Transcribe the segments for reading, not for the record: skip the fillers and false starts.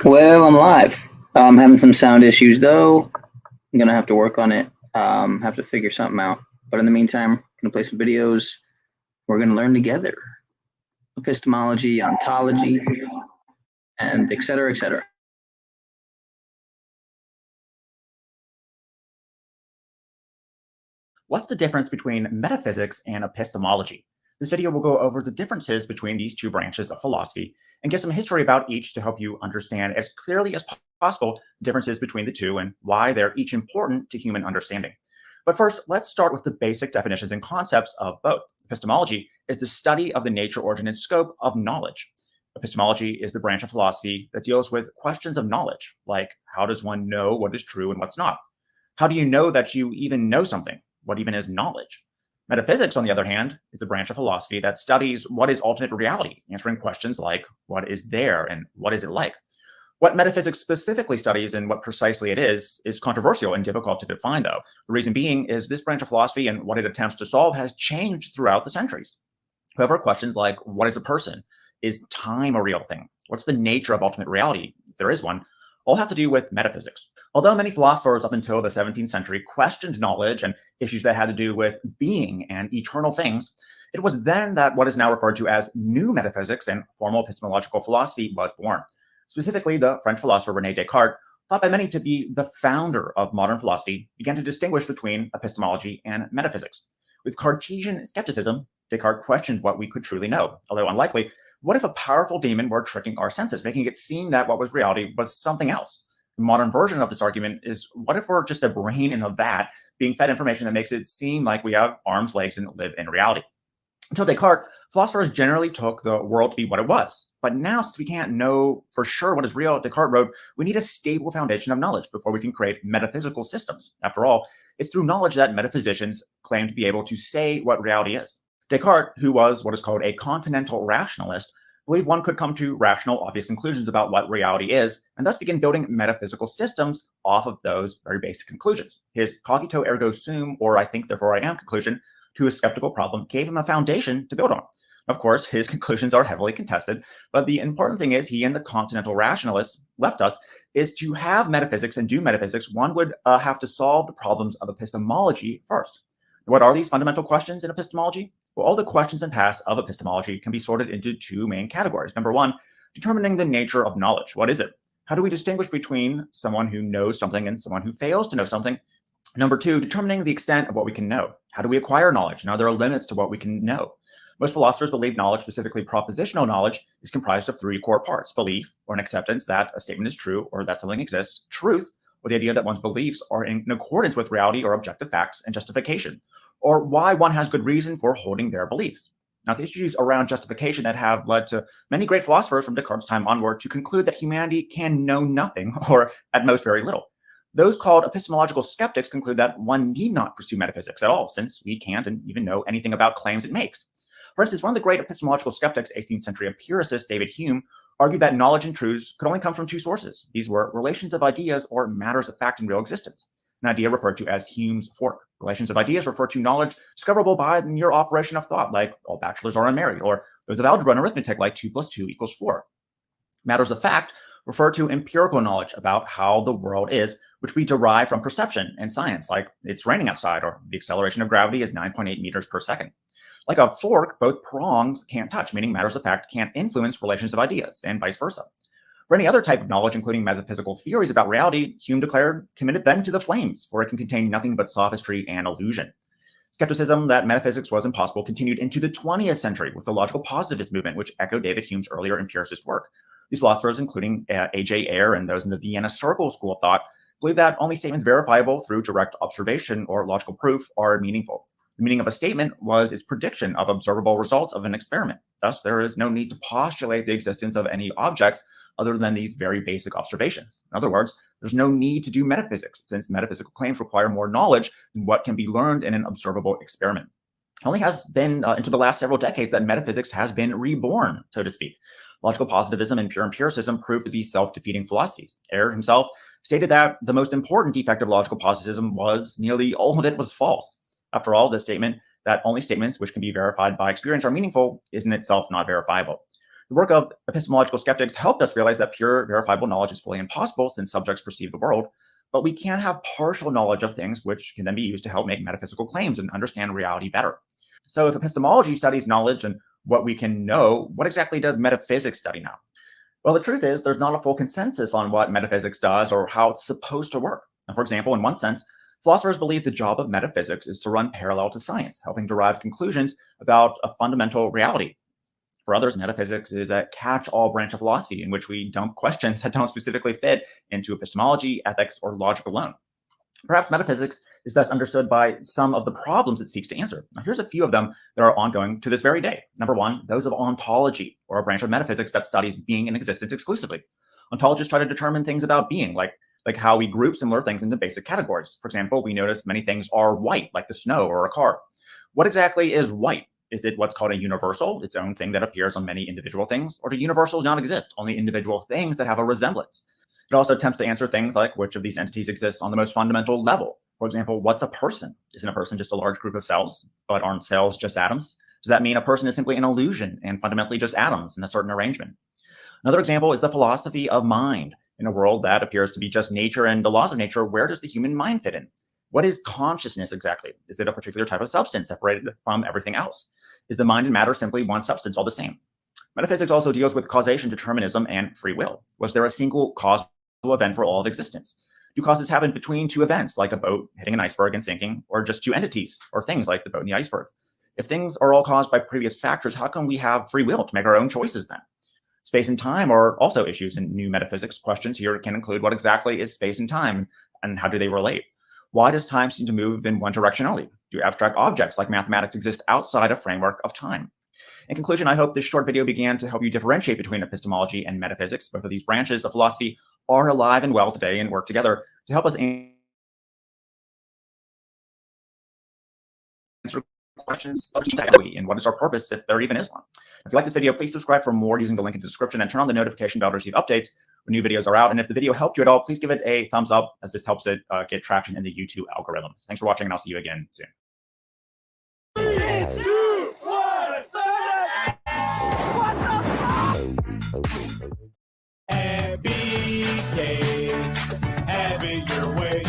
Well, I'm live. I'm having some sound issues though. I'm gonna have to work on it. Have to figure something out. But in the meantime, I'm gonna play some videos. We're gonna learn together. Epistemology, ontology, and et cetera, et cetera. What's the difference between metaphysics and epistemology? This video will go over the differences between these two branches of philosophy and give some history about each to help you understand as clearly as possible the differences between the two and why they're each important to human understanding. But first, let's start with the basic definitions and concepts of both. Epistemology is the study of the nature, origin, and scope of knowledge. Epistemology is the branch of philosophy that deals with questions of knowledge, like how does one know what is true and what's not? How do you know that you even know something? What even is knowledge? Metaphysics, on the other hand, is the branch of philosophy that studies what is ultimate reality, answering questions like what is there and what is it like? What metaphysics specifically studies and what precisely it is controversial and difficult to define, though. The reason being is this branch of philosophy and what it attempts to solve has changed throughout the centuries. However, questions like what is a person? Is time a real thing? What's the nature of ultimate reality, if there is one? All have to do with metaphysics. Although many philosophers up until the 17th century questioned knowledge and issues that had to do with being and eternal things, it was then that what is now referred to as new metaphysics and formal epistemological philosophy was born. Specifically, the French philosopher René Descartes, thought by many to be the founder of modern philosophy, began to distinguish between epistemology and metaphysics. With Cartesian skepticism, Descartes questioned what we could truly know, although unlikely. What if a powerful demon were tricking our senses, making it seem that what was reality was something else? The modern version of this argument is, what if we're just a brain in a vat being fed information that makes it seem like we have arms, legs, and live in reality? Until Descartes, philosophers generally took the world to be what it was. But now, since we can't know for sure what is real, Descartes wrote, we need a stable foundation of knowledge before we can create metaphysical systems. After all, it's through knowledge that metaphysicians claim to be able to say what reality is. Descartes, who was what is called a continental rationalist, believed one could come to rational, obvious conclusions about what reality is, and thus begin building metaphysical systems off of those very basic conclusions. His cogito ergo sum, or I think therefore I am conclusion, to a skeptical problem gave him a foundation to build on. Of course, his conclusions are heavily contested, but the important thing is he and the continental rationalists left us is to have metaphysics and do metaphysics, one would have to solve the problems of epistemology first. What are these fundamental questions in epistemology? Well, all the questions and paths of epistemology can be sorted into two main categories. Number one, determining the nature of knowledge. What is it? How do we distinguish between someone who knows something and someone who fails to know something? Number two, determining the extent of what we can know. How do we acquire knowledge? Now, there are limits to what we can know. Most philosophers believe knowledge, specifically propositional knowledge, is comprised of three core parts: belief, or an acceptance that a statement is true or that something exists; truth, or the idea that one's beliefs are in accordance with reality or objective facts; and justification, or why one has good reason for holding their beliefs. Now, the issues around justification that have led to many great philosophers from Descartes' time onward to conclude that humanity can know nothing, or at most very little. Those called epistemological skeptics conclude that one need not pursue metaphysics at all, since we can't and even know anything about claims it makes. For instance, one of the great epistemological skeptics, 18th century empiricist David Hume, argued that knowledge and truths could only come from two sources. These were relations of ideas or matters of fact in real existence. An idea referred to as Hume's fork. Relations of ideas refer to knowledge discoverable by the mere operation of thought, like all bachelors are unmarried, or those of algebra and arithmetic, like 2 + 2 = 4. Matters of fact refer to empirical knowledge about how the world is, which we derive from perception and science, like it's raining outside, or the acceleration of gravity is 9.8 meters per second. Like a fork, both prongs can't touch, meaning matters of fact can't influence relations of ideas, and vice versa. For any other type of knowledge, including metaphysical theories about reality, Hume declared, committed them to the flames, for it can contain nothing but sophistry and illusion. Skepticism that metaphysics was impossible continued into the 20th century with the logical positivist movement, which echoed David Hume's earlier empiricist work. These philosophers, including A.J. Ayer and those in the Vienna Circle school of thought, believe that only statements verifiable through direct observation or logical proof are meaningful. The meaning of a statement was its prediction of observable results of an experiment. Thus, there is no need to postulate the existence of any objects other than these very basic observations. In other words, there's no need to do metaphysics, since metaphysical claims require more knowledge than what can be learned in an observable experiment. It only has been into the last several decades that metaphysics has been reborn, so to speak. Logical positivism and pure empiricism proved to be self-defeating philosophies. Ayer himself stated that the most important defect of logical positivism was nearly all of it was false. After all, the statement that only statements which can be verified by experience are meaningful is in itself not verifiable. The work of epistemological skeptics helped us realize that pure, verifiable knowledge is fully impossible since subjects perceive the world, but we can have partial knowledge of things which can then be used to help make metaphysical claims and understand reality better. So if epistemology studies knowledge and what we can know, what exactly does metaphysics study now? Well, the truth is there's not a full consensus on what metaphysics does or how it's supposed to work. And for example, in one sense, philosophers believe the job of metaphysics is to run parallel to science, helping derive conclusions about a fundamental reality. For others, metaphysics is a catch-all branch of philosophy in which we dump questions that don't specifically fit into epistemology, ethics, or logic alone. Perhaps metaphysics is best understood by some of the problems it seeks to answer. Now, here's a few of them that are ongoing to this very day. Number one, those of ontology, or a branch of metaphysics that studies being and existence exclusively. Ontologists try to determine things about being, like how we group similar things into basic categories. For example, we notice many things are white, like the snow or a car. What exactly is white? Is it what's called a universal, its own thing that appears on many individual things? Or do universals not exist, only individual things that have a resemblance? It also attempts to answer things like which of these entities exists on the most fundamental level. For example, what's a person? Isn't a person just a large group of cells? But aren't cells just atoms? Does that mean a person is simply an illusion and fundamentally just atoms in a certain arrangement? Another example is the philosophy of mind. In a world that appears to be just nature and the laws of nature, where does the human mind fit in? What is consciousness exactly? Is it a particular type of substance separated from everything else? Is the mind and matter simply one substance, all the same? Metaphysics also deals with causation, determinism, and free will. Was there a single causal event for all of existence? Do causes happen between two events, like a boat hitting an iceberg and sinking, or just two entities, or things like the boat and the iceberg? If things are all caused by previous factors, how can we have free will to make our own choices then? Space and time are also issues in new metaphysics. Questions here can include what exactly is space and time, and how do they relate? Why does time seem to move in one direction only? Do abstract objects like mathematics exist outside a framework of time? In conclusion, I hope this short video began to help you differentiate between epistemology and metaphysics. Both of these branches of philosophy are alive and well today and work together to help us answer questions of and what is our purpose if there even is one. If you like this video, please subscribe for more using the link in the description and turn on the notification bell to receive updates when new videos are out. And if the video helped you at all, please give it a thumbs up, as this helps it get traction in the YouTube algorithm. Thanks for watching, and I'll see you again soon. 3, 2, 1, every day, have it your way.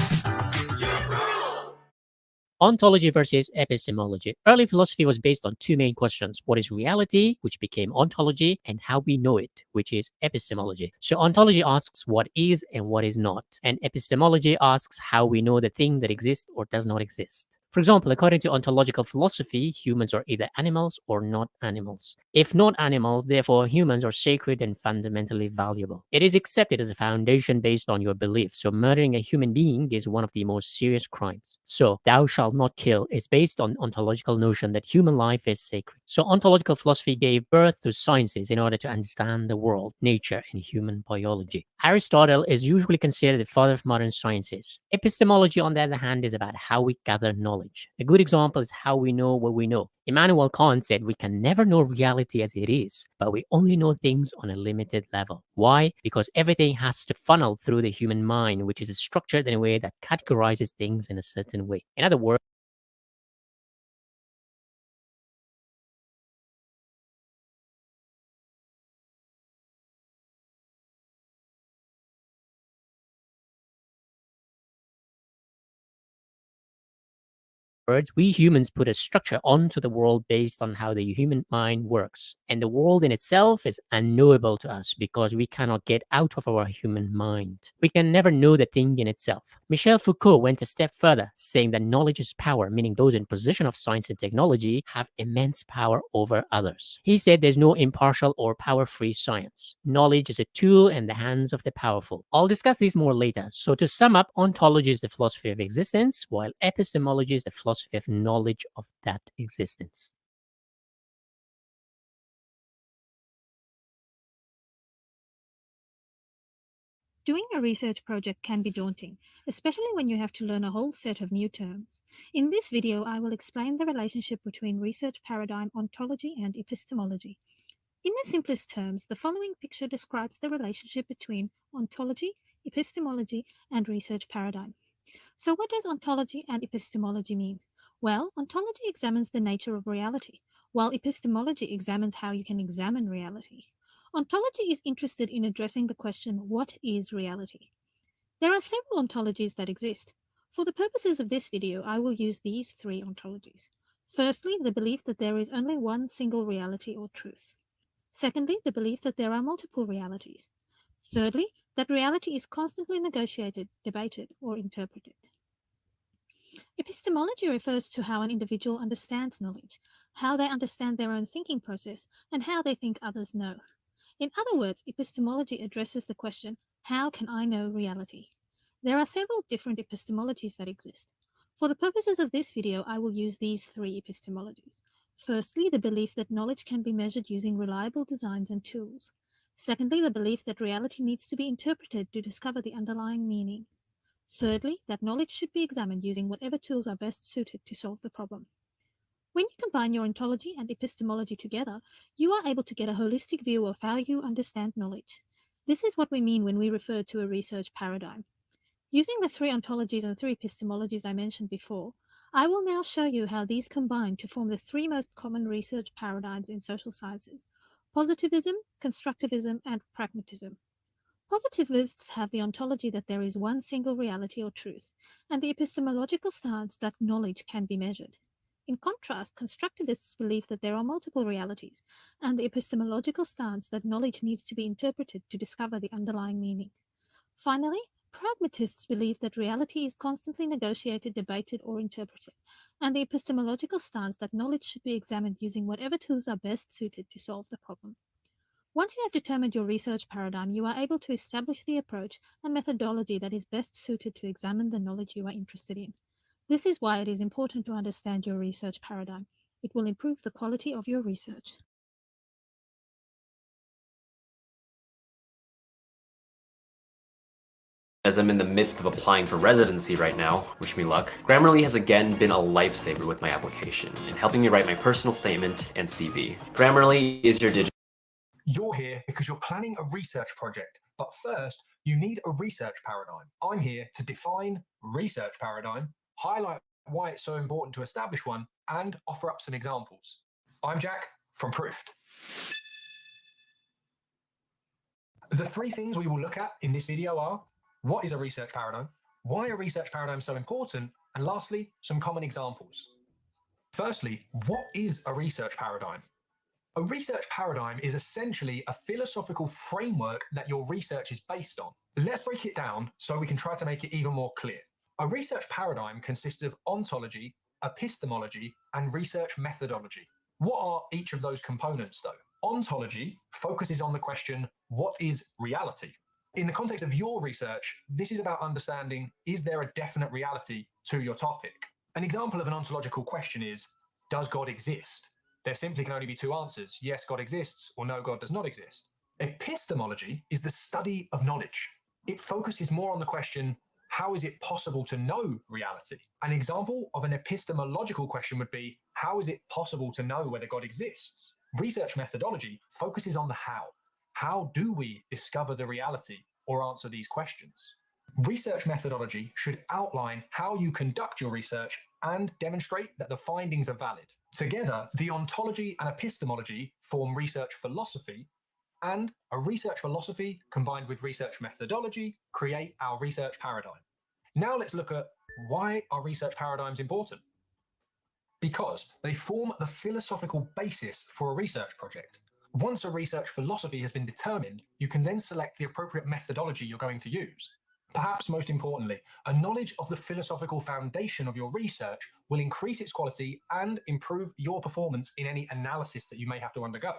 Ontology versus epistemology. Early philosophy was based on two main questions. What is reality, which became ontology, and how we know it, which is epistemology. So ontology asks what is and what is not, and epistemology asks how we know the thing that exists or does not exist. For example, according to ontological philosophy, humans are either animals or not animals. If not animals, therefore humans are sacred and fundamentally valuable. It is accepted as a foundation based on your belief. So murdering a human being is one of the most serious crimes. So thou shalt not kill is based on ontological notion that human life is sacred. So ontological philosophy gave birth to sciences in order to understand the world, nature, and human biology. Aristotle is usually considered the father of modern sciences. Epistemology, on the other hand, is about how we gather knowledge. A good example is how we know what we know. Immanuel Kant said we can never know reality as it is, but we only know things on a limited level. Why? Because everything has to funnel through the human mind, which is structured in a way that categorizes things in a certain way. In other words, we humans put a structure onto the world based on how the human mind works. And the world in itself is unknowable to us because we cannot get out of our human mind. We can never know the thing in itself. Michel Foucault went a step further, saying that knowledge is power, meaning those in possession of science and technology have immense power over others. He said there's no impartial or power-free science. Knowledge is a tool in the hands of the powerful. I'll discuss these more later. So to sum up, ontology is the philosophy of existence, while epistemology is the philosophy of knowledge of that existence. Doing a research project can be daunting, especially when you have to learn a whole set of new terms. In this video, I will explain the relationship between research paradigm, ontology, and epistemology. In the simplest terms, the following picture describes the relationship between ontology, epistemology, and research paradigm. So what does ontology and epistemology mean? Well, ontology examines the nature of reality, while epistemology examines how you can examine reality. Ontology is interested in addressing the question, what is reality? There are several ontologies that exist. For the purposes of this video, I will use these three ontologies. Firstly, the belief that there is only one single reality or truth. Secondly, the belief that there are multiple realities. Thirdly, that reality is constantly negotiated, debated, or interpreted. Epistemology refers to how an individual understands knowledge, how they understand their own thinking process, and how they think others know. In other words, epistemology addresses the question, how can I know reality? There are several different epistemologies that exist. For the purposes of this video, I will use these three epistemologies. Firstly, the belief that knowledge can be measured using reliable designs and tools. Secondly, the belief that reality needs to be interpreted to discover the underlying meaning. Thirdly, that knowledge should be examined using whatever tools are best suited to solve the problem. When you combine your ontology and epistemology together, you are able to get a holistic view of how you understand knowledge. This is what we mean when we refer to a research paradigm. Using the three ontologies and three epistemologies I mentioned before, I will now show you how these combine to form the three most common research paradigms in social sciences: positivism, constructivism, and pragmatism. Positivists have the ontology that there is one single reality or truth, and the epistemological stance that knowledge can be measured. In contrast, constructivists believe that there are multiple realities, and the epistemological stance that knowledge needs to be interpreted to discover the underlying meaning. Finally, pragmatists believe that reality is constantly negotiated, debated, or interpreted, and the epistemological stance that knowledge should be examined using whatever tools are best suited to solve the problem. Once you have determined your research paradigm, you are able to establish the approach and methodology that is best suited to examine the knowledge you are interested in. This is why it is important to understand your research paradigm. It will improve the quality of your research. As I'm in the midst of applying for residency right now, wish me luck, Grammarly has again been a lifesaver with my application and helping me write my personal statement and CV. Grammarly is your digital. You're here because you're planning a research project, but first you need a research paradigm. I'm here to define research paradigm, highlight why it's so important to establish one, and offer up some examples. I'm Jack from Proofed. The three things we will look at in this video are: what is a research paradigm? Why are research paradigms so important? And lastly, some common examples. Firstly, what is a research paradigm? A research paradigm is essentially a philosophical framework that your research is based on. Let's break it down so we can try to make it even more clear. A research paradigm consists of ontology, epistemology, and research methodology. What are each of those components, though? Ontology focuses on the question, what is reality? In the context of your research, this is about understanding, is there a definite reality to your topic? An example of an ontological question is, does God exist? There simply can only be two answers: yes, God exists, or no, God does not exist. Epistemology is the study of knowledge. It focuses more on the question, how is it possible to know reality? An example of an epistemological question would be, how is it possible to know whether God exists? Research methodology focuses on the how. How do we discover the reality or answer these questions? Research methodology should outline how you conduct your research and demonstrate that the findings are valid. Together, the ontology and epistemology form research philosophy, and a research philosophy combined with research methodology create our research paradigm. Now let's look at why are research paradigms important? Because they form the philosophical basis for a research project. Once a research philosophy has been determined, you can then select the appropriate methodology you're going to use. Perhaps most importantly, a knowledge of the philosophical foundation of your research will increase its quality and improve your performance in any analysis that you may have to undergo.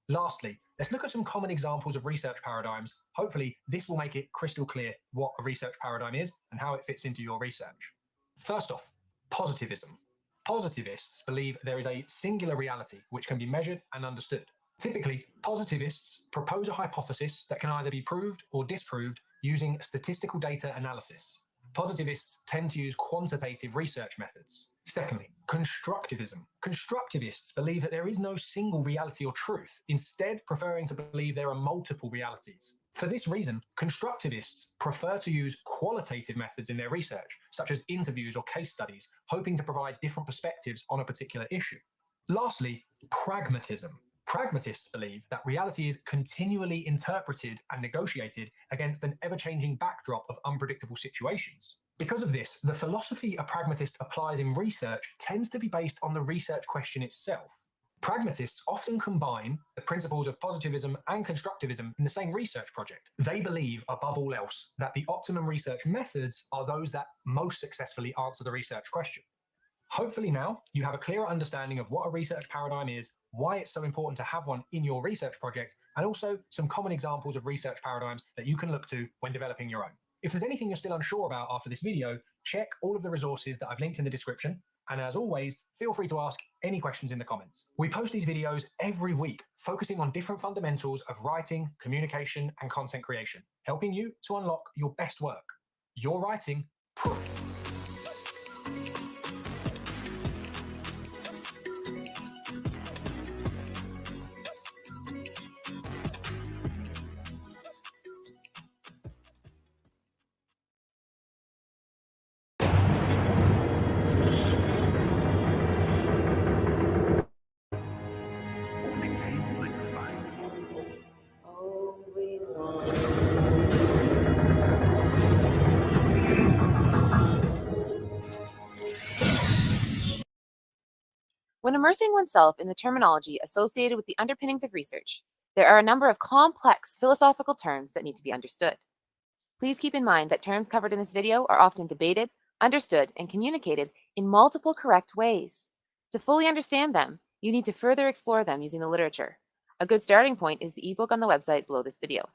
Lastly, let's look at some common examples of research paradigms. Hopefully, this will make it crystal clear what a research paradigm is and how it fits into your research. First off, positivism. Positivists believe there is a singular reality which can be measured and understood. Typically, positivists propose a hypothesis that can either be proved or disproved using statistical data analysis. Positivists tend to use quantitative research methods. Secondly, constructivism. Constructivists believe that there is no single reality or truth, instead preferring to believe there are multiple realities. For this reason, constructivists prefer to use qualitative methods in their research, such as interviews or case studies, hoping to provide different perspectives on a particular issue. Lastly, pragmatism. Pragmatists believe that reality is continually interpreted and negotiated against an ever-changing backdrop of unpredictable situations. Because of this, the philosophy a pragmatist applies in research tends to be based on the research question itself. Pragmatists often combine the principles of positivism and constructivism in the same research project. They believe, above all else, that the optimum research methods are those that most successfully answer the research question. Hopefully now you have a clearer understanding of what a research paradigm is, why it's so important to have one in your research project, and also some common examples of research paradigms that you can look to when developing your own. If there's anything you're still unsure about after this video, check all of the resources that I've linked in the description. And as always, feel free to ask any questions in the comments. We post these videos every week, focusing on different fundamentals of writing, communication, and content creation, helping you to unlock your best work. Your writing proof. Only pain will you find. When immersing oneself in the terminology associated with the underpinnings of research, there are a number of complex philosophical terms that need to be understood. Please keep in mind that terms covered in this video are often debated, understood, and communicated in multiple correct ways. To fully understand them, you need to further explore them using the literature. A good starting point is the ebook on the website below this video.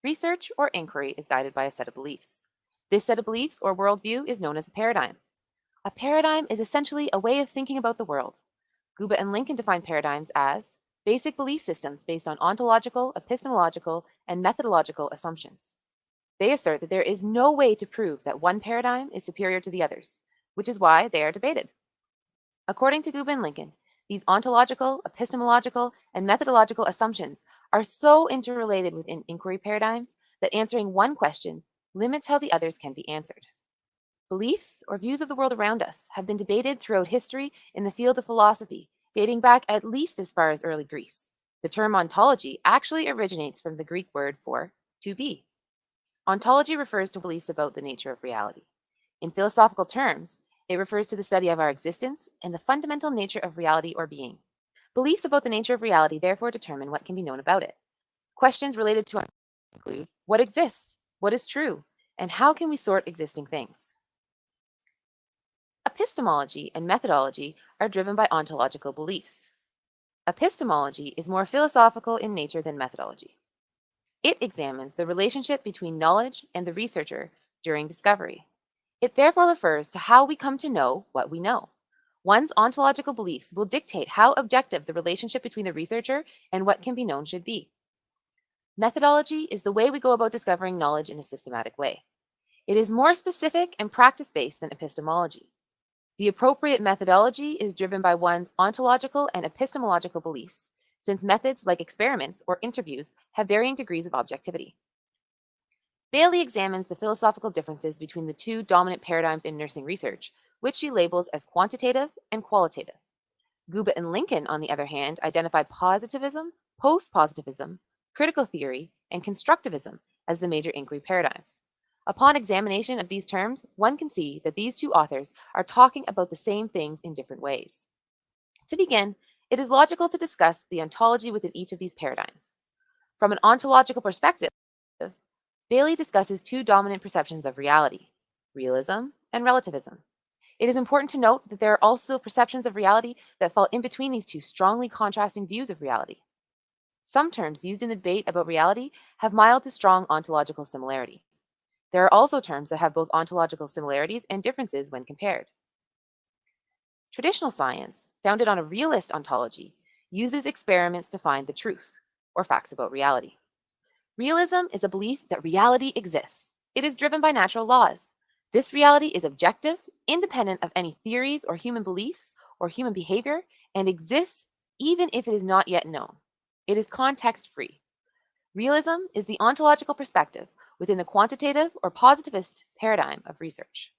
Research or inquiry is guided by a set of beliefs. This set of beliefs or worldview is known as a paradigm. A paradigm is essentially a way of thinking about the world. Guba and Lincoln define paradigms as basic belief systems based on ontological, epistemological, and methodological assumptions. They assert that there is no way to prove that one paradigm is superior to the others, which is why they are debated. According to Guba and Lincoln, these ontological, epistemological, and methodological assumptions are so interrelated within inquiry paradigms that answering one question limits how the others can be answered. Beliefs or views of the world around us have been debated throughout history in the field of philosophy, dating back at least as far as early Greece. The term ontology actually originates from the Greek word for to be. Ontology refers to beliefs about the nature of reality. In philosophical terms, it refers to the study of our existence and the fundamental nature of reality or being. Beliefs about the nature of reality therefore determine what can be known about it. Questions related to include what exists, what is true, and how can we sort existing things. Epistemology and methodology are driven by ontological beliefs. Epistemology is more philosophical in nature than methodology. It examines the relationship between knowledge and the researcher during discovery. It therefore refers to how we come to know what we know. One's ontological beliefs will dictate how objective the relationship between the researcher and what can be known should be. Methodology is the way we go about discovering knowledge in a systematic way. It is more specific and practice-based than epistemology. The appropriate methodology is driven by one's ontological and epistemological beliefs, since methods like experiments or interviews have varying degrees of objectivity. Bailey examines the philosophical differences between the two dominant paradigms in nursing research, which she labels as quantitative and qualitative. Guba and Lincoln, on the other hand, identify positivism, post-positivism, critical theory, and constructivism as the major inquiry paradigms. Upon examination of these terms, one can see that these two authors are talking about the same things in different ways. To begin, it is logical to discuss the ontology within each of these paradigms. From an ontological perspective, Bailey discusses two dominant perceptions of reality, realism and relativism. It is important to note that there are also perceptions of reality that fall in between these two strongly contrasting views of reality. Some terms used in the debate about reality have mild to strong ontological similarity. There are also terms that have both ontological similarities and differences when compared. Traditional science, founded on a realist ontology, uses experiments to find the truth, or facts about reality. Realism is a belief that reality exists. It is driven by natural laws. This reality is objective, independent of any theories or human beliefs or human behavior, and exists even if it is not yet known. It is context-free. Realism is the ontological perspective within the quantitative or positivist paradigm of research.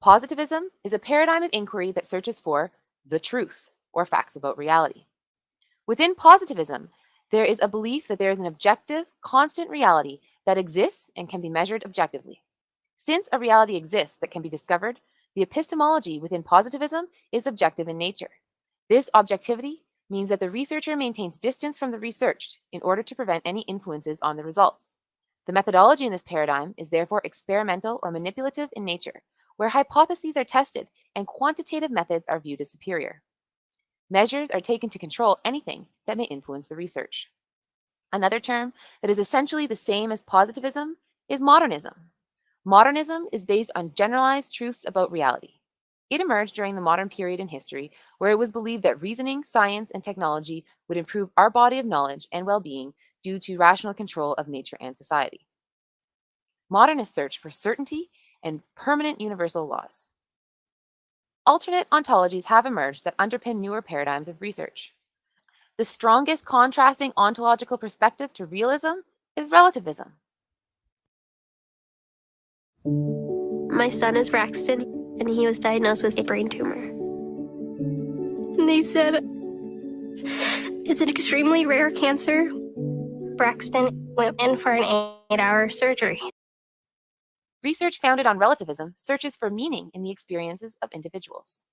Positivism is a paradigm of inquiry that searches for the truth, or facts about reality. Within positivism, there is a belief that there is an objective, constant reality that exists and can be measured objectively. Since a reality exists that can be discovered, the epistemology within positivism is objective in nature. This objectivity means that the researcher maintains distance from the researched in order to prevent any influences on the results. The methodology in this paradigm is therefore experimental or manipulative in nature, where hypotheses are tested and quantitative methods are viewed as superior. Measures are taken to control anything that may influence the research. Another term that is essentially the same as positivism is modernism. Modernism is based on generalized truths about reality. It emerged during the modern period in history where it was believed that reasoning, science, and technology would improve our body of knowledge and well-being due to rational control of nature and society. Modernists search for certainty and permanent universal laws. Alternate ontologies have emerged that underpin newer paradigms of research. The strongest contrasting ontological perspective to realism is relativism. My son is Braxton, and he was diagnosed with a brain tumor. And they said it's an extremely rare cancer. Braxton went in for an 8-hour surgery. Research founded on relativism searches for meaning in the experiences of individuals.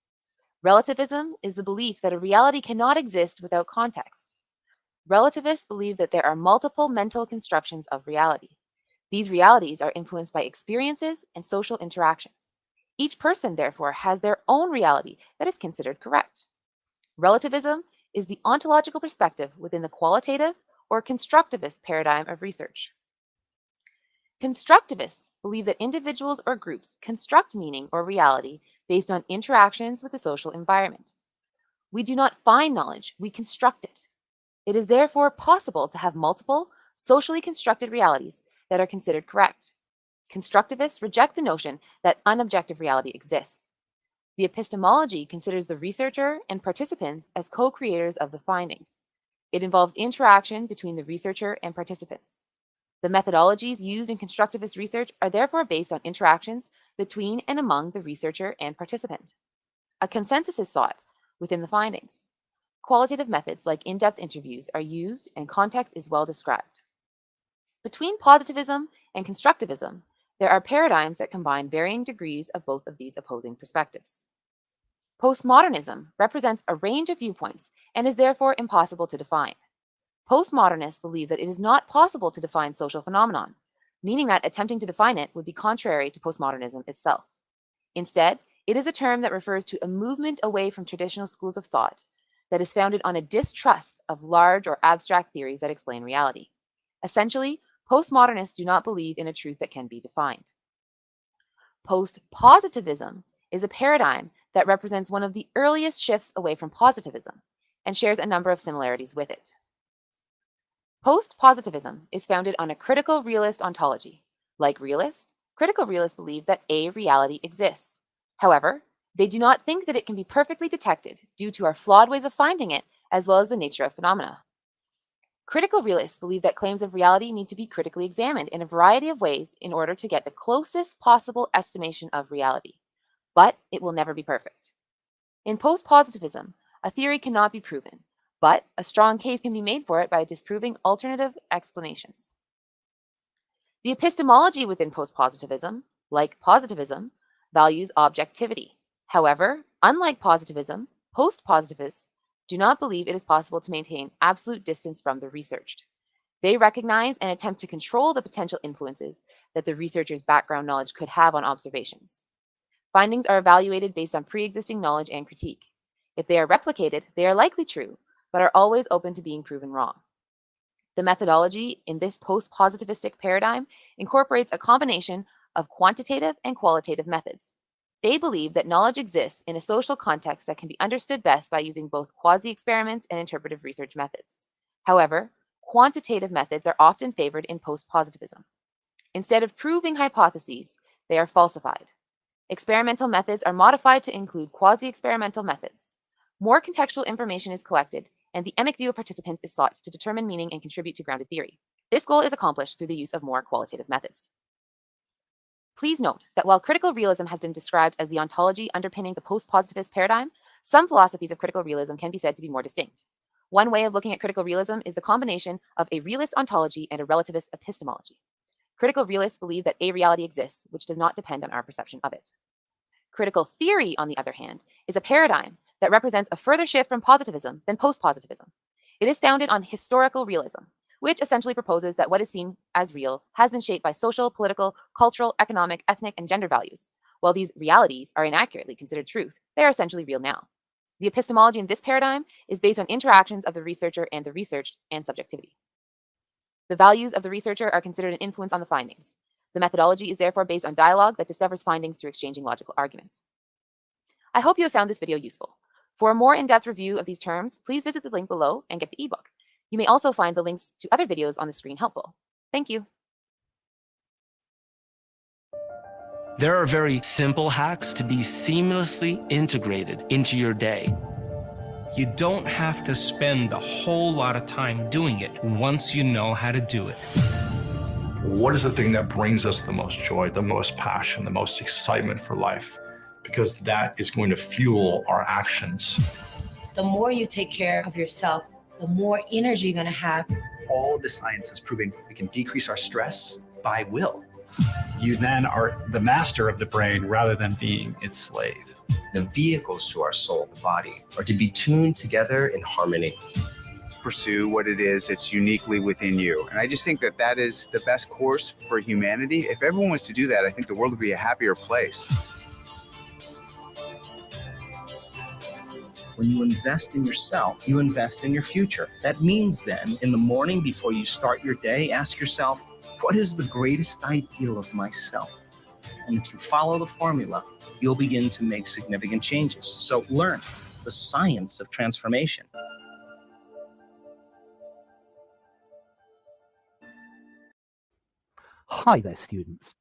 Relativism is the belief that a reality cannot exist without context. Relativists believe that there are multiple mental constructions of reality. These realities are influenced by experiences and social interactions. Each person, therefore, has their own reality that is considered correct. Relativism is the ontological perspective within the qualitative or constructivist paradigm of research. Constructivists believe that individuals or groups construct meaning or reality based on interactions with the social environment. We do not find knowledge, we construct it. It is therefore possible to have multiple, socially constructed realities that are considered correct. Constructivists reject the notion that unobjective reality exists. The epistemology considers the researcher and participants as co-creators of the findings. It involves interaction between the researcher and participants. The methodologies used in constructivist research are therefore based on interactions between and among the researcher and participant. A consensus is sought within the findings. Qualitative methods like in-depth interviews are used and context is well described. Between positivism and constructivism, there are paradigms that combine varying degrees of both of these opposing perspectives. Postmodernism represents a range of viewpoints and is therefore impossible to define. Postmodernists believe that it is not possible to define social phenomenon, meaning that attempting to define it would be contrary to postmodernism itself. Instead, it is a term that refers to a movement away from traditional schools of thought that is founded on a distrust of large or abstract theories that explain reality. Essentially, postmodernists do not believe in a truth that can be defined. Post-positivism is a paradigm that represents one of the earliest shifts away from positivism and shares a number of similarities with it. Post-positivism is founded on a critical realist ontology. Like realists, critical realists believe that a reality exists. However, they do not think that it can be perfectly detected due to our flawed ways of finding it, as well as the nature of phenomena. Critical realists believe that claims of reality need to be critically examined in a variety of ways in order to get the closest possible estimation of reality. But it will never be perfect. In post-positivism, a theory cannot be proven, but a strong case can be made for it by disproving alternative explanations. The epistemology within post-positivism, like positivism, values objectivity. However, unlike positivism, post-positivists do not believe it is possible to maintain absolute distance from the researched. They recognize and attempt to control the potential influences that the researcher's background knowledge could have on observations. Findings are evaluated based on pre-existing knowledge and critique. If they are replicated, they are likely true, but are always open to being proven wrong. The methodology in this post-positivistic paradigm incorporates a combination of quantitative and qualitative methods. They believe that knowledge exists in a social context that can be understood best by using both quasi-experiments and interpretive research methods. However, quantitative methods are often favored in post-positivism. Instead of proving hypotheses, they are falsified. Experimental methods are modified to include quasi-experimental methods. More contextual information is collected, and the emic view of participants is sought to determine meaning and contribute to grounded theory. This goal is accomplished through the use of more qualitative methods. Please note that while critical realism has been described as the ontology underpinning the post-positivist paradigm, some philosophies of critical realism can be said to be more distinct. One way of looking at critical realism is the combination of a realist ontology and a relativist epistemology. Critical realists believe that a reality exists, which does not depend on our perception of it. Critical theory, on the other hand, is a paradigm that represents a further shift from positivism than post-positivism. It is founded on historical realism, which essentially proposes that what is seen as real has been shaped by social, political, cultural, economic, ethnic, and gender values. While these realities are inaccurately considered truth, they are essentially real now. The epistemology in this paradigm is based on interactions of the researcher and the researched and subjectivity. The values of the researcher are considered an influence on the findings. The methodology is therefore based on dialogue that discovers findings through exchanging logical arguments. I hope you have found this video useful. For a more in-depth review of these terms, please visit the link below and get the ebook. You may also find the links to other videos on the screen helpful. Thank you. There are very simple hacks to be seamlessly integrated into your day. You don't have to spend a whole lot of time doing it once you know how to do it. What is the thing that brings us the most joy, the most passion, the most excitement for life? Because that is going to fuel our actions. The more you take care of yourself, the more energy you're going to have. All the science is proving we can decrease our stress by will. You then are the master of the brain rather than being its slave. The vehicles to our soul, the body, are to be tuned together in harmony. Pursue what it is that's uniquely within you. And I just think that that is the best course for humanity. If everyone was to do that, I think the world would be a happier place. When you invest in yourself, you invest in your future. That means then, in the morning before you start your day, ask yourself, what is the greatest ideal of myself? And if you follow the formula, you'll begin to make significant changes. So learn the science of transformation. Hi there, students.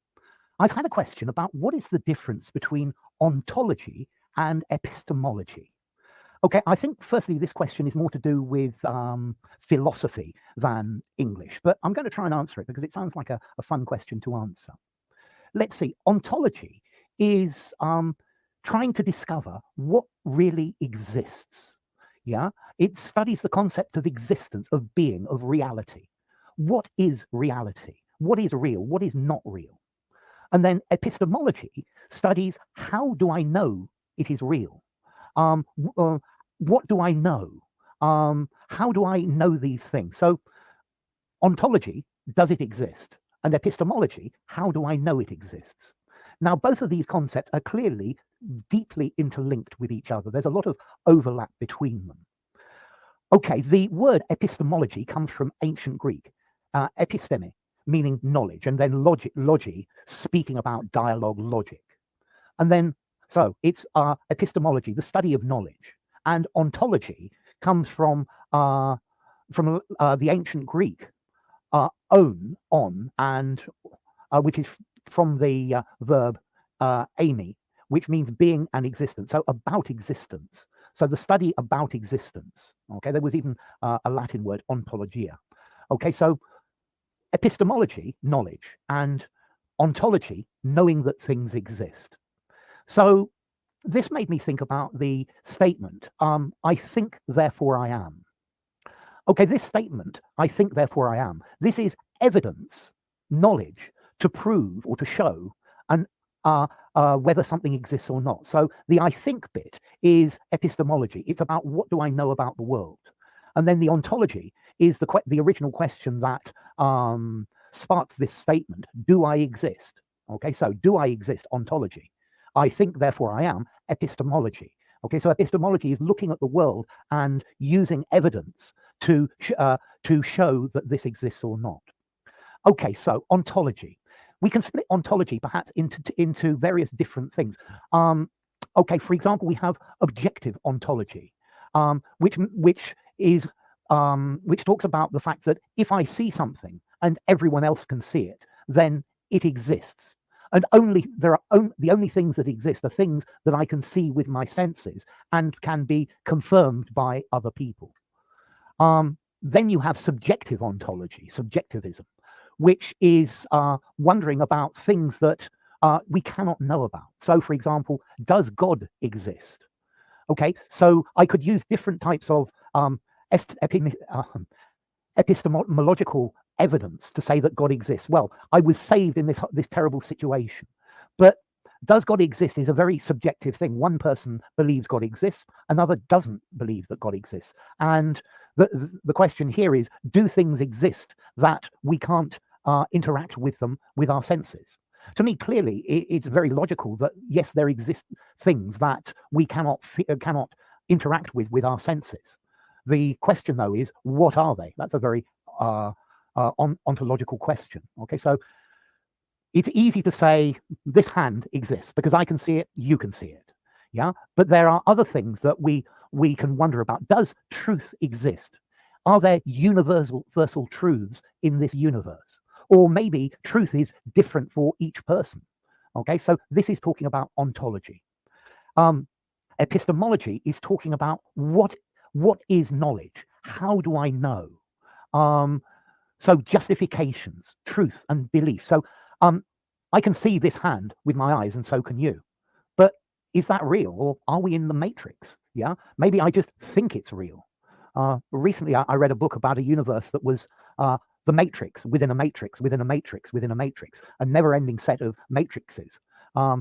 I've had a question about what is the difference between ontology and epistemology. Okay, I think firstly this question is more to do with philosophy than English, but I'm going to try and answer it because it sounds like a fun question to answer. Let's see, ontology is trying to discover what really exists. Yeah, it studies the concept of existence, of being, of reality. What is reality? What is real? What is not real? And then epistemology studies how do I know it is real? What do I know? How do I know these things? So ontology, does it exist? And epistemology, how do I know it exists? Now, both of these concepts are clearly deeply interlinked with each other. There's a lot of overlap between them. Okay, the word epistemology comes from ancient Greek, episteme, meaning knowledge, and then logi, speaking about dialogue logic. And then, so it's epistemology, the study of knowledge. And ontology comes from the ancient Greek, on, and which is from the verb eimi, which means being and existence, so about existence. So the study about existence. Okay, there was even a Latin word, ontologia. Okay, so epistemology, knowledge, and ontology, knowing that things exist. So this made me think about the statement, I think, therefore I am. Okay, this statement, I think, therefore I am, this is evidence, knowledge, to prove or to show and whether something exists or not. So the I think bit is epistemology. It's about what do I know about the world. And then the ontology is the original question that sparks this statement, do I exist? Okay, so do I exist, ontology. I think, therefore I am, epistemology. Okay, so epistemology is looking at the world and using evidence to show that this exists or not. Okay, so ontology. We can split ontology perhaps into various different things. Okay, for example, we have objective ontology, which talks about the fact that if I see something and everyone else can see it, then it exists. And the only things that exist are things that I can see with my senses and can be confirmed by other people. Then you have subjective ontology, subjectivism, which is wondering about things that we cannot know about. So, for example, does God exist? Okay, so I could use different types of epistemological evidence to say that God exists. Well, I was saved in this terrible situation, but does God exist is a very subjective thing. One person believes God exists, another doesn't believe that God exists. And the question here is, do things exist that we can't interact with them with our senses? To me, clearly, it's very logical that, yes, there exist things that we cannot interact with our senses. The question, though, is what are they? That's a very ontological question. Okay, so it's easy to say this hand exists because I can see it, you can see it. Yeah, but there are other things that we can wonder about. Does truth exist? Are there universal truths in this universe? Or maybe truth is different for each person. Okay, so this is talking about ontology. Epistemology is talking about what is knowledge? How do I know? So justifications, truth, and belief. So I can see this hand with my eyes, and so can you. But is that real, or are we in the matrix? Yeah, maybe I just think it's real. Recently, I read a book about a universe that was the matrix within a matrix within a matrix within a matrix, a never-ending set of matrices,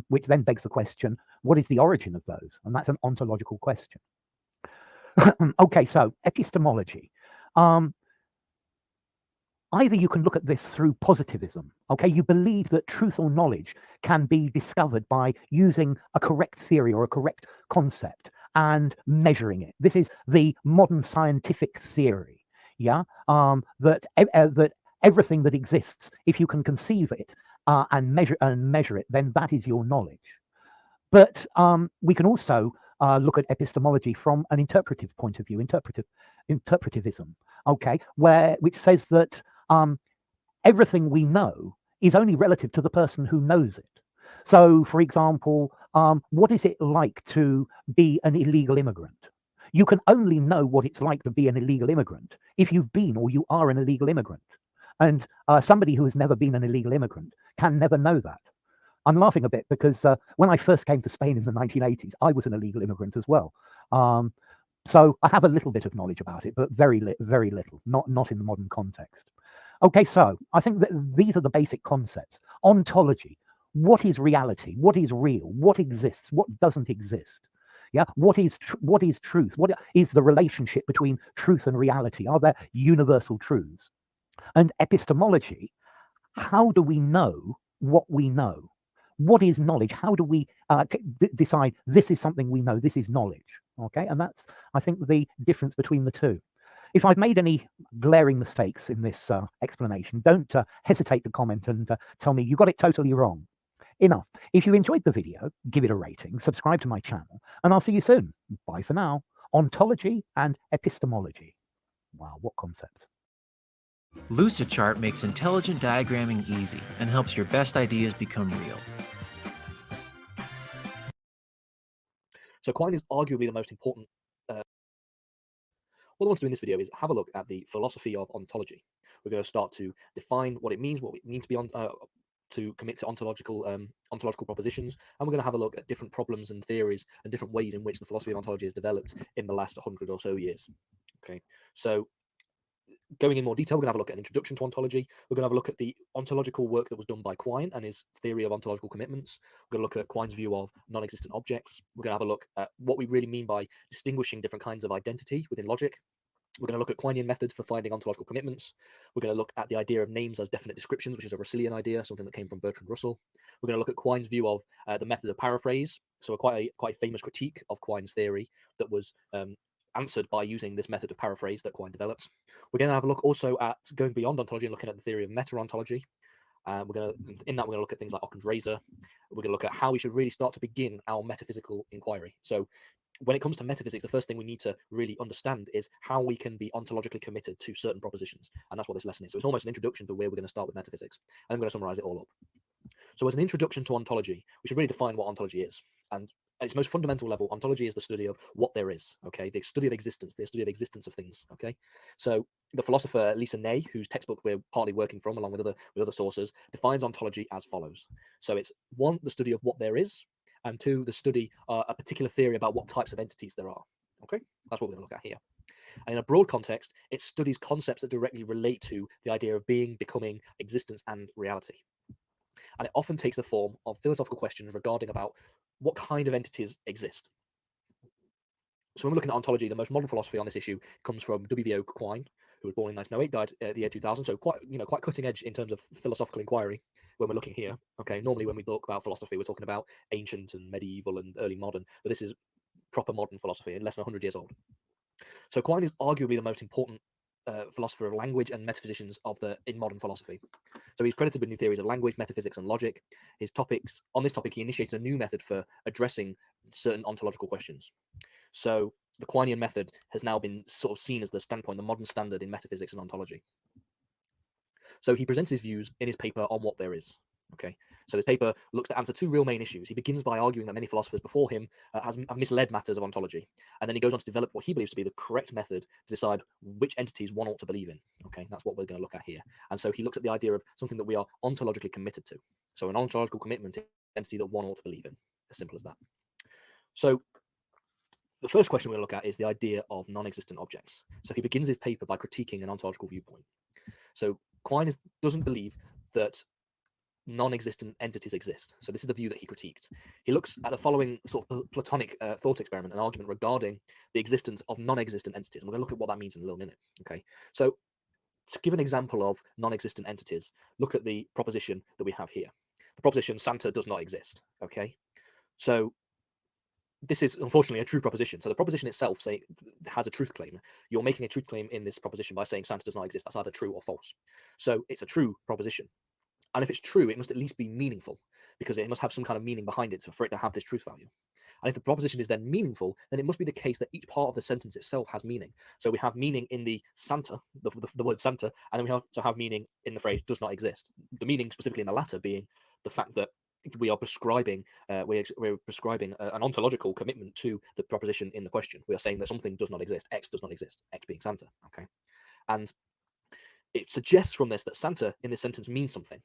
which then begs the question: what is the origin of those? And that's an ontological question. Okay, so epistemology. Either you can look at this through positivism. Okay, you believe that truth or knowledge can be discovered by using a correct theory or a correct concept and measuring it. This is the modern scientific theory. Yeah, that everything that exists, if you can conceive it and measure it, then that is your knowledge. But we can also look at epistemology from an interpretive point of view, interpretivism. Okay, which says that everything we know is only relative to the person who knows it. So, for example, what is it like to be an illegal immigrant? You can only know what it's like to be an illegal immigrant if you've been or you are an illegal immigrant. And somebody who has never been an illegal immigrant can never know that. I'm laughing a bit because when I first came to Spain in the 1980s, I was an illegal immigrant as well. So I have a little bit of knowledge about it, but very little, not in the modern context. Okay, so I think that these are the basic concepts. Ontology. What is reality? What is real? What exists? What doesn't exist? Yeah, what is truth? What is the relationship between truth and reality? Are there universal truths? And epistemology, how do we know what we know? What is knowledge? How do we decide this is something we know, this is knowledge? Okay, and that's, I think, the difference between the two. If I've made any glaring mistakes in this explanation, don't hesitate to comment and tell me you got it totally wrong. Enough. If you enjoyed the video, give it a rating, subscribe to my channel, and I'll see you soon. Bye for now. Ontology and epistemology. Wow, what concepts. Lucidchart makes intelligent diagramming easy and helps your best ideas become real. So Quine is arguably the most important. What I want to do in this video is have a look at the philosophy of ontology. We're going to start to define what it means to be to commit to ontological propositions, and we're going to have a look at different problems and theories and different ways in which the philosophy of ontology has developed in the last 100 or so years. Okay, so going in more detail, we're going to have a look at an introduction to ontology. We're going to have a look at the ontological work that was done by Quine and his theory of ontological commitments. We're going to look at Quine's view of non-existent objects. We're going to have a look at what we really mean by distinguishing different kinds of identity within logic. We're going to look at Quinean methods for finding ontological commitments. We're going to look at the idea of names as definite descriptions, which is a Russellian idea, something that came from Bertrand Russell. We're going to look at Quine's view of the method of paraphrase, so quite a famous critique of Quine's theory that was answered by using this method of paraphrase that Quine developed. We're going to have a look also at going beyond ontology and looking at the theory of meta-ontology. In that, we're going to look at things like Occam's razor. We're going to look at how we should really start to begin our metaphysical inquiry. So when it comes to metaphysics, the first thing we need to really understand is how we can be ontologically committed to certain propositions. And that's what this lesson is. So it's almost an introduction to where we're going to start with metaphysics. And I'm going to summarize it all up. So as an introduction to ontology, we should really define what ontology is. And at its most fundamental level, ontology is the study of what there is, okay? The study of existence, the study of existence of things, okay? So the philosopher Lisa Ney, whose textbook we're partly working from along with other sources, defines ontology as follows. So it's 1, the study of what there is, and 2, the study a particular theory about what types of entities there are. Okay, that's what we're going to look at here. And in a broad context, it studies concepts that directly relate to the idea of being, becoming, existence, and reality. And it often takes the form of philosophical questions regarding about what kind of entities exist. So when we're looking at ontology, the most modern philosophy on this issue comes from W.V.O. Quine, who was born in 1908, died at the year 2000. So quite cutting edge in terms of philosophical inquiry when we're looking here. Okay, normally when we talk about philosophy, we're talking about ancient and medieval and early modern, but this is proper modern philosophy and less than 100 years old. So Quine is arguably the most important philosopher of language and metaphysicians in modern philosophy. So he's credited with new theories of language, metaphysics, and logic. On this topic, he initiated a new method for addressing certain ontological questions. So the Quinean method has now been sort of seen as the standpoint, the modern standard in metaphysics and ontology. So he presents his views in his paper On What There Is. Okay, so this paper looks to answer two real main issues. He begins by arguing that many philosophers before him have misled matters of ontology, and then he goes on to develop what he believes to be the correct method to decide which entities one ought to believe in. Okay, that's what we're going to look at here. And so he looks at the idea of something that we are ontologically committed to. So an ontological commitment to an entity that one ought to believe in. As simple as that. So the first question we're going to look at is the idea of non-existent objects. So he begins his paper by critiquing an ontological viewpoint. So Quine doesn't believe that non-existent entities exist. So this is the view that he critiqued. He looks at the following sort of Platonic thought experiment, an argument regarding the existence of non-existent entities. And we're going to look at what that means in a little minute. Okay, so to give an example of non-existent entities, look at the proposition that we have here. The proposition Santa does not exist. Okay, so this is unfortunately a true proposition. So the proposition itself has a truth claim. You're making a truth claim in this proposition by saying Santa does not exist. That's either true or false. So it's a true proposition. And if it's true, it must at least be meaningful, because it must have some kind of meaning behind it for it to have this truth value. And if the proposition is then meaningful, then it must be the case that each part of the sentence itself has meaning. So we have meaning in the Santa, the word Santa, and then we have to have meaning in the phrase does not exist. The meaning specifically in the latter being the fact that we are prescribing we're prescribing an ontological commitment to the proposition in the question. We are saying that something does not exist. X does not exist. X being Santa. Okay, and it suggests from this that Santa in this sentence means something,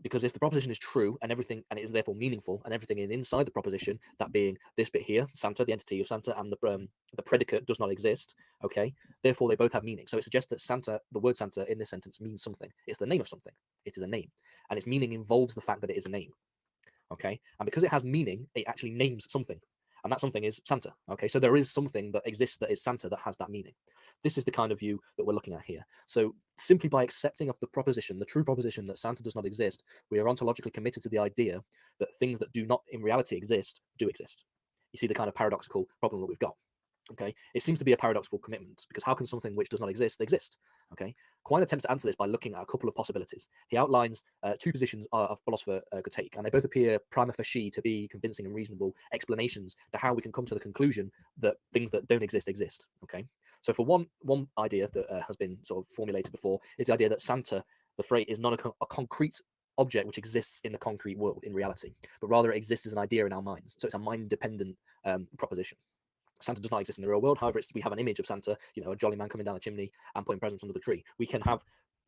because if the proposition is true and everything, and it is therefore meaningful, and everything is inside the proposition, that being this bit here, Santa, the entity of Santa, and the predicate does not exist. Okay, therefore they both have meaning. So it suggests that Santa, the word Santa in this sentence means something. It's the name of something. It is a name, and its meaning involves the fact that it is a name. Okay, and because it has meaning, it actually names something, and that something is Santa. Okay, so there is something that exists that is Santa that has that meaning. This is the kind of view that we're looking at here. So simply by accepting of the proposition, the true proposition that Santa does not exist, we are ontologically committed to the idea that things that do not in reality exist do exist. You see the kind of paradoxical problem that we've got. Okay, it seems to be a paradoxical commitment, because how can something which does not exist exist? Okay, Quine attempts to answer this by looking at a couple of possibilities. He outlines two positions a philosopher could take, and they both appear prima facie to be convincing and reasonable explanations to how we can come to the conclusion that things that don't exist exist. Okay, so for one idea that has been sort of formulated before is the idea that Santa, the phrase, is not a concrete object which exists in the concrete world in reality, but rather it exists as an idea in our minds. So it's a mind-dependent proposition. Santa does not exist in the real world. However, we have an image of Santa, a jolly man coming down a chimney and putting presents under the tree. We can have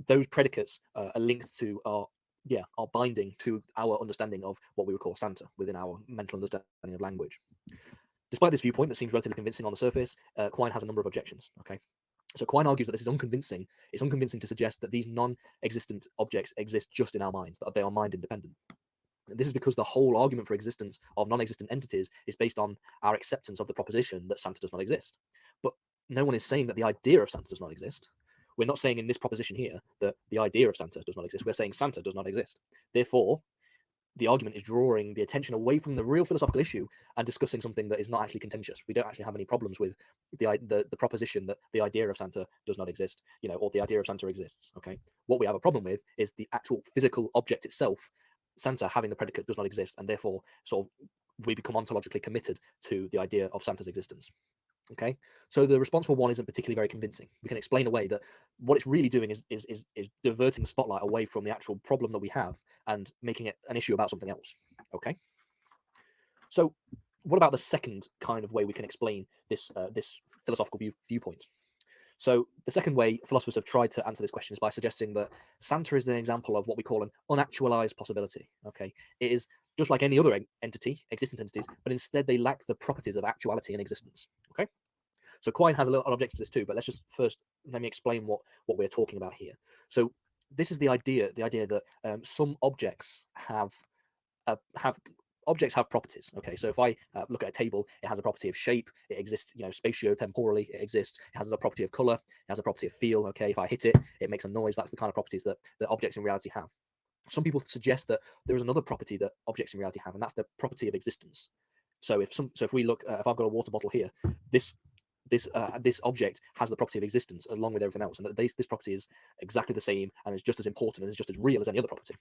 those predicates are linked to our binding to our understanding of what we would call Santa within our mental understanding of language. Despite this viewpoint that seems relatively convincing on the surface, Quine has a number of objections. Okay, so Quine argues that this is unconvincing. It's unconvincing to suggest that these non-existent objects exist just in our minds, that they are mind independent. And this is because the whole argument for existence of non-existent entities is based on our acceptance of the proposition that Santa does not exist. But no one is saying that the idea of Santa does not exist. We're not saying in this proposition here that the idea of Santa does not exist. We're saying Santa does not exist. Therefore, the argument is drawing the attention away from the real philosophical issue and discussing something that is not actually contentious. We don't actually have any problems with the proposition that the idea of Santa does not exist, or the idea of Santa exists. Okay, what we have a problem with is the actual physical object itself. Santa having the predicate does not exist, and therefore sort of we become ontologically committed to the idea of Santa's existence. Okay, so the response for one isn't particularly very convincing. We can explain away that what it's really doing is diverting the spotlight away from the actual problem that we have and making it an issue about something else. Okay, so what about the second kind of way we can explain this philosophical viewpoint? So the second way philosophers have tried to answer this question is by suggesting that Santa is an example of what we call an unactualized possibility. Okay, it is just like any other entity, existent entities, but instead they lack the properties of actuality and existence. Okay, So Quine has a little object to this too, but let's just first let me explain what we're talking about here. So this is the idea that some objects have objects have properties. Okay, so if I look at a table, it has a property of shape. It exists, spatio-temporally. It exists. It has a property of color. It has a property of feel. Okay, if I hit it, it makes a noise. That's the kind of properties that objects in reality have. Some people suggest that there is another property that objects in reality have, and that's the property of existence. So if we look, if I've got a water bottle here, this object has the property of existence along with everything else, and that this property is exactly the same and is just as important and is just as real as any other property.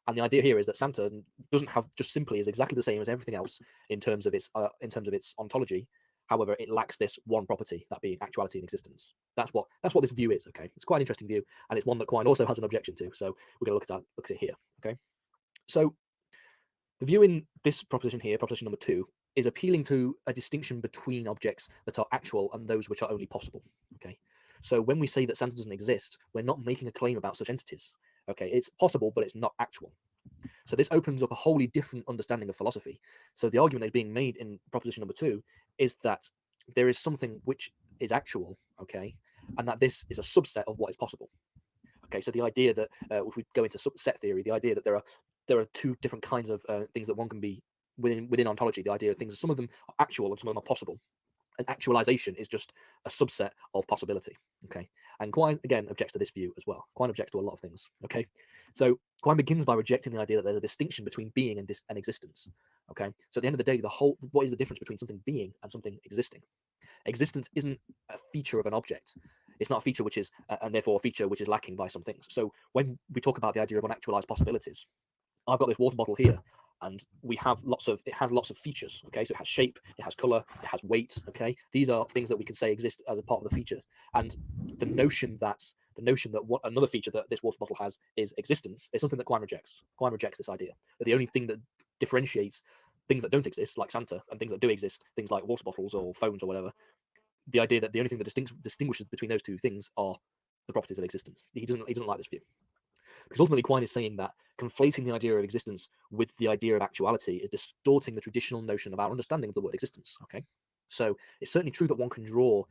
And the idea here is that Santa doesn't have just simply is exactly the same as everything else in terms of its ontology. However, it lacks this one property, that being actuality and existence. That's what this view is. Okay, it's quite an interesting view, and it's one that Quine also has an objection to. So we're going to look at it here. Okay, so the view in this proposition here, proposition number 2, is appealing to a distinction between objects that are actual and those which are only possible. Okay, so when we say that Santa doesn't exist, we're not making a claim about such entities. Okay, it's possible, but it's not actual. So this opens up a wholly different understanding of philosophy. So the argument that's being made in proposition number 2 is that there is something which is actual, okay, and that this is a subset of what is possible. Okay, so the idea that if we go into subset theory, the idea that there are two different kinds of things that one can be within ontology. The idea of things, some of them are actual and some of them are possible. And actualization is just a subset of possibility. Okay, and Quine again objects to this view as well. Quine objects to a lot of things. Okay, so Quine begins by rejecting the idea that there's a distinction between being and existence. Okay, so at the end of the day, what is the difference between something being and something existing? Existence isn't a feature of an object. It's not a feature which is, and therefore a feature which is lacking by some things. So when we talk about the idea of unactualized possibilities, I've got this water bottle here, and it has lots of features. Okay, so it has shape, it has color, it has weight. Okay, these are things that we can say exist as a part of the features. And the notion that what another feature that this water bottle has is existence is something that Quine rejects. Quine rejects this idea that the only thing that differentiates things that don't exist, like Santa, and things that do exist, things like water bottles or phones or whatever, the idea that the only thing that distinguishes between those two things are the properties of existence. He doesn't like this view. Because ultimately Quine is saying that conflating the idea of existence with the idea of actuality is distorting the traditional notion of our understanding of the word existence. Okay, so it's certainly true that one can draw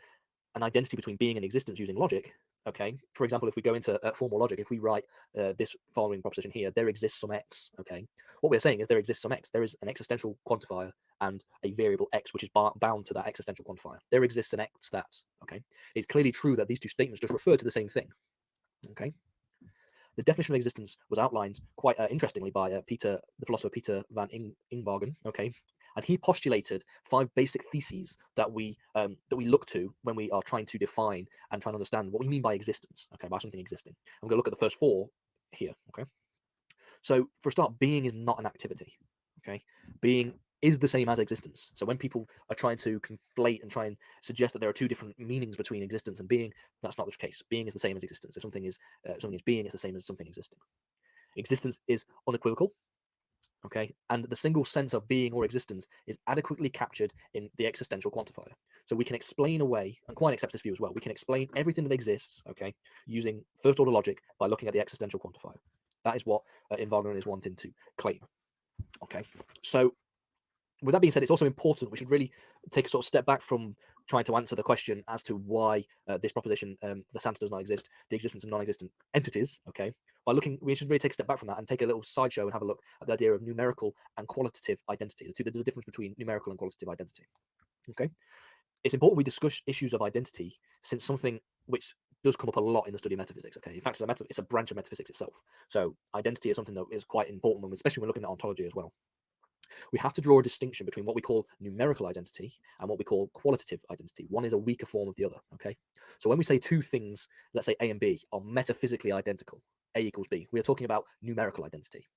an identity between being and existence using logic. Okay, for example, if we go into formal logic, if we write this following proposition here, there exists some x. Okay, what we're saying is there exists some x. There is an existential quantifier and a variable x which is bound to that existential quantifier. There exists an x that. Okay, it's clearly true that these two statements just refer to the same thing. Okay. The definition of existence was outlined quite interestingly by the philosopher Peter van Inwagen. Okay, and he postulated 5 basic theses that we look to when we are trying to define and try and understand what we mean by existence. Okay, by something existing. I'm going to look at the first 4 here. Okay, so for a start, being is not an activity. Okay, being is the same as existence. So when people are trying to conflate and try and suggest that there are 2 different meanings between existence and being, that's not the case. Being is the same as existence. If something is being, is the same as something existing. Existence is unequivocal. Okay, and the single sense of being or existence is adequately captured in the existential quantifier. So we can explain away, and Quine accepts this view as well, we can explain everything that exists, okay, using first order logic by looking at the existential quantifier. That is what Inwagen is wanting to claim. Okay, so with that being said, it's also important we should really take a sort of step back from trying to answer the question as to why this proposition, the Santa does not exist, the existence of non-existent entities. Okay, by looking, we should really take a step back from that and take a little sideshow and have a look at the idea of numerical and qualitative identity. There's a difference between numerical and qualitative identity. Okay, it's important we discuss issues of identity, since something which does come up a lot in the study of metaphysics. Okay, in fact, it's a branch of metaphysics itself. So identity is something that is quite important, especially when we're looking at ontology as well. We have to draw a distinction between what we call numerical identity and what we call qualitative identity. One is a weaker form of the other. Okay, so when we say 2 things, let's say A and B, are metaphysically identical, A equals B, we are talking about numerical identity.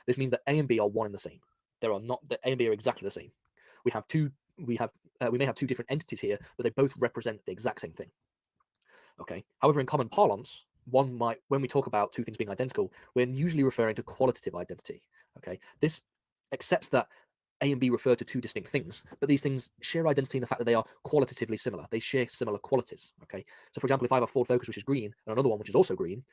This means that A and B are one and the same. There are not that A and B are exactly the same. We may have 2 different entities here, but they both represent the exact same thing. Okay. However, in common parlance, when we talk about 2 things being identical, we're usually referring to qualitative identity. Okay, this accepts that A and B refer to 2 distinct things, but these things share identity in the fact that they are qualitatively similar. They share similar qualities. Okay, so for example, if I have a Ford Focus which is green and another one which is also green,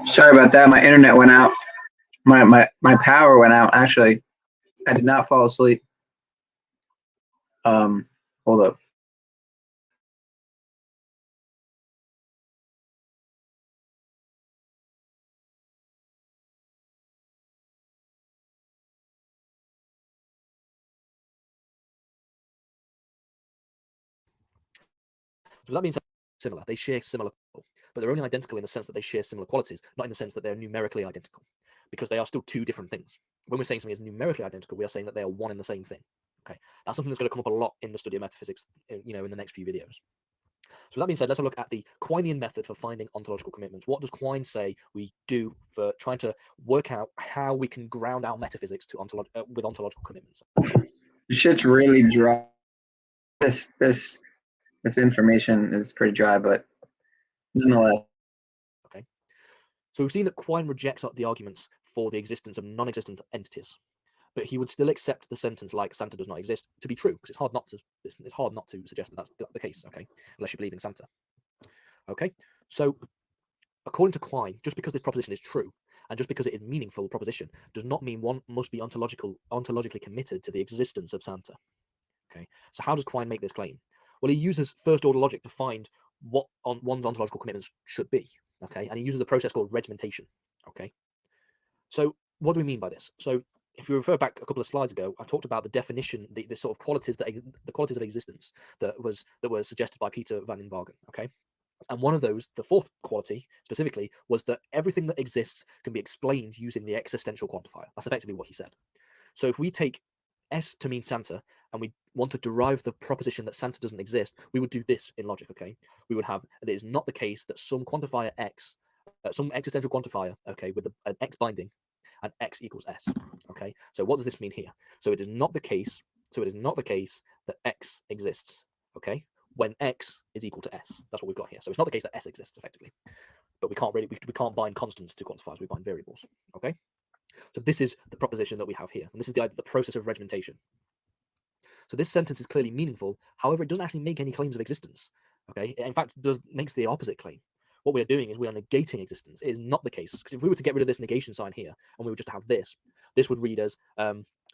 Sorry about that. My internet went out. My power went out. Actually, I did not fall asleep. Hold up. So that means similar. They share similar, but they're only identical in the sense that they share similar qualities, not in the sense that they're numerically identical, because they are still two different things. When we're saying something is numerically identical, we are saying that they are one and the same thing. Okay, that's something that's going to come up a lot in the study of metaphysics, in the next few videos. So that being said, let's have a look at the Quinean method for finding ontological commitments. What does Quine say we do for trying to work out how we can ground our metaphysics to with ontological commitments? The shit's really dry. This information is pretty dry, but nonetheless. Okay. So we've seen that Quine rejects the arguments for the existence of non-existent entities, but he would still accept the sentence like Santa does not exist to be true, because it's hard not to suggest that that's the case, okay, unless you believe in Santa. Okay, so according to Quine, just because this proposition is true and just because it is a meaningful proposition does not mean one must be ontologically committed to the existence of Santa. Okay, so how does Quine make this claim? Well, he uses first order logic to find what one's ontological commitments should be. Okay, and he uses a process called regimentation. Okay, so what do we mean by this? So if you refer back a couple of slides ago, I talked about the definition, the sort of qualities the qualities of existence that were suggested by Peter van Inwagen. Okay, and one of those, the fourth quality specifically, was that everything that exists can be explained using the existential quantifier. That's effectively what he said. So if we take S to mean Santa, and we want to derive the proposition that Santa doesn't exist, we would do this in logic, okay? We would have, it is not the case that some quantifier X, some existential quantifier, okay, with an X binding, and X equals S, okay? So what does this mean here? So it is not the case, that X exists, okay, when X is equal to S. That's what we've got here. So it's not the case that S exists, effectively. But we can't bind constants to quantifiers, we bind variables, okay? So this is the proposition that we have here, and this is the process of regimentation. So this sentence is clearly meaningful. However, it doesn't actually make any claims of existence. Okay, in fact, it makes the opposite claim. What we are doing is we are negating existence. It is not the case, because if we were to get rid of this negation sign here and we were just to have this would read as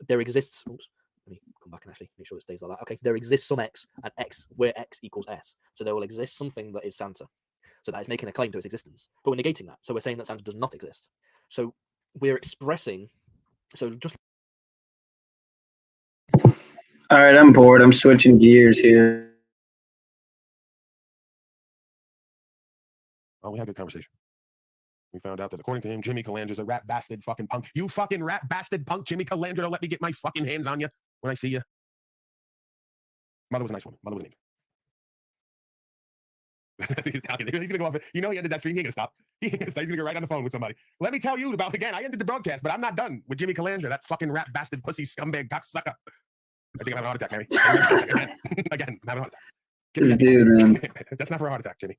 there exists. Oops, let me come back and actually make sure it stays like that. Okay, there exists some X and X where X equals S. So there will exist something that is Santa. So that is making a claim to its existence. But we're negating that. So we're saying that Santa does not exist. So we're expressing. So just. All right, I'm bored. I'm switching gears here. Oh, we had a good conversation. We found out that according to him, Jimmy Calandra's a rat bastard fucking punk. You fucking rat bastard punk, Jimmy Calandra, don't let me get my fucking hands on you when I see you. Mother was a nice woman. Mother was an angel. He's gonna go off. You know he ended that stream. He ain't gonna stop. He's gonna go right on the phone with somebody. Let me tell you about, again, I ended the broadcast, but I'm not done with Jimmy Calandra, that fucking rat bastard pussy scumbag cocksucker. I think I'm having a heart attack, Mary. Again, I'm having a heart attack. This dude, man. That's not for a heart attack, Jimmy.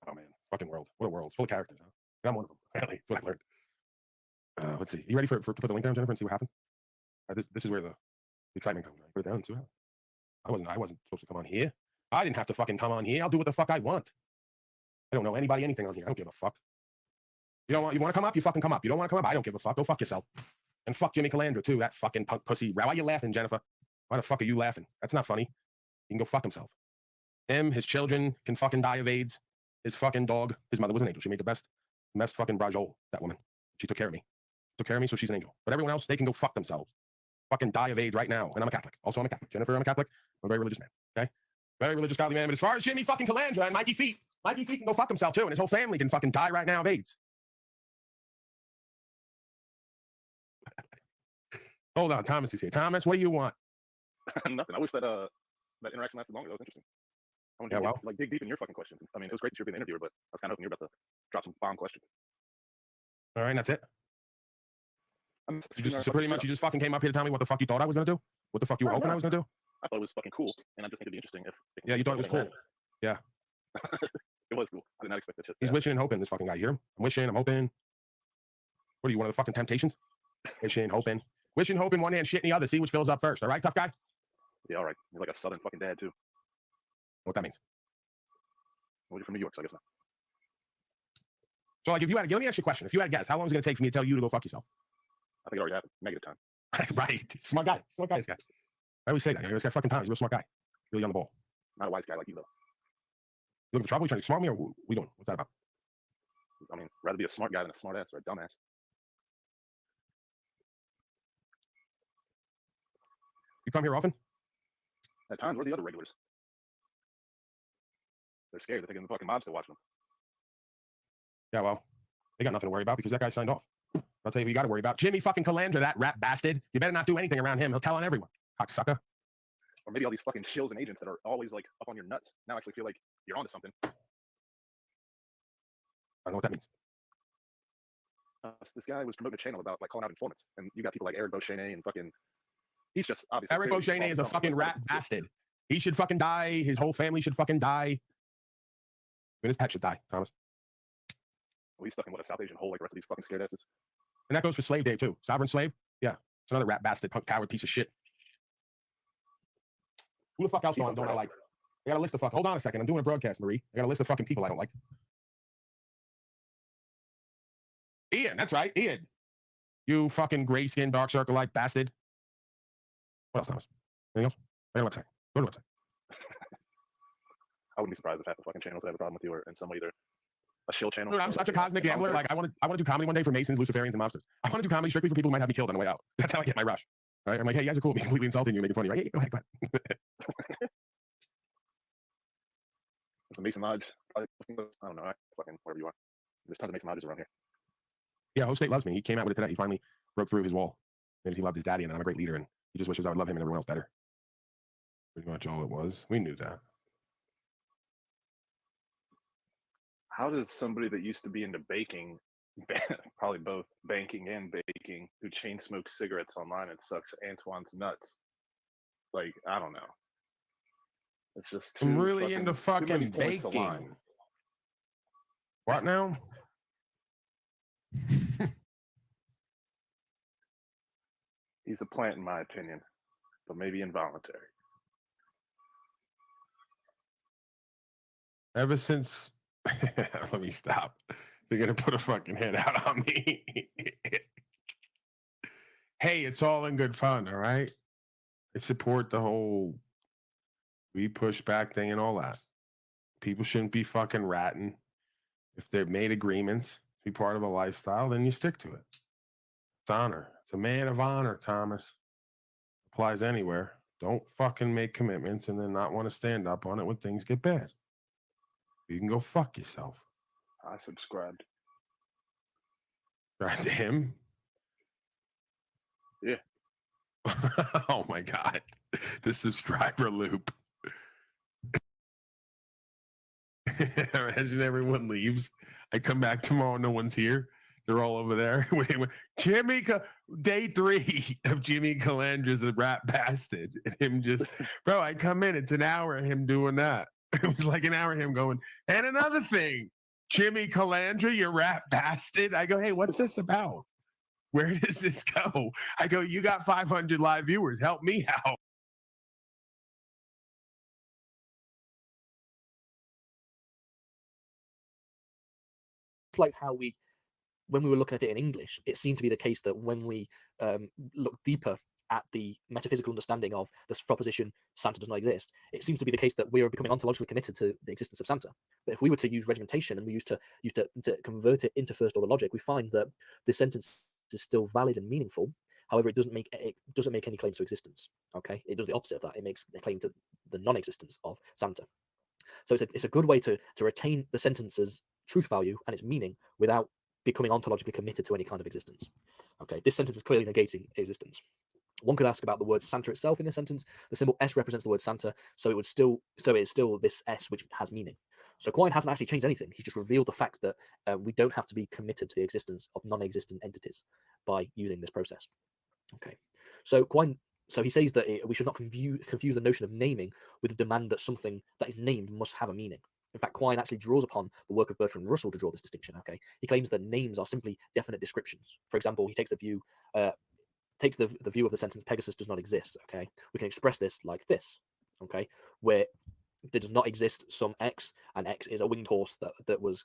Oh, man. Fucking world. What a world. It's full of characters, huh? And I'm one of them. Apparently, that's what I've learned. Let's see. You ready to put the link down, Jennifer, and see what happens? This is where the excitement comes. Right? Put it down and see what happens. I wasn't supposed to come on here. I didn't have to fucking come on here. I'll do what the fuck I want. I don't know anybody, anything on here. I don't give a fuck. You want to come up? You fucking come up. You don't want to come up? I don't give a fuck. Go fuck yourself. And fuck Jimmy Calandra, too. That fucking punk pussy. Why are you laughing, Jennifer? Why the fuck are you laughing? That's not funny. He can go fuck himself. Him, his children can fucking die of AIDS. His fucking dog. His mother was an angel. She made the best fucking brajol, that woman. She took care of me. Took care of me, so she's an angel. But everyone else, they can go fuck themselves. Fucking die of AIDS right now. And I'm a Catholic. Also, I'm a Catholic. Jennifer, I'm a Catholic. I'm a very religious man. Okay? Very religious, godly man. But as far as Jimmy fucking Calandra and Mikey Feet can go fuck himself, too. And his whole family can fucking die right now of AIDS. Hold on, Thomas is here. Thomas, what do you want? Nothing. I wish that that interaction lasted longer. That was interesting. I wanted to dig deep in your fucking questions. I mean, it was great that you're being the interviewer, but I was kind of hoping you're about to drop some bomb questions. All right, that's it. So pretty much you just fucking came up here to tell me what the fuck you thought I was gonna do? What the fuck you were hoping I was gonna do? I thought it was fucking cool, and I just think it'd be interesting if. Yeah, you thought it was cool. Yeah. It was cool. I did not expect that shit. He's wishing and hoping, this fucking guy. You hear him? I'm wishing, I'm hoping. What are you, one of the fucking Temptations? Wishing, hoping. Wishing, hoping, one hand, shit in the other. See which fills up first. All right, tough guy? Yeah, all right. You're like a southern fucking dad, too. What that means? Well, you're from New York, so I guess not. So, like, if you had, let me ask you a question. If you had a guess, how long is it going to take for me to tell you to go fuck yourself? I think it already happened. Negative time. Right. Smart guy. Smart guy, this guy. I always say that. This guy fucking time. He's a real smart guy. Really on the ball. Not a wise guy like you, though. You looking for trouble? You trying to smart me, or what we doing? What's that about? I mean, rather be a smart guy than a smart ass or a dumbass. You come here often? At times, where are the other regulars? They're scared. They're thinking the fucking mob's still watching them. Yeah, well, they got nothing to worry about because that guy signed off. I'll tell you who you got to worry about. Jimmy fucking Calandra, that rat bastard. You better not do anything around him. He'll tell on everyone. Cocksucker. Or maybe all these fucking shills and agents that are always like up on your nuts now actually feel like you're onto something. I don't know what that means. This guy was promoting a channel about like calling out informants, and you got people like Eric Beauchesne and fucking. He's just obviously. Eric Beauchesne is a fucking rat bastard. He should fucking die. His whole family should fucking die. I mean, his pet should die, Thomas. Well, he's stuck in what, a South Asian hole like the rest of these fucking scared asses. And that goes for Slave Day too. Sovereign slave? Yeah. It's another rat bastard, punk coward piece of shit. Who the fuck else don't I like? I got a list of fucking. Hold on a second. I'm doing a broadcast, Marie. I got a list of fucking people I don't like. Ian, that's right. Ian. You fucking gray skin, dark circle like bastard. What else, Thomas? Anything else? I got a website. Go to the website. I wouldn't be surprised if half the fucking channels that have a problem with you are in some way either a shill channel. Dude, I'm such a cosmic gambler. Like I want to do comedy one day for Masons, Luciferians, and mobsters. I want to do comedy strictly for people who might have me killed on the way out. That's how I get my rush. Right? I'm like, hey, you guys are cool. Be completely insulting you, making fun of you. Hey, go ahead, go ahead. It's a Mason Lodge. I don't know. Fucking wherever you are. There's tons of Mason Lodges around here. Yeah, Host State loves me. He came out with it today. He finally broke through his wall. Maybe he loved his daddy, and I'm a great leader, and he just wishes I would love him and everyone else better. Pretty much all it was. We knew that. How does somebody that used to be into baking, probably both banking and baking, who chain smokes cigarettes online and sucks Antoine's nuts? Like, I don't know. It's just I'm really into fucking baking. What now? He's a plant, in my opinion, but maybe involuntary. Ever since, let me stop. They're gonna put a fucking head out on me. Hey, it's all in good fun, all right? I support the whole we push back thing and all that. People shouldn't be fucking ratting. If they've made agreements to be part of a lifestyle, then you stick to it. It's honor. It's a man of honor, Thomas. Applies anywhere. Don't fucking make commitments and then not want to stand up on it when things get bad. You can go fuck yourself. I subscribed. Right to him? Yeah. Oh my God. The subscriber loop. Imagine everyone leaves. I come back tomorrow, no one's here. They're all over there. Jimmy, day 3 of Jimmy Calandra's a rat bastard. And him just, bro, I come in, it's an hour of him doing that. It was like an hour of him going, and another thing, Jimmy Calandra, you rat bastard. I go, hey, what's this about? Where does this go? I go, you got 500 live viewers. Help me out. It's like how when we were looking at it in English, it seemed to be the case that when we look deeper at the metaphysical understanding of this proposition, Santa does not exist, it seems to be the case that we are becoming ontologically committed to the existence of Santa. But if we were to use regimentation and we used to convert it into first order logic, we find that the sentence is still valid and meaningful. However, it doesn't make any claims to existence. Okay, it does the opposite of that. It makes a claim to the non-existence of Santa. So it's a good way to retain the sentence's truth value and its meaning without becoming ontologically committed to any kind of existence. Okay, this sentence is clearly negating existence. One could ask about the word Santa itself in this sentence. The symbol S represents the word Santa, so it is still this S which has meaning. So Quine hasn't actually changed anything. He just revealed the fact that we don't have to be committed to the existence of non-existent entities by using this process. Okay, so Quine, so he says that we should not confuse the notion of naming with the demand that something that is named must have a meaning. In fact, Quine actually draws upon the work of Bertrand Russell to draw this distinction. Okay, he claims that names are simply definite descriptions. For example, he takes the view of the sentence Pegasus does not exist. Okay, we can express this like this. Okay, where there does not exist some X, and X is a winged horse that was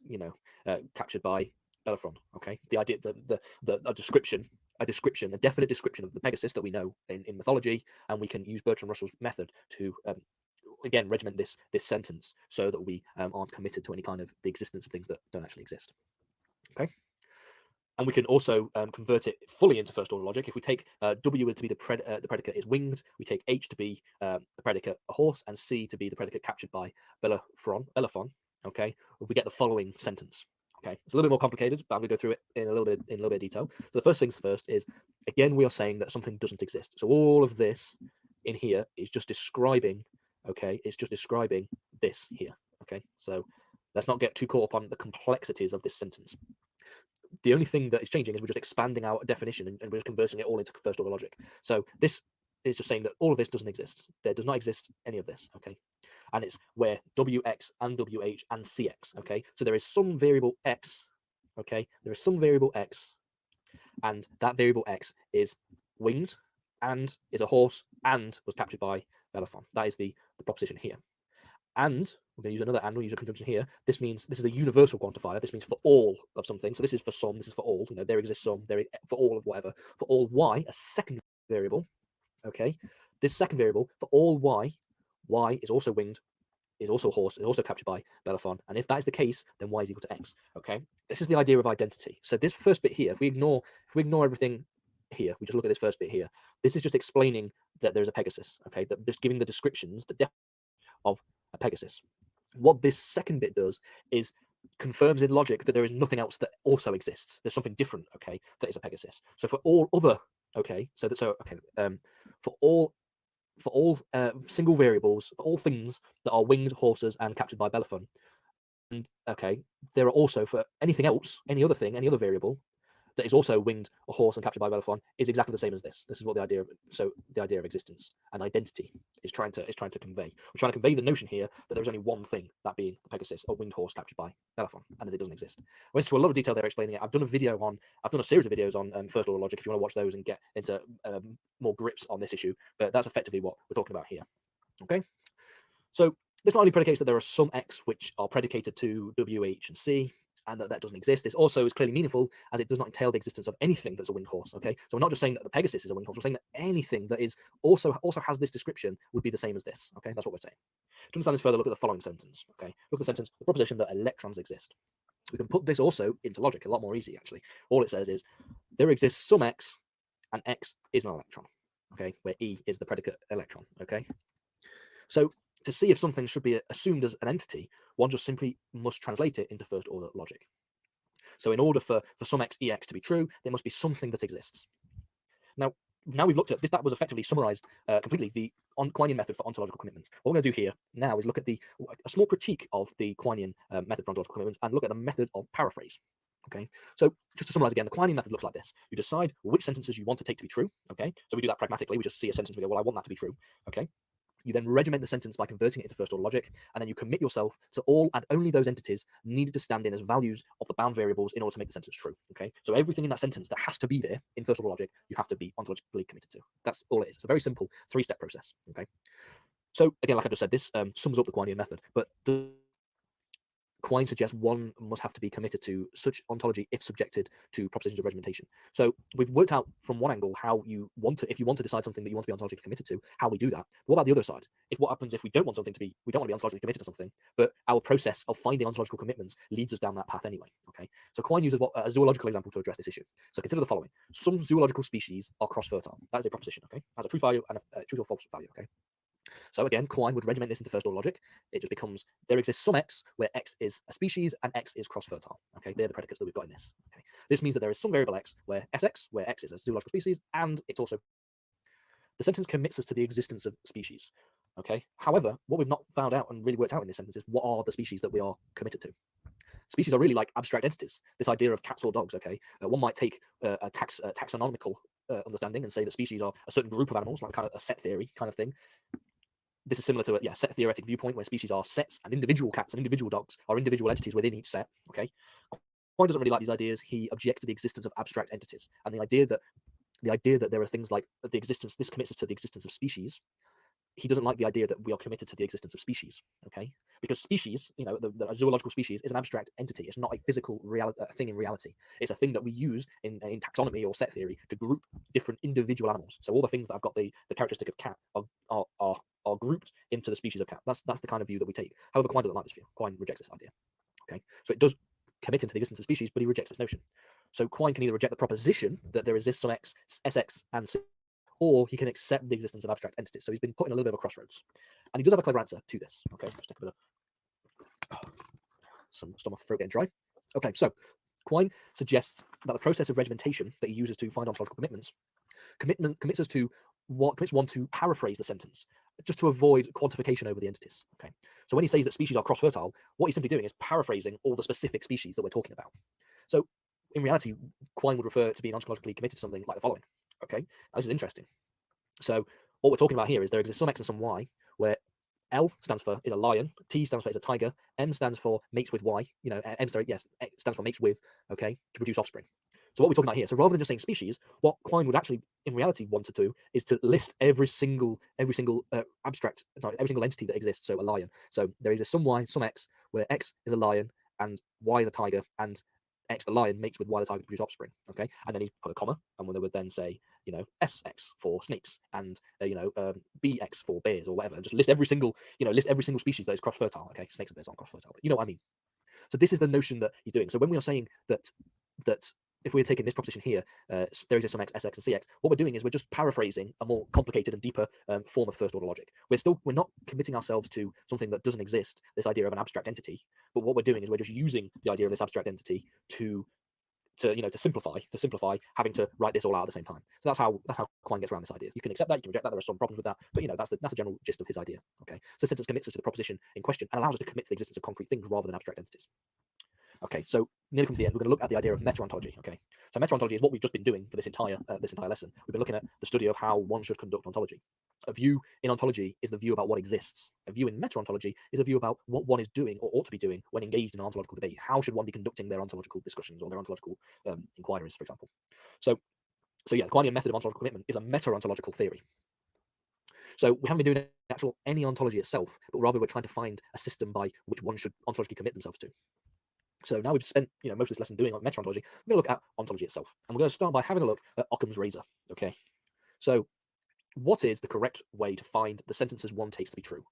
captured by Bellerophon. Okay, the idea, a description, a definite description of the Pegasus that we know in mythology, and we can use Bertrand Russell's method to again regiment this sentence so that we aren't committed to any kind of the existence of things that don't actually exist. Okay. And we can also convert it fully into first order logic. If we take W to be the predicate is winged, we take H to be the predicate a horse, and C to be the predicate captured by Bellerophon. Okay, we get the following sentence. Okay, it's a little bit more complicated, but I'm going to go through it in a little bit of detail. So the first things first is, again, we are saying that something doesn't exist. So all of this in here is just describing. Okay, it's just describing this here. Okay, so let's not get too caught up on the complexities of this sentence. The only thing that is changing is we're just expanding our definition and we're just converting it all into first order logic. So this is just saying that all of this doesn't exist. There does not exist any of this, okay? And it's where WX and WH and CX, okay? So there is some variable X, okay? There is some variable X, and that variable X is winged and is a horse and was captured by Bellerophon. That is the proposition here. And we're going to use another and, we'll use a conjunction here. This means this is a universal quantifier. This means for all of something. So this is for some, this is for all. You know, there exists some, there for all of whatever. For all y, a second variable. Okay. This second variable, for all y is also winged, is also a horse, is also captured by Bellerophon. And if that is the case, then y is equal to x. Okay. This is the idea of identity. So this first bit here, if we ignore everything here, we just look at this first bit here. This is just explaining that there's a Pegasus. Okay. That just giving the descriptions, the depth of a Pegasus. What this second bit does is confirms in logic that there is nothing else that also exists. There's something different, okay, that is a Pegasus. So for all other, okay, for all single variables, for all things that are winged horses and captured by Bellerophon, and okay, there are also for anything else, any other thing, any other variable that is also winged a horse and captured by Bellerophon is exactly the same as this. This is what the idea of existence and identity is trying to convey. We're trying to convey the notion here that there is only one thing, that being the Pegasus, a winged horse captured by Bellerophon, and that it doesn't exist. I went into a lot of detail there explaining it. I've done a series of videos on first order logic if you want to watch those and get into more grips on this issue. But that's effectively what we're talking about here. Okay, so this not only predicates that there are some X which are predicated to W, H, and C, and that doesn't exist. This also is clearly meaningful as it does not entail the existence of anything that's a winged horse. Okay, so we're not just saying that the Pegasus is a winged horse. We're saying that anything that is also has this description would be the same as this. Okay, that's what we're saying. To understand this further, look at the following sentence. Okay, look at the sentence: the proposition that electrons exist. We can put this also into logic a lot more easy. Actually, all it says is there exists some X, and X is an electron. Okay, where E is the predicate electron. Okay, so to see if something should be assumed as an entity, one just simply must translate it into first order logic. So in order for some X, EX to be true, there must be something that exists. Now we've looked at this, that was effectively summarized completely the Quinean method for ontological commitments. What we're going to do here now is look at a small critique of the Quinean method for ontological commitments and look at the method of paraphrase. Okay, so just to summarize again, the Quinean method looks like this. You decide which sentences you want to take to be true. Okay, so we do that pragmatically. We just see a sentence and we go, well, I want that to be true. Okay. You then regiment the sentence by converting it into first order logic, and then you commit yourself to all and only those entities needed to stand in as values of the bound variables in order to make the sentence true. Okay, so everything in that sentence that has to be there in first order logic, you have to be ontologically committed to. That's all it is. It's a very simple three-step process. Okay, so again, like I just said, this sums up the Quinean method, but Quine suggests one must have to be committed to such ontology if subjected to propositions of regimentation. So we've worked out from one angle how you want to, if you want to decide something that you want to be ontologically committed to, how we do that. What about the other side? What happens if we don't want something to be, we don't want to be ontologically committed to something, but our process of finding ontological commitments leads us down that path anyway. Okay, so Quine uses a zoological example to address this issue. So consider the following: some zoological species are cross-fertile. That is a proposition. Okay, has a true value and a true or false value. Okay. So again, Quine would regiment this into first order logic. It just becomes there exists some X where X is a species and X is cross-fertile. Okay, they're the predicates that we've got in this. Okay, this means that there is some variable X where SX, where X is a zoological species, and it's also the sentence commits us to the existence of species. Okay, however, what we've not found out and really worked out in this sentence is what are the species that we are committed to. Species are really like abstract entities. This idea of cats or dogs. Okay, one might take a taxonomical understanding and say that species are a certain group of animals, like kind of a set theory kind of thing. This is similar to a set theoretic viewpoint where species are sets and individual cats and individual dogs are individual entities within each set. Okay, Quine doesn't really like these ideas. He objects to the existence of abstract entities and the idea that there are things like the existence. This commits us to the existence of species. he doesn't like the idea that we are committed to the existence of species, okay? Because species, you know, the zoological species is an abstract entity. It's not a physical thing in reality. It's a thing that we use in taxonomy or set theory to group different individual animals. So all the things that have got the characteristic of cat are grouped into the species of cat. That's the kind of view that we take. However, Quine doesn't like this view. Quine rejects this idea, okay? So it does commit into the existence of species, but he rejects this notion. So Quine can either reject the proposition that there exists some X, SX, and C, or he can accept the existence of abstract entities. So he's been put in a little bit of a crossroads. And he does have a clever answer to this. Okay, just take a bit of some stuff off my throat getting dry. Okay, so Quine suggests that the process of regimentation that he uses to find ontological commitments commits one to paraphrase the sentence, just to avoid quantification over the entities. Okay, so when he says that species are cross-fertile, what he's simply doing is paraphrasing all the specific species that we're talking about. So in reality, Quine would refer to being ontologically committed to something like the following. Okay, now, this is interesting. So what we're talking about here is there exists some X and some Y, where L stands for is a lion, T stands for is a tiger, N stands for mates with Y, you know, M stands for mates with, okay, to produce offspring. So what we're talking about here, so rather than just saying species, what Quine would actually in reality want to do is to list every single abstract, every single entity that exists. So a lion. So there exists some Y, some X, where X is a lion and Y is a tiger, and X the lion mates with Y the tiger to produce offspring. Okay, and then he put a comma, and they would then say, you know, SX for snakes, and BX for bears or whatever, and just list every single species that is cross fertile. Okay, snakes and bears aren't cross fertile, but you know what I mean. So this is the notion that he's doing. So when we are saying that if we're taking this proposition here, there exists some X, SX, and CX, what we're doing is we're just paraphrasing a more complicated and deeper form of first order logic. We're not committing ourselves to something that doesn't exist, this idea of an abstract entity, but what we're doing is we're just using the idea of this abstract entity to simplify having to write this all out at the same time. So that's how Quine gets around this idea. You can accept that, you can reject that, there are some problems with that, but you know, that's the general gist of his idea. Okay, so sentence commits us to the proposition in question and allows us to commit to the existence of concrete things rather than abstract entities. Okay, so nearly come to the end. We're going to look at the idea of meta-ontology. Okay, so meta-ontology is what we've just been doing for this entire lesson. We've been looking at the study of how one should conduct ontology. A view in ontology is the view about what exists. A view in meta-ontology is a view about what one is doing or ought to be doing when engaged in an ontological debate. How should one be conducting their ontological discussions or their ontological inquiries, for example? So yeah, the Quinean method of ontological commitment is a meta-ontological theory. So we haven't been doing any ontology itself, but rather we're trying to find a system by which one should ontologically commit themselves to. So now we've spent most of this lesson doing meta-ontology, we're going to look at ontology itself. And we're going to start by having a look at Occam's razor. Okay, so what is the correct way to find the sentences one takes to be true?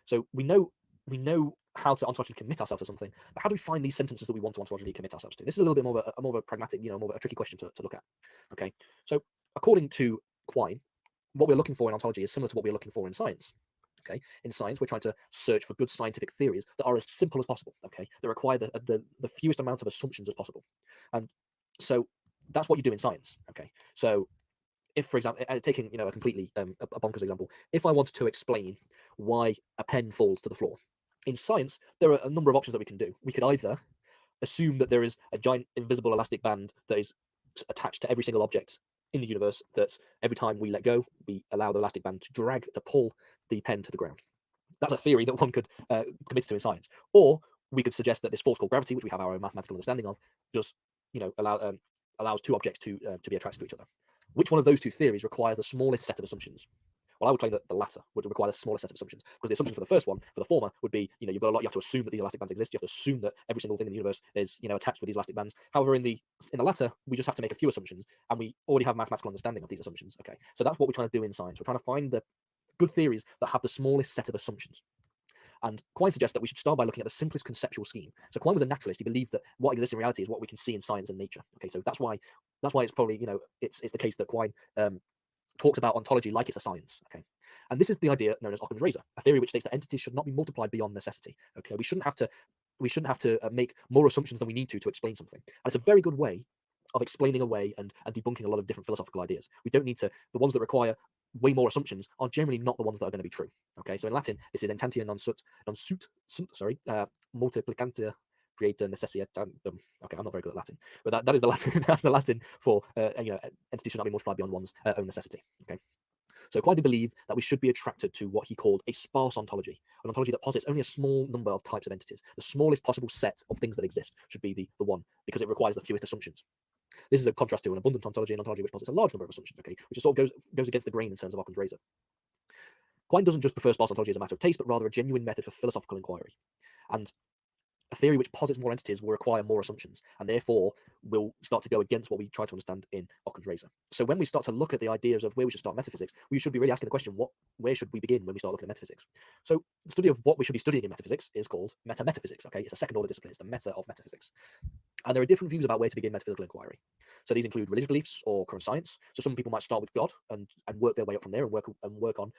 So we know how to ontologically commit ourselves to something, but how do we find these sentences that we want to ontologically commit ourselves to? This is a little bit more of a pragmatic, more of a tricky question to look at. Okay, so according to Quine, what we're looking for in ontology is similar to what we're looking for in science. Okay, in science, we're trying to search for good scientific theories that are as simple as possible. Okay, that require the fewest amount of assumptions as possible, and so that's what you do in science. Okay, so if, for example, taking a completely a bonkers example, if I wanted to explain why a pen falls to the floor, in science there are a number of options that we can do. We could either assume that there is a giant invisible elastic band that is attached to every single object in the universe, that every time we let go, we allow the elastic band to pull the pen to the ground. That's a theory that one could commit to in science. Or we could suggest that this force called gravity, which we have our own mathematical understanding of, just allows two objects to be attracted to each other. Which one of those two theories requires the smallest set of assumptions? Well, I would claim that the latter would require the smallest set of assumptions, because the assumptions for the first one, for the former, would be, you've got a lot. You have to assume that these elastic bands exist. You have to assume that every single thing in the universe is, attached with these elastic bands. However, in the latter, we just have to make a few assumptions, and we already have mathematical understanding of these assumptions. Okay, so that's what we're trying to do in science. We're trying to find the good theories that have the smallest set of assumptions. And Quine suggests that we should start by looking at the simplest conceptual scheme. So Quine was a naturalist. He believed that what exists in reality is what we can see in science and nature. Okay, so that's why it's probably it's the case that Quine talks about ontology like it's a science. Okay, and this is the idea known as Occam's razor, a theory which states that entities should not be multiplied beyond necessity. Okay, we shouldn't have to make more assumptions than we need to explain something. And it's a very good way of explaining away and debunking a lot of different philosophical ideas. We don't need to. The ones that require way more assumptions are generally not the ones that are going to be true. Okay, so in Latin, this is entantia non sunt, multiplicantia creator necessitatem. Okay, I'm not very good at Latin, but that is the Latin. That's the Latin for entities should not be multiplied beyond one's own necessity. Okay, so Quine did believe that we should be attracted to what he called a sparse ontology, an ontology that posits only a small number of types of entities. The smallest possible set of things that exist should be the one, because it requires the fewest assumptions. This is a contrast to an abundant ontology, an ontology which posits a large number of assumptions, okay, which sort of goes against the grain in terms of Occam's razor. Quine doesn't just prefer sparse ontology as a matter of taste, but rather a genuine method for philosophical inquiry. And a theory which posits more entities will require more assumptions, and therefore will start to go against what we try to understand in Occam's razor. So when we start to look at the ideas of where we should start metaphysics, we should be really asking the question, where should we begin when we start looking at metaphysics? So the study of what we should be studying in metaphysics is called meta-metaphysics. Okay, it's a second order discipline. It's the meta of metaphysics. And there are different views about where to begin metaphysical inquiry. So these include religious beliefs or current science. So some people might start with God and work their way up from there and work on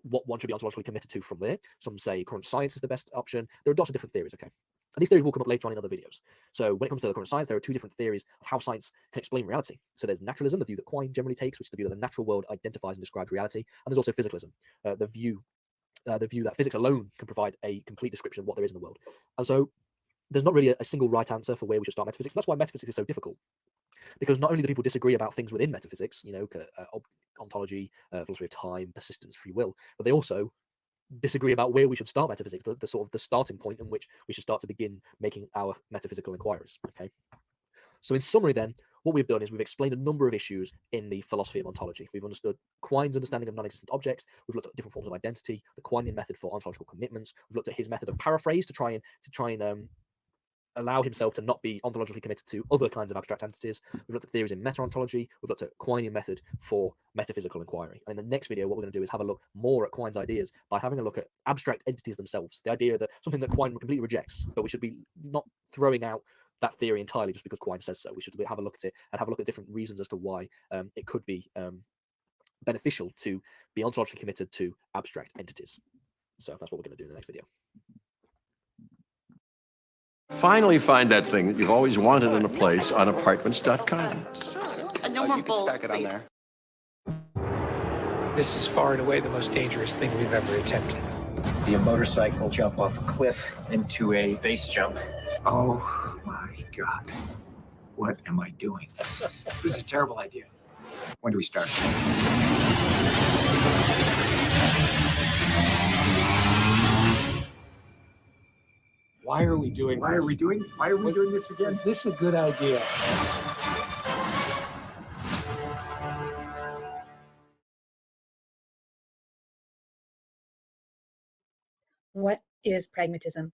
what one should be ontologically committed to from there. Some say current science is the best option. There are lots of different theories, okay? And these theories will come up later on in other videos. So when it comes to the current science, there are two different theories of how science can explain reality. So there's naturalism, the view that Quine generally takes, which is the view that the natural world identifies and describes reality. And there's also physicalism, the view that physics alone can provide a complete description of what there is in the world. And so there's not really a single right answer for where we should start metaphysics. That's why metaphysics is so difficult. Because not only do people disagree about things within metaphysics, ontology, philosophy of time, persistence, free will, but they also disagree about where we should start metaphysics, the sort of the starting point in which we should start to begin making our metaphysical inquiries. Okay. So in summary then, what we've done is we've explained a number of issues in the philosophy of ontology. We've understood Quine's understanding of non-existent objects. We've looked at different forms of identity, the Quinean method for ontological commitments. We've looked at his method of paraphrase to try and allow himself to not be ontologically committed to other kinds of abstract entities. We've looked at theories in meta-ontology. We've looked at Quinean method for metaphysical inquiry. And in the next video, what we're going to do is have a look more at Quine's ideas by having a look at abstract entities themselves. The idea that something that Quine completely rejects, but we should be not throwing out that theory entirely just because Quine says so. We should have a look at it and have a look at different reasons as to why it could be beneficial to be ontologically committed to abstract entities. So that's what we're going to do in the next video. Finally find that thing that you've always wanted in a place on apartments.com. And no more you can bowls, stack it please. on there. This is far and away the most dangerous thing we've ever attempted. The motorcycle jump off a cliff into a base jump. Oh my God. What am I doing? This is a terrible idea. When do we start? Why are we doing Why are we doing this again? Is this a good idea? What is pragmatism?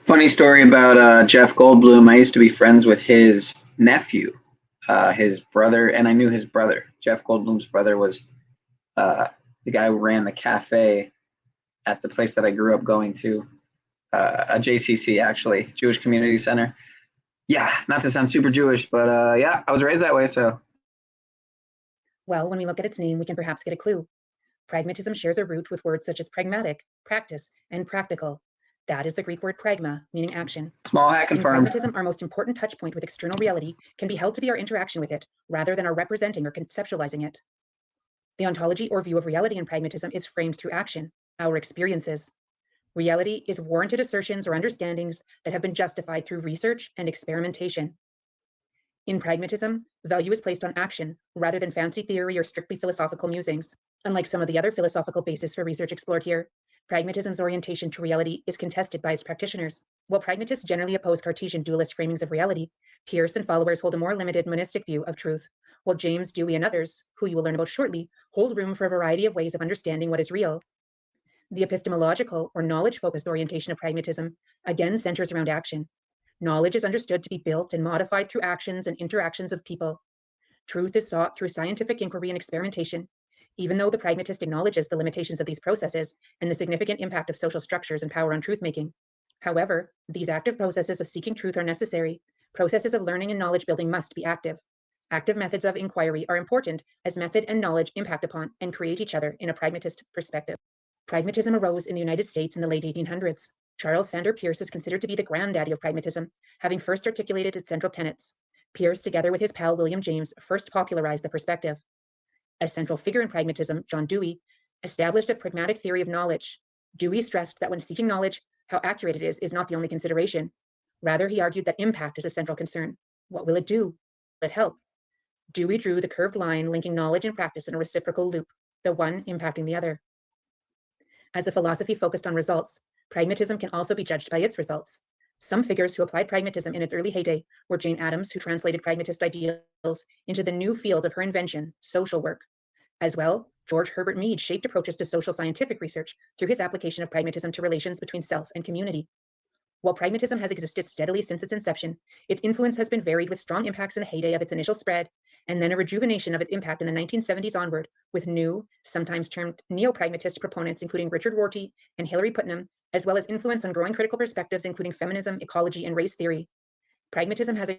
Funny story about Jeff Goldblum. I used to be friends with his nephew, his brother, and I knew his brother. Jeff Goldblum's brother was the guy who ran the cafe at the place that I grew up going to, a JCC, actually, Jewish Community Center. Yeah, not to sound super Jewish, but yeah, I was raised that way, so. Well, when we look at its name, we can perhaps get a clue. Pragmatism shares a root with words such as pragmatic, practice, and practical. That is the Greek word pragma, meaning action. Small hack and In firm. pragmatism, our most important touch point with external reality can be held to be our interaction with it, rather than our representing or conceptualizing it. The ontology or view of reality in pragmatism is framed through action, our experiences. Reality is warranted assertions or understandings that have been justified through research and experimentation. In pragmatism, value is placed on action rather than fancy theory or strictly philosophical musings. Unlike some of the other philosophical bases for research explored here, pragmatism's orientation to reality is contested by its practitioners. While pragmatists generally oppose Cartesian dualist framings of reality, Peirce and followers hold a more limited monistic view of truth, while James, Dewey, and others, who you will learn about shortly, hold room for a variety of ways of understanding what is real. The epistemological or knowledge-focused orientation of pragmatism again centers around action. Knowledge is understood to be built and modified through actions and interactions of people. Truth is sought through scientific inquiry and experimentation, even though the pragmatist acknowledges the limitations of these processes and the significant impact of social structures and power on truth-making. However, these active processes of seeking truth are necessary. Processes of learning and knowledge building must be active. Active methods of inquiry are important as method and knowledge impact upon and create each other in a pragmatist perspective. Pragmatism arose in the United States in the late 1800s. Charles Sandor Peirce is considered to be the granddaddy of pragmatism, having first articulated its central tenets. Peirce, together with his pal William James, first popularized the perspective. A central figure in pragmatism, John Dewey, established a pragmatic theory of knowledge. Dewey stressed that when seeking knowledge, how accurate it is not the only consideration. Rather, he argued that impact is a central concern. What will it do? Will it help? Dewey drew the curved line linking knowledge and practice in a reciprocal loop, the one impacting the other. As a philosophy focused on results, pragmatism can also be judged by its results. Some figures who applied pragmatism in its early heyday were Jane Addams, who translated pragmatist ideals into the new field of her invention, social work. As well, George Herbert Mead shaped approaches to social scientific research through his application of pragmatism to relations between self and community. While pragmatism has existed steadily since its inception, its influence has been varied with strong impacts in the heyday of its initial spread, and then a rejuvenation of its impact in the 1970s onward, with new, sometimes termed neo-pragmatist proponents including Richard Rorty and Hilary Putnam, as well as influence on growing critical perspectives including feminism, ecology, and race theory. Pragmatism has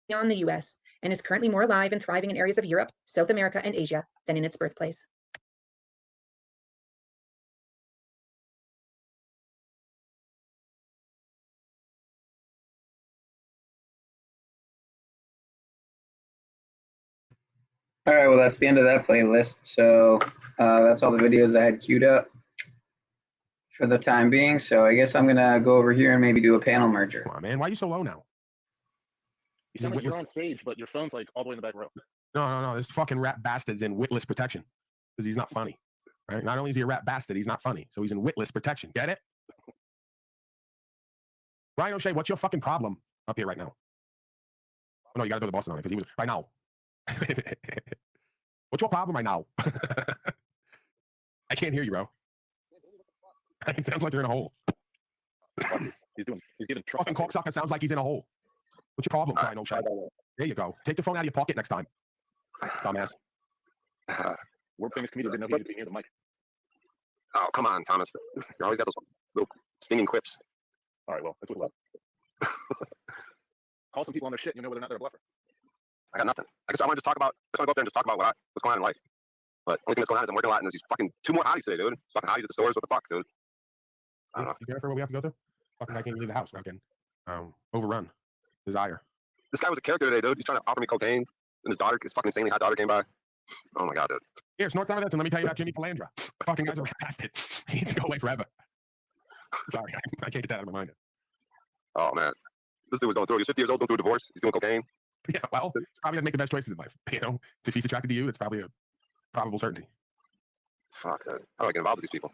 beyond the US and is currently more alive and thriving in areas of Europe, South America, and Asia than in its birthplace. All right, well, that's the end of that playlist. So that's all the videos I had queued up for the time being. So I guess I'm going to go over here and maybe do a panel merger. Come on, man. Why are you so low now? You sound like you're on stage, but your phone's like all the way in the back row. No. This fucking rat bastard's in witless protection because he's not funny. Right? Not only is he a rat bastard, he's not funny. So he's in witless protection. Get it? Ryan O'Shea, what's your fucking problem up here right now? Oh, no, you got to throw the Boston on it because he was right now. What's your problem right now? I can't hear you, bro. It sounds like you're in a hole. He's giving fucking cocksucker sounds like he's in a hole. What's your problem, Ryan O'Shea? There you go. Take the phone out of your pocket next time, dumbass. World famous comedian didn't know he was being near the mic. Oh, come on, Thomas. You always got those little stinging quips. All right, well, that's what's up. Call some people on their shit, and you know whether or not they're a bluffer. I got nothing. I guess I want to just talk about. I just want to go up there and just talk about what's going on in life. But only thing that's going on is I'm working a lot, and there's these fucking 2 more hotties today, dude. It's fucking hotties at the stores. What the fuck, dude? I don't know. You care for what we have to go through? Fucking I can't leave the house. Fucking overrun. Desire. This guy was a character today, dude. He's trying to offer me cocaine, and his daughter, his fucking insanely hot daughter, came by. Oh my god, dude. Here, snort some of this, and let me tell you about Jimmy Palandra. Fucking guy's a rat bastard. He needs to go away forever. Sorry, I can't get that out of my mind. Oh man, this dude was going through it. He's 50 years old, going through a divorce. He's doing cocaine. Yeah, well, he's probably gonna make the best choices in life. You know, if he's attracted to you, it's probably a probable certainty. Fuck, dude. How do I get involved with these people?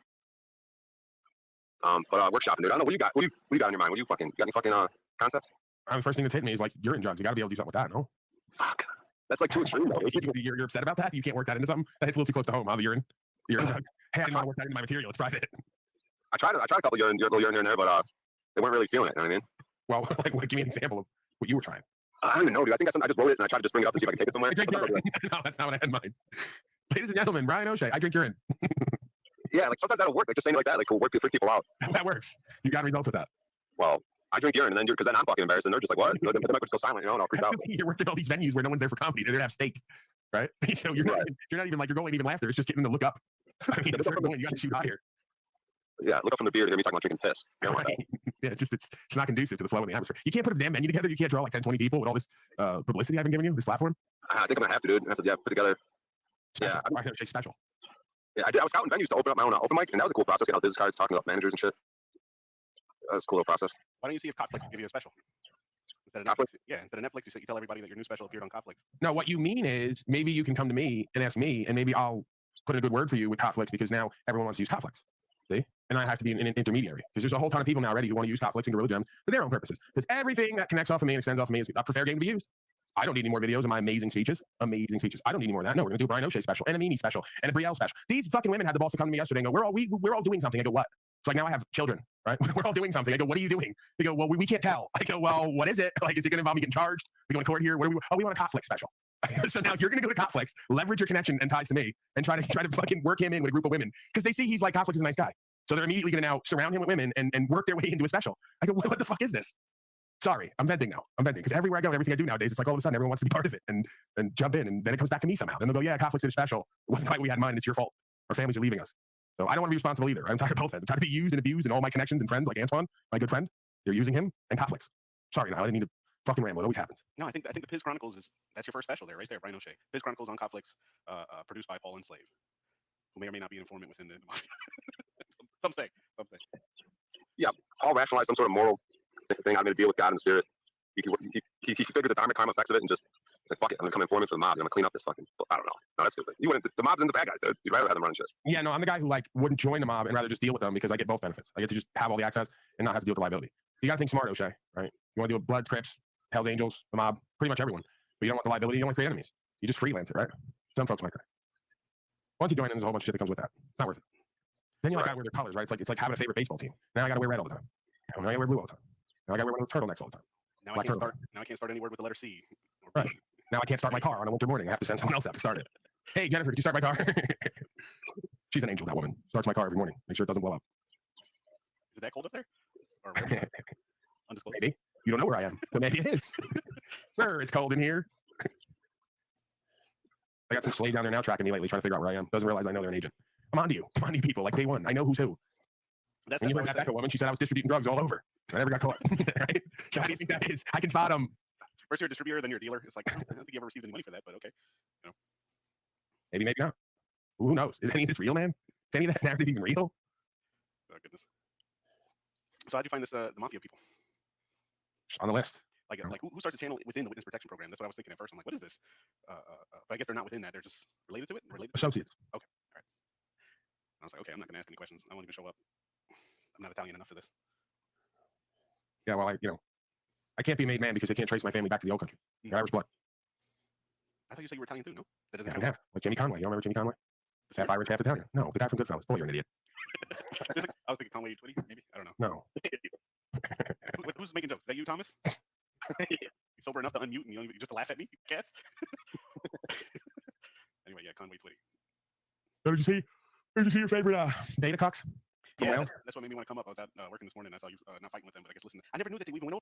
But workshopping, dude. I don't know what you got. What do you got in your mind? You got any fucking concepts? The first thing that's hit me is like urine drugs. You got to be able to do something with that, no? Fuck. That's like too extreme. You're upset about that? You can't work that into something? That hits a little too close to home, huh? The urine drugs. Hey, I didn't want to work that into my material. It's private. I tried a couple urine here and there, but they weren't really feeling it. You know what I mean? Well, like, give me an example of what you were trying. I don't even know, dude. I think I just wrote it and I tried to just bring it up to see if I can take it somewhere. No, that's not what I had in mind. Ladies and gentlemen, Ryan O'Shea, I drink urine. Yeah, like sometimes that'll work. Like just saying it like that, like will freak people out. That works. You got results with that. Well, I drink urine and then because then I'm fucking embarrassed and they're just like, what? They might just go silent, you know, and I'll freak out. You're working all these venues where no one's there for comedy. They're there to have steak, right? So you're not even like your goal ain't even laughter. It's just getting them to look up. I mean, at a certain point, you got to shoot higher. Yeah, look up from the beard and hear me talking about drinking piss. You know, right. Yeah, it's not conducive to the flow in the atmosphere. You can't put a damn menu together. You can't draw like 10, 20 people with all this publicity I've been giving you, this platform. I think I'm gonna have to, dude. I have to put together. Special. Yeah, I say special. Yeah, I did. I was scouting venues to open up my own open mic, and that was a cool process. Getting out business cards, talking about managers and shit. That was a cool little process. Why don't you see if Conflict can give you a special? Instead of Netflix, instead of Netflix, you tell everybody that your new special appeared on Conflict. No, what you mean is maybe you can come to me and ask me, and maybe I'll put in a good word for you with Conflicts because now everyone wants to use Conflicts. See? And I have to be an intermediary because there's a whole ton of people now already who want to use Conflicts and Gorilla Gems for their own purposes. Because everything that connects off of me and extends off of me is up for fair game to be used. I don't need any more videos of my amazing speeches. Amazing speeches. I don't need any more of that. No, we're gonna do a Brian O'Shea special and a Mimi special and a Brielle special. These fucking women had the balls to come to me yesterday and go, we're all doing something. I go, what? It's like now I have children, right? We're all doing something. I go, what are you doing? They go, well, we can't tell. I go, well, what is it? Like, is it gonna involve me getting charged? We going to court here? What are we? Oh, we want a Conflict special. So now you're gonna go to Conflicts, leverage your connection and ties to me, and try to fucking work him in with a group of women because they see he's like Conflicts is a nice guy. So they're immediately gonna now surround him with women and work their way into a special. I go, what the fuck is this? Sorry, I'm venting now. I'm venting because everywhere I go, everything I do nowadays, it's like all of a sudden everyone wants to be part of it and jump in, and then it comes back to me somehow. Then they'll go, yeah, Conflicts did a special. It wasn't quite what we had in mind. It's your fault. Our families are leaving us. So I don't want to be responsible either. I'm tired of both ends. I'm tired of being used and abused, and all my connections and friends like Antoine, my good friend, they're using him and Conflicts. Sorry, now I didn't mean to fucking ramble. It always happens. No, I think the Piz Chronicles that's your first special there, right there, Brian O'Shea. Piz Chronicles on Conflicts, produced by Paul Enslave, who may or may not be an informant within the mafia. Some say. Yeah, Paul rationalized some sort of moral thing. I'm going to deal with God and the spirit. He figured the dharmic karma effects of it and just said, fuck it, I'm going to become an informant for the mob. I'm going to clean up this fucking, I don't know. No, that's stupid. The mob's in the bad guys, dude. You'd rather have them run shit. Yeah, no, I'm the guy who like wouldn't join the mob and rather just deal with them because I get both benefits. I get to just have all the access and not have to deal with the liability. You got to think smart, O'Shea, right? You want to deal with Bloods, Crips, Hells Angels, the mob, pretty much everyone. But you don't want the liability. You don't want to create enemies. You just freelance it, right? Some folks might. Once you join in, there's a whole bunch of shit that comes with that. It's not worth it. Then you like gotta wear their colors, right? It's like having a favorite baseball team. Now I gotta wear red all the time. Now I gotta wear blue all the time. Now I gotta wear one of those turtlenecks all the time. Now I can't start any word with the letter C. Right. Now I can't start my car on a winter morning. I have to send someone else out to start it. Hey, Jennifer, could you start my car? She's an angel, that woman. Starts my car every morning. Make sure it doesn't blow up. Is it that cold up there? Or undisclosed? Maybe. You don't know where I am, but maybe it is. Sir, it's cold in here. I got some slave down there now tracking me lately, trying to figure out where I am. Doesn't realize I know they're an agent. I'm on to you. I'm on to you people. Like day one, I know who's who. That's when you met that woman, she said I was distributing drugs all over. I never got caught. Right? So how do you think that is? I can spot them. First you're a distributor, then you're a dealer. It's like, I don't think you ever received any money for that, but okay. You know. Maybe, maybe not. Who knows? Is any of this real, man? Is any of that narrative even real? Oh, goodness. So how'd you find this, the mafia people? On the list. Like who starts a channel within the witness protection program? That's what I was thinking at first. I'm like, what is this? But I guess they're not within that. They're just related to it? Associates. Okay. All right. I was like, okay, I'm not going to ask any questions. I won't even show up. I'm not Italian enough for this. Yeah, well, I can't be made man because they can't trace my family back to the old country. They're Irish blood. I thought you said you were Italian too, no? That doesn't Yeah, like Jimmy Conway. You don't remember Jimmy Conway? Half Irish, half Italian. No, the guy from Goodfellas. Boy, you're an idiot. I was thinking Conway Twitty, maybe? I don't know. No. Who's making jokes? Is that you, Thomas? You sober enough to unmute and you just to laugh at me, cats? Anyway, yeah, Conway Twitty. Did you see your favorite data cocks? Yeah, that's what made me want to come up. I was out working this morning. I saw you not fighting with them, but I guess listen. I never knew that they even went over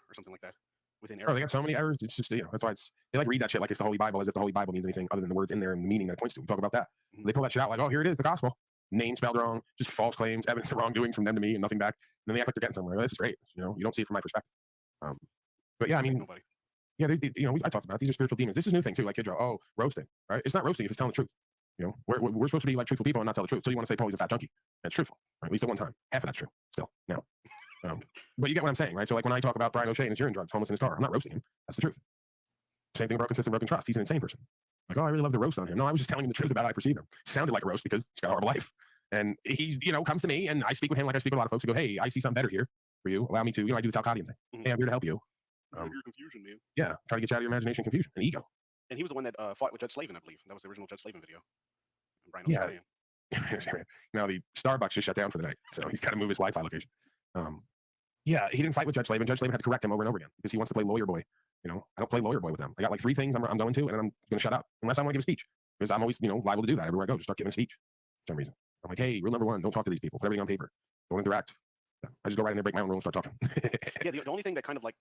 or something like that within error. Oh, they got so many errors. It's just that's why they like read that shit like it's the Holy Bible, as if the Holy Bible means anything other than the words in there and the meaning that it points to. We talk about that. They pull that shit out like, oh, here it is, the gospel. Name spelled wrong, just false claims, evidence of wrongdoing from them to me, and nothing back. And then they act like they're getting somewhere. This is great. You don't see it from my perspective. But yeah, I mean, yeah, I talked about it. These are spiritual demons. This is a new thing too. Like Kidro, roasting, right? It's not roasting if it's telling the truth. We're supposed to be like truthful people and not tell the truth. So you want to say, Paul, he's a fat junkie. That's truthful, right? At least at one time. Half of that's true. Still, now. But you get what I'm saying, right? So like when I talk about Brian O'Shea and his urine drugs, homeless in his car, I'm not roasting him. That's the truth. Same thing about consistent broken trust. He's an insane person. Like, oh, I really love the roast on him. No, I was just telling him the truth about how I perceive him. It sounded like a roast because he's got a horrible life. And he, comes to me and I speak with him like I speak with a lot of folks who go, hey, I see something better here for you. Allow me to, I do the Talcottian thing. Hey, I'm here to help you. Your confusion, man. Yeah, try to get you out of your imagination, confusion, and ego. And he was the one that fought with Judge Slavin, I believe. That was the original Judge Slavin video. Brian Yeah. Now the Starbucks just shut down for the night, so he's got to move his Wi-Fi location. Yeah, he didn't fight with Judge Slavin. Judge Slavin had to correct him over and over again because he wants to play lawyer boy. I don't play lawyer boy with them. I got like 3 things I'm going to, and then I'm going to shut up unless I want to give a speech because I'm always liable to do that everywhere I go. Just start giving a speech for some reason. I'm like, hey, rule number 1: don't talk to these people. Put everything on paper. Don't interact. I just go right in there, break my own rule, and start talking. Yeah, the only thing that kind of like,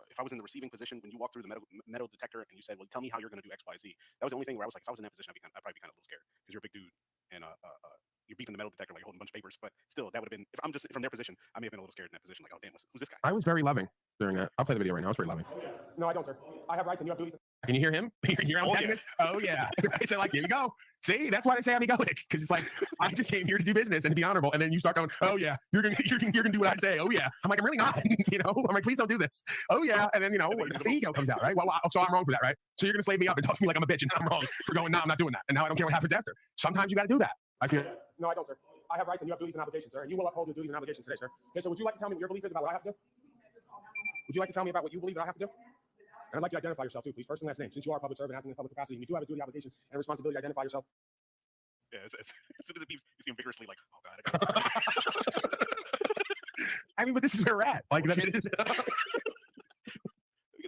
if I was in the receiving position when you walked through the metal detector and you said, well, tell me how you're going to do X, Y, Z. That was the only thing where I was like, if I was in that position, I'd probably be kind of a little scared because you're a big dude and you're beeping the metal detector like holding a bunch of papers. But still, that would have been, if I'm just from their position, I may have been a little scared in that position. Like, oh damn, who's this guy? I was very loving during that. I'll play the video right now. I was very loving. No, I don't, sir. I have rights and you have duties. Can you hear him? You hear him telling this? Oh yeah. I said, like, here you go. See, that's why they say I'm egoic, because it's like I just came here to do business and to be honorable, and then you start going, oh yeah, you're gonna do what I say. Oh yeah. I'm like, I'm really not. I'm like, please don't do this. Oh yeah, and then the ego comes out, right? Well, so I'm wrong for that, right? So you're gonna slave me up and talk to me like I'm a bitch, and I'm wrong for going, no, I'm not doing that, and now I don't care what happens after. Sometimes you got to do that. I feel. No, I don't, sir. I have rights and you have duties and obligations, sir, and you will uphold your duties and obligations today, sir. Okay, so would you like to tell me what your belief is about what I have to do? Would you like to tell me about what you believe that I have to do? And I'd like you to identify yourself too, please. First and last name. Since you are a public servant acting in a public capacity, and you do have a duty, obligation, and a responsibility to identify yourself. Yeah, as soon as it beeps, you see him vigorously like, oh god. I mean, but this is where we're at. Like, the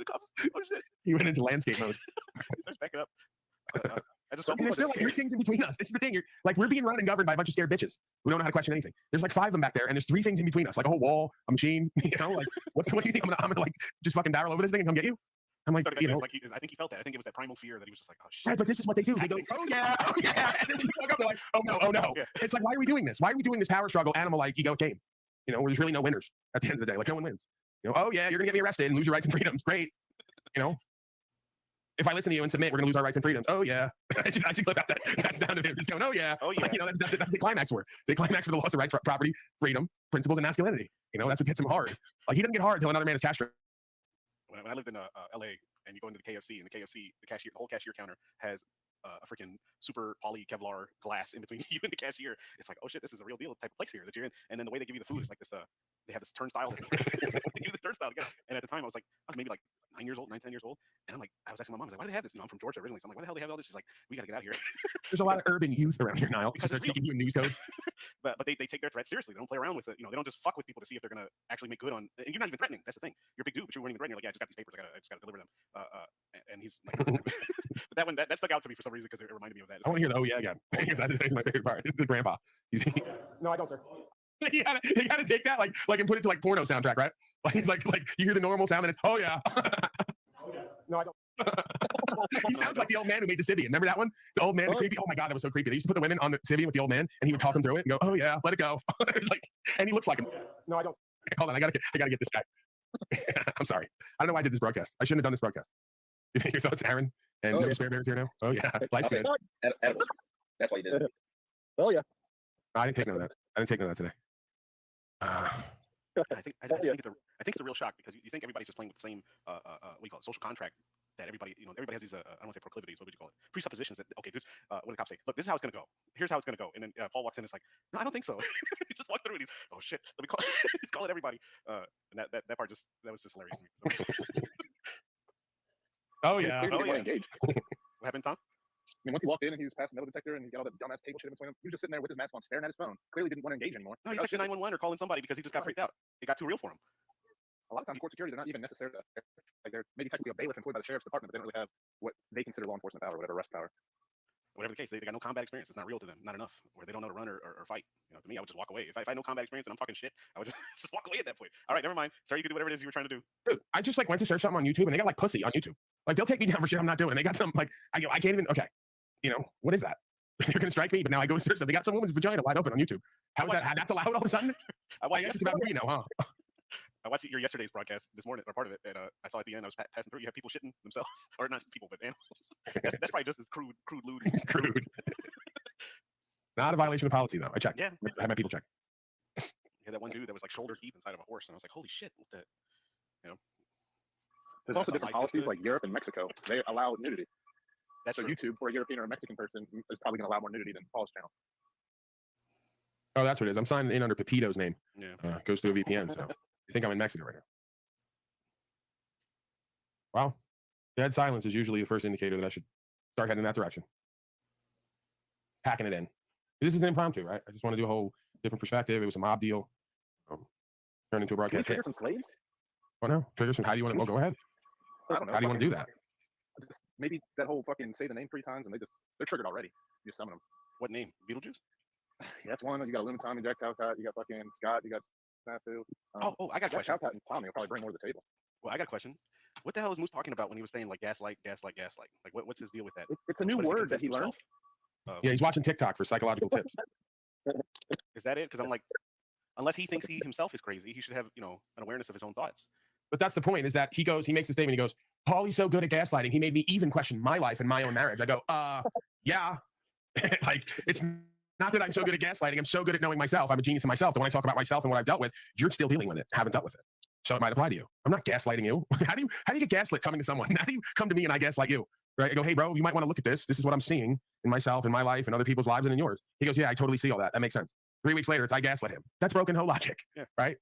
cops. Oh shit. He went into landscape mode. He starts backing up. There's still like 3 things in between us. This is the thing. We're being run and governed by a bunch of scared bitches who don't know how to question anything. There's like 5 of them back there, and there's 3 things in between us, like a whole wall, a machine. Like what do you think? I'm gonna like just fucking barrel over this thing and come get you? I'm like, I think he felt that. I think it was that primal fear that he was just like, oh shit. Right, but this is what they do. They go, oh yeah, oh yeah. And then when you walk up, they're like, oh no. Yeah. It's like, why are we doing this? Why are we doing this power struggle, animal-like ego game? Where there's really no winners at the end of the day. Like no one wins. Oh yeah, you're gonna get me arrested and lose your rights and freedoms. Great. If I listen to you and submit, we're gonna lose our rights and freedoms. Oh yeah. I should clip out that sound of him just going, oh yeah. Oh yeah. That's the climax for it. The climax for the loss of rights, property, freedom, principles, and masculinity. That's what gets him hard. Like he doesn't get hard until another man is castrated. When I lived in LA and you go into the KFC, and the KFC, the whole cashier counter has a freaking super poly Kevlar glass in between you and the cashier. It's like, oh shit, this is a real deal type of place here that you're in. And then the way they give you the food is like this. They have this turnstile. They give you this turnstile to get. And at the time, I was maybe like 9 years old, 9, 10 years old. And I'm like, I was asking my mom, I was like, why do they have this? You know, I'm from Georgia originally. So I'm like, why the hell do they have all this? She's like, we got to get out of here. There's a lot of urban youth around here, Niall. Because they're speaking you in news code. but they take their threats seriously. They don't play around with it. You know, they don't just fuck with people to see if they're gonna actually make good on. And you're not even threatening. That's the thing. You're a big dude, but you weren't even threatening. You're like, yeah, I just got these papers. I just gotta deliver them. And he's like, but that one that stuck out to me for some reason because it reminded me of that. I want to hear the oh yeah again because that's my favorite part. The grandpa. No, I don't, sir. You gotta take that like and put it to like porno soundtrack, right? Like it's like you hear the normal sound and it's oh yeah. No, I don't. He sounds like the old man who made the Sibian. Remember that one? The old man, the creepy. Oh my god, that was so creepy. They used to put the women on the Sibian with the old man, and he would talk them through it and go, "Oh yeah, let it go." It's like, and he looks like him. No, I don't. Hold on, I gotta get this guy. I'm sorry. I don't know why I did this broadcast. I shouldn't have done this broadcast. Your thoughts, Aaron? And no spare bears here now. Oh yeah, life's good. That's why you did it. Oh yeah. I didn't take none of that. I didn't take none of that today. I think it's a real shock because you think everybody's just playing with the same what do you call it, social contract that everybody has these I don't want to say proclivities, what would you call it, presuppositions that okay, this what do the cops say, look, this is how it's gonna go, here's how it's gonna go, and then Paul walks in and it's like, no, I don't think so. He just walked through and he's, oh shit, let me call he's calling everybody, and that part that was just hilarious to me. Oh yeah. Engaged. What happened, Tom? I mean, once he walked in and he was passing the metal detector and he got all that dumbass table shit in between him, he was just sitting there with his mask on, staring at his phone. Clearly didn't want to engage anymore. No, he's texting 911 or calling somebody because he just got freaked out. It got too real for him. A lot of times, court security, they're not even necessarily like they're maybe technically a bailiff employed by the sheriff's department, but they don't really have what they consider law enforcement power, or whatever, arrest power. Whatever the case, they got no combat experience. It's not real to them, not enough, where they don't know to run or fight. You know, to me, I would just walk away. If I had no combat experience and I'm talking shit, I would just walk away at that point. All right, never mind. Sorry, you can do whatever it is you were trying to do. Dude, I just like went to search something on YouTube and they got like pussy on YouTube. Like they'll take me down for shit I'm not doing. They got some like I can't even. Okay, you know what is that? You're gonna strike me, but now I go to search them. They got some woman's vagina wide open on YouTube. How is that? That's allowed all of a sudden? I guess it's about me now, huh? I watched your yesterday's broadcast this morning, or part of it, and I saw at the end I was passing through. You have people shitting themselves, or not people, but animals. That's probably just as crude, lewd. Crude. Not a violation of policy, though. I checked. Yeah. I had my people check. Yeah, that one dude that was like shoulder deep inside of a horse, and I was like, holy shit, what the, you know. There's also different policies like Europe and Mexico. They allow nudity. That's so true. YouTube for a European or a Mexican person is probably going to allow more nudity than Paul's channel. Oh, that's what it is. I'm signed in under Pepito's name. Yeah. Goes through a VPN, so I think I'm in Mexico right now. Wow. Dead silence is usually the first indicator that I should start heading in that direction. Packing it in. This is an impromptu, right? I just want to do a whole different perspective. It was a mob deal. Turned into a broadcast hit. Trigger some slaves? Oh no. Trigger some. How do you want to? Well, go ahead. I don't know. How do you want to do that? Just maybe that whole fucking say the name 3 times and they're triggered already. You just summon them. What name? Beetlejuice? Yeah, that's one. You got Aluminum Tommy, Jack Talcott, you got fucking Scott, you got Snafu. I got a question. Talcott and Tommy will probably bring more to the table. Well, I got a question. What the hell is Moose talking about when he was saying like gaslight? Like what's his deal with that? It's a new word that he learned. Yeah, he's watching TikTok for psychological tips. Is that it? Because I'm like, unless he thinks he himself is crazy, he should have, an awareness of his own thoughts. But that's the point, is that he makes the statement, he goes, Paulie's so good at gaslighting, he made me even question my life and my own marriage. I go, yeah. Like, it's not that I'm so good at gaslighting, I'm so good at knowing myself. I'm a genius in myself. But when I talk about myself and what I've dealt with, you're still dealing with it, haven't dealt with it. So it might apply to you. I'm not gaslighting you. How do you get gaslit coming to someone? How do you come to me and I gaslight you? Right? I go, hey, bro, you might want to look at this. This is what I'm seeing in myself, in my life, and other people's lives, and in yours. He goes, yeah, I totally see all that. That makes sense. 3 weeks later, it's I gaslit him. That's broken hoe logic. Yeah. Right?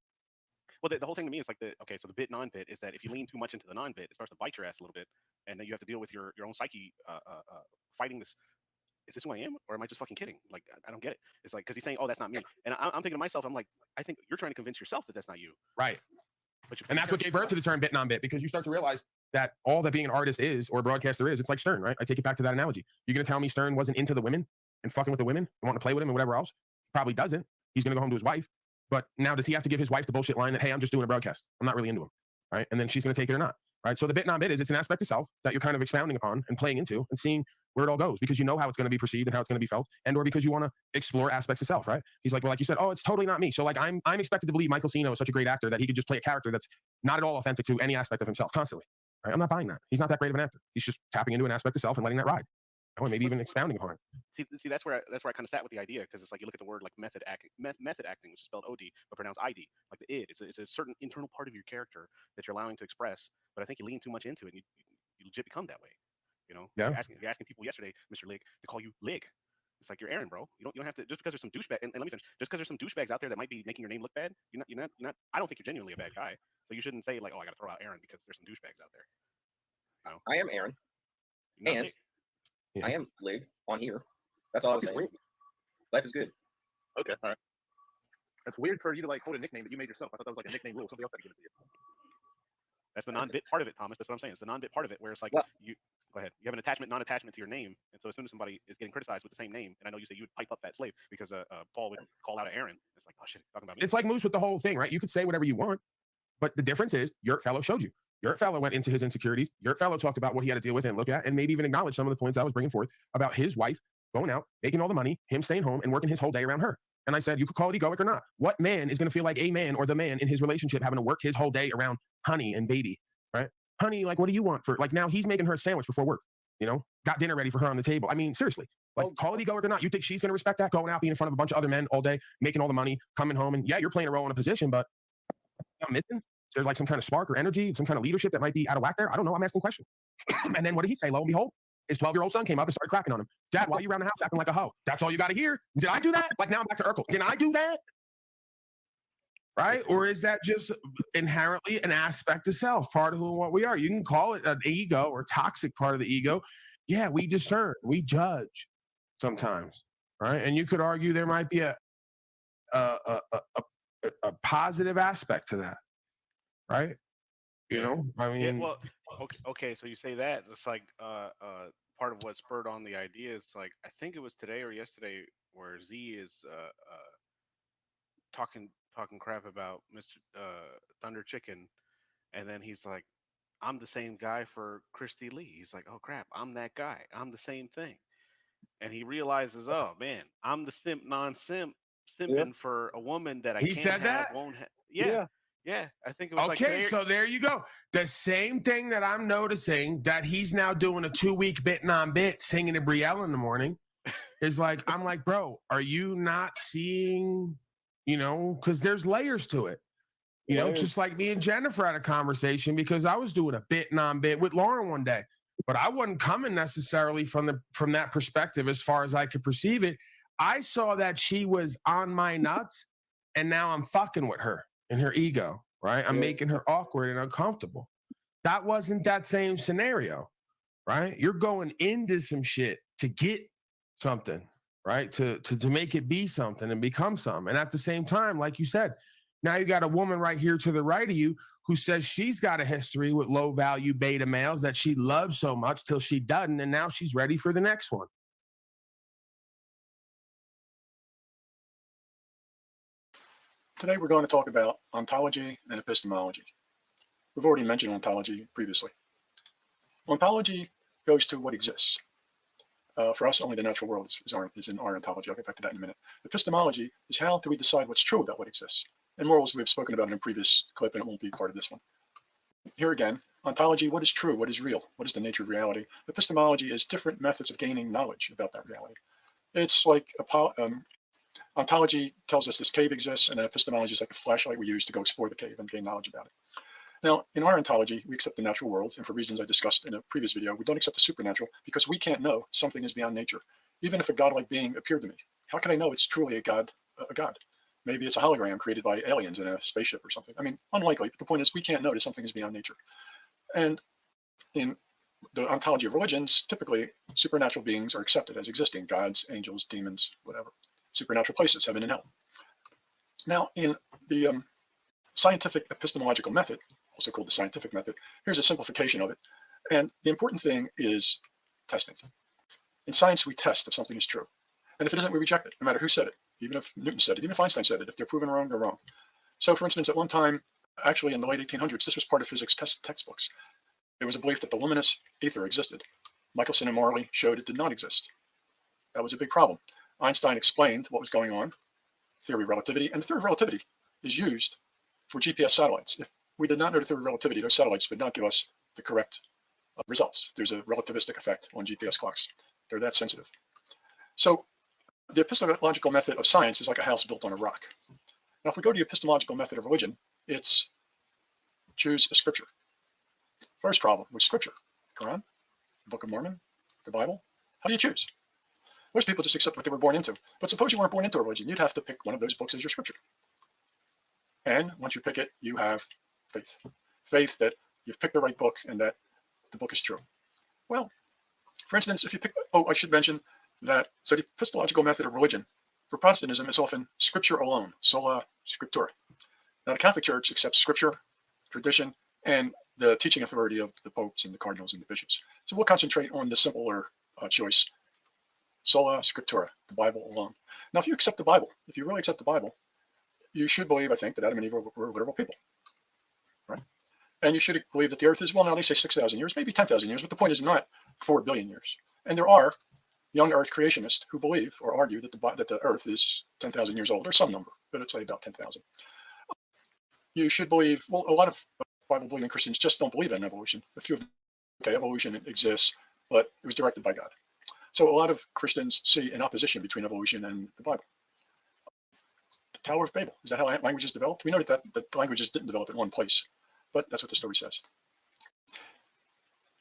Well, the whole thing to me is like so the bit non-bit is that if you lean too much into the non-bit, it starts to bite your ass a little bit, and then you have to deal with your own psyche fighting this. Is this who I am, or am I just fucking kidding? Like, I don't get it. It's like, because he's saying, oh, that's not me. And I'm thinking to myself, I'm like, I think you're trying to convince yourself that that's not you. Right. And that's what gave birth to the term bit non-bit, because you start to realize that all that being an artist is, or a broadcaster is, it's like Stern, right? I take it back to that analogy. You're going to tell me Stern wasn't into the women and fucking with the women and wanting to play with him and whatever else? Probably doesn't. He's going to go home to his wife. But now does he have to give his wife the bullshit line that, hey, I'm just doing a broadcast, I'm not really into him, right? And then she's going to take it or not, right? So the bit non-bit is, it's an aspect of self that you're kind of expounding upon and playing into and seeing where it all goes, because you know how it's going to be perceived and how it's going to be felt, and or because you want to explore aspects of self, right? He's like, well, like you said, oh, it's totally not me. So like I'm expected to believe Michael Cino is such a great actor that he could just play a character that's not at all authentic to any aspect of himself constantly, right? I'm not buying that. He's not that great of an actor. He's just tapping into an aspect of self and letting that ride. Or maybe even expounding upon it. See, that's where I kind of sat with the idea, because it's like you look at the word like method acting, which is spelled OD but pronounced ID, like the id. It's a certain internal part of your character that you're allowing to express. But I think you lean too much into it, and you legit become that way. Yeah. You're asking people yesterday, Mr. Lig, to call you Lig. It's like, you're Aaron, bro. You don't have to, just because there's some douchebag. And let me finish. Just because there's some douchebags out there that might be making your name look bad, you're not. I don't think you're genuinely a bad guy. So you shouldn't say like, oh, I got to throw out Aaron because there's some douchebags out there. You know? I am Aaron. You're not And Lig. Yeah. I am Lig on here. That's all I was saying. Life is good. Okay, all right. That's weird for you to like hold a nickname that you made yourself. I thought that was like a nickname rule. Somebody else had to give it to you. That's the non-bit part of it, Thomas. That's what I'm saying. It's the non-bit part of it where it's like you go ahead. You have an attachment, non-attachment to your name, and so as soon as somebody is getting criticized with the same name, and I know you say you would pipe up that slave because Paul would call out Aaron. It's like, oh shit, he's talking about me. It's like Moose with the whole thing, right? You could say whatever you want, but the difference is Yurt Fellow showed you. Yurt Fellow went into his insecurities. Yurt Fellow talked about what he had to deal with and look at, and maybe even acknowledge some of the points I was bringing forth about his wife going out, making all the money, him staying home and working his whole day around her. And I said, you could call it egoic or not. What man is going to feel like a man or the man in his relationship having to work his whole day around honey and baby, right? Honey, like, what do you want for, like, now he's making her a sandwich before work, you know, got dinner ready for her on the table. I mean, seriously, like, call it egoic or not. You think she's going to respect that? Going out, being in front of a bunch of other men all day, making all the money, coming home, and yeah, you're playing a role in a position, but I'm missing. Is there like some kind of spark or energy, some kind of leadership that might be out of whack there? I don't know. I'm asking questions. And then what did he say? Lo and behold, his 12-year-old son came up and started cracking on him. Dad, why are you around the house acting like a hoe? That's all you got to hear. Did I do that? Like, now I'm back to Urkel. Did I do that? Right? Or is that just inherently an aspect of self, part of who and what we are? You can call it an ego or toxic part of the ego. Yeah, we discern, we judge sometimes, right? And you could argue there might be a positive aspect to that, right? You know, I mean, yeah, well, okay. So you say that it's like part of what spurred on the idea is like I think it was today or yesterday where Z is talking crap about Mr. Thunder Chicken, and then he's like, I'm the same guy for Christy Lee. He's like, oh crap, I'm that guy. I'm the same thing. And he realizes, oh man, I'm the simp simping for a woman that I he can't said have, that? won't have. Yeah. I think it was like Okay, today. so there you go. The same thing that I'm noticing that he's now doing a 2-week bit non-bit singing to Brielle in the morning is like, I'm like, bro, are you not seeing, you know, because there's layers to it. You know, just like me and Jennifer had a conversation because I was doing a bit non-bit with Lauren one day, but I wasn't coming necessarily from that perspective as far as I could perceive it. I saw that she was on my nuts, and now I'm fucking with her and her ego, right? I'm making her awkward and uncomfortable. That wasn't that same scenario, right? You're going into some shit to get something, right? To make it be something and become something. And at the same time, like you said, now you got a woman right here to the right of you who says she's got a history with low value beta males that she loves so much till she doesn't, and now she's ready for the next one. Today we're going to talk about ontology and epistemology. We've already mentioned ontology previously. Ontology goes to what exists. For us, only the natural world is in our ontology. I'll get back to that in a minute. Epistemology is how do we decide what's true about what exists. And morals, we've spoken about in a previous clip, and it won't be part of this one. Here again, ontology, what is true, what is real, what is the nature of reality? Epistemology is different methods of gaining knowledge about that reality. It's like ontology tells us this cave exists, and then epistemology is like a flashlight we use to go explore the cave and gain knowledge about it. Now, in our ontology, we accept the natural world, and for reasons I discussed in a previous video, we don't accept the supernatural because we can't know something is beyond nature. Even if a godlike being appeared to me, how can I know it's truly a god? Maybe it's a hologram created by aliens in a spaceship or something. I mean, unlikely, but the point is we can't know that something is beyond nature. And in the ontology of religions, typically supernatural beings are accepted as existing, gods, angels, demons, whatever, supernatural places, heaven and hell. Now, in the scientific epistemological method, also called the scientific method, here's a simplification of it. And the important thing is testing. In science, we test if something is true. And if it isn't, we reject it, no matter who said it. Even if Newton said it, even if Einstein said it, if they're proven wrong, they're wrong. So for instance, at one time, actually in the late 1800s, this was part of physics textbooks. There was a belief that the luminous ether existed. Michelson and Morley showed it did not exist. That was a big problem. Einstein explained what was going on, theory of relativity, and the theory of relativity is used for GPS satellites. If we did not know the theory of relativity, those satellites would not give us the correct results. There's a relativistic effect on GPS clocks. They're that sensitive. So the epistemological method of science is like a house built on a rock. Now, if we go to the epistemological method of religion, it's choose a scripture. First problem with scripture: Quran, the Book of Mormon, the Bible. How do you choose? Most people just accept what they were born into. But suppose you weren't born into a religion, you'd have to pick one of those books as your scripture. And once you pick it, you have faith. Faith that you've picked the right book and that the book is true? Well, for instance, if you pick, I should mention that so the epistemological method of religion for Protestantism is often scripture alone, sola scriptura. Now, the Catholic Church accepts scripture, tradition, and the teaching authority of the popes and the cardinals and the bishops. So we'll concentrate on the simpler choice, sola scriptura, the Bible alone. Now, if you accept the Bible, if you really accept the Bible, you should believe, I think, that Adam and Eve were literal people, right? And you should believe that the earth is, well, now they say 6,000 years, maybe 10,000 years, but the point is not 4 billion years. And there are young earth creationists who believe or argue that the earth is 10,000 years old, or some number, but it's like about 10,000. You should believe, well, a lot of Bible-believing Christians just don't believe in evolution. A few of them, okay, evolution exists, but it was directed by God. So a lot of Christians see an opposition between evolution and the Bible. The Tower of Babel, is that how languages developed? We know that languages didn't develop in one place, but that's what the story says.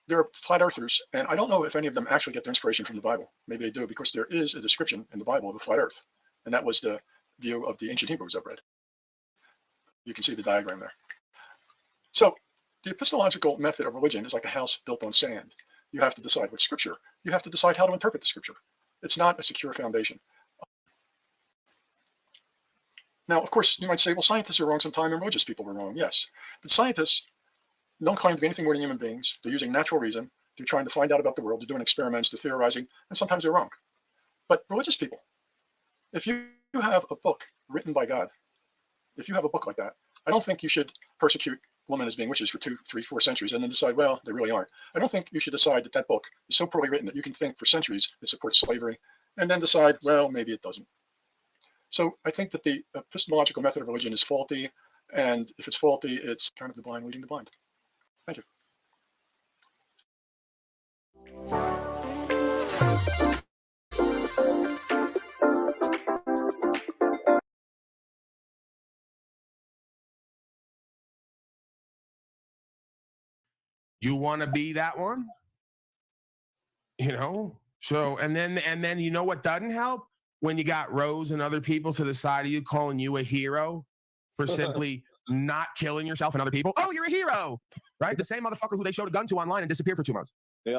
There are flat earthers, and I don't know if any of them actually get their inspiration from the Bible. Maybe they do, because there is a description in the Bible of a flat earth, and that was the view of the ancient Hebrews I've read. You can see the diagram there. So the epistemological method of religion is like a house built on sand. You have to decide which scripture. You have to decide how to interpret the scripture. It's not a secure foundation. Now, of course, you might say, well, scientists are wrong sometime and religious people were wrong. Yes, but scientists don't claim to be anything more than human beings. They're using natural reason. They're trying to find out about the world. They're doing experiments. They're theorizing, and sometimes they're wrong. But religious people, if you have a book written by God, if you have a book like that, I don't think you should persecute women as being witches for 2, 3, 4 centuries and then decide, well, they really aren't. I don't think you should decide that that book is so poorly written that you can think for centuries it supports slavery and then decide, well, maybe it doesn't. So I think that the epistemological method of religion is faulty, and if it's faulty, it's kind of the blind leading the blind. Thank you. You want to be that one? You know? So, and then you know what doesn't help? When you got Rose and other people to the side of you calling you a hero for simply not killing yourself and other people. Oh, you're a hero, right? The same motherfucker who they showed a gun to online and disappeared for 2 months. Yeah.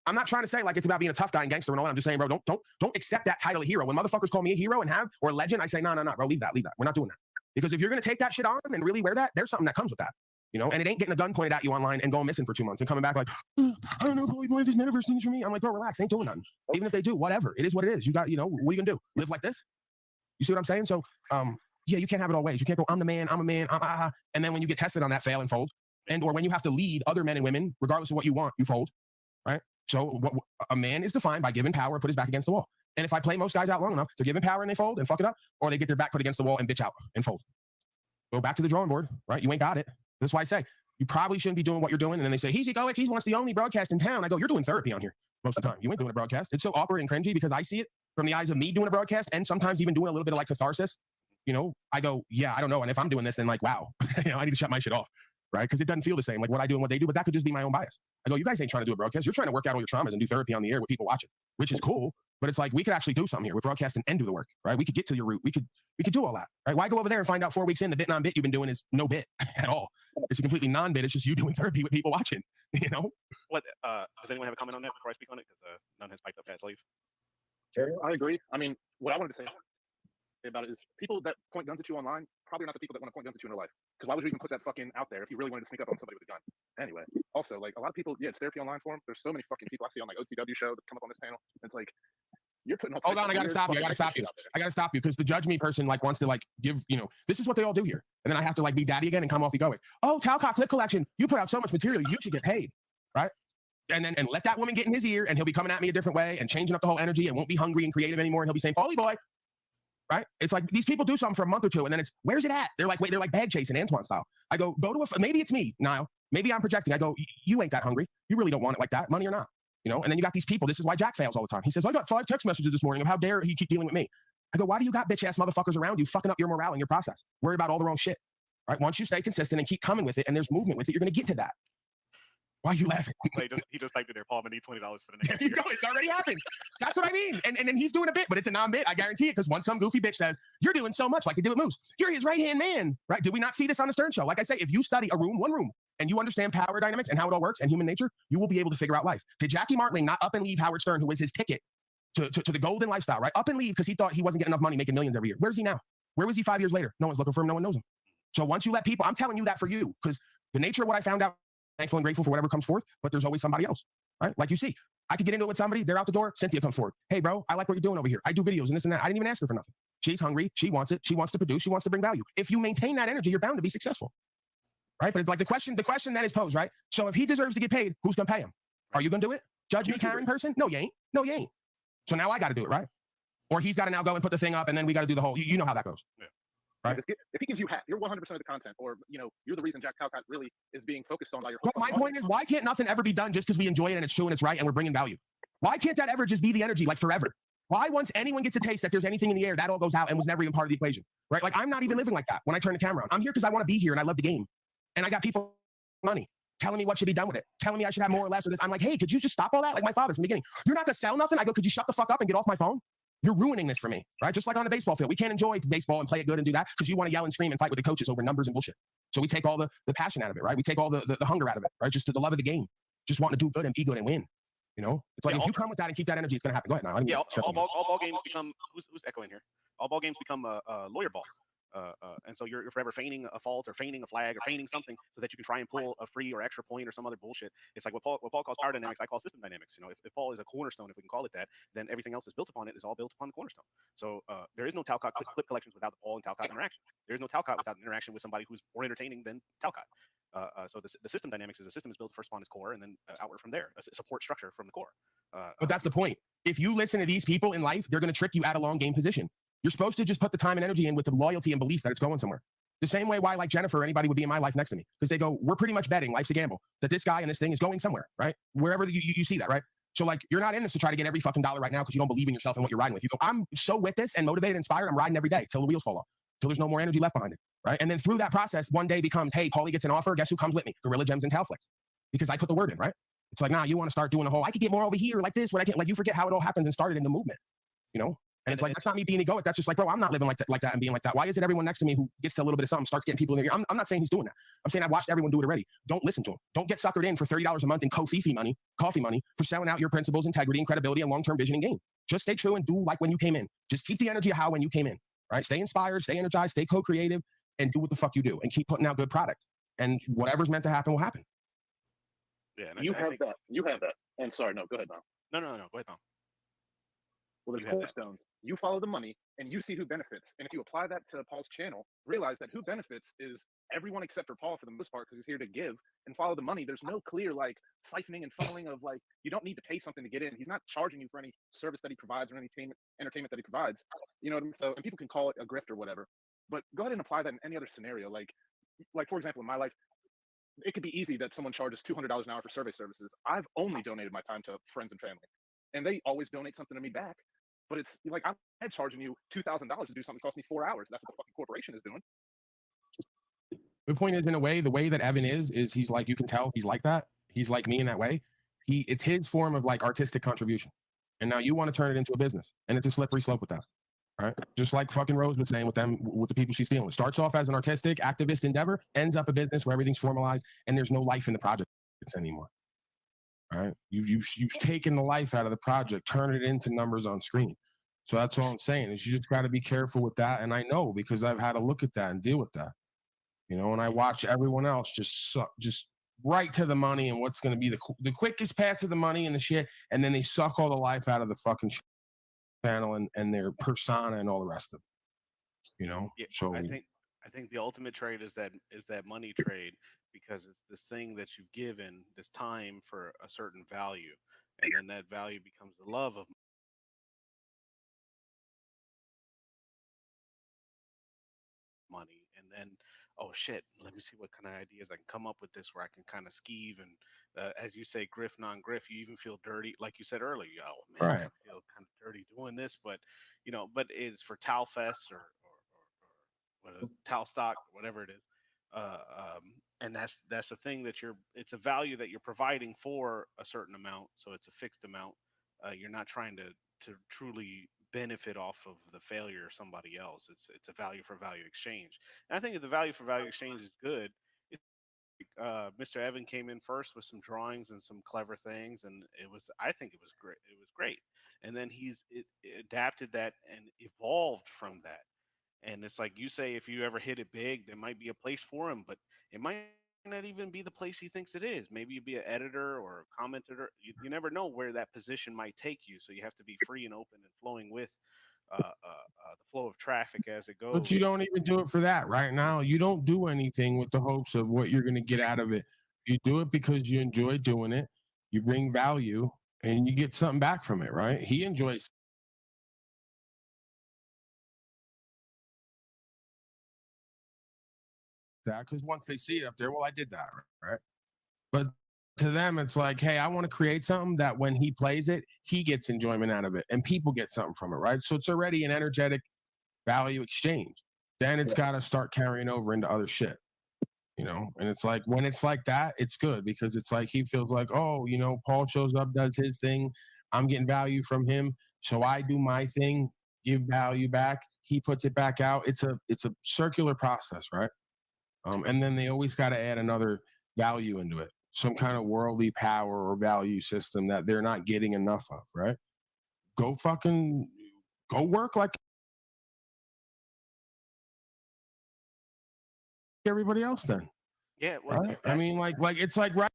I'm not trying to say like it's about being a tough guy and gangster and all that. I'm just saying, bro, don't accept that title of hero. When motherfuckers call me a hero or a legend, I say, no, bro, leave that. We're not doing that. Because if you're going to take that shit on and really wear that, there's something that comes with that. You know, and it ain't getting a gun pointed at you online and going missing for 2 months and coming back like, I don't know, boy, this metaverse thing's for me. I'm like, bro, relax, ain't doing nothing. Even if they do, whatever. It is what it is. You got, you know, what are you gonna do? Live like this? You see what I'm saying? So, yeah, you can't have it all ways. You can't go, I'm the man, I'm a man, and then when you get tested on that, fail and fold. And or when you have to lead other men and women, regardless of what you want, you fold, right? So a man is defined by giving power, put his back against the wall. And if I play most guys out long enough, they're giving power and they fold and fuck it up, or they get their back put against the wall and bitch out and fold. Go back to the drawing board, right? You ain't got it. That's why I say, you probably shouldn't be doing what you're doing. And then they say, he's egoic, he wants the only broadcast in town. I go, you're doing therapy on here most of the time. You ain't doing a broadcast. It's so awkward and cringy because I see it from the eyes of me doing a broadcast and sometimes even doing a little bit of like catharsis. You know, I go, yeah, I don't know. And if I'm doing this, then like, wow, you know, I need to shut my shit off, right? Because it doesn't feel the same, like what I do and what they do, but that could just be my own bias. I go, you guys ain't trying to do a broadcast. You're trying to work out all your traumas and do therapy on the air with people watching, which is cool. But it's like, we could actually do something here with broadcasting and do the work, right? We could get to your root. We could do all that, right? Why go over there and find out 4 weeks in the bit non-bit you've been doing is no bit at all. It's a completely non-bit. It's just you doing therapy with people watching, you know? What, does anyone have a comment on that before I speak on it? Because none has piped up fast leave. I agree. I mean, what I wanted to say about it is people that point guns at you online probably are not the people that want to point guns at you in real life. Because why would you even put that fucking out there if you really wanted to sneak up on somebody with a gun? Anyway, also, like, a lot of people, yeah, it's therapy online for them. There's so many fucking people I see on like OTW show that come up on this panel. It's like, you're putting all Hold on, I gotta stop you because the judge me person like wants to like give, you know, this is what they all do here. And then I have to like be daddy again and come off egoic. Oh, Talcott Clip Collection, you put out so much material, you should get paid, right? And then let that woman get in his ear and he'll be coming at me a different way and changing up the whole energy and won't be hungry and creative anymore. And he'll be saying, Paulie boy, right? It's like these people do something for a month or two and then it's, where's it at? They're like, wait, they're like bag chasing Antoine style. I go to maybe it's me, Niall. Maybe I'm projecting. I go, you ain't that hungry. You really don't want it like that, money or not. You know, and then you got these people. This is why Jack fails all the time. He says, I got 5 text messages this morning of how dare he keep dealing with me. I go, why do you got bitch ass motherfuckers around you fucking up your morale and your process? Worry about all the wrong shit. Right? Once you stay consistent and keep coming with it and there's movement with it, you're going to get to that. Why are you laughing? He just typed in there, Paul, I need $20 for the next year. There you go. It's already happened. That's what I mean. And then he's doing a bit, but it's a non-bit. I guarantee it. Because once some goofy bitch says, you're doing so much like they do with Moose. You're his right-hand man. Right? Did we not see this on the Stern Show? Like I say, if you study one room, and you understand power dynamics and how it all works and human nature, you will be able to figure out life. Did Jackie Martling not up and leave Howard Stern, who was his ticket to the golden lifestyle, right? Up and leave because he thought he wasn't getting enough money making millions every year. Where's he now? Where was he 5 years later? No one's looking for him. No one knows him. So once you let people, I'm telling you that for you, because the nature of what I found out, thankful and grateful for whatever comes forth, but there's always somebody else, right? Like you see, I could get into it with somebody, they're out the door, Cynthia comes forward. Hey, bro, I like what you're doing over here. I do videos and this and that. I didn't even ask her for nothing. She's hungry. She wants it. She wants to produce. She wants to bring value. If you maintain that energy, you're bound to be successful, right? But it's like the question then is posed, right? So if he deserves to get paid, who's going to pay him? Are you going to do it? Judge me, Karen person? No, you ain't. No, you ain't. So now I got to do it, right? Or he's got to now go and put the thing up and then we got to do the whole, you know how that goes. Yeah. Right? If he gives you half, you're 100% of the content, or you're the reason Jack Talcott really is being focused on by your. But my point is, why can't nothing ever be done just because we enjoy it and it's true and it's right and we're bringing value? Why can't that ever just be the energy like forever? Why once anyone gets a taste that there's anything in the air, that all goes out and was never even part of the equation, right? Like I'm not even living like that when I turn the camera on. I'm here because I want to be here and I love the game, and I got people money telling me what should be done with it, telling me I should have more or less of this. I'm like, hey, could you just stop all that? Like my father from the beginning, you're not gonna sell nothing. I go, could you shut the fuck up and get off my phone? You're ruining this for me, right? Just like on a baseball field. We can't enjoy baseball and play it good and do that because you want to yell and scream and fight with the coaches over numbers and bullshit. So we take all the passion out of it, right? We take all the hunger out of it, right? Just the love of the game. Just wanting to do good and be good and win. It's like if you come with that and keep that energy, it's going to happen. Go ahead now. Yeah, all ball games become, who's echoing here? All ball games become lawyer ball. And so you're forever feigning a fault or feigning a flag or feigning something so that you can try and pull a free or extra point or some other bullshit. It's like what Paul calls power dynamics, I call system dynamics. If Paul is a cornerstone, if we can call it that, then everything else is built upon it, is all built upon the cornerstone. So there is no Talcott clip collections without the Paul and Talcott interaction. There is no Talcott without an interaction with somebody who's more entertaining than Talcott. So the system dynamics is a system is built first upon its core and then outward from there, a support structure from the core. But that's the point. If you listen to these people in life, they're going to trick you out of long game position. You're supposed to just put the time and energy in with the loyalty and belief that it's going somewhere. The same way why like Jennifer or anybody would be in my life next to me, because they go, we're pretty much betting, life's a gamble, that this guy and this thing is going somewhere, right? Wherever you see that, right? So like, you're not in this to try to get every fucking dollar right now because you don't believe in yourself and what you're riding with. You go, I'm so with this and motivated and inspired, I'm riding every day till the wheels fall off, till there's no more energy left behind it, right? And then through that process, one day becomes, hey, Paulie gets an offer, guess who comes with me? Gorilla Gems and Talflex. Because I put the word in, right? It's like, nah, you want to start doing the whole, I could get more over here like this, what I can't, like you forget how it all happens and started in the movement, And it's like, that's not me being egoic. That's just like, bro, I'm not living like that and being like that. Why is it everyone next to me who gets to a little bit of something starts getting people in there? I'm not saying he's doing that. I'm saying I watched everyone do it already. Don't listen to him. Don't get suckered in for $30 a month in coffee money for selling out your principles, integrity, and credibility and long-term vision and game. Just stay true and do like when you came in. Just keep the energy of how when you came in, right? Stay inspired, stay energized, stay co-creative, and do what the fuck you do and keep putting out good product. And whatever's meant to happen will happen. Yeah, you have that. You have that. And sorry, no, go ahead now. No. Go ahead now. Well, there's cornerstones. You follow the money and you see who benefits. And if you apply that to Paul's channel, realize that who benefits is everyone except for Paul for the most part, because he's here to give and follow the money. There's no clear like siphoning and funneling of like, you don't need to pay something to get in. He's not charging you for any service that he provides or any entertainment that he provides. You know what I mean? So, and people can call it a grift or whatever, but go ahead and apply that in any other scenario. Like for example, in my life, it could be easy that someone charges $200 an hour for survey services. I've only donated my time to friends and family, and they always donate something to me back. But it's like, I'm charging you $2,000 to do something that cost me 4 hours. That's what the fucking corporation is doing. The point is, in a way, the way that Evan is he's like, you can tell he's like that. He's like me in that way. It's his form of like artistic contribution. And now you want to turn it into a business, and it's a slippery slope with that. Right? Just like fucking Rose was saying with the people she's dealing with. Starts off as an artistic activist endeavor, ends up a business where everything's formalized and there's no life in the project anymore. All right? You've taken the life out of the project, turn it into numbers on screen. So that's all I'm saying is you just got to be careful with that. And I know because I've had to look at that and deal with that. And I watch everyone else just right to the money and what's going to be the quickest path to the money and the shit. And then they suck all the life out of the fucking channel and their persona and all the rest of it. Yeah, So I think the ultimate trade is that money trade, because it's this thing that you've given this time for a certain value, and then that value becomes the love of money. And then, oh shit, let me see what kind of ideas I can come up with this where I can kind of skeeve and as you say, griff, non-griff, you even feel dirty, like you said earlier. Oh man, right. I feel kind of dirty doing this, but but it's for Talfest or Talstock, whatever it is. And that's the thing that it's a value that you're providing for a certain amount, so it's a fixed amount. You're not trying to truly benefit off of the failure of somebody else. It's a value for value exchange, and I think if the value for value exchange is good, Mr. Evan came in first with some drawings and some clever things, and I think it was great. It was great. And then it adapted that and evolved from that. And it's like you say, if you ever hit it big, there might be a place for him, but it might not even be the place he thinks it is. Maybe you'd be an editor or a commentator. You never know where that position might take you. So you have to be free and open and flowing with the flow of traffic as it goes. But you don't even do it for that right now. You don't do anything with the hopes of what you're going to get out of it. You do it because you enjoy doing it. You bring value and you get something back from it, right? He enjoys that because once they see it up there, well, I did that, right? But to them, it's like, hey, I want to create something that when he plays it, he gets enjoyment out of it and people get something from it, right? So it's already an energetic value exchange. Then it's got to start carrying over into other shit, you know? And it's like, when it's like that, it's good because it's like he feels like, oh, you know, Paul shows up, does his thing. I'm getting value from him. So I do my thing, give value back. He puts it back out. It's a circular process, right? And then they always got to add another value into it, some kind of worldly power or value system that they're not getting enough of, right? Go work like everybody else then. Yeah, well, right? I mean, like it's like right.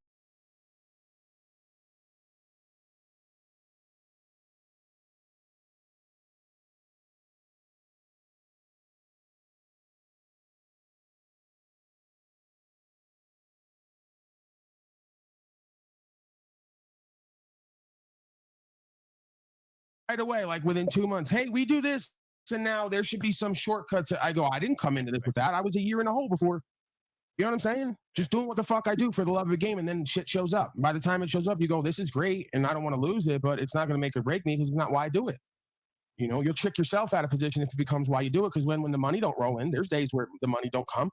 Right away, like within 2 months, hey, we do this, and now there should be some shortcuts. I go, I didn't come into this with that. I was a year in a hole before. You know what I'm saying? Just doing what the fuck I do for the love of the game, and then shit shows up. By the time it shows up, you go, this is great, and I don't want to lose it, but it's not going to make or break me because it's not why I do it. You know, you'll trick yourself out of position if it becomes why you do it, because when the money don't roll in, there's days where the money don't come,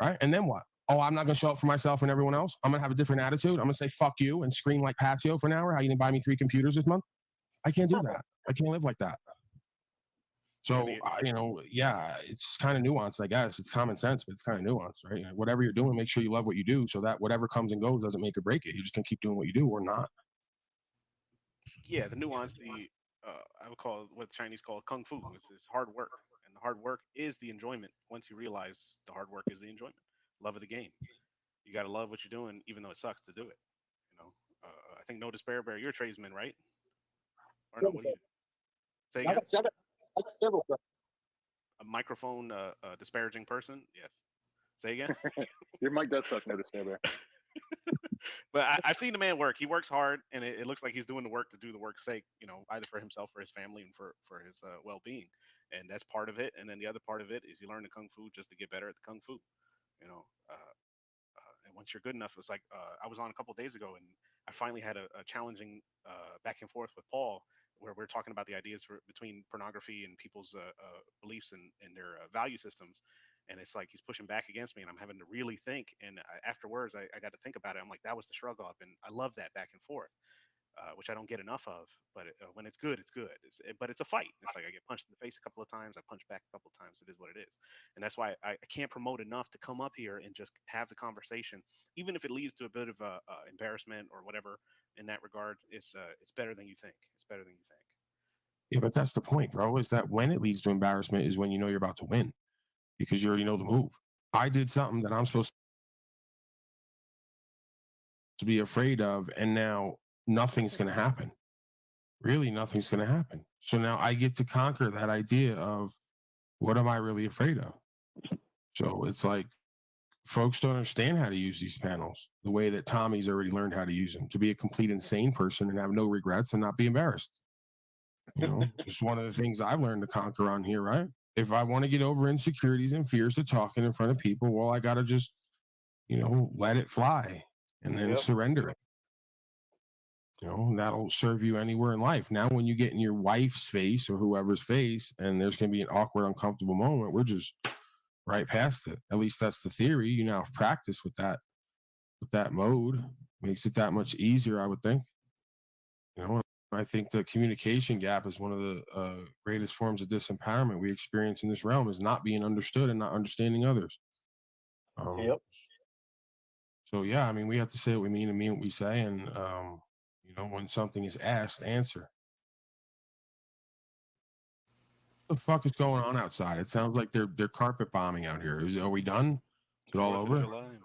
right? And then what? Oh, I'm not going to show up for myself and everyone else. I'm going to have a different attitude. I'm going to say fuck you and scream like Patio for an hour. How you didn't buy me 3 computers this month? I can't do that. I can't live like that. So, you know, yeah, it's kind of nuanced, I guess. It's common sense, but it's kind of nuanced, right? Whatever you're doing, make sure you love what you do so that whatever comes and goes doesn't make or break it. You just can keep doing what you do or not. Yeah, the nuance, I would call what the Chinese call kung fu, which is hard work. And the hard work is the enjoyment. Once you realize the hard work is the enjoyment, love of the game. You got to love what you're doing, even though it sucks to do it. You know, I think No Despair Bear, you're a tradesman, right? Or no, what do you say again? I got several friends. A microphone disparaging person? Yes. Say again? Your mic does suck, No Despair Bear. But I've seen the man work. He works hard, and it looks like he's doing the work to do the work's sake, you know, either for himself, for his family, and for his well-being. And that's part of it. And then the other part of it is you learn the kung fu just to get better at the kung fu, you know. And once you're good enough, it's like I was on a couple of days ago, and I finally had a challenging back and forth with Paul, where we're talking about the ideas between pornography and people's beliefs and their value systems. And it's like he's pushing back against me, and I'm having to really think. And afterwards, I got to think about it. I'm like, that was the struggle up, and I love that back and forth, which I don't get enough of. But when it's good, it's good. But it's a fight. It's like I get punched in the face a couple of times, I punch back a couple of times. It is what it is, and that's why I can't promote enough to come up here and just have the conversation, even if it leads to a bit of embarrassment or whatever. In that regard, it's better than you think. It's better than you think. Yeah, but that's the point, bro, is that when it leads to embarrassment is when you know you're about to win because you already know the move. I did something that I'm supposed to be afraid of, and now nothing's going to happen. Really, nothing's going to happen. So now I get to conquer that idea of what am I really afraid of? So it's like folks don't understand how to use these panels the way that Tommy's already learned how to use them, to be a complete insane person and have no regrets and not be embarrassed. You know, it's one of the things I've learned to conquer on here, right? If I want to get over insecurities and fears of talking in front of people, well, I got to just, you know, let it fly and then surrender it. You know, that'll serve you anywhere in life. Now, when you get in your wife's face or whoever's face and there's going to be an awkward, uncomfortable moment, we're just right past it. At least that's the theory. You now have practice with that mode. Makes it that much easier, I would think. You know, I think the communication gap is one of the greatest forms of disempowerment we experience in this realm, is not being understood and not understanding others. So yeah, I mean, we have to say what we mean and mean what we say, and you know, when something is asked, answer. What the fuck is going on outside? It sounds like they're carpet bombing out here. Are we done? Is it all 4th of over? July, man.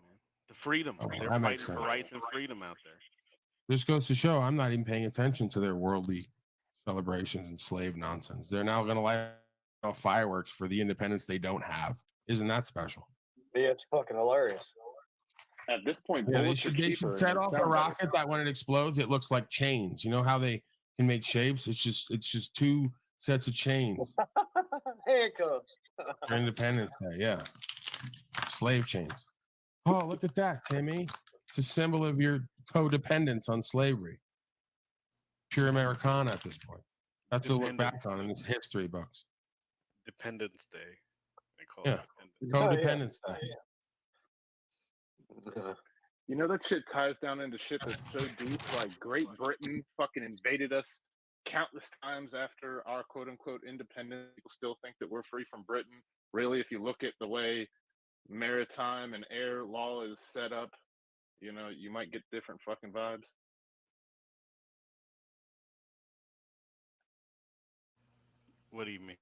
The freedom. Oh, They're that makes fighting for sense. rights and freedom out there. This goes to show I'm not even paying attention to their worldly celebrations and slave nonsense. They're now going to light off fireworks for the independence they don't have. Isn't that special? Yeah, it's fucking hilarious. At this point, Yeah, they bullets should, are cheaper. and set they off a sound better. rocket that when it explodes, it looks like chains. You know how they can make shapes? It's just two sets of chains. Handcuffs. For Independence Day, yeah. Slave chains. Oh, look at that, Timmy. It's a symbol of your codependence on slavery. Pure Americana at this point. That's to look back on in its history books. Dependence Day. They call Yeah. it Codependence Day. You know, that shit ties down into shit that's so deep. Like Great Britain fucking invaded us countless times after our quote unquote independence. People still think that we're free from Britain. Really, if you look at the way maritime and air law is set up, you know, you might get different fucking vibes. What do you mean?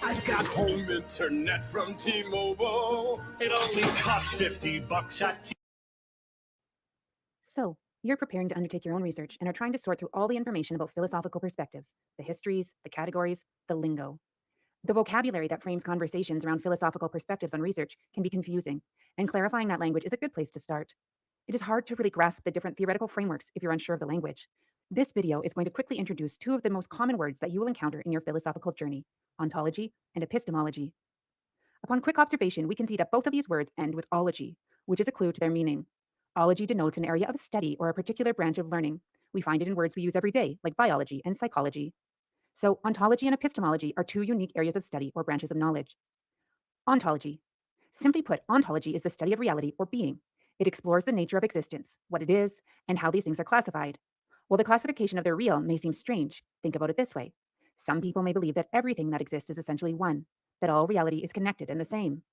I've got home internet from T-Mobile. It only costs $50 at T. So, you're preparing to undertake your own research and are trying to sort through all the information about philosophical perspectives, the histories, the categories, the lingo. The vocabulary that frames conversations around philosophical perspectives on research can be confusing, and clarifying that language is a good place to start. It is hard to really grasp the different theoretical frameworks if you're unsure of the language. This video is going to quickly introduce two of the most common words that you will encounter in your philosophical journey: ontology and epistemology. Upon quick observation, we can see that both of these words end with ology, which is a clue to their meaning. Ology denotes an area of study or a particular branch of learning. We find it in words we use every day, like biology and psychology. So, ontology and epistemology are two unique areas of study or branches of knowledge. Ontology. Simply put, ontology is the study of reality or being. It explores the nature of existence, what it is, and how these things are classified. While the classification of the real may seem strange, think about it this way. Some people may believe that everything that exists is essentially one, that all reality is connected and the same.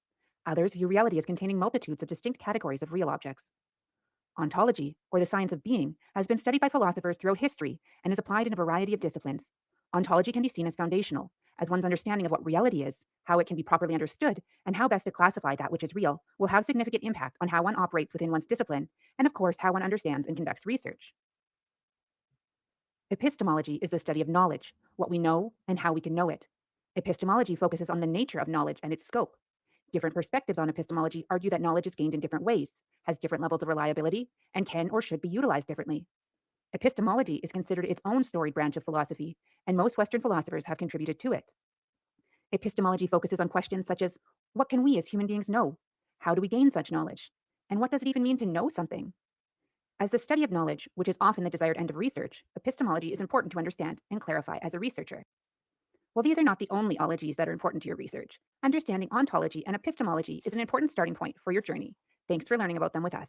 Others view reality as containing multitudes of distinct categories of real objects. Ontology, or the science of being, has been studied by philosophers throughout history and is applied in a variety of disciplines. Ontology can be seen as foundational, as one's understanding of what reality is, how it can be properly understood, and how best to classify that which is real will have significant impact on how one operates within one's discipline, and of course, how one understands and conducts research. Epistemology is the study of knowledge, what we know and how we can know it. Epistemology focuses on the nature of knowledge and its scope. Different perspectives on epistemology argue that knowledge is gained in different ways, has different levels of reliability, and can or should be utilized differently. Epistemology is considered its own storied branch of philosophy, and most Western philosophers have contributed to it. Epistemology focuses on questions such as, what can we as human beings know? How do we gain such knowledge? And what does it even mean to know something? As the study of knowledge, which is often the desired end of research, epistemology is important to understand and clarify as a researcher. While these are not the only ologies that are important to your research, understanding ontology and epistemology is an important starting point for your journey. Thanks for learning about them with us.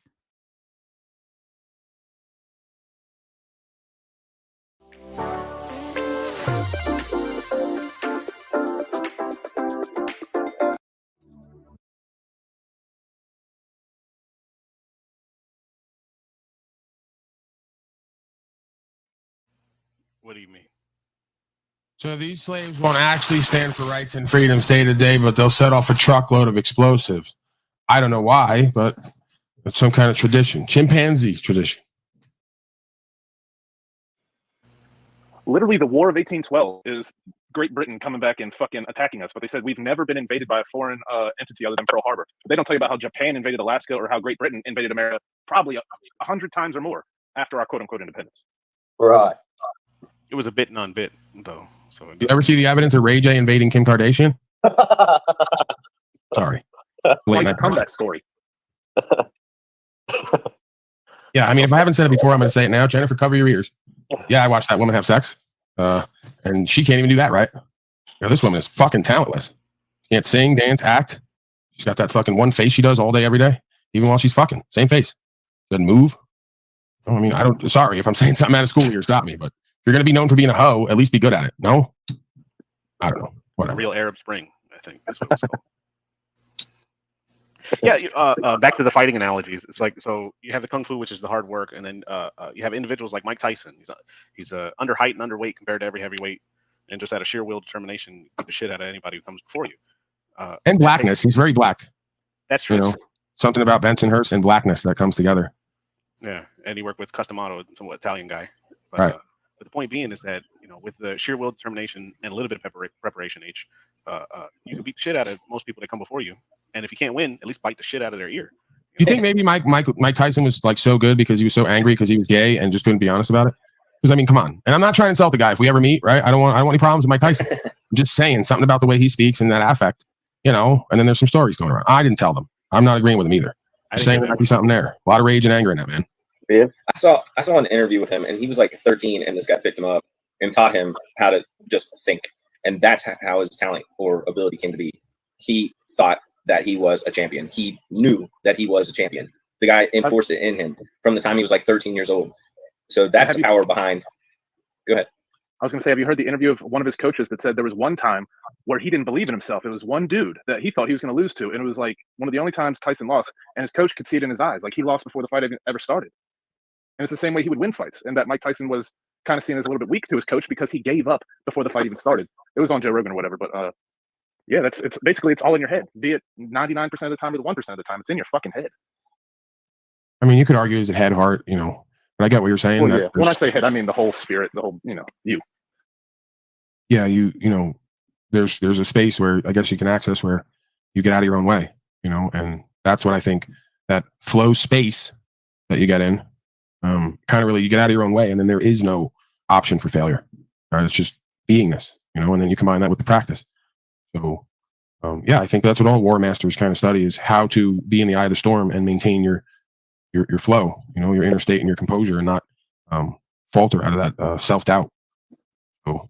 What do you mean? So these slaves won't actually stand for rights and freedoms day to day, but they'll set off a truckload of explosives. I don't know why, but it's some kind of tradition. Chimpanzee tradition. Literally, the War of 1812 is Great Britain coming back and fucking attacking us. But they said we've never been invaded by a foreign entity other than Pearl Harbor. They don't tell you about how Japan invaded Alaska or how Great Britain invaded America probably 100 times or more after our quote unquote independence. Right. It was a bit non-bit though. So You ever see the evidence of Ray J invading Kim Kardashian? Sorry. Like the comeback story. Yeah, I mean, if I haven't said it before, I'm going to say it now. Jennifer, cover your ears. Yeah, I watched that woman have sex, and she can't even do that right. You know, this woman is fucking talentless. She can't sing, dance, act. She's got that fucking one face she does all day, every day, even while she's fucking. Same face. Doesn't move. I mean, sorry if I'm saying something out of school here, stop me, but if you're going to be known for being a hoe, at least be good at it. No? I don't know. Whatever. Real Arab Spring, I think. That's what it's called. Yeah, back to the fighting analogies. It's like, so you have the kung fu, which is the hard work, and then you have individuals like Mike Tyson. He's under height and underweight compared to every heavyweight, and just out of sheer will determination, beat the shit out of anybody who comes before you. And blackness. He's very black. That's true. You know, something about Bensonhurst and blackness that comes together. Yeah, and he worked with Customato, some Italian guy. But, Right. But the point being is that, with the sheer will determination and a little bit of preparation, you can beat the shit out of most people that come before you. And if you can't win, at least bite the shit out of their ear. Do you think maybe Mike Tyson was like so good because he was so angry because he was gay and just couldn't be honest about it? Because I mean, come on. And I'm not trying to insult the guy. If we ever meet, right? I don't want any problems with Mike Tyson. I'm just saying something about the way he speaks and that affect, And then there's some stories going around. I didn't tell them. I'm not agreeing with him either. I'm saying there might be something there. A lot of rage and anger in that, man. Yeah. I saw an interview with him, and he was like 13, and this guy picked him up and taught him how to just think, and that's how his talent or ability came to be. He thought that he was a champion. He knew that he was a champion. The guy enforced it in him from the time he was like 13 years old. So that's the power behind. Go ahead. I was going to say, have you heard the interview of one of his coaches that said there was one time where he didn't believe in himself? It was one dude that he thought he was going to lose to, and it was like one of the only times Tyson lost, and his coach could see it in his eyes. Like, he lost before the fight ever started. And it's the same way he would win fights, and that Mike Tyson was kind of seen as a little bit weak to his coach because he gave up before the fight even started. It was on Joe Rogan or whatever, but yeah, it's basically, it's all in your head. Be it 99% of the time or the 1% of the time, it's in your fucking head. I mean, you could argue is it head, heart, but I get what you're saying. Well, yeah. When I say head, I mean the whole spirit, the whole, you. Yeah, there's a space where I guess you can access where you get out of your own way, and that's what I think, that flow space that you get in, kind of really, you get out of your own way, and then there is no option for failure. Right? It's just beingness, and then you combine that with the practice. So, yeah, I think that's what all war masters kind of study, is how to be in the eye of the storm and maintain your flow, your inner state and your composure, and not falter out of that self-doubt. So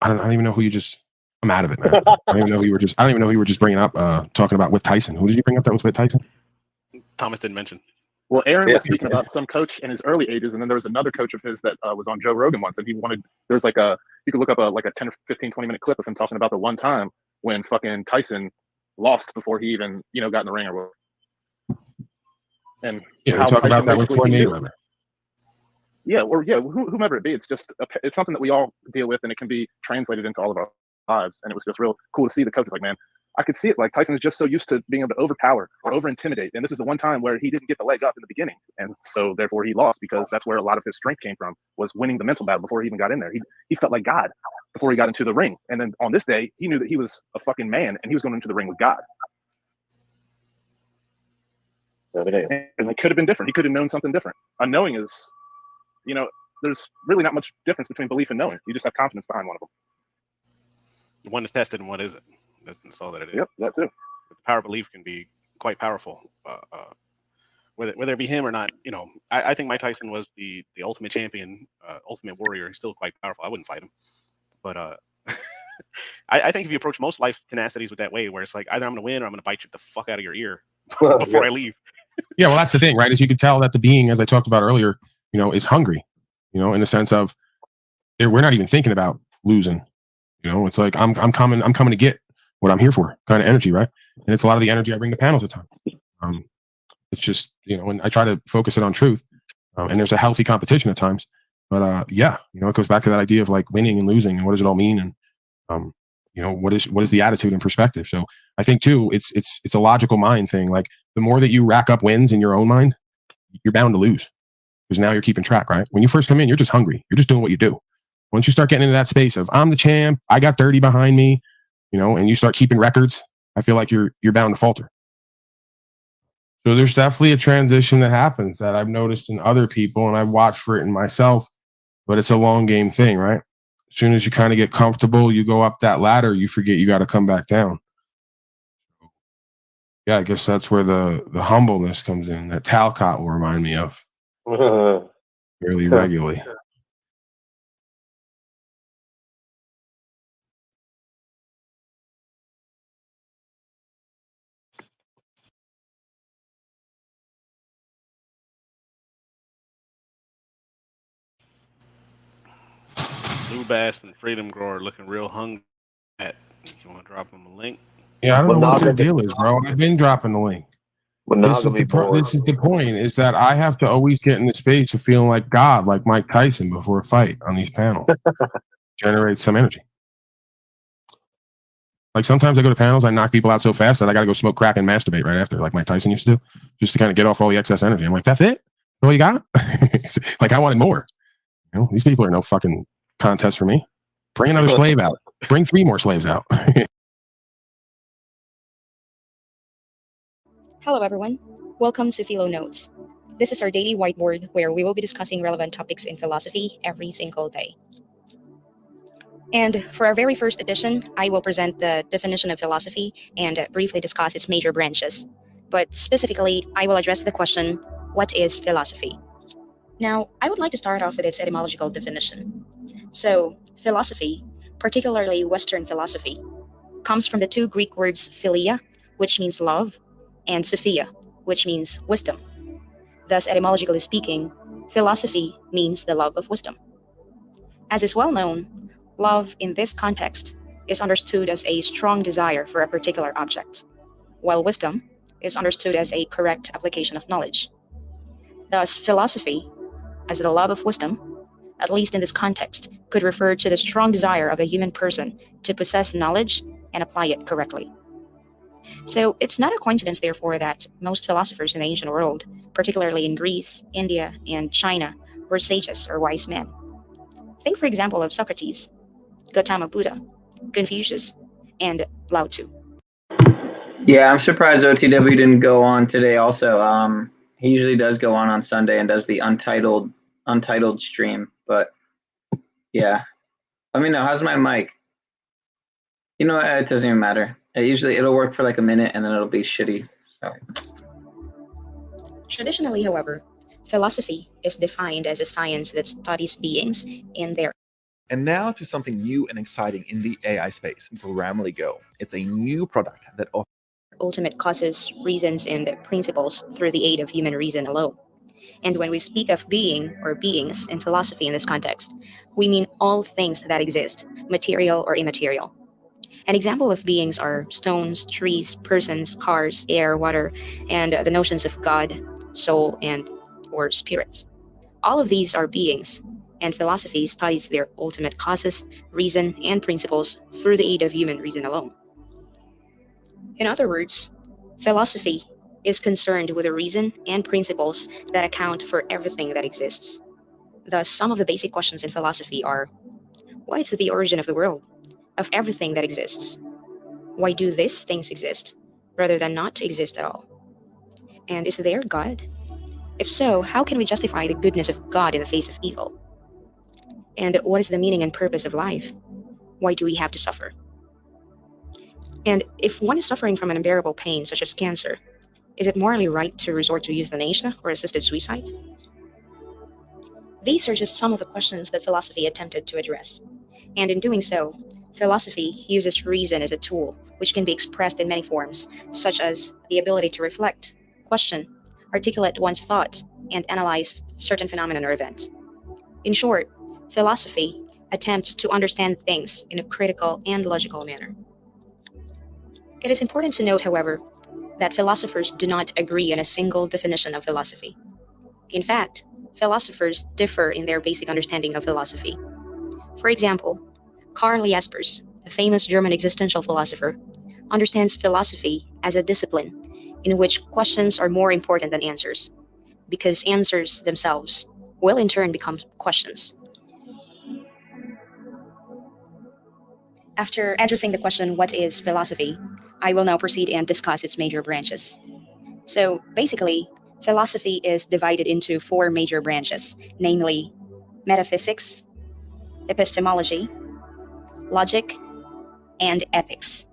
I don't even know who you just. I'm out of it, man. I don't even know who you were just bringing up, talking about with Tyson. Who did you bring up that was with Tyson? Thomas didn't mention. Well, Aaron was speaking about some coach in his early ages, and then there was another coach of his that was on Joe Rogan once, and there's like you could look up like a 10 or 15, 20-minute clip of him talking about the one time when fucking Tyson lost before he even, got in the ring or whatever. And yeah, we talk about that with Floyd Mayweather. Yeah, or whomever it be. It's just it's something that we all deal with, and it can be translated into all of our lives. And it was just real cool to see the coach was like, man, I could see it. Like, Tyson is just so used to being able to overpower or over-intimidate, and this is the one time where he didn't get the leg up in the beginning, and so therefore he lost, because that's where a lot of his strength came from, was winning the mental battle before he even got in there. He felt like God before he got into the ring, and then on this day he knew that he was a fucking man, and he was going into the ring with God. And it could have been different. He could have known something different. Unknowing is, there's really not much difference between belief and knowing. You just have confidence behind one of them. One is tested and one isn't. That's all that it is. Yep, that too. The power of belief can be quite powerful, whether it be him or not. I think Mike Tyson was the ultimate champion, ultimate warrior. He's still quite powerful. I wouldn't fight him, but I think if you approach most life tenacities with that way, where it's like, either I'm going to win or I'm going to bite you the fuck out of your ear before I leave. Yeah, well, that's the thing, right? As you can tell that the being, as I talked about earlier, is hungry. In the sense of, we're not even thinking about losing. It's like I'm coming to get what I'm here for, kind of energy, right? And it's a lot of the energy I bring to panels at times. It's just, and I try to focus it on truth. And there's a healthy competition at times. But yeah, it goes back to that idea of like winning and losing and what does it all mean, and what is the attitude and perspective. So I think too, it's a logical mind thing. Like, the more that you rack up wins in your own mind, you're bound to lose, because now you're keeping track, right? When you first come in, you're just hungry. You're just doing what you do. Once you start getting into that space of, I'm the champ, I got 30 behind me, and you start keeping records, I feel like you're bound to falter. So there's definitely a transition that happens that I've noticed in other people, and I've watched for it in myself, but it's a long game thing, right? As soon as you kind of get comfortable, you go up that ladder, you forget you got to come back down. Yeah, I guess that's where the humbleness comes in, that Talcott will remind me of fairly regularly. Blue Bass and Freedom Grower looking real hungry. If you want to drop them a link, Yeah, I don't know what their Monogamy. deal is, bro. I've been dropping the link. Monogamy board. This is the point, is that I have to always get in the space of feeling like God, like Mike Tyson before a fight on these panels. Generate some energy. Like sometimes I go to panels, I knock people out so fast that I got to go smoke crack and masturbate right after, like Mike Tyson used to do, just to kind of get off all the excess energy. I'm like, that's it? That's all you got? Like I wanted more. You know, these people are no fucking contest for me. Bring another slave out. Bring 3 more slaves out. Hello everyone, welcome to Philo Notes. This is our daily whiteboard where we will be discussing relevant topics in philosophy every single day. And for our very first edition, I will present the definition of philosophy and briefly discuss its major branches. But specifically, I will address the question, what is philosophy? Now, I would like to start off with its etymological definition. So, philosophy, particularly Western philosophy, comes from the 2 Greek words philia, which means love, and Sophia, which means wisdom. Thus, etymologically speaking, philosophy means the love of wisdom. As is well known, love in this context is understood as a strong desire for a particular object, while wisdom is understood as a correct application of knowledge. Thus, philosophy, as the love of wisdom, at least in this context, could refer to the strong desire of the human person to possess knowledge and apply it correctly. So it's not a coincidence, therefore, that most philosophers in the ancient world, particularly in Greece, India, and China, were sages or wise men. Think, for example, of Socrates, Gautama Buddha, Confucius, and Lao Tzu. Yeah, I'm surprised OTW didn't go on today also. He usually does go on Sunday and does the untitled stream, but yeah. Let me know, how's my mic? You know, it doesn't even matter. It'll work for like a minute and then it'll be shitty. So. Traditionally, however, philosophy is defined as a science that studies beings in their. And now to something new and exciting in the AI space, Grammarly Go. It's a new product that offers ultimate causes, reasons, and principles through the aid of human reason alone. And when we speak of being or beings in philosophy in this context, we mean all things that exist, material or immaterial. An example of beings are stones, trees, persons, cars, air, water, and the notions of God, soul, and or spirits. All of these are beings, and philosophy studies their ultimate causes, reason, and principles through the aid of human reason alone. In other words, philosophy is concerned with the reason and principles that account for everything that exists. Thus, some of the basic questions in philosophy are, what is the origin of the world, of everything that exists? Why do these things exist, rather than not exist at all? And is there God? If so, how can we justify the goodness of God in the face of evil? And what is the meaning and purpose of life? Why do we have to suffer? And if one is suffering from an unbearable pain, such as cancer, is it morally right to resort to euthanasia or assisted suicide? These are just some of the questions that philosophy attempted to address. And in doing so, philosophy uses reason as a tool, which can be expressed in many forms, such as the ability to reflect, question, articulate one's thoughts, and analyze certain phenomena or events. In short, philosophy attempts to understand things in a critical and logical manner. It is important to note, however, that philosophers do not agree on a single definition of philosophy. In fact, philosophers differ in their basic understanding of philosophy. For example, Karl Jaspers, a famous German existential philosopher, understands philosophy as a discipline in which questions are more important than answers, because answers themselves will in turn become questions. After addressing the question, what is philosophy, I will now proceed and discuss its major branches. So basically, philosophy is divided into 4 major branches, namely metaphysics, epistemology, logic, and ethics.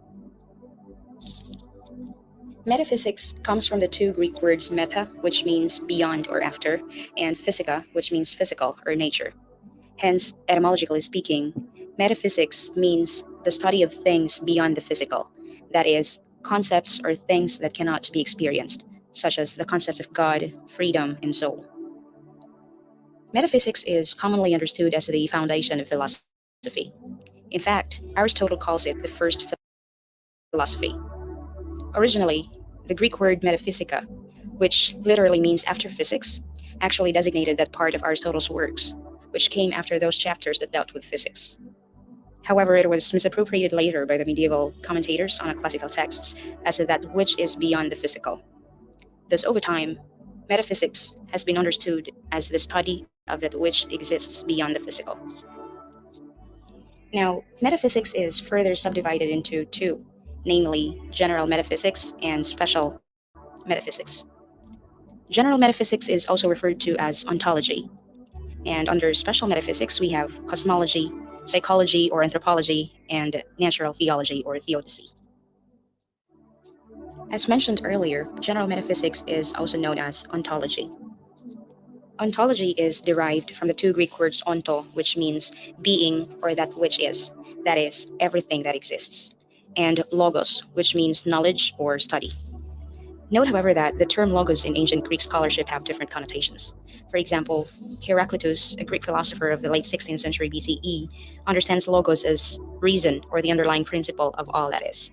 Metaphysics comes from the 2 Greek words meta, which means beyond or after, and physica, which means physical or nature. Hence, etymologically speaking, metaphysics means the study of things beyond the physical, that is, concepts or things that cannot be experienced, such as the concepts of God, freedom, and soul. Metaphysics is commonly understood as the foundation of philosophy. In fact, Aristotle calls it the first philosophy. Originally, the Greek word metaphysica, which literally means after physics, actually designated that part of Aristotle's works, which came after those chapters that dealt with physics. However, it was misappropriated later by the medieval commentators on classical texts as that which is beyond the physical. Thus, over time, metaphysics has been understood as the study of that which exists beyond the physical. Now, metaphysics is further subdivided into two, namely general metaphysics and special metaphysics. General metaphysics is also referred to as ontology, and under special metaphysics we have cosmology, psychology or anthropology, and natural theology or theodicy. As mentioned earlier, general metaphysics is also known as ontology. Ontology is derived from the two Greek words onto, which means being or that which is, that is, everything that exists, and logos, which means knowledge or study. Note, however, that the term logos in ancient Greek scholarship have different connotations. For example, Heraclitus, a Greek philosopher of the late 16th century BCE, understands logos as reason or the underlying principle of all that is.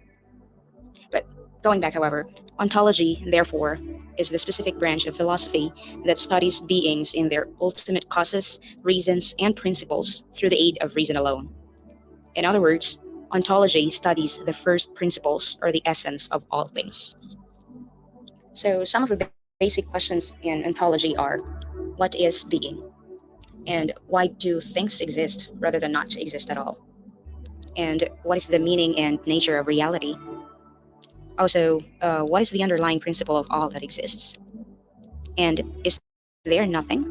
But going back, however, ontology, therefore, is the specific branch of philosophy that studies beings in their ultimate causes, reasons, and principles through the aid of reason alone. In other words, ontology studies the first principles or the essence of all things. So some of the basic questions in ontology are, what is being? And why do things exist rather than not exist at all? And what is the meaning and nature of reality? Also, what is the underlying principle of all that exists? And is there nothing?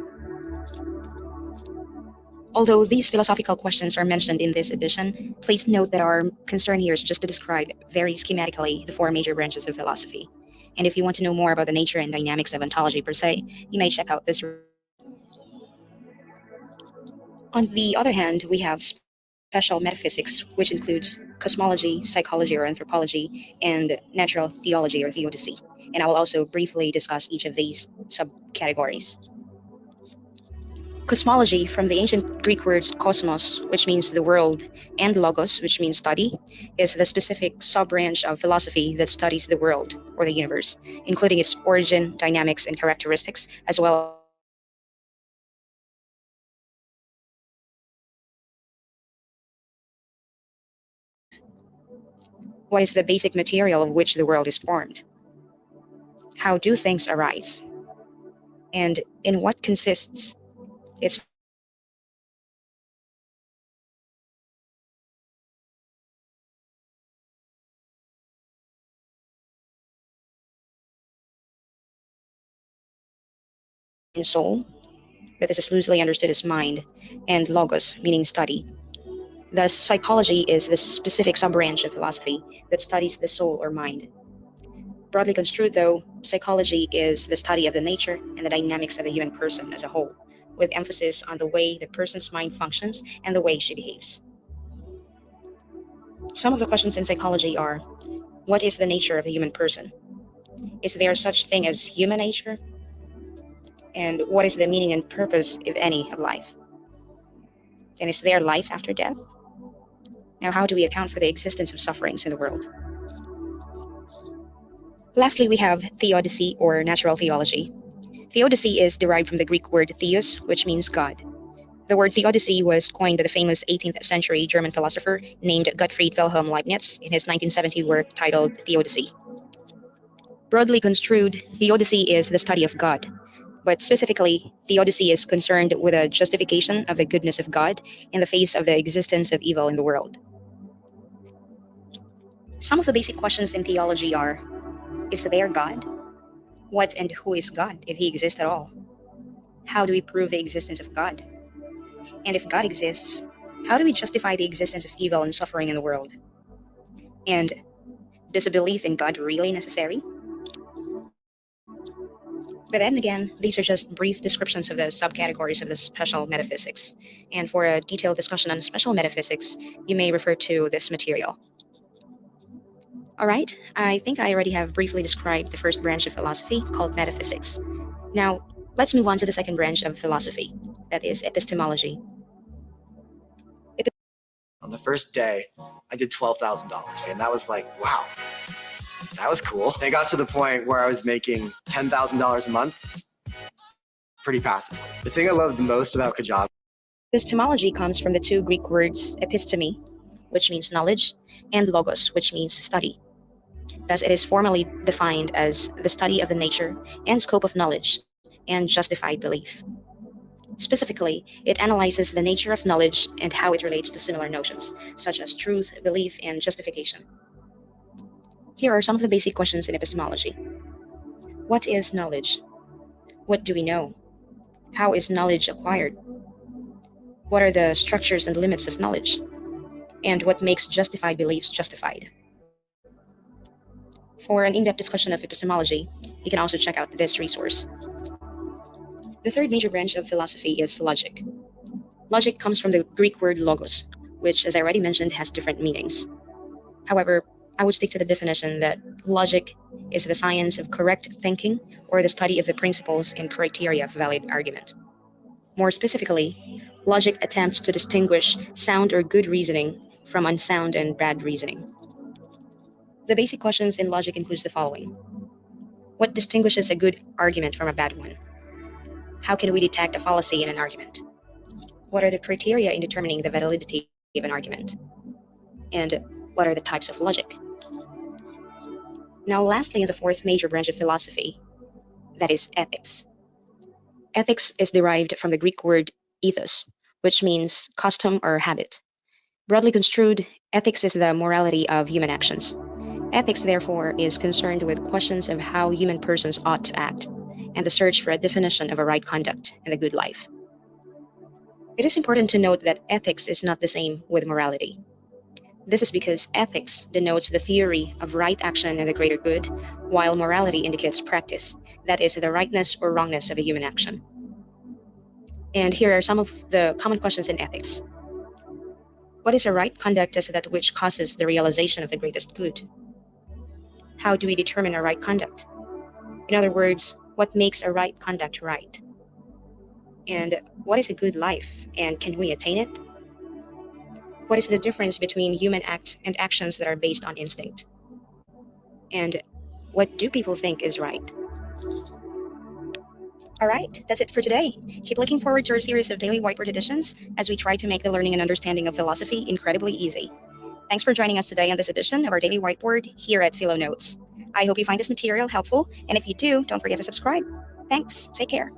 Although these philosophical questions are mentioned in this edition, please note that our concern here is just to describe very schematically the four major branches of philosophy. And if you want to know more about the nature and dynamics of ontology per se, you may check out this. On the other hand, we have special metaphysics, which includes cosmology, psychology or anthropology, and natural theology or theodicy. And I will also briefly discuss each of these subcategories. Cosmology, from the ancient Greek words kosmos, which means the world, and logos, which means study, is the specific sub-branch of philosophy that studies the world, or the universe, including its origin, dynamics, and characteristics, as well what is the basic material of which the world is formed? How do things arise? And in what consists its soul, that is as loosely understood as mind, and logos, meaning study. Thus, psychology is the specific sub-branch of philosophy that studies the soul or mind. Broadly construed, though, psychology is the study of the nature and the dynamics of the human person as a whole, with emphasis on the way the person's mind functions and the way she behaves. Some of the questions in psychology are, what is the nature of the human person? Is there such thing as human nature? And what is the meaning and purpose, if any, of life? And is there life after death? Now, how do we account for the existence of sufferings in the world? Lastly, we have theodicy or natural theology. Theodicy is derived from the Greek word theos, which means God. The word theodicy was coined by the famous 18th century German philosopher named Gottfried Wilhelm Leibniz in his 1970 work titled Theodicy. Broadly construed, theodicy is the study of God, but specifically, theodicy is concerned with a justification of the goodness of God in the face of the existence of evil in the world. Some of the basic questions in theology are, is there God? What and who is God, if he exists at all? How do we prove the existence of God? And if God exists, how do we justify the existence of evil and suffering in the world? And does a belief in God really necessary? But then again, these are just brief descriptions of the subcategories of the special metaphysics. And for a detailed discussion on special metaphysics, you may refer to this material. All right, I think I already have briefly described the first branch of philosophy called metaphysics. Now, let's move on to the second branch of philosophy, that is epistemology. On the first day, I did $12,000, and that was like, wow. that was cool. And it got to the point where I was making $10,000 a month pretty passively. The thing I loved the most about Kajabi. Epistemology comes from the two Greek words episteme, which means knowledge, and logos, which means study. Thus, it is formally defined as the study of the nature and scope of knowledge and justified belief. Specifically, it analyzes the nature of knowledge and how it relates to similar notions, such as truth, belief, and justification. Here are some of the basic questions in epistemology. What is knowledge? What do we know? How is knowledge acquired? What are the structures and limits of knowledge? And what makes justified beliefs justified? For an in-depth discussion of epistemology, you can also check out this resource. The third major branch of philosophy is logic. Logic comes from the Greek word logos, which, as I already mentioned, has different meanings. However, I would stick to the definition that logic is the science of correct thinking or the study of the principles and criteria of valid argument. More specifically, logic attempts to distinguish sound or good reasoning from unsound and bad reasoning. The basic questions in logic includes the following. What distinguishes a good argument from a bad one? How can we detect a fallacy in an argument? What are the criteria in determining the validity of an argument? And what are the types of logic? Now, lastly, in the fourth major branch of philosophy, that is ethics. Ethics is derived from the Greek word ethos, which means custom or habit. Broadly construed, ethics is the morality of human actions. Ethics, therefore, is concerned with questions of how human persons ought to act, and the search for a definition of a right conduct and the good life. It is important to note that ethics is not the same with morality. This is because ethics denotes the theory of right action and the greater good, while morality indicates practice, that is, the rightness or wrongness of a human action. And here are some of the common questions in ethics. What is a right conduct as that which causes the realization of the greatest good? How do we determine a right conduct? In other words, what makes a right conduct right? And what is a good life, and can we attain it? What is the difference between human acts and actions that are based on instinct? And what do people think is right? All right, that's it for today. Keep looking forward to our series of daily whiteboard editions as we try to make the learning and understanding of philosophy incredibly easy. Thanks for joining us today on this edition of our daily whiteboard here at Philo Notes. I hope you find this material helpful, and if you do, don't forget to subscribe. Thanks, take care.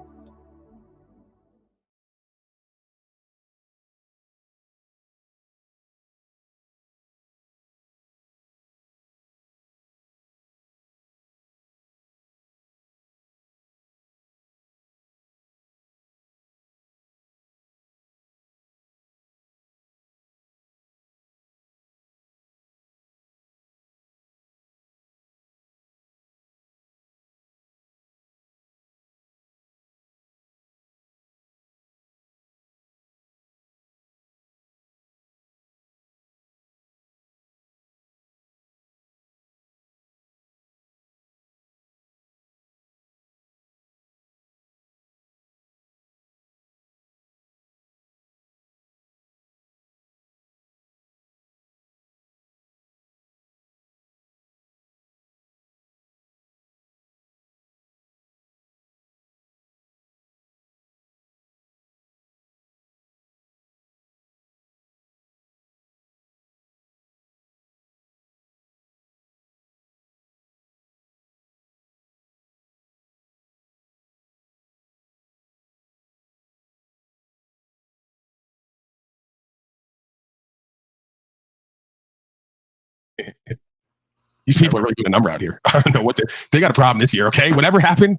These people are really doing a number out here. I don't know what they got a problem this year. Okay, whatever happened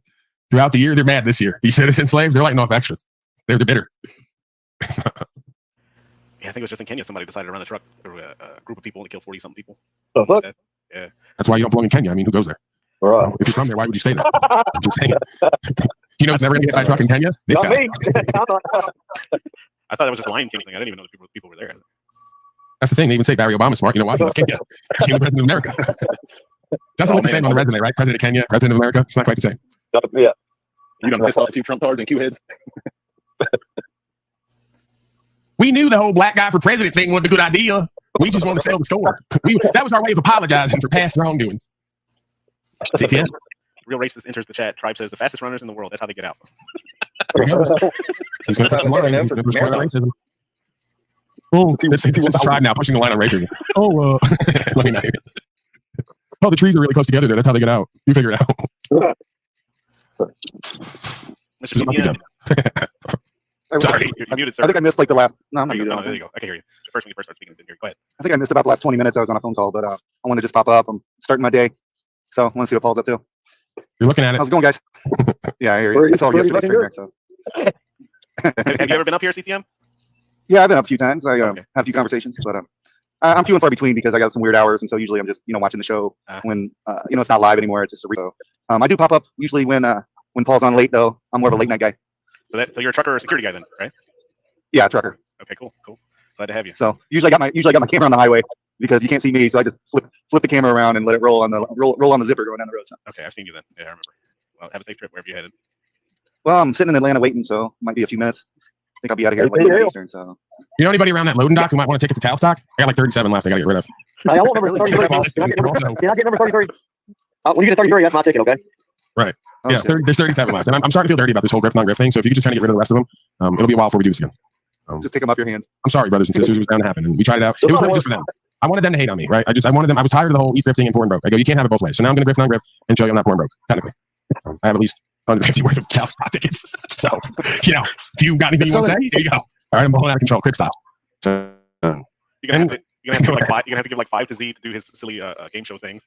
throughout the year, they're mad this year. These citizen slaves, they're lighting off extras. They're bitter. Yeah, I think it was just in Kenya. Somebody decided to run the truck. There were a group of people and killed 40-something people. The fuck? Yeah. That's why you don't belong in Kenya. I mean, who goes there? Right. If you're from there, why would you stay there? I'm just saying. You know, it's never gonna get by a truck in Kenya. This Not guy. me. I thought it was just Lion King thing. I didn't even know that people were there. That's the thing. They even say Barry Obama's smart. You know why? He left Kenya. He's the president of America. Doesn't look the same on the resume, right? President of Kenya, president of America. It's not quite the same. Yeah. You gonna piss off a few Trump cards and Q heads? We knew the whole black guy for president thing wasn't a good idea. We just wanted to sell the store. That was our way of apologizing for past wrongdoings. CTM. Real racist enters the chat. Tribe says the fastest runners in the world. That's how they get out. There he goes. He's going to push the line. He's going to push the line on racism. Oh, this is Tribe now pushing the line on racism. Oh, let me know. Oh, the trees are really close together there. That's how they get out. You figure it out. Mr. CTM. Sorry. You're muted, sir. I think I missed like the last. No, I'm not muted. There you go. I can hear you. First when you first started speaking, didn't hear you. Go ahead. I think I missed about the last 20 minutes. I was on a phone call, but I want to just pop up. I'm starting my day, so I want to see what Paul's up to. You're looking at it. How's it going, guys? Yeah, I hear you. I saw yesterday's stream there, so. Have you ever been up here, CTM? Yeah, I've been up a few times. I have a few conversations, but I'm few and far between because I got some weird hours, and so usually I'm just watching the show when it's not live anymore. It's just a replay. I do pop up usually when Paul's on late, though. I'm more of a late night guy. So you're a trucker or a security guy then, right? Yeah, trucker. Okay, cool. Glad to have you. So usually I got my camera on the highway because you can't see me, so I just flip the camera around and let it roll on the zipper going down the road. So. Okay, I've seen you then. Yeah, I remember. Well, have a safe trip wherever you're headed. Well, I'm sitting in Atlanta waiting, so might be a few minutes. I think I'll be out of here like Eastern. So. You know anybody around that loading dock who might want to take it to Tailstock? I got like 37 left. I got to get rid of. I want number 33. Can I get number 33? When you get 33, that's my ticket, okay? Right. Yeah, there's 37 left. And I'm starting to feel dirty about this whole grift non-grift thing. So if you could just kind of get rid of the rest of them, it'll be a while before we do this again. Just take them off your hands. I'm sorry, brothers and sisters. It was bound to happen. And we tried it out. It was really just for them. I wanted them to hate on me, right? I was tired of the whole East grifting and poor and broke. I go, you can't have it both ways. So now I'm going to grift non-grift and show you I'm not poor and broke, technically. I have at least 150 worth of Tailstock tickets. So, if you got anything you want to say, here you go. All right, I'm blowing out of control, quick style. So, you're gonna have to give like 5 to Z to do his silly game show things.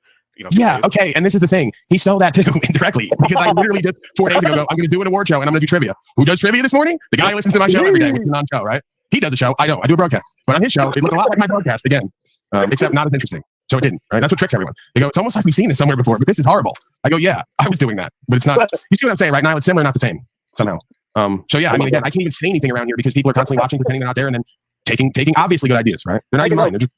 Yeah, okay, and this is the thing. He stole that too indirectly because I literally just 4 days ago go, I'm going to do an award show and I'm going to do trivia. Who does trivia this morning? The guy who listens to my show every day, which is a non-show, right? He does a show. I don't. I do a broadcast, but on his show, it looks a lot like my broadcast again, except not as interesting. So it didn't. Right? That's what tricks everyone. They go, it's almost like we've seen this somewhere before, but this is horrible. I go, yeah, I was doing that, but it's not. You see what I'm saying, right? Now it's similar, not the same somehow. So yeah, I mean, again, I can't even say anything around here because people are constantly watching, pretending they're not there, and then taking obviously good ideas, right? They're not even mine. They're just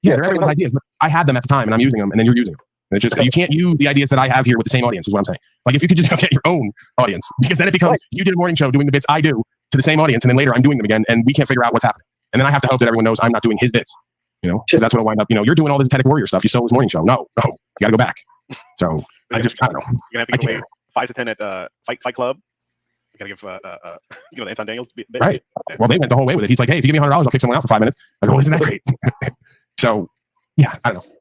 they're everyone's ideas, but I had them at the time, and I'm using them, and then you're using them. And it's just you can't use the ideas that I have here with the same audience. Is what I'm saying. Like if you could just get your own audience, because then it becomes you did a morning show doing the bits I do to the same audience, and then later I'm doing them again, and we can't figure out what's happening. And then I have to hope that everyone knows I'm not doing his bits. Because that's what I wind up. You're doing all this Tech Warrior stuff. You stole his morning show. No, you got to go back. So I don't know. You're gonna have to give away 5 to 10 at Fight Club. You gotta give the Anton Daniels bit. Right. Well, they went the whole way with it. He's like, hey, if you give me $100, I'll kick someone out for 5 minutes. I go, well, isn't that great? So yeah, I don't know.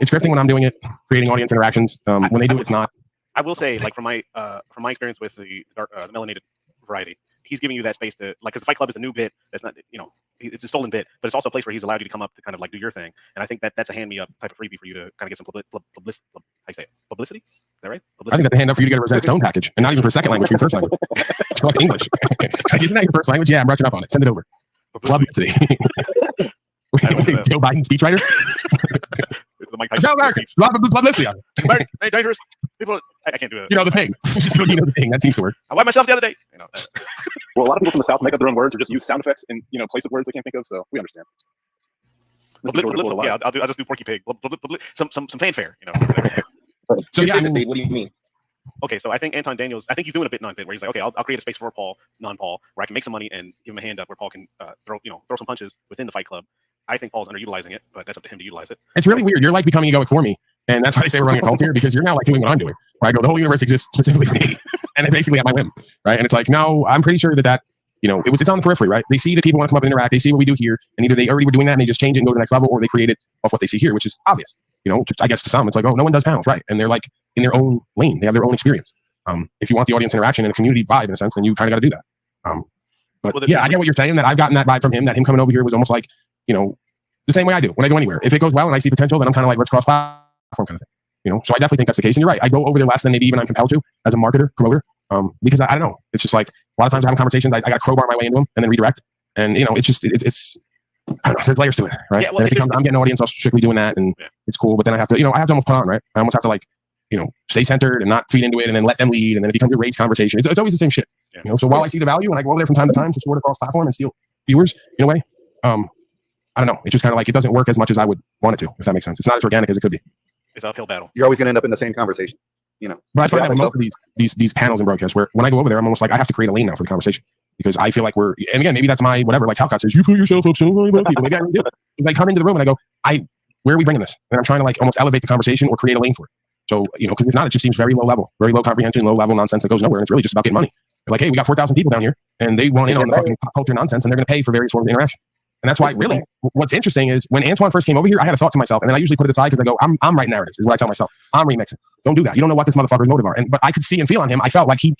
It's grifting when I'm doing it, creating audience interactions. When they do it, it's not. I will say, like from my experience with the melanated variety, he's giving you that space to like, because the Fight Club is a new bit. That's not, it's a stolen bit, but it's also a place where he's allowed you to come up to kind of like do your thing. And I think that's a hand me up type of freebie for you to kind of get some publicity. How you say it? Publicity? Is that right? Publicity? I think that's a hand up for you to get a Rosetta Stone package, and not even for second language, for your first language. It's like English. Isn't that your first language? Yeah, I'm brushing up on it. Send it over. Publicity. Joe Biden speechwriter. Publicity on it. Very dangerous. People, I can't do it. The thing. Just the thing. That seems to work. I wiped myself the other day. Well, a lot of people from the South make up their own words or just use sound effects in place of words they can't think of. So we understand. Yeah, I'll just do Porky Pig. Some fanfare. So yeah, what do you mean? Okay, so I think Anton Daniels, I think he's doing a bit non-bit where he's like, okay, I'll create a space for Paul, non-Paul, where I can make some money and give him a hand up where Paul can throw some punches within the Fight Club. I think Paul's underutilizing it, but that's up to him to utilize it. It's really weird. You're like becoming egoic for me, and that's why they say we're running a cult here, because you're now like doing what I'm doing. Where I go, the whole universe exists specifically for me, and it's basically at my whim, right? And it's like, no, I'm pretty sure that it's on the periphery, right? They see that people want to come up and interact. They see what we do here, and either they already were doing that and they just change it and go to the next level, or they create it off what they see here, which is obvious. I guess to some, it's like, oh, no one does panels, right? And they're like in their own lane. They have their own experience. If you want the audience interaction and a community vibe in a sense, then you kind of got to do that. But yeah, I get what you're saying. That I've gotten that vibe from him. That him coming over here was almost like, the same way I do when I go anywhere. If it goes well and I see potential, then I'm kind of like, let's cross platform kind of thing. So I definitely think that's the case. And you're right. I go over there less than maybe even I'm compelled to as a marketer, promoter, because I don't know. It's just like a lot of times I have conversations. I got to crowbar my way into them and then redirect. And it's just it's I don't know. There's layers to it, right? Yeah, well, and it becomes, I'm getting an audience. I'm strictly doing that, and it's cool. But then I have to, almost put on, right? I almost have to like, stay centered and not feed into it, and then let them lead, and then it becomes a race conversation. It's always the same shit. So while I see the value and I go over there from time to time to sort across platform and steal viewers in a way, I don't know. It's just kind of like it doesn't work as much as I would want it to, if that makes sense. It's not as organic as it could be. It's an uphill battle. You're always going to end up in the same conversation, But I find that with most of these panels and broadcasts, where when I go over there, I'm almost like I have to create a lane now for the conversation, because I feel like and again, maybe that's my whatever. Like Talcott says, you put yourself up so many people. Maybe I really do. I come into the room and I go, where are we bringing this? And I'm trying to like almost elevate the conversation or create a lane for it. So, because if not, it just seems very low level, very low comprehension, low level nonsense that goes nowhere. And it's really just about getting money. They're like, hey, we got 4,000 people down here and they want in on the fucking pop culture nonsense and they're going to pay for various forms of interaction. And that's why really what's interesting is when Antoine first came over here, I had a thought to myself and then I usually put it aside because I go, I'm writing narratives is what I tell myself. I'm remixing. Don't do that. You don't know what this motherfucker's motive are. But I could see and feel on him. I felt like he's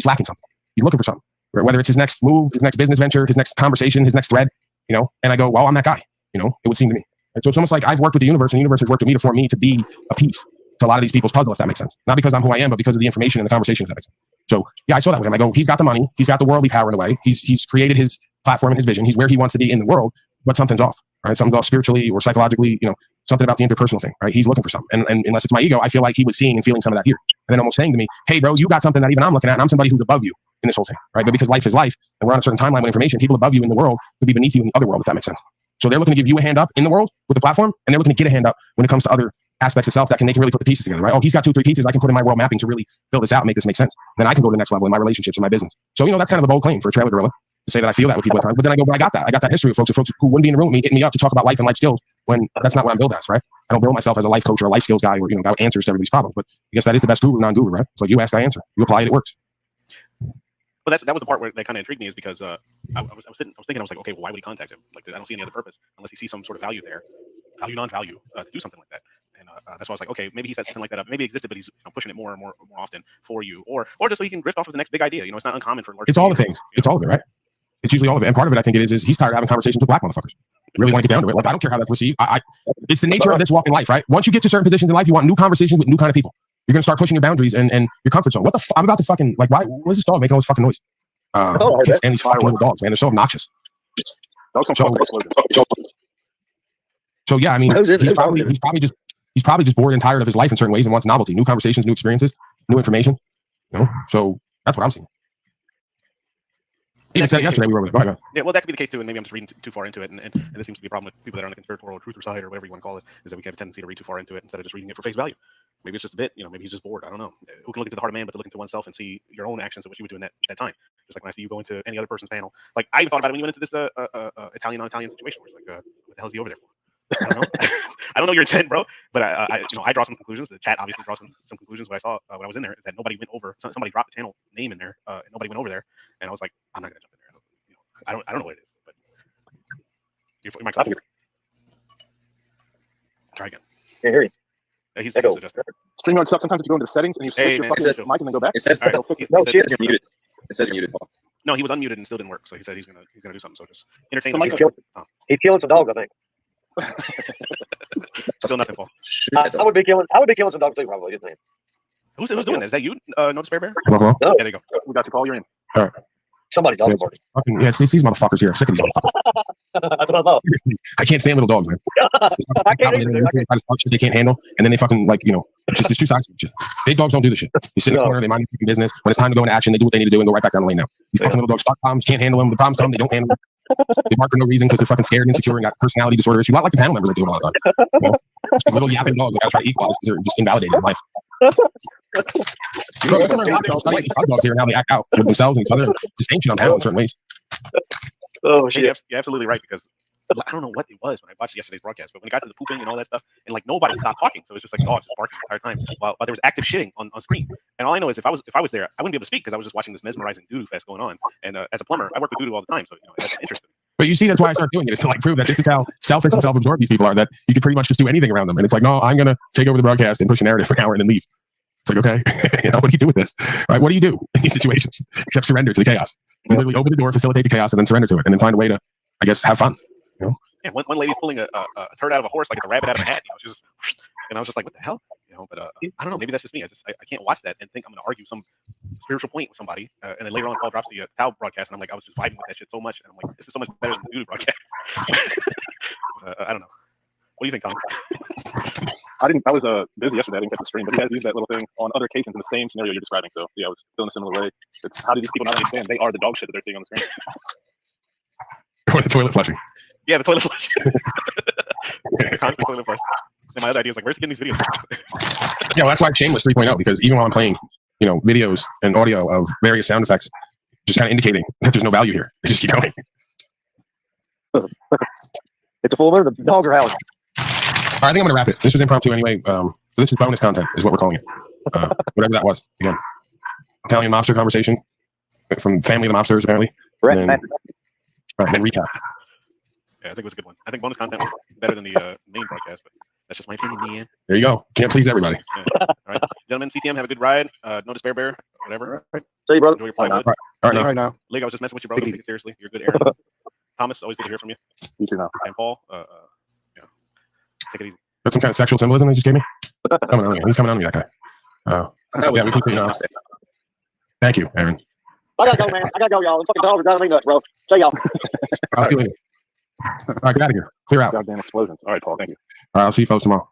lacking something. He's looking for something, whether it's his next move, his next business venture, his next conversation, his next thread, and I go, well, I'm that guy, it would seem to me. And so it's almost like I've worked with the universe and the universe has worked with me to form me to be a piece to a lot of these people's puzzle, if that makes sense. Not because I'm who I am, but because of the information and the conversations that makes sense. So yeah, I saw that with him. I go, he's got the money, he's got the worldly power in a way. He's created his platform and his vision. He's where he wants to be in the world, but something's off, right? Something's off spiritually or psychologically, something about the interpersonal thing, right? He's looking for something. And unless it's my ego, I feel like he was seeing and feeling some of that here. And then almost saying to me, hey bro, you got something that even I'm looking at and I'm somebody who's above you in this whole thing, right? But because life is life and we're on a certain timeline with information, people above you in the world could be beneath you in the other world, if that makes sense. So they're looking to give you a hand up in the world with the platform, and they're looking to get a hand up when it comes to other aspects of self they can really put the pieces together, right? Oh, he's got 2-3 pieces I can put in my world mapping to really build this out and make this make sense. Then I can go to the next level in my relationships and my business. So, that's kind of a bold claim for a trailer gorilla to say that I feel that with people at times. But then I go, but I got that. I got that history of folks who wouldn't be in the room with me, hitting me up to talk about life and life skills when that's not what I'm built as, right? I don't build myself as a life coach or a life skills guy or, got answers to everybody's problems. But I guess that is the best guru, non-guru, right? It's like you ask, I answer. You apply it, it works. But that was the part where that kind of intrigued me is because I was thinking, I was like, okay, well, why would he contact him? Like, I don't see any other purpose unless he sees some sort of value there, value, non-value, to do something like that. And that's why I was like, okay, maybe he set something like that up. Maybe it existed, but he's pushing it more and more often for you, or just so he can drift off with the next big idea. It's not uncommon for large. It's all the things. It's all of it, right? It's usually all of it. And part of it, I think it is he's tired of having conversations with black motherfuckers. Really want to get down to it. Like, I don't care how that's received. It's the nature of this walk in life, right? Once you get to certain positions in life, you want new conversations with new kind of people. You're going to start pushing your boundaries and your comfort zone. What the I'm about to fucking, like, why? What is this dog making all this fucking noise? I can't stand these fucking little dogs, man. They're so obnoxious. So yeah, I mean, he's probably just bored and tired of his life in certain ways and wants novelty, new conversations, new experiences, new information. So that's what I'm seeing. Even said yesterday we were over there. Go ahead. Yeah, well, that could be the case too, and maybe I'm just reading too far into it, and this seems to be a problem with people that are on the conspiratorial or truther side or whatever you want to call it, is that we have a tendency to read too far into it instead of just reading it for face value. Maybe it's just a bit, maybe he's just bored. I don't know. Who can look into the heart of man but to look into oneself and see your own actions of what you would do in that time? Just like when I see you go into any other person's panel. Like, I even thought about it when you went into this Italian on-Italian situation where it's like, what the hell is he over there for? I don't know. I don't know your intent, bro. But I draw some conclusions. The chat obviously draws some conclusions. What I saw when I was in there is that nobody went over. Somebody dropped the channel name in there, and nobody went over there. And I was like, I'm not gonna jump in there. I don't know what it is. But your mic's off. Try again. Can't hear you. He's adjusted. StreamYard sucks. Sometimes you go into the settings and you switch your fucking mic and then go back. It says All right. you're muted. It says you're muted, Paul. No, he was unmuted and still didn't work. So he said he's gonna do something. So just entertain. He's killing some dogs, I think. Still nothing, Paul. I would be killing some dogs too, probably. Who's doing that? Is that you? No Despair Bear? Uh-huh. Yeah, there you go. We got you, Paul. You're in. All right. Somebody's dog party. Yeah, it's these motherfuckers here. I'm sick of these motherfuckers. That's what I thought. I can't stand little dogs, man. I can't either. They can't handle, and then they fucking there's two sides to shit. Big dogs don't do this shit. They sit in the corner, they mind their business. When it's time to go into action, they do what they need to do and go right back down the lane now. These fucking little dogs start problems, can't handle them. The problems come, they don't handle them. They bark for no reason because they're fucking scared and insecure and got personality disorder issues. A lot like the panel members that do it all the time. These little yapping dogs that gotta try to equalize because they're just invalidated in life. Dogs here and how they act out with themselves and each other. Just ancient on panel in certain ways. Oh shit! You're absolutely right, because I don't know what it was when I watched yesterday's broadcast, but when it got to the pooping and all that stuff, and like nobody stopped talking, so it was just like dogs barking the entire time while there was active shitting on screen. And all I know is if I was there, I wouldn't be able to speak because I was just watching this mesmerizing doo-doo fest going on. And as a plumber, I work with doo-doo all the time, so that's interesting. But you see, that's why I start doing it, is to like prove that this is how selfish and self-absorbed these people are, that you can pretty much just do anything around them. And it's like, no, I'm gonna take over the broadcast and push a narrative for an hour and then leave. It's like, okay, what do you do with this? Right? What do you do in these situations except surrender to the chaos? You literally open the door, facilitate the chaos, and then surrender to it, and then find a way to, I guess, have fun. Yeah, one lady's pulling a turd out of a horse like it's a rabbit out of a hat. And I was just like, what the hell? But I don't know. Maybe that's just me. I can't watch that and think I'm going to argue some spiritual point with somebody. And then later on, Paul drops the Tao broadcast, and I'm like, I was just vibing with that shit so much. And I'm like, this is so much better than the Dude broadcast. I don't know. What do you think, Tom? I was busy yesterday. I didn't catch the stream, but he has used that little thing on other occasions in the same scenario you're describing. So yeah, I was feeling a similar way. It's how do these people not understand they are the dog shit that they're seeing on the screen? Or the toilet flushing. Yeah, the toilet flush. Constant toilet flush. And my other idea was like, where's he getting these videos? Yeah, well, that's why Shameless 3.0, because even while I'm playing, videos and audio of various sound effects, just kind of indicating that there's no value here. They just keep going. It's a full moon. The dogs are howling. All right, I think I'm gonna wrap it. This was impromptu anyway. So So this is bonus content, is what we're calling it. Whatever that was. Again, Italian mobster conversation from family of the mobsters, apparently. And then, right, then recap. Yeah, I think it was a good one. I think bonus content was better than the main broadcast, but that's just my opinion, Ian. There you go. Can't please everybody. Yeah. All right, gentlemen, CTM, have a good ride. No despair, bear, whatever. See you, brother. Enjoy your plywood. All right, now. Lig, I was just messing with you, bro. Don't take it seriously. You're good, Aaron. Thomas, always good to hear from you. You too now. And Paul, yeah, take it easy. Got some kind of sexual symbolism they just gave me? Coming on me. He's coming on me, that guy. That was yeah, we keep it nasty. Thank you, Aaron. I gotta go, man. I gotta go, y'all. The fucking dogs are driving me nuts, bro. See y'all. I'll see you later. All right, get out of here. Clear out. Goddamn explosions. All right, Paul. Thank you. All right, I'll see you folks tomorrow. All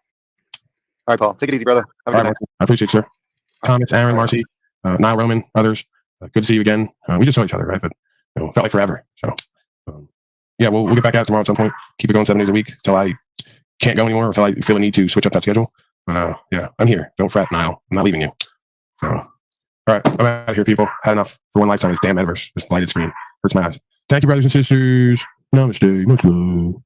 right, Paul. Take it easy, brother. Have a All good right, night. I appreciate you, sir. Comments, Aaron, Marcy, Niall Roman, others. Good to see you again. We just saw each other, right? But felt like forever. So, yeah, we'll get back at it tomorrow at some point. Keep it going 7 days a week until I can't go anymore, until I feel a need to switch up that schedule. But yeah, I'm here. Don't fret, Niall. I'm not leaving you. So, all right, I'm out of here, people. Had enough for one lifetime. This damn metaverse, this lighted screen hurts my eyes. Thank you, brothers and sisters. Namaste. Much love.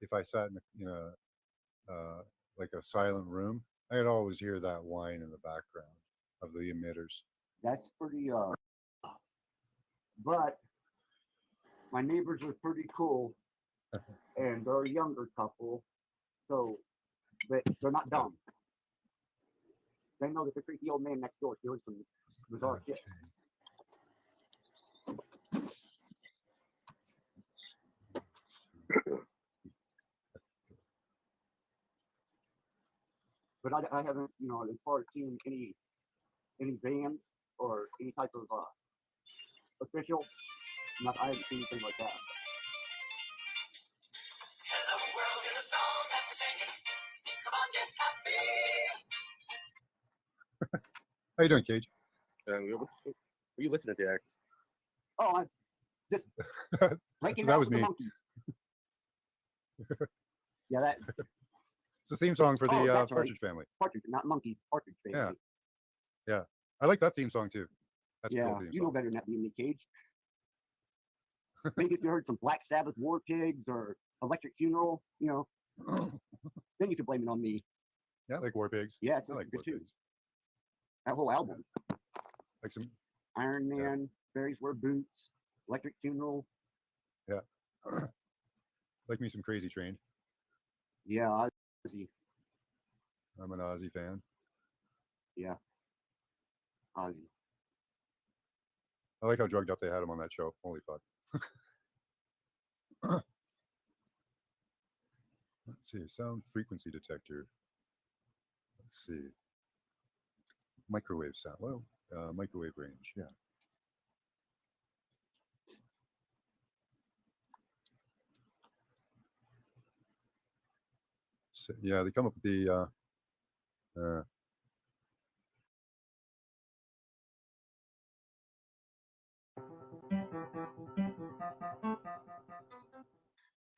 if I sat in like a silent room, I'd always hear that whine in the background of the emitters. That's pretty. But my neighbors are pretty cool, and they're a younger couple, so they're not dumb. They know that the creepy old man next door is doing some bizarre shit. But I haven't, as far as seeing any bands or any type of official, I haven't seen anything like that. Hello world is a song that we're singing. Come on, get happy. How you doing, Cage? What are you listening to, Alex? Oh, I'm just breaking That out was with the me. monkeys. Yeah, that. It's the theme song for the that's right. Partridge Family. Partridge, not monkeys. Partridge Family. Yeah. I like that theme song too. That's a Yeah, cool theme you song. know better than that, being Nick Cage. Maybe if you heard some Black Sabbath War Pigs or Electric Funeral, then you could blame it on me. Yeah, I like War Pigs. Yeah, it's I like good War too. Pigs. That whole album. Like some. Iron Man, Fairies Wear Boots, Electric Funeral. Yeah. Like me some Crazy Train. Yeah, Ozzy. I'm an Ozzy fan. Yeah. Ozzy. I like how drugged up they had him on that show. Holy fuck. Let's see. Sound frequency detector. Let's see. Microwave sound. Well, microwave range. Yeah. So, yeah, they come up with the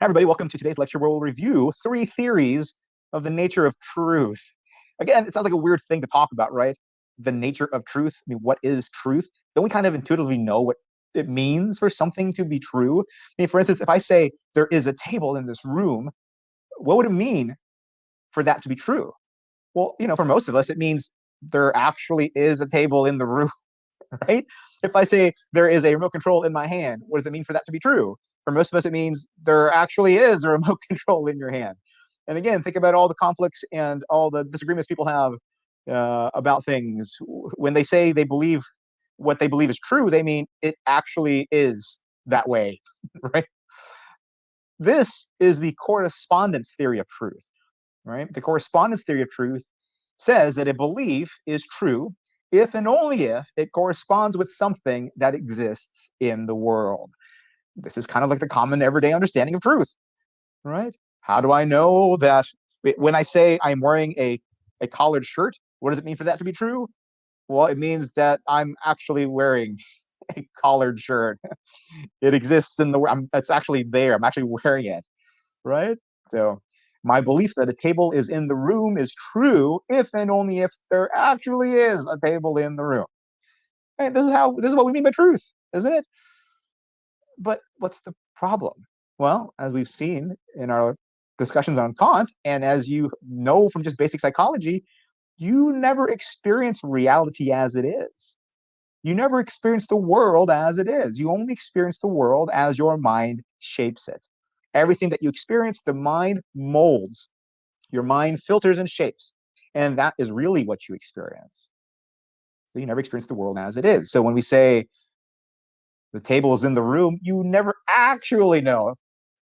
Hi, everybody. Welcome to today's lecture where we'll review 3 theories of the nature of truth. Again, it sounds like a weird thing to talk about, right? The nature of truth. I mean, what is truth? Don't we kind of intuitively know what it means for something to be true? I mean, for instance, if I say there is a table in this room, what would it mean for that to be true? Well, for most of us, it means there actually is a table in the room, right? If I say there is a remote control in my hand, what does it mean for that to be true? For most of us, it means there actually is a remote control in your hand. And again, think about all the conflicts and all the disagreements people have about things. When they say they believe what they believe is true, they mean it actually is that way, right? This is the correspondence theory of truth, right? The correspondence theory of truth says that a belief is true if and only if it corresponds with something that exists in the world. This is kind of like the common everyday understanding of truth, right? How do I know that when I say I'm wearing a collared shirt, what does it mean for that to be true? Well, it means that I'm actually wearing a collared shirt. It exists in the it's actually there. I'm actually wearing it, right? So my belief that a table is in the room is true if and only if there actually is a table in the room. And this is what we mean by truth, isn't it? But what's the problem? Well, as we've seen in our discussions on Kant, and as you know from just basic psychology, you never experience reality as it is. You never experience the world as it is. You only experience the world as your mind shapes it. Everything that you experience, the mind molds. Your mind filters and shapes. And that is really what you experience. So you never experience the world as it is. So when we say the table is in the room, you never actually know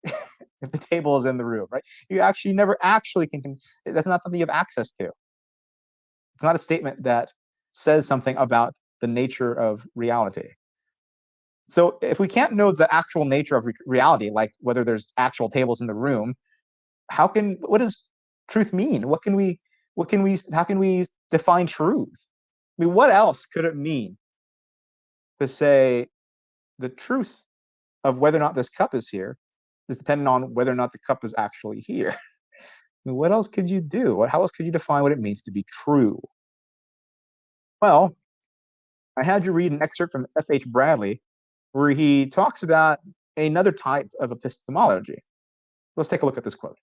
if the table is in the room, right? You actually never actually can, that's not something you have access to. It's not a statement that says something about the nature of reality. So if we can't know the actual nature of reality, like whether there's actual tables in the room, what does truth mean? How can we define truth? I mean, what else could it mean to say the truth of whether or not this cup is here is dependent on whether or not the cup is actually here? I mean, what else could you do? How else could you define what it means to be true? Well, I had you read an excerpt from F.H. Bradley where he talks about another type of epistemology. Let's take a look at this quote.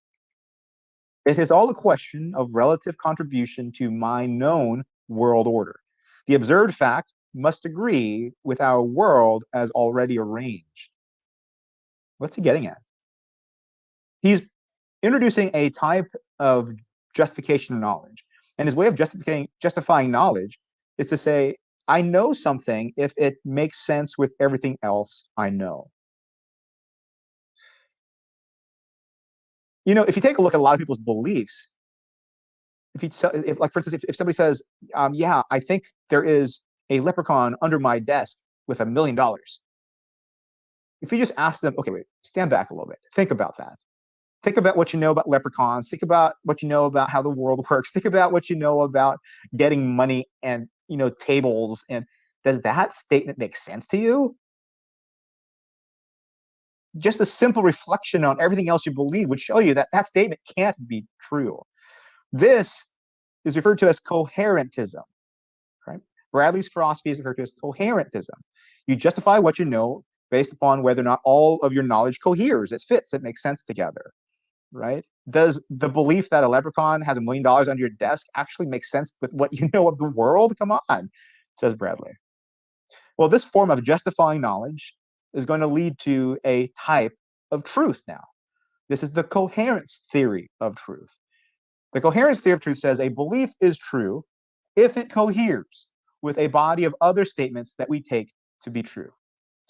It is all a question of relative contribution to my known world order. The observed fact must agree with our world as already arranged. What's he getting at? He's introducing a type of justification of knowledge. And his way of justifying knowledge is to say, I know something if it makes sense with everything else I know. You know, if you take a look at a lot of people's beliefs, if like, for instance, if somebody says, yeah, I think there is a leprechaun under my desk with $1 million. If you just ask them, okay, wait, stand back a little bit. Think about that. Think about what you know about leprechauns. Think about what you know about how the world works. Think about what you know about getting money and, you know, tables. And does that statement make sense to you? Just a simple reflection on everything else you believe would show you that that statement can't be true. This is referred to as coherentism, right? Bradley's philosophy is referred to as coherentism. You justify what you know based upon whether or not all of your knowledge coheres, it fits, it makes sense together, right? Does the belief that a leprechaun has $1 million under your desk actually make sense with what you know of the world? Come on, says Bradley. Well, this form of justifying knowledge is going to lead to a type of truth now. This is the coherence theory of truth. The coherence theory of truth says a belief is true if it coheres with a body of other statements that we take to be true.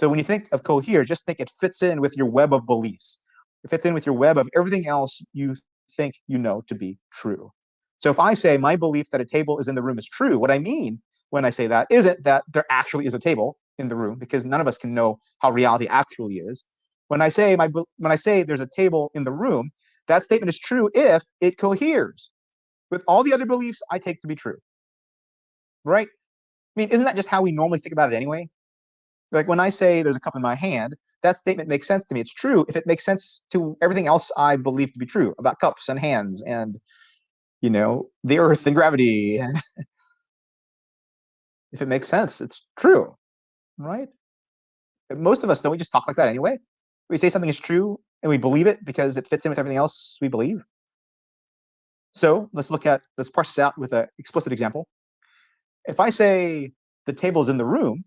So when you think of cohere, just think it fits in with your web of beliefs. It fits in with your web of everything else you think you know to be true. So if I say my belief that a table is in the room is true, what I mean when I say that isn't that there actually is a table in the room, because none of us can know how reality actually is. When I say there's a table in the room, that statement is true if it coheres with all the other beliefs I take to be true, right? I mean, isn't that just how we normally think about it anyway? Like when I say there's a cup in my hand, that statement makes sense to me. It's true if it makes sense to everything else I believe to be true about cups and hands and, you know, the earth and gravity. And if it makes sense, it's true, right? Most of us, don't we just talk like that anyway? We say something is true and we believe it because it fits in with everything else we believe. So let's parse this out with an explicit example. If I say the table's in the room,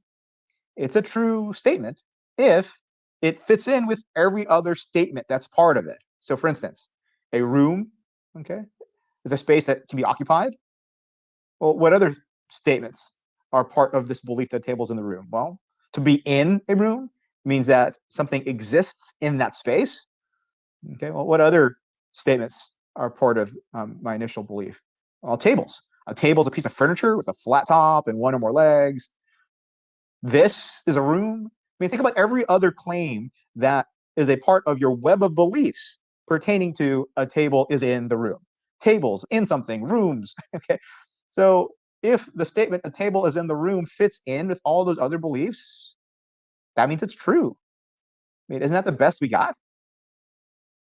it's a true statement if it fits in with every other statement that's part of it. So for instance, a room, okay, is a space that can be occupied. Well, what other statements are part of this belief that table's in the room? Well, to be in a room means that something exists in that space. Okay, well, what other statements are part of my initial belief? Well, tables. A table is a piece of furniture with a flat top and one or more legs. This is a room. I mean, think about every other claim that is a part of your web of beliefs pertaining to a table is in the room. Tables, in something, rooms. Okay, so if the statement a table is in the room fits in with all those other beliefs, that means it's true. I mean, isn't that the best we got?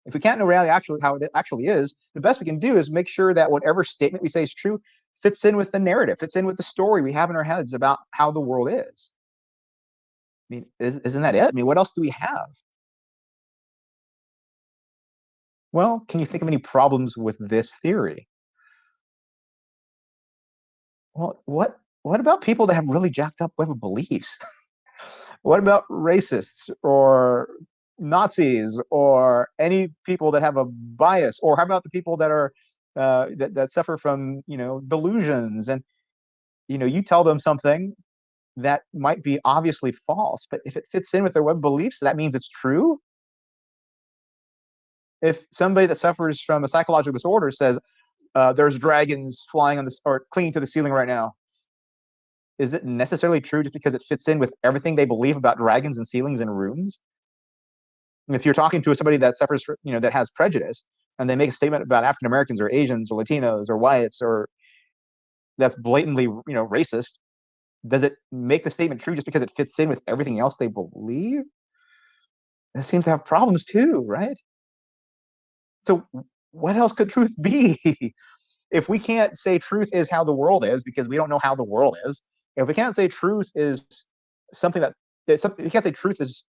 If we can't know reality actually how it actually is, the best we can do is make sure that whatever statement we say is true fits in with the narrative, fits in with the story we have in our heads about how the world is. I mean, isn't that it? I mean, what else do we have? Well, can you think of any problems with this theory? Well, what about people that have really jacked up web of beliefs? What about racists or Nazis or any people that have a bias? Or how about the people that are that suffer from, you know, delusions? And, you know, you tell them something that might be obviously false, but if it fits in with their web beliefs, that means it's true. If somebody that suffers from a psychological disorder says there's dragons flying on this or clinging to the ceiling right now, is it necessarily true just because it fits in with everything they believe about dragons and ceilings and rooms? And if you're talking to somebody that suffers, you know, that has prejudice, and they make a statement about African Americans or Asians or Latinos or whites, or that's blatantly, you know, racist, does it make the statement true just because it fits in with everything else they believe? It seems to have problems too, right? So what else could truth be? If we can't say truth is how the world is because we don't know how the world is, if we can't say truth is something that we can't say truth is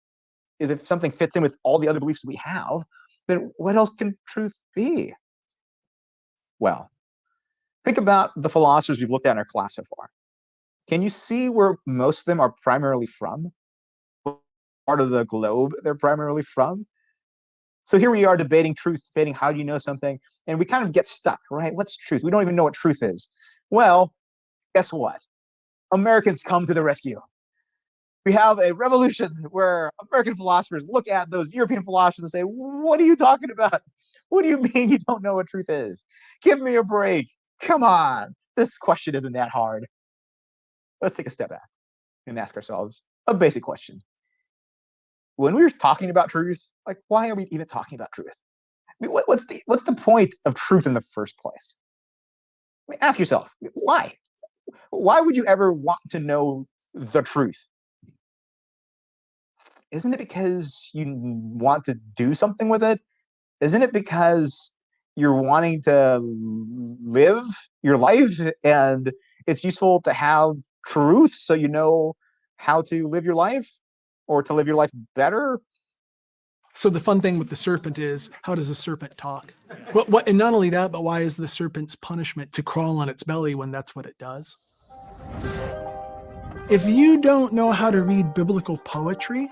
if something fits in with all the other beliefs we have, then what else can truth be? Well, think about the philosophers we've looked at in our class so far. Can you see where most of them are primarily from? What part of the globe they're primarily from? So here we are debating truth, debating how do you know something, and we kind of get stuck, right? What's truth? We don't even know what truth is. Well, guess what? Americans come to the rescue. We have a revolution where American philosophers look at those European philosophers and say, what are you talking about? What do you mean you don't know what truth is? Give me a break. Come on. This question isn't that hard. Let's take a step back and ask ourselves a basic question. When we're talking about truth, like, why are we even talking about truth? I mean, what's the point of truth in the first place? I mean, ask yourself, why? Why would you ever want to know the truth? Isn't it because you want to do something with it? Isn't it because you're wanting to live your life and it's useful to have truth so you know how to live your life or to live your life better? So the fun thing with the serpent is, how does a serpent talk? What, and not only that, but why is the serpent's punishment to crawl on its belly when that's what it does? If you don't know how to read biblical poetry,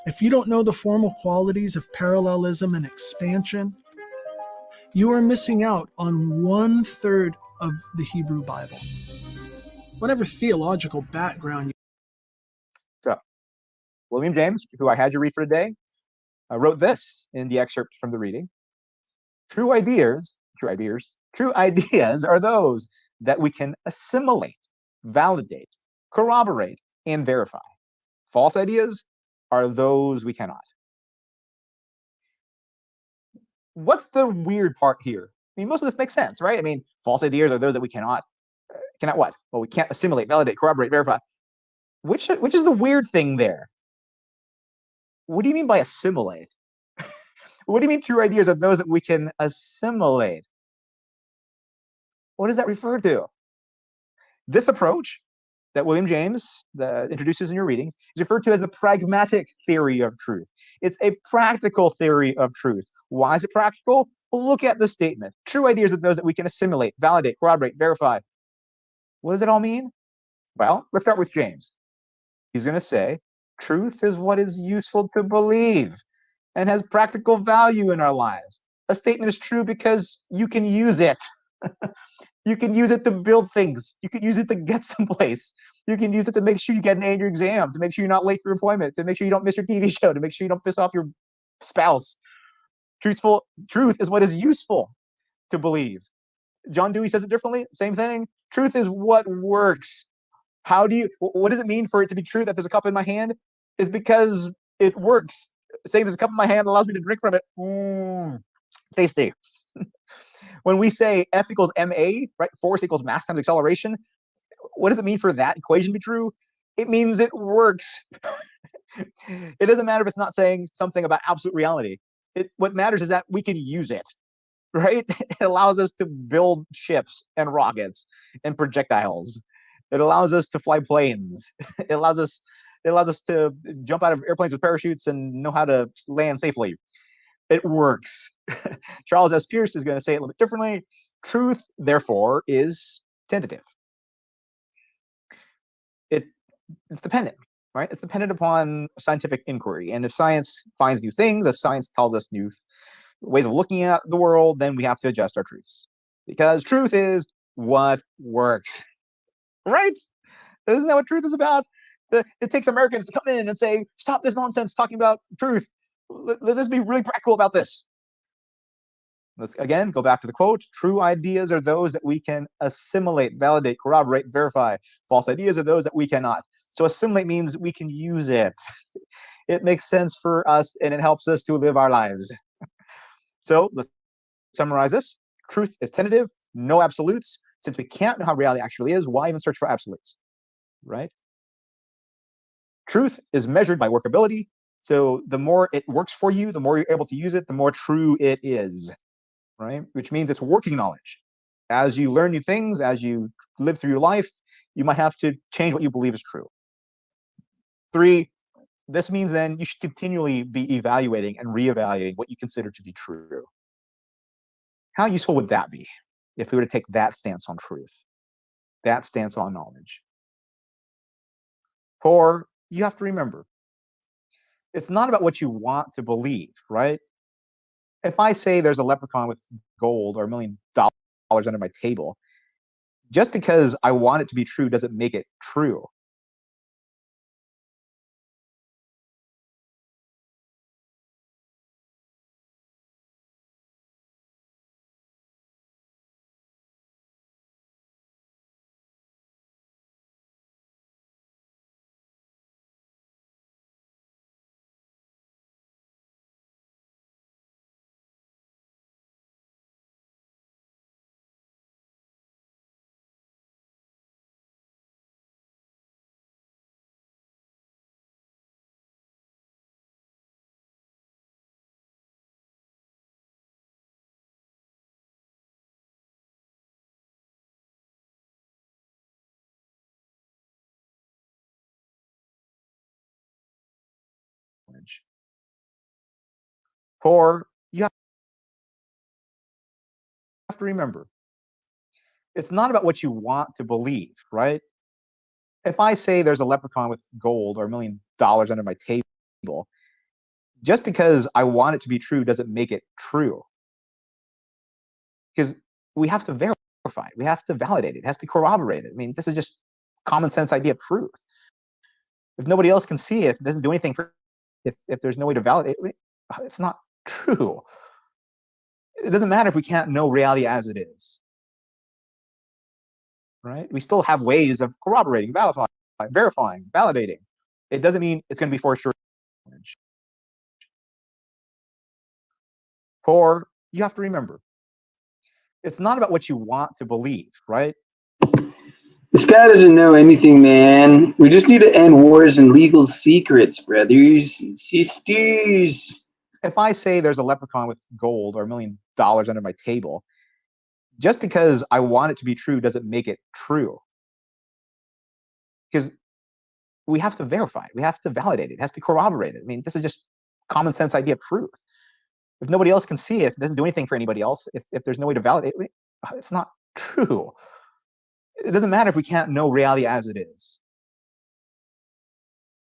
if you don't know the formal qualities of parallelism and expansion, you are missing out on 1/3 of the Hebrew Bible. Whatever theological background you... So, William James, who I had you read for today, wrote this in the excerpt from the reading. True ideas are those that we can assimilate, validate, corroborate, and verify. False ideas are those we cannot. What's the weird part here? I mean, most of this makes sense, right? I mean, false ideas are those that we cannot what? Well, we can't assimilate, validate, corroborate, verify. Which is the weird thing there? What do you mean by assimilate? What do you mean true ideas are those that we can assimilate? What does that refer to? This approach that William James introduces in your readings is referred to as the pragmatic theory of truth. It's a practical theory of truth. Why is it practical? Well, look at the statement. True ideas are those that we can assimilate, validate, corroborate, verify. What does it all mean? Well, let's start with James. He's going to say, truth is what is useful to believe and has practical value in our lives. A statement is true because you can use it. You can use it to build things. You can use it to get someplace. You can use it to make sure you get an A in your exam, to make sure you're not late for your appointment, to make sure you don't miss your TV show, to make sure you don't piss off your spouse. Truth is what is useful to believe. John Dewey says it differently. Same thing. Truth is what works. What does it mean for it to be true that there's a cup in my hand? Is because it works. Saying there's a cup in my hand allows me to drink from it. Tasty. When we say F equals ma, right? Force equals mass times acceleration. What does it mean for that equation to be true? It means it works. It doesn't matter if it's not saying something about absolute reality. What matters is that we can use it, right? It allows us to build ships and rockets and projectiles. It allows us to fly planes. It allows us to jump out of airplanes with parachutes and know how to land safely. It works. Charles S. Pierce is going to say it a little bit differently. Truth, therefore, is tentative. It's dependent, right? It's dependent upon scientific inquiry. And if science finds new things, if science tells us new ways of looking at the world, then we have to adjust our truths. Because truth is what works, right? Isn't that what truth is about? It takes Americans to come in and say, stop this nonsense talking about truth. Let's be really practical about this. Let's again go back to the quote. True ideas are those that we can assimilate, validate, corroborate, verify. False ideas are those that we cannot. So assimilate means we can use it. It makes sense for us and it helps us to live our lives. So let's summarize this. Truth is tentative, no absolutes. Since we can't know how reality actually is, why even search for absolutes, right? Truth is measured by workability. So the more it works for you, the more you're able to use it, the more true it is, right? Which means it's working knowledge. As you learn new things, as you live through your life, you might have to change what you believe is true. 3, This means then you should continually be evaluating and reevaluating what you consider to be true. How useful would that be if we were to take that stance on truth, that stance on knowledge? For you have to remember, it's not about what you want to believe, right? If I say there's a leprechaun with gold or $1 million under my table, just because I want it to be true doesn't make it true. For you have to remember, it's not about what you want to believe, right? If I say there's a leprechaun with gold or $1 million under my table, just because I want it to be true doesn't make it true. Because we have to verify it, we have to validate it, it has to be corroborated. I mean, this is just common sense idea of truth. If nobody else can see it, it doesn't do anything for if there's no way to validate it, it's not true. It doesn't matter if we can't know reality as it is. Right? We still have ways of corroborating, verifying, validating. It doesn't mean it's going to be for sure. For you have to remember, it's not about what you want to believe, right? This guy doesn't know anything, man. We just need to end wars and legal secrets, brothers and sisters. If I say there's a leprechaun with gold or $1 million under my table, just because I want it to be true doesn't make it true. Because we have to verify it, we have to validate it, it has to be corroborated. I mean, this is just common sense idea of truth. If nobody else can see it, it doesn't do anything for anybody else. If there's no way to validate it, it's not true. It doesn't matter if we can't know reality as it is.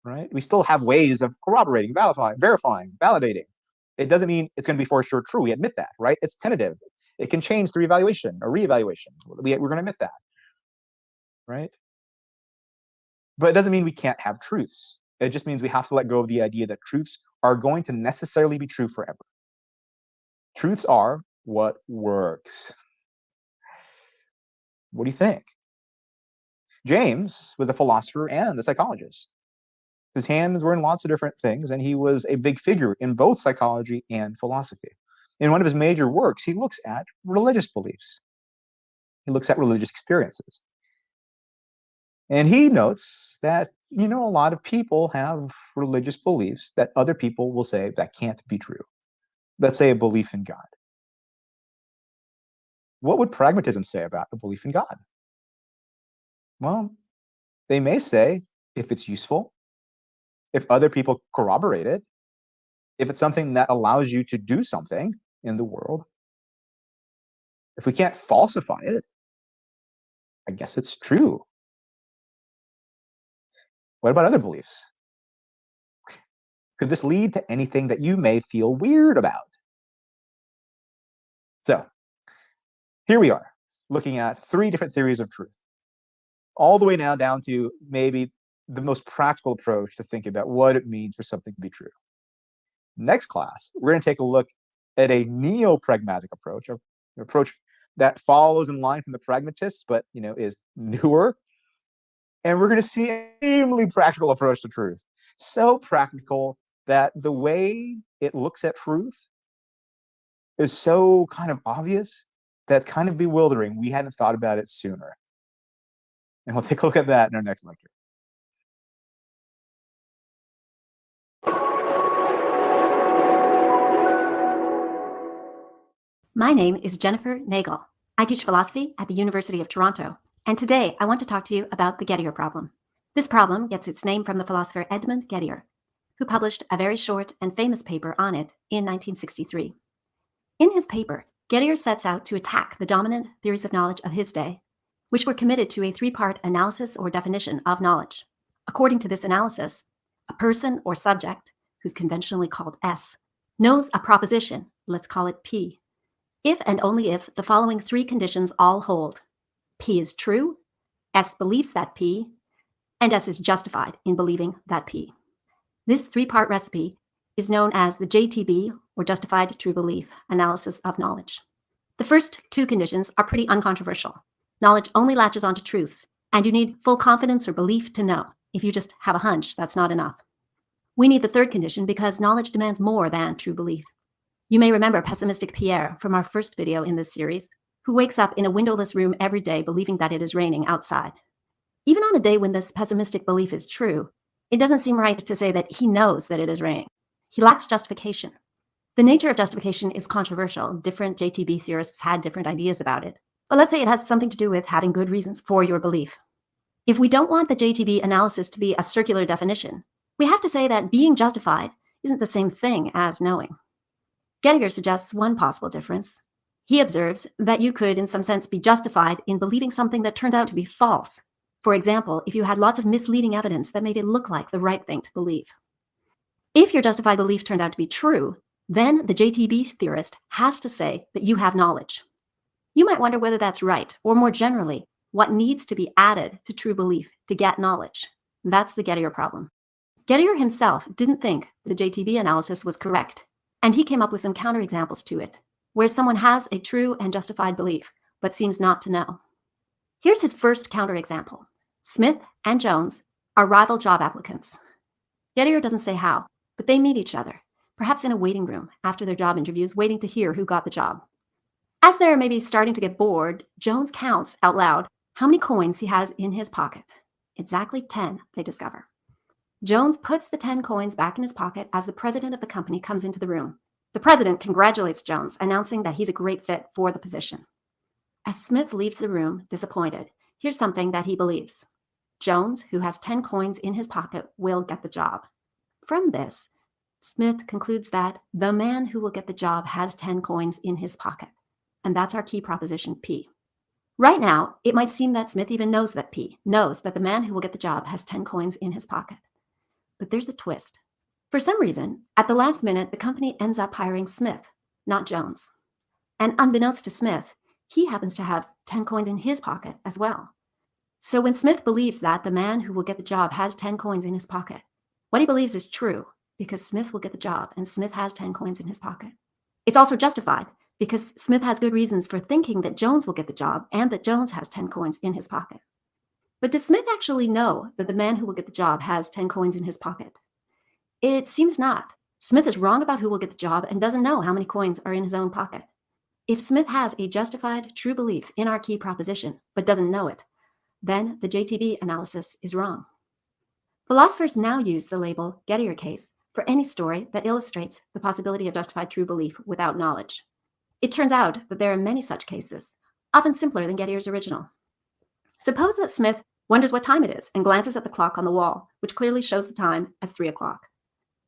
Right? We still have ways of corroborating, verifying, validating. It doesn't mean it's going to be for sure true. We admit that, right? It's tentative. It can change through evaluation or reevaluation. We're going to admit that, right? But it doesn't mean we can't have truths. It just means we have to let go of the idea that truths are going to necessarily be true forever. Truths are what works. What do you think? James was a philosopher and a psychologist. His hands were in lots of different things, and he was a big figure in both psychology and philosophy. In one of his major works, he looks at religious beliefs. He looks at religious experiences. And he notes that, a lot of people have religious beliefs that other people will say that can't be true. Let's say a belief in God. What would pragmatism say about a belief in God? Well, they may say if it's useful, if other people corroborate it, if it's something that allows you to do something in the world, if we can't falsify it, I guess it's true. What about other beliefs? Could this lead to anything that you may feel weird about? So, here we are, looking at 3 different theories of truth, all the way now down to maybe the most practical approach to think about what it means for something to be true. Next class, we're going to take a look at a neo-pragmatic approach, an approach that follows in line from the pragmatists, but is newer. And we're going to see an extremely practical approach to truth. So practical that the way it looks at truth is so kind of obvious that it's kind of bewildering. We hadn't thought about it sooner. And we'll take a look at that in our next lecture. My name is Jennifer Nagel. I teach philosophy at the University of Toronto, and today I want to talk to you about the Gettier problem. This problem gets its name from the philosopher Edmund Gettier. who published a very short and famous paper on it in 1963. In his paper, Gettier sets out to attack the dominant theories of knowledge of his day, which were committed to a three-part analysis or definition of knowledge. According to this analysis, a person or subject, who's conventionally called S, knows a proposition, let's call it P, if and only if the following three conditions all hold. P is true, S believes that P, and S is justified in believing that P. This three-part recipe is known as the JTB, or Justified True Belief, analysis of knowledge. The first two conditions are pretty uncontroversial. Knowledge only latches onto truths, and you need full confidence or belief to know. If you just have a hunch, that's not enough. We need the third condition because knowledge demands more than true belief. You may remember pessimistic Pierre from our first video in this series, who wakes up in a windowless room every day believing that it is raining outside. Even on a day when this pessimistic belief is true, it doesn't seem right to say that he knows that it is raining. He lacks justification. The nature of justification is controversial. Different JTB theorists had different ideas about it. But let's say it has something to do with having good reasons for your belief. If we don't want the JTB analysis to be a circular definition, we have to say that being justified isn't the same thing as knowing. Gettier suggests one possible difference. He observes that you could, in some sense, be justified in believing something that turns out to be false. For example, if you had lots of misleading evidence that made it look like the right thing to believe. If your justified belief turned out to be true, then the JTB theorist has to say that you have knowledge. You might wonder whether that's right, or more generally, what needs to be added to true belief to get knowledge. That's the Gettier problem. Gettier himself didn't think the JTB analysis was correct, and he came up with some counterexamples to it, where someone has a true and justified belief, but seems not to know. Here's his first counterexample. Smith and Jones are rival job applicants. Gettier doesn't say how, but they meet each other, perhaps in a waiting room after their job interviews, waiting to hear who got the job. As they're maybe starting to get bored, Jones counts out loud how many coins he has in his pocket. Exactly 10, they discover. Jones puts the 10 coins back in his pocket as the president of the company comes into the room. The president congratulates Jones, announcing that he's a great fit for the position. As Smith leaves the room, disappointed, here's something that he believes. Jones, who has 10 coins in his pocket, will get the job. From this, Smith concludes that the man who will get the job has 10 coins in his pocket. And that's our key proposition, P. Right now, it might seem that Smith even knows that P, knows that the man who will get the job has 10 coins in his pocket. But there's a twist. For some reason, at the last minute, the company ends up hiring Smith, not Jones. And unbeknownst to Smith, he happens to have 10 coins in his pocket as well. So when Smith believes that the man who will get the job has 10 coins in his pocket, what he believes is true because Smith will get the job and Smith has 10 coins in his pocket. It's also justified because Smith has good reasons for thinking that Jones will get the job and that Jones has 10 coins in his pocket. But does Smith actually know that the man who will get the job has 10 coins in his pocket? It seems not. Smith is wrong about who will get the job and doesn't know how many coins are in his own pocket. If Smith has a justified true belief in our key proposition, but doesn't know it, then the JTB analysis is wrong. Philosophers now use the label Gettier case for any story that illustrates the possibility of justified true belief without knowledge. It turns out that there are many such cases, often simpler than Gettier's original. Suppose that Smith wonders what time it is and glances at the clock on the wall, which clearly shows the time as 3 o'clock.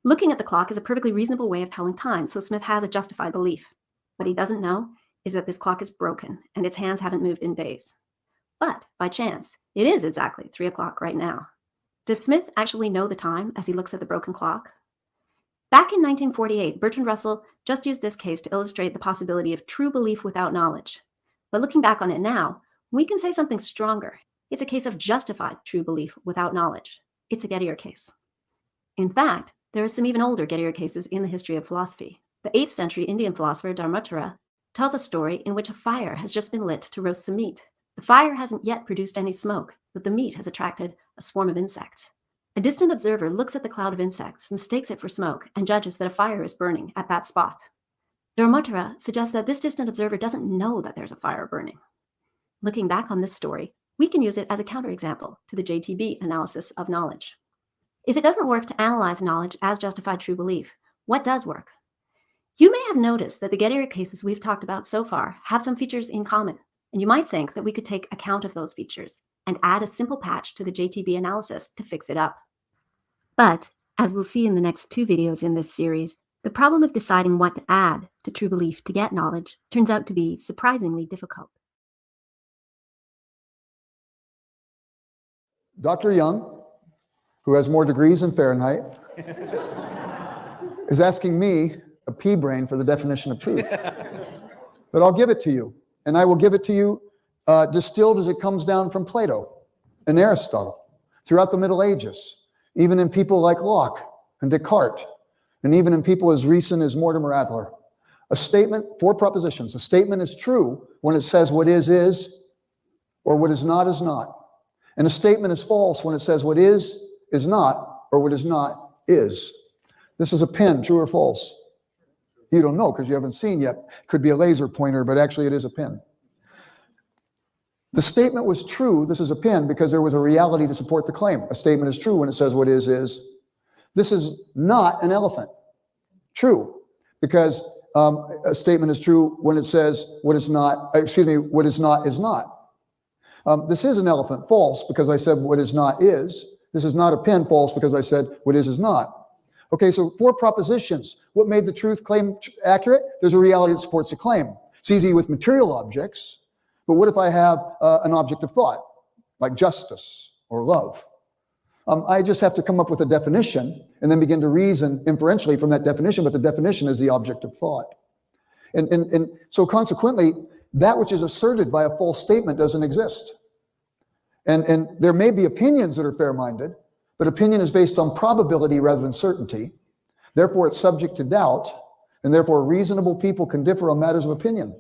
Looking at the clock is a perfectly reasonable way of telling time, so Smith has a justified belief. What he doesn't know is that this clock is broken and its hands haven't moved in days. But, by chance, it is exactly 3 o'clock right now. Does Smith actually know the time as he looks at the broken clock? Back in 1948, Bertrand Russell just used this case to illustrate the possibility of true belief without knowledge. But looking back on it now, we can say something stronger. It's a case of justified true belief without knowledge. It's a Gettier case. In fact, there are some even older Gettier cases in the history of philosophy. The 8th century Indian philosopher Dharmottara tells a story in which a fire has just been lit to roast some meat. The fire hasn't yet produced any smoke, but the meat has attracted a swarm of insects. A distant observer looks at the cloud of insects, mistakes it for smoke, and judges that a fire is burning at that spot. Dharmottara suggests that this distant observer doesn't know that there's a fire burning. Looking back on this story, we can use it as a counterexample to the JTB analysis of knowledge. If it doesn't work to analyze knowledge as justified true belief, what does work? You may have noticed that the Gettier cases we've talked about so far have some features in common, and you might think that we could take account of those features and add a simple patch to the JTB analysis to fix it up. But As we'll see in the next 2 videos in this series, the problem of deciding what to add to true belief to get knowledge turns out to be surprisingly difficult. Dr. Young, who has more degrees than Fahrenheit, is asking me, a pea brain, for the definition of truth. But I'll give it to you, and I will give it to you distilled as it comes down from Plato and Aristotle, throughout the Middle Ages, even in people like Locke and Descartes, and even in people as recent as Mortimer Adler. A statement, 4 propositions. A statement is true when it says what is, or what is not. And a statement is false when it says what is not, or what is not, is. This is a pin, true or false? You don't know because you haven't seen yet. It could be a laser pointer, but actually it is a pin. The statement was true, this is a pin, because there was a reality to support the claim. A statement is true when it says what is. This is not an elephant. True, because a statement is true when it says what is not is not. This is an elephant, false, because I said what is not is. This is not a pin, false, because I said what is not. Okay, so 4 propositions. What made the truth claim accurate? There's a reality that supports the claim. It's easy with material objects, but what if I have an object of thought, like justice or love? I just have to come up with a definition and then begin to reason inferentially from that definition, but the definition is the object of thought. And so consequently, that which is asserted by a false statement doesn't exist. And there may be opinions that are fair-minded, but opinion is based on probability rather than certainty. Therefore, it's subject to doubt, and therefore reasonable people can differ on matters of opinion.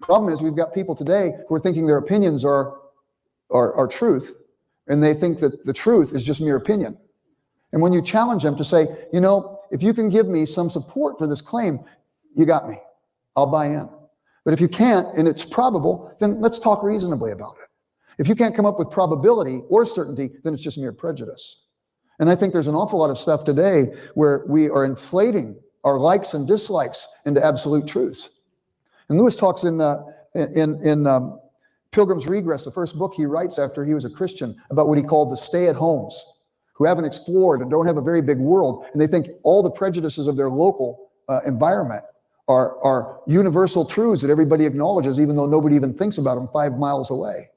Problem is, we've got people today who are thinking their opinions are truth, and they think that the truth is just mere opinion. And when you challenge them to say, if you can give me some support for this claim, you got me. I'll buy in. But if you can't, and it's probable, then let's talk reasonably about it. If you can't come up with probability or certainty, then it's just mere prejudice. And I think there's an awful lot of stuff today where we are inflating our likes and dislikes into absolute truths. And Lewis talks in Pilgrim's Regress, the first book he writes after he was a Christian, about what he called the stay-at-homes, who haven't explored and don't have a very big world, and they think all the prejudices of their local environment are universal truths that everybody acknowledges, even though nobody even thinks about them 5 miles away.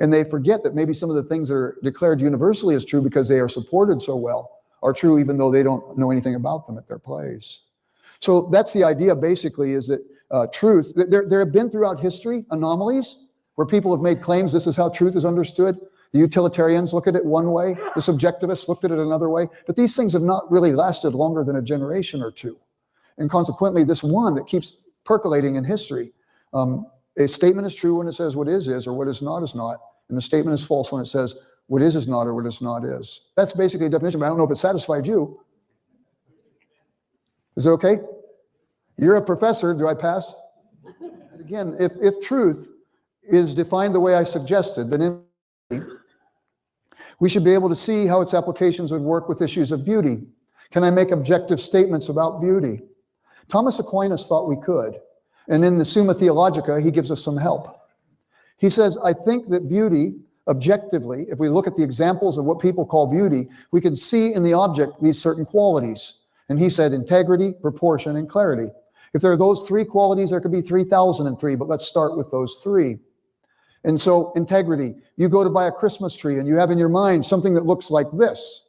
And they forget that maybe some of the things that are declared universally as true because they are supported so well are true even though they don't know anything about them at their place. So that's the idea, basically, is that truth, there have been throughout history anomalies where people have made claims this is how truth is understood. The utilitarians look at it one way, the subjectivists looked at it another way, but these things have not really lasted longer than a generation or two. And consequently, this one that keeps percolating in history, a statement is true when it says what is or what is not, and a statement is false when it says what is not or what is not is. That's basically a definition, but I don't know if it satisfied you. Is it okay? You're a professor, do I pass? Again, if truth is defined the way I suggested, then we should be able to see how its applications would work with issues of beauty. Can I make objective statements about beauty? Thomas Aquinas thought we could, and in the Summa Theologica, he gives us some help. He says, I think that beauty, objectively, if we look at the examples of what people call beauty, we can see in the object these certain qualities. And he said integrity, proportion, and clarity. If there are those 3 qualities, there could be 3,003, but let's start with those 3. And so integrity, you go to buy a Christmas tree and you have in your mind something that looks like this.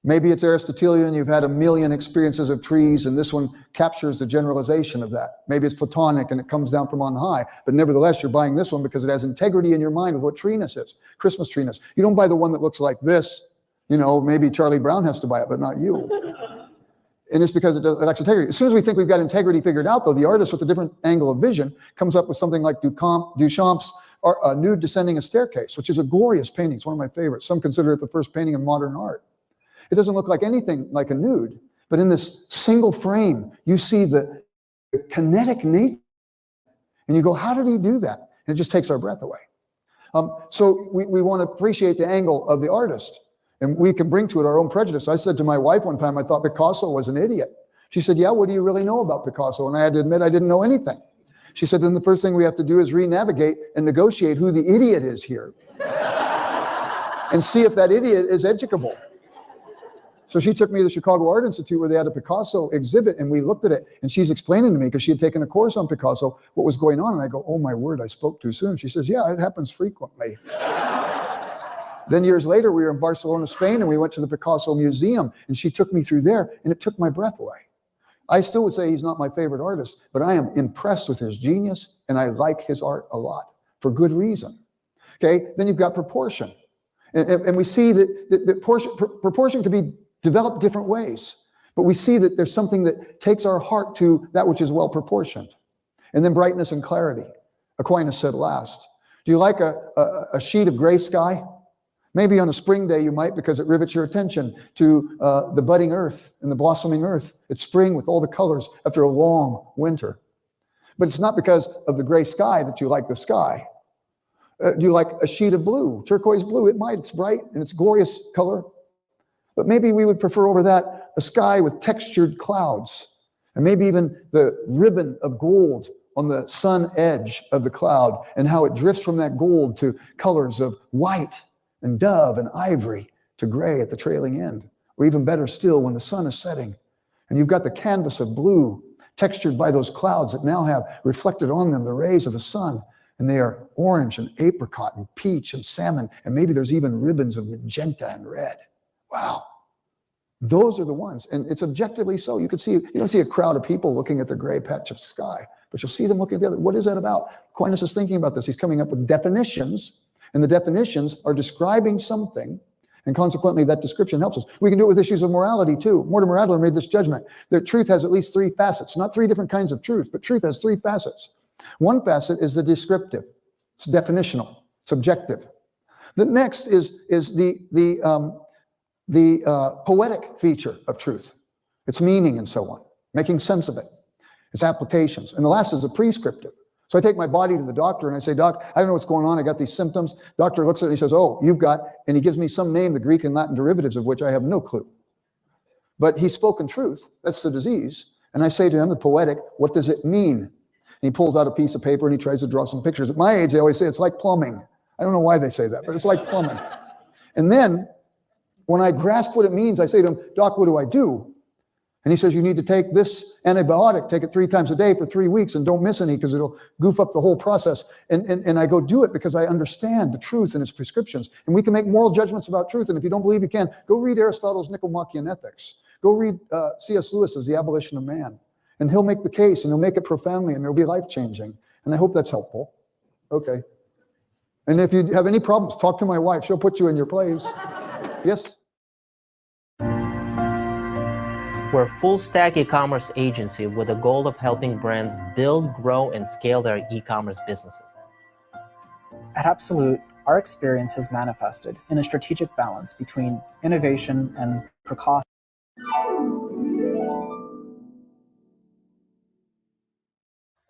Maybe it's Aristotelian, you've had a million experiences of trees, and this one captures the generalization of that. Maybe it's Platonic and it comes down from on high, but nevertheless, you're buying this one because it has integrity in your mind with what treeness is, Christmas treeness. You don't buy the one that looks like this. Maybe Charlie Brown has to buy it, but not you. And it's because it lacks integrity. As soon as we think we've got integrity figured out, though, the artist with a different angle of vision comes up with something like Duchamp's Nude Descending a Staircase, which is a glorious painting. It's one of my favorites. Some consider it the first painting of modern art. It doesn't look like anything like a nude, but in this single frame, you see the kinetic nature. And you go, how did he do that? And it just takes our breath away. So we want to appreciate the angle of the artist, and we can bring to it our own prejudice. I said to my wife one time, I thought Picasso was an idiot. She said, yeah, what do you really know about Picasso? And I had to admit I didn't know anything. She said, then the first thing we have to do is re-navigate and negotiate who the idiot is here and see if that idiot is educable. So she took me to the Chicago Art Institute where they had a Picasso exhibit, and we looked at it, and she's explaining to me, because she had taken a course on Picasso, what was going on. And I go, oh my word, I spoke too soon. She says, yeah, it happens frequently. Then years later, we were in Barcelona, Spain, and we went to the Picasso Museum, and she took me through there, and it took my breath away. I still would say he's not my favorite artist, but I am impressed with his genius, and I like his art a lot for good reason. Okay, then you've got proportion. And we see that proportion can be developed different ways, but we see that there's something that takes our heart to that which is well proportioned. And then brightness and clarity. Aquinas said last. Do you like a sheet of gray sky? Maybe on a spring day you might, because it rivets your attention to the budding earth and the blossoming earth. It's spring with all the colors after a long winter. But it's not because of the gray sky that you like the sky. Do you like a sheet of blue, turquoise blue? It might, it's bright and it's glorious color. But maybe we would prefer over that a sky with textured clouds, and maybe even the ribbon of gold on the sun edge of the cloud, and how it drifts from that gold to colors of white and dove and ivory to gray at the trailing end. Or even better still, when the sun is setting and you've got the canvas of blue textured by those clouds that now have reflected on them the rays of the sun, and they are orange and apricot and peach and salmon, and maybe there's even ribbons of magenta and red. Wow. Those are the ones, and it's objectively so. You don't see a crowd of people looking at the gray patch of sky, but you'll see them looking at the other. What is that about? Aquinas is thinking about this. He's coming up with definitions, and the definitions are describing something, and consequently that description helps us. We can do it with issues of morality too. Mortimer Adler made this judgment that truth has at least three facets, not three different kinds of truth, but truth has three facets. One facet is the descriptive. It's definitional. It's objective. The next is the poetic feature of truth. Its meaning and so on, making sense of it, its applications. And the last is the prescriptive. So I take my body to the doctor and I say, Doc, I don't know what's going on. I got these symptoms. Doctor looks at it and he says, oh, you've got, and he gives me some name, the Greek and Latin derivatives of which I have no clue. But he's spoken truth. That's the disease. And I say to him, the poetic, what does it mean? And he pulls out a piece of paper and he tries to draw some pictures. At my age, they always say it's like plumbing. I don't know why they say that, but it's like plumbing. And then when I grasp what it means, I say to him, Doc, what do I do? And he says, you need to take this antibiotic, take it 3 times a day for 3 weeks and don't miss any because it'll goof up the whole process. And I go do it because I understand the truth and its prescriptions. And we can make moral judgments about truth. And if you don't believe you can, go read Aristotle's Nicomachean Ethics. Go read C.S. Lewis's The Abolition of Man. And he'll make the case and he'll make it profoundly and it'll be life-changing. And I hope that's helpful. Okay. And if you have any problems, talk to my wife. She'll put you in your place. Yes? We're a full-stack e-commerce agency with the goal of helping brands build, grow, and scale their e-commerce businesses. At Absolute, our experience has manifested in a strategic balance between innovation and precaution.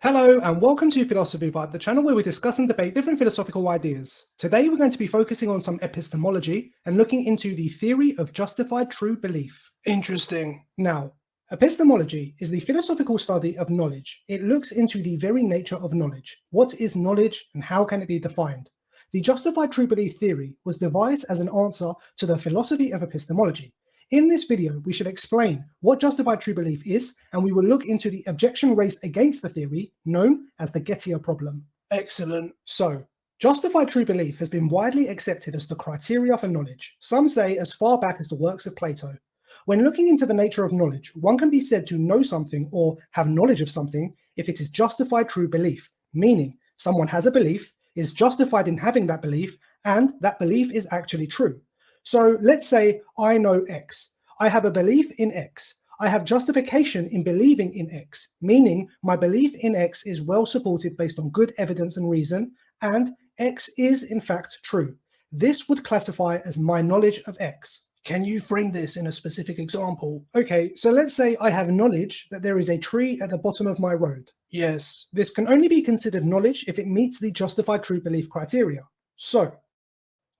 Hello and welcome to Philosophy Vibe, the channel where we discuss and debate different philosophical ideas. Today we're going to be focusing on some epistemology and looking into the theory of justified true belief. Interesting. Now, epistemology is the philosophical study of knowledge. It looks into the very nature of knowledge. What is knowledge and how can it be defined? The justified true belief theory was devised as an answer to the philosophy of epistemology. In this video, we should explain what justified true belief is, and we will look into the objection raised against the theory, known as the Gettier problem. Excellent. So, justified true belief has been widely accepted as the criteria for knowledge, some say as far back as the works of Plato. When looking into the nature of knowledge, one can be said to know something or have knowledge of something if it is justified true belief, meaning someone has a belief, is justified in having that belief, and that belief is actually true. So let's say I know X. I have a belief in X. I have justification in believing in X, meaning my belief in X is well supported based on good evidence and reason, and X is in fact true. This would classify as my knowledge of X. Can you frame this in a specific example? Okay, so let's say I have knowledge that there is a tree at the bottom of my road. Yes, this can only be considered knowledge if it meets the justified true belief criteria. So,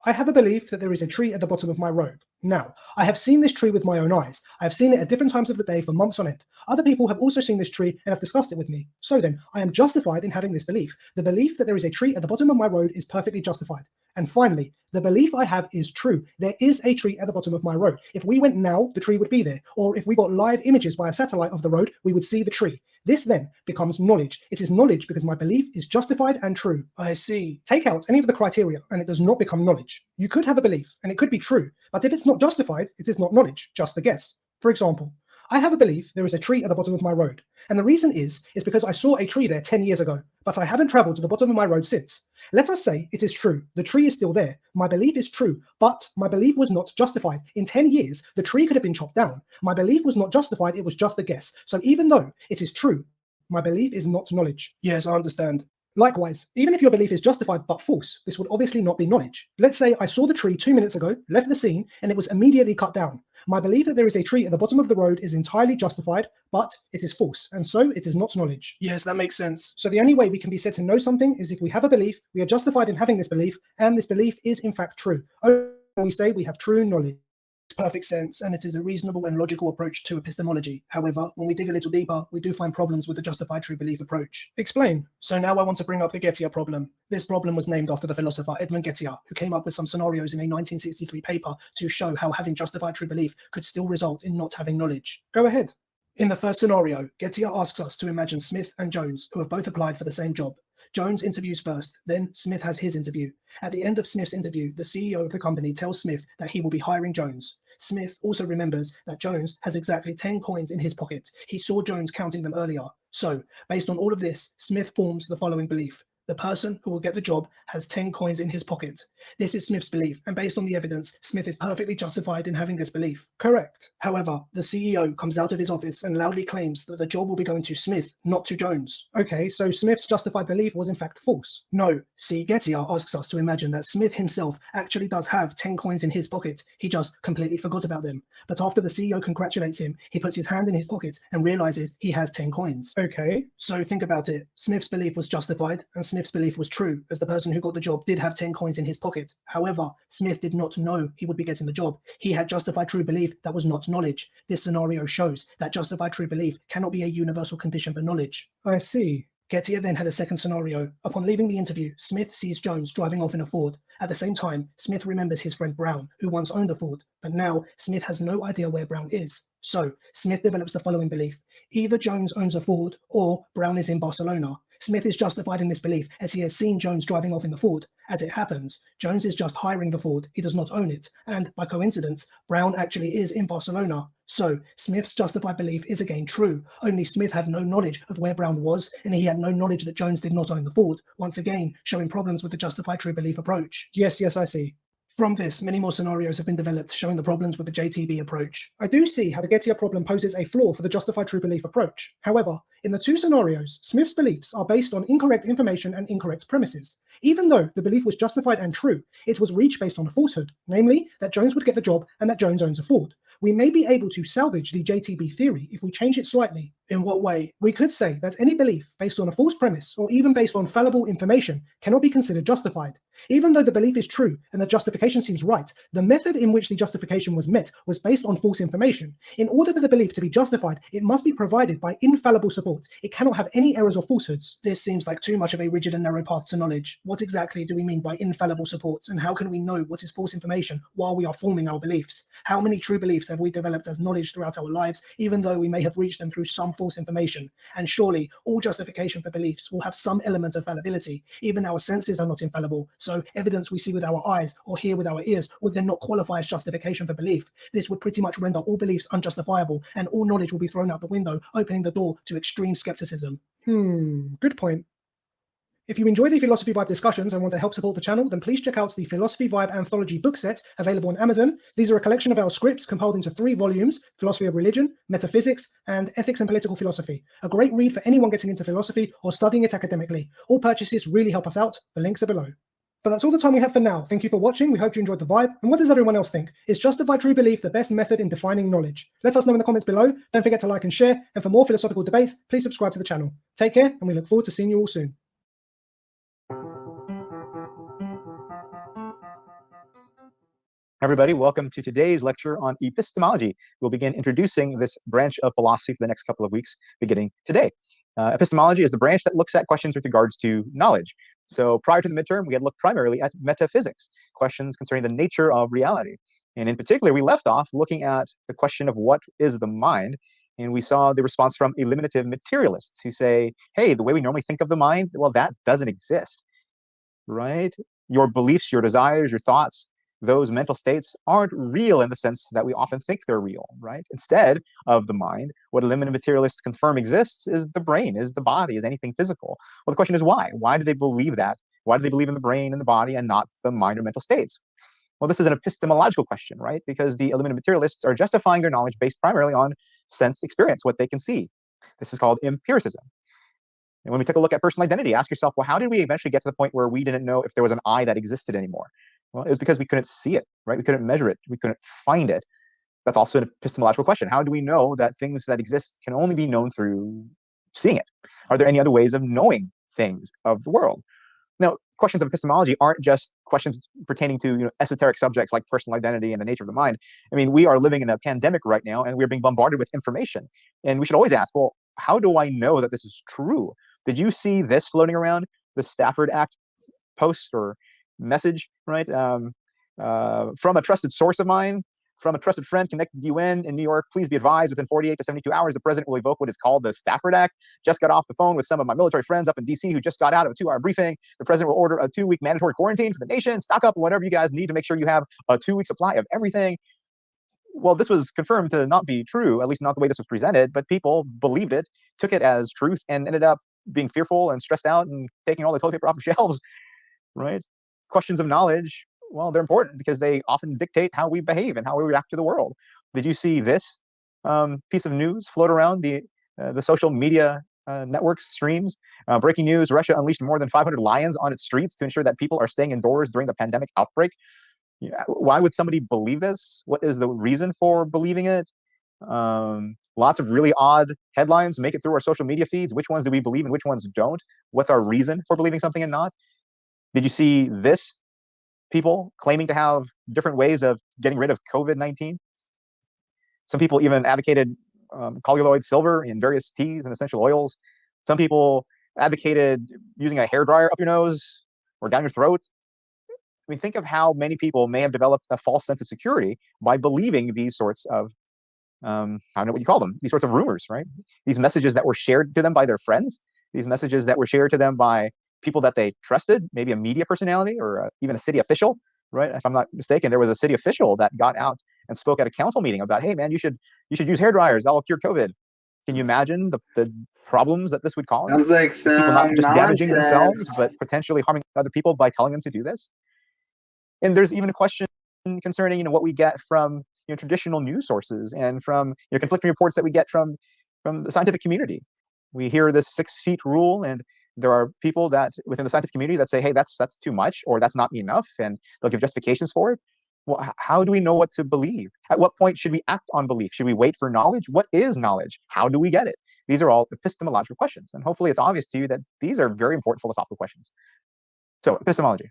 I have a belief that there is a tree at the bottom of my road. Now, I have seen this tree with my own eyes. I have seen it at different times of the day for months on end. Other people have also seen this tree and have discussed it with me. So then, I am justified in having this belief. The belief that there is a tree at the bottom of my road is perfectly justified. And finally, the belief I have is true. There is a tree at the bottom of my road. If we went now, the tree would be there. Or if we got live images via satellite of the road, we would see the tree. This then becomes knowledge. It is knowledge because my belief is justified and true. I see. Take out any of the criteria and it does not become knowledge. You could have a belief and it could be true, but if it's not justified, it is not knowledge, just a guess. For example, I have a belief there is a tree at the bottom of my road. And the reason is because I saw a tree there 10 years ago, but I haven't traveled to the bottom of my road since. Let us say it is true. The tree is still there. My belief is true, but my belief was not justified. In 10 years, the tree could have been chopped down. My belief was not justified. It was just a guess. So even though it is true, my belief is not knowledge. Yes, I understand. Likewise, even if your belief is justified but false, this would obviously not be knowledge. Let's say I saw the tree 2 minutes ago, left the scene, and it was immediately cut down. My belief that there is a tree at the bottom of the road is entirely justified, but it is false, and so it is not knowledge. Yes, that makes sense. So the only way we can be said to know something is if we have a belief, we are justified in having this belief, and this belief is in fact true. Only when we say we have true knowledge. Perfect sense, and it is a reasonable and logical approach to epistemology. However, when we dig a little deeper, we do find problems with the justified true belief approach. Explain. So now I want to bring up the Gettier problem. This problem was named after the philosopher Edmund Gettier, who came up with some scenarios in a 1963 paper to show how having justified true belief could still result in not having knowledge. Go ahead. In the first scenario, Gettier asks us to imagine Smith and Jones, who have both applied for the same job. Jones interviews first, then Smith has his interview. At the end of Smith's interview, the CEO of the company tells Smith that he will be hiring Jones. Smith also remembers that Jones has exactly 10 coins in his pocket. He saw Jones counting them earlier. So, based on all of this, Smith forms the following belief. The person who will get the job has 10 coins in his pocket. This is Smith's belief, and based on the evidence, Smith is perfectly justified in having this belief. Correct. However, the CEO comes out of his office and loudly claims that the job will be going to Smith, not to Jones. Okay, so Smith's justified belief was in fact false. No. See, Gettier asks us to imagine that Smith himself actually does have 10 coins in his pocket. He just completely forgot about them. But after the CEO congratulates him, he puts his hand in his pocket and realizes he has 10 coins. Okay. So think about it. Smith's belief was justified, and Smith's belief was true, as the person who got the job did have 10 coins in his pocket. However, Smith did not know he would be getting the job. He had justified true belief that was not knowledge. This scenario shows that justified true belief cannot be a universal condition for knowledge. I see. Gettier then had a second scenario. Upon leaving the interview, Smith sees Jones driving off in a Ford. At the same time, Smith remembers his friend Brown, who once owned a Ford, but now Smith has no idea where Brown is. So, Smith develops the following belief. Either Jones owns a Ford, or Brown is in Barcelona. Smith is justified in this belief as he has seen Jones driving off in the Ford. As it happens, Jones is just hiring the Ford, he does not own it, and by coincidence, Brown actually is in Barcelona. So, Smith's justified belief is again true, only Smith had no knowledge of where Brown was, and he had no knowledge that Jones did not own the Ford, once again showing problems with the justified true belief approach. Yes, I see. From this, many more scenarios have been developed showing the problems with the JTB approach. I do see how the Gettier problem poses a flaw for the justified true belief approach. However, in the two scenarios, Smith's beliefs are based on incorrect information and incorrect premises. Even though the belief was justified and true, it was reached based on a falsehood, namely that Jones would get the job and that Jones owns a Ford. We may be able to salvage the JTB theory if we change it slightly. In what way? We could say that any belief based on a false premise or even based on fallible information cannot be considered justified. Even though the belief is true and the justification seems right, the method in which the justification was met was based on false information. In order for the belief to be justified, it must be provided by infallible support. It cannot have any errors or falsehoods. This seems like too much of a rigid and narrow path to knowledge. What exactly do we mean by infallible support, and how can we know what is false information while we are forming our beliefs? How many true beliefs have we developed as knowledge throughout our lives, even though we may have reached them through some false information? And surely all justification for beliefs will have some element of fallibility. Even our senses are not infallible, so evidence we see with our eyes or hear with our ears would then not qualify as justification for belief. This would pretty much render all beliefs unjustifiable, and all knowledge will be thrown out the window, opening the door to extreme skepticism. Good point. If you enjoy the Philosophy Vibe discussions and want to help support the channel, then please check out the Philosophy Vibe Anthology book set available on Amazon. These are a collection of our scripts compiled into 3 volumes: Philosophy of Religion, Metaphysics, and Ethics and Political Philosophy. A great read for anyone getting into philosophy or studying it academically. All purchases really help us out. The links are below. But that's all the time we have for now. Thank you for watching. We hope you enjoyed the vibe. And what does everyone else think? Is justified true belief the best method in defining knowledge? Let us know in the comments below. Don't forget to like and share. And for more philosophical debates, please subscribe to the channel. Take care, and we look forward to seeing you all soon. Everybody, welcome to today's lecture on epistemology. We'll begin introducing this branch of philosophy for the next couple of weeks, beginning today. Epistemology is the branch that looks at questions with regards to knowledge. So prior to the midterm, we had looked primarily at metaphysics, questions concerning the nature of reality. And in particular, we left off looking at the question of what is the mind. And we saw the response from eliminative materialists who say, hey, the way we normally think of the mind, well, that doesn't exist, right? Your beliefs, your desires, your thoughts, those mental states aren't real in the sense that we often think they're real, right? Instead of the mind, what eliminative materialists confirm exists is the brain, is the body, is anything physical. Well, the question is why? Why do they believe that? Why do they believe in the brain and the body and not the mind or mental states? Well, this is an epistemological question, right? Because the eliminative materialists are justifying their knowledge based primarily on sense experience, what they can see. This is called empiricism. And when we take a look at personal identity, ask yourself, well, how did we eventually get to the point where we didn't know if there was an I that existed anymore? Well, it was because we couldn't see it, right? We couldn't measure it. We couldn't find it. That's also an epistemological question. How do we know that things that exist can only be known through seeing it? Are there any other ways of knowing things of the world? Now, questions of epistemology aren't just questions pertaining to esoteric subjects like personal identity and the nature of the mind. I mean, we are living in a pandemic right now, and we're being bombarded with information. And we should always ask, well, how do I know that this is true? Did you see this floating around, the Stafford Act post or message, right? From a trusted source of mine, from a trusted friend connected to the UN in New York, please be advised within 48 to 72 hours, the president will evoke what is called the Stafford Act. Just got off the phone with some of my military friends up in DC who just got out of a 2-hour briefing. The president will order a 2-week mandatory quarantine for the nation. Stock up whatever you guys need to make sure you have a 2-week supply of everything. Well, this was confirmed to not be true, at least not the way this was presented, but people believed it, took it as truth, and ended up being fearful and stressed out and taking all the toilet paper off the shelves, right? Questions of knowledge, well, they're important because they often dictate how we behave and how we react to the world. Did you see this piece of news float around the social media networks streams? Breaking news, Russia unleashed more than 500 lions on its streets to ensure that people are staying indoors during the pandemic outbreak. Why would somebody believe this? What is the reason for believing it? Lots of really odd headlines make it through our social media feeds. Which ones do we believe and which ones don't? What's our reason for believing something and not? Did you see this? People claiming to have different ways of getting rid of COVID-19. Some people even advocated colloidal silver in various teas and essential oils. Some people advocated using a hairdryer up your nose or down your throat. I mean, think of how many people may have developed a false sense of security by believing these sorts of, I don't know what you call them, these sorts of rumors, right? These messages that were shared to them by their friends, these messages that were shared to them by people that they trusted, maybe a media personality or even a city official, right? If I'm not mistaken, there was a city official that got out and spoke at a council meeting about, hey man, you should use hair dryers, that'll cure COVID. Can you imagine the problems that this would cause? Sounds like People not just damaging themselves, nonsense. but potentially harming other people by telling them to do this. And there's even a question concerning what we get from traditional news sources and from conflicting reports that we get from the scientific community. We hear this 6 feet rule, and there are people that within the scientific community that say, hey, that's too much, or that's not enough, and they'll give justifications for it. Well, how do we know what to believe? At what point should we act on belief? Should we wait for knowledge? What is knowledge? How do we get it? These are all epistemological questions, and hopefully it's obvious to you that these are very important philosophical questions. So epistemology.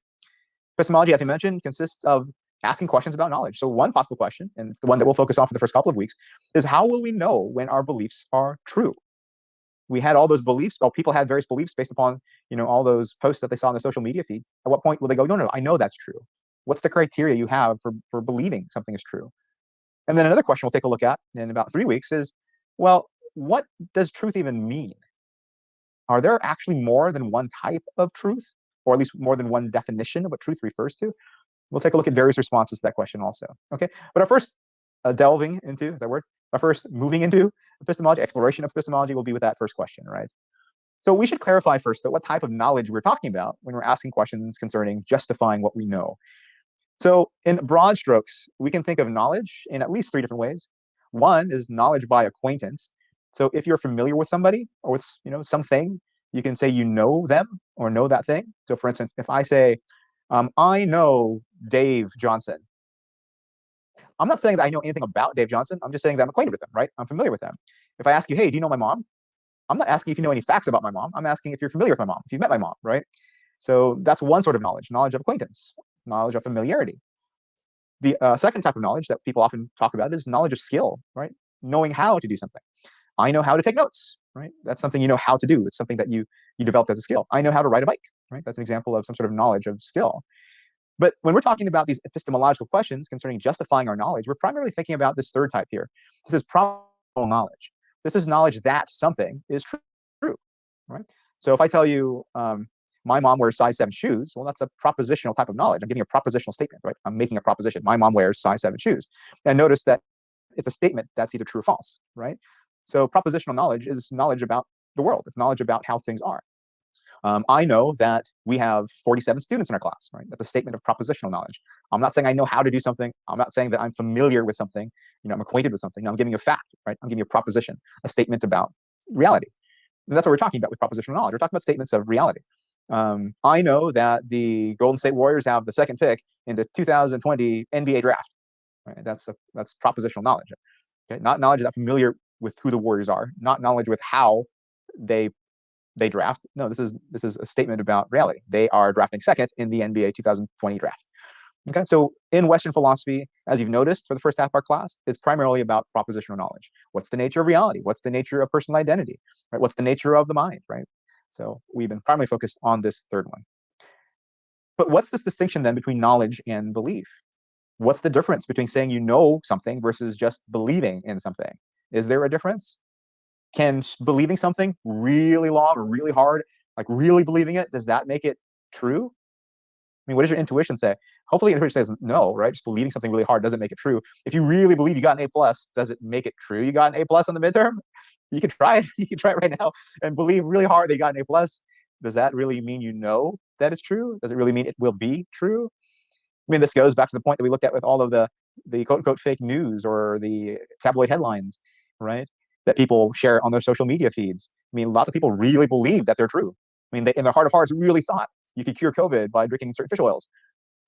Epistemology, as I mentioned, consists of asking questions about knowledge. So one possible question, and it's the one that we'll focus on for the first couple of weeks, is how will we know when our beliefs are true? We had all those beliefs, well, people had various beliefs based upon, all those posts that they saw in the social media feeds. At what point will they go, no, I know that's true? What's the criteria you have for believing something is true? And then another question we'll take a look at in about 3 weeks is, well, what does truth even mean? Are there actually more than one type of truth, or at least more than one definition of what truth refers to? We'll take a look at various responses to that question also. Okay, but our first delving into, is that word? Our first moving into epistemology, exploration of epistemology will be with that first question, right? So we should clarify first that what type of knowledge we're talking about when we're asking questions concerning justifying what we know. So in broad strokes, we can think of knowledge in at least 3 different ways. One is knowledge by acquaintance. So if you're familiar with somebody or with something, you can say you know them or know that thing. So for instance, if I say, I know Dave Johnson, I'm not saying that I know anything about Dave Johnson. I'm just saying that I'm acquainted with them, right? I'm familiar with them. If I ask you, hey, do you know my mom? I'm not asking if you know any facts about my mom. I'm asking if you're familiar with my mom, if you've met my mom, right? So that's one sort of knowledge of acquaintance, knowledge of familiarity. The second type of knowledge that people often talk about is knowledge of skill, right? Knowing how to do something. I know how to take notes, right? That's something you know how to do. It's something that you developed as a skill. I know how to ride a bike. right? That's an example of some sort of knowledge of skill. But when we're talking about these epistemological questions concerning justifying our knowledge, we're primarily thinking about this third type here. This is probable knowledge. This is knowledge that something is true, right? So if I tell you my mom wears size 7 shoes, well, that's a propositional type of knowledge. I'm giving a propositional statement, right? I'm making a proposition. My mom wears size 7 shoes. And notice that it's a statement that's either true or false, right? So propositional knowledge is knowledge about the world. It's knowledge about how things are. I know that we have 47 students in our class, right? That's a statement of propositional knowledge. I'm not saying I know how to do something. I'm not saying that I'm familiar with something. I'm acquainted with something. No, I'm giving you a fact, right? I'm giving you a proposition, a statement about reality. And that's what we're talking about with propositional knowledge. We're talking about statements of reality. I know that the Golden State Warriors have the 2nd pick in the 2020 NBA draft. Right? That's propositional knowledge. Okay, not knowledge that I'm familiar with who the Warriors are, not knowledge with how they draft. No, this is a statement about reality. They are drafting 2nd in the NBA 2020 draft. Okay, so in Western philosophy, as you've noticed for the first half of our class, it's primarily about propositional knowledge. What's the nature of reality? What's the nature of personal identity? Right? What's the nature of the mind? Right? So we've been primarily focused on this third one. But what's this distinction then between knowledge and belief? What's the difference between saying you know something versus just believing in something? Is there a difference? Can believing something really long or really hard, like really believing it, does that make it true? I mean, what does your intuition say? Hopefully, your intuition says no, right? Just believing something really hard doesn't make it true. If you really believe you got an A+, does it make it true you got an A+ on the midterm? You can try it. You can try it right now and believe really hard that you got an A+. Does that really mean you know that it's true? Does it really mean it will be true? I mean, this goes back to the point that we looked at with all of the quote-unquote fake news or the tabloid headlines, right? That people share on their social media feeds. I mean, lots of people really believe that they're true. I mean, they, in their heart of hearts, really thought you could cure COVID by drinking certain fish oils.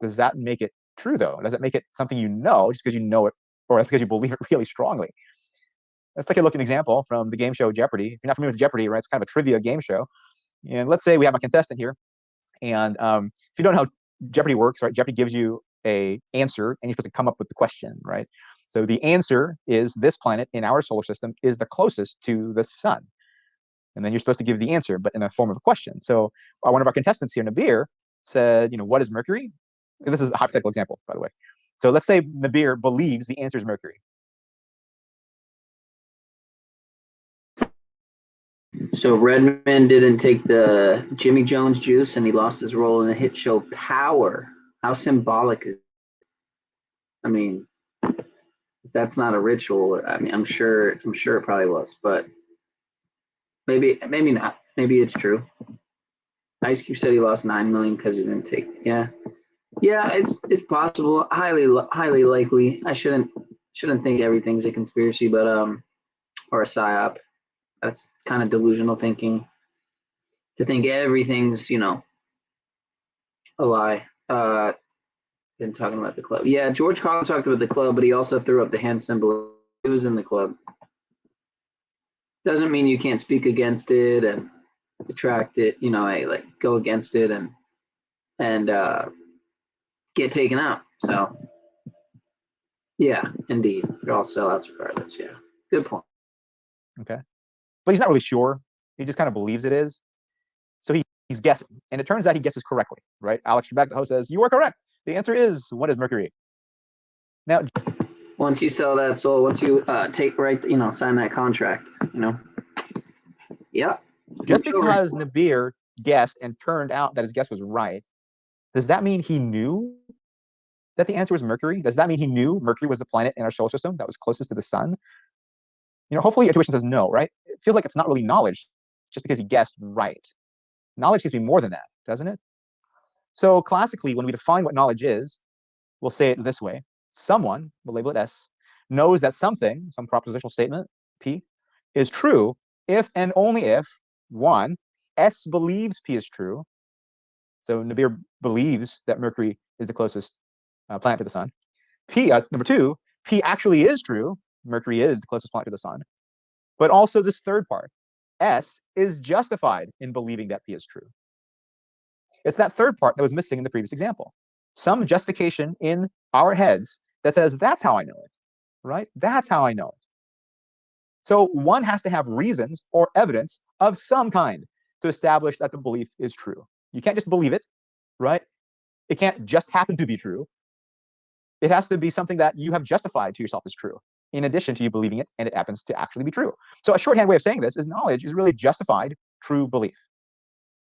Does that make it true, though? Does it make it something you know just because you know it, or that's because you believe it really strongly? Let's take a look at an example from the game show Jeopardy. If you're not familiar with Jeopardy, right, it's kind of a trivia game show. And let's say we have a contestant here. And if you don't know how Jeopardy works, right, Jeopardy gives you an answer, and you're supposed to come up with the question, right? So the answer is this planet in our solar system is the closest to the sun. And then you're supposed to give the answer, but in a form of a question. So one of our contestants here, Nabir, said, what is Mercury? And this is a hypothetical example, by the way. So let's say Nabir believes the answer is Mercury. So Redman didn't take the Jimmy Jones juice and he lost his role in the hit show Power. How symbolic is it? I mean, if that's not a ritual, I mean, I'm sure it probably was, but maybe not. Maybe it's true. Ice Cube said he lost 9 million because he didn't take. Yeah, it's possible. Highly likely. I shouldn't think everything's a conspiracy, but or a psyop. That's kind of delusional thinking. To think everything's a lie. Been talking about the club. Yeah, George Carlin talked about the club, but he also threw up the hand symbol. He was in the club. Doesn't mean you can't speak against it and detract it. Like go against it and get taken out. So yeah, indeed, they're all sellouts regardless. Yeah, good point. Okay, but he's not really sure. He just kind of believes it is. So he's guessing, and it turns out he guesses correctly, right? Alex Trebek, the host, says you are correct. The answer is, what is Mercury? Now, once you sell that soul, once you sign that contract, yeah. Just because Nabir guessed and turned out that his guess was right, does that mean he knew that the answer was Mercury? Does that mean he knew Mercury was the planet in our solar system that was closest to the sun? Hopefully your intuition says no, right? It feels like it's not really knowledge just because he guessed right. Knowledge seems to be more than that, doesn't it? So classically, when we define what knowledge is, we'll say it this way. Someone, we'll label it S, knows that something, some propositional statement, P, is true if and only if, 1, S believes P is true. So Nabir believes that Mercury is the closest planet to the sun. Number 2, P actually is true. Mercury is the closest planet to the sun. But also this third part, S is justified in believing that P is true. It's that third part that was missing in the previous example. Some justification in our heads that says, that's how I know it, right? That's how I know it. So one has to have reasons or evidence of some kind to establish that the belief is true. You can't just believe it, right? It can't just happen to be true. It has to be something that you have justified to yourself as true, in addition to you believing it, and it happens to actually be true. So a shorthand way of saying this is knowledge is really justified true belief.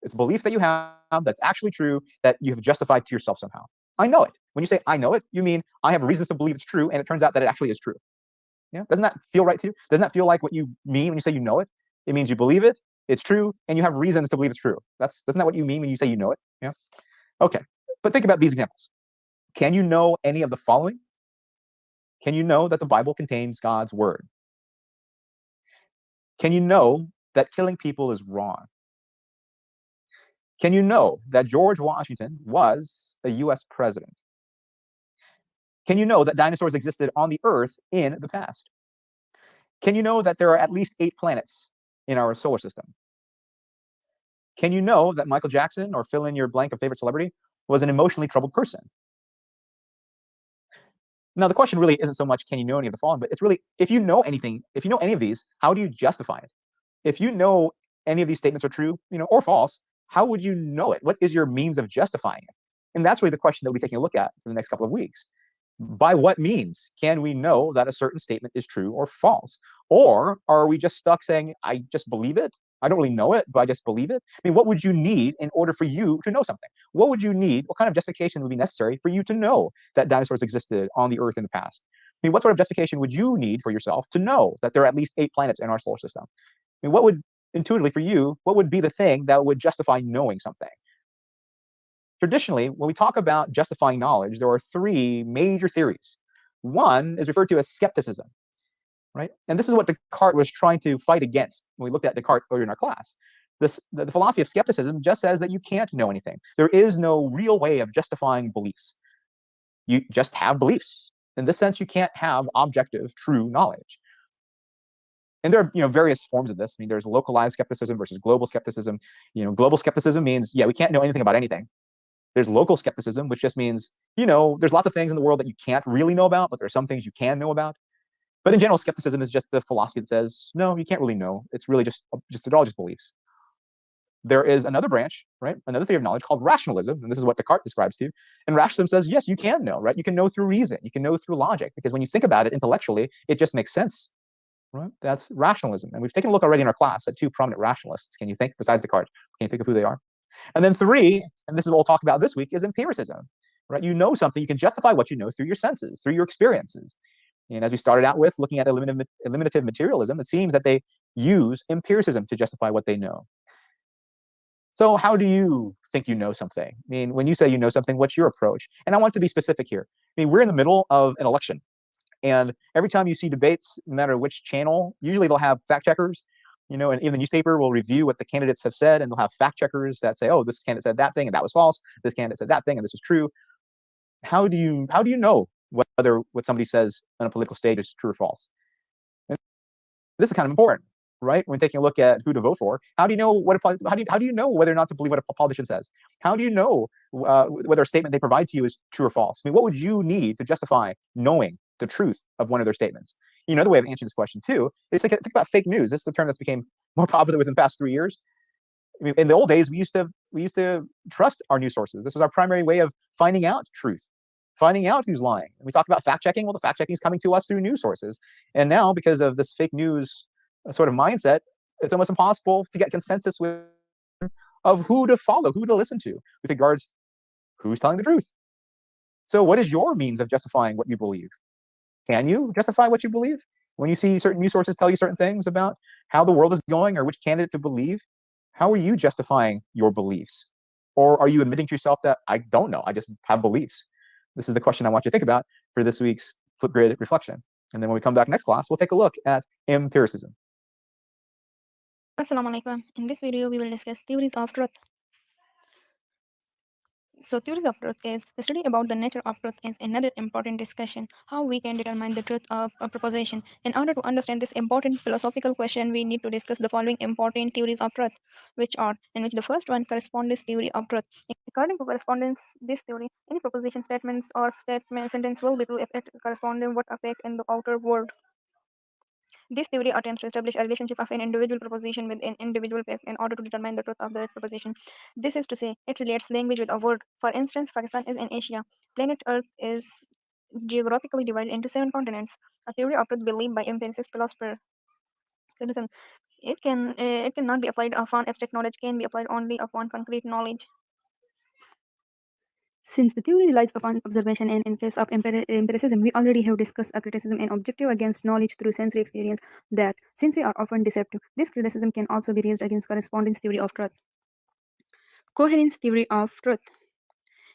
It's belief that you have that's actually true, that you have justified to yourself somehow. I know it. When you say I know it, you mean I have reasons to believe it's true, and it turns out that it actually is true. Yeah, doesn't that feel right to you? Doesn't that feel like what you mean when you say you know it? It means you believe it, it's true, and you have reasons to believe it's true. Doesn't that what you mean when you say you know it? Yeah. Okay. But think about these examples. Can you know any of the following? Can you know that the Bible contains God's word? Can you know that killing people is wrong? Can you know that George Washington was a US president? Can you know that dinosaurs existed on the Earth in the past? Can you know that there are at least 8 planets in our solar system? Can you know that Michael Jackson, or fill in your blank of favorite celebrity, was an emotionally troubled person? Now, the question really isn't so much can you know any of the following, but it's really, if you know anything, if you know any of these, how do you justify it? If you know any of these statements are true, or false, how would you know it? What is your means of justifying it? And that's really the question that we'll be taking a look at for the next couple of weeks. By what means can we know that a certain statement is true or false? Or are we just stuck saying, I just believe it? I don't really know it, but I just believe it. I mean, what would you need in order for you to know something? What would you need? What kind of justification would be necessary for you to know that dinosaurs existed on the Earth in the past? I mean, what sort of justification would you need for yourself to know that there are at least 8 planets in our solar system? I mean, what would, intuitively for you, what would be the thing that would justify knowing something? Traditionally, when we talk about justifying knowledge, there are 3 major theories. One is referred to as skepticism, right? And this is what Descartes was trying to fight against when we looked at Descartes earlier in our class. The philosophy of skepticism just says that you can't know anything. There is no real way of justifying beliefs. You just have beliefs. In this sense, you can't have objective, true knowledge. And there are various forms of this. I mean, there's localized skepticism versus global skepticism. Global skepticism means, yeah, we can't know anything about anything. There's local skepticism, which just means, there's lots of things in the world that you can't really know about, but there are some things you can know about. But in general, skepticism is just the philosophy that says, no, you can't really know. It's really just they're all just beliefs. There is another branch, right? Another theory of knowledge called rationalism, and this is what Descartes describes to you. And rationalism says, yes, you can know, right? You can know through reason. You can know through logic, because when you think about it intellectually, it just makes sense, right? That's rationalism. And we've taken a look already in our class at 2 prominent rationalists. Can you think, besides Descartes, can you think of who they are? And then 3, and this is what we'll talk about this week, is empiricism, right? You know something, you can justify what you know through your senses, through your experiences. And as we started out with, looking at eliminative materialism, it seems that they use empiricism to justify what they know. So how do you think you know something? I mean, when you say you know something, what's your approach? And I want to be specific here. I mean, we're in the middle of an election. And every time you see debates, no matter which channel, usually they'll have fact checkers, and in the newspaper will review what the candidates have said, and they'll have fact checkers that say, oh, this candidate said that thing and that was false. This candidate said that thing and this was true. How do you know whether what somebody says on a political stage is true or false? And this is kind of important, right? When taking a look at who to vote for, how do you know how do you know whether or not to believe what a politician says? How do you know whether a statement they provide to you is true or false? I mean, what would you need to justify knowing the truth of one of their statements? Another way of answering this question too is think about fake news. This is a term that's became more popular within the past 3 years. I mean, in the old days, we used to trust our news sources. This was our primary way of finding out truth, finding out who's lying. And we talk about fact checking. Well, the fact checking is coming to us through news sources. And now, because of this fake news sort of mindset, it's almost impossible to get consensus of who to follow, who to listen to with regards to who's telling the truth. So what is your means of justifying what you believe? Can you justify what you believe? When you see certain news sources tell you certain things about how the world is going or which candidate to believe, how are you justifying your beliefs? Or are you admitting to yourself that I don't know, I just have beliefs? This is the question I want you to think about for this week's Flipgrid reflection. And then when we come back next class, we'll take a look at empiricism. Assalamu alaikum. In this video, we will discuss theories of truth. So theories of truth is the study about the nature of truth is another important discussion, how we can determine the truth of a proposition. In order to understand this important philosophical question, we need to discuss the following important theories of truth, in which the first one, correspondence theory of truth. According to correspondence, this theory, any proposition, statements, or sentence will be true if it corresponds with what affect in the outer world. This theory attempts to establish a relationship of an individual proposition with an individual fact in order to determine the truth of that proposition. This is to say, it relates language with a word. For instance, Pakistan is in Asia. Planet Earth is geographically divided into 7 continents. A theory of truth believed by empiricist philosopher. Listen, it cannot be applied upon abstract knowledge, can be applied only upon concrete knowledge. Since the theory relies upon observation, and in case of empiricism, we already have discussed a criticism and objective against knowledge through sensory experience, that sensory are often deceptive. This criticism can also be raised against correspondence theory of truth. Coherence theory of truth.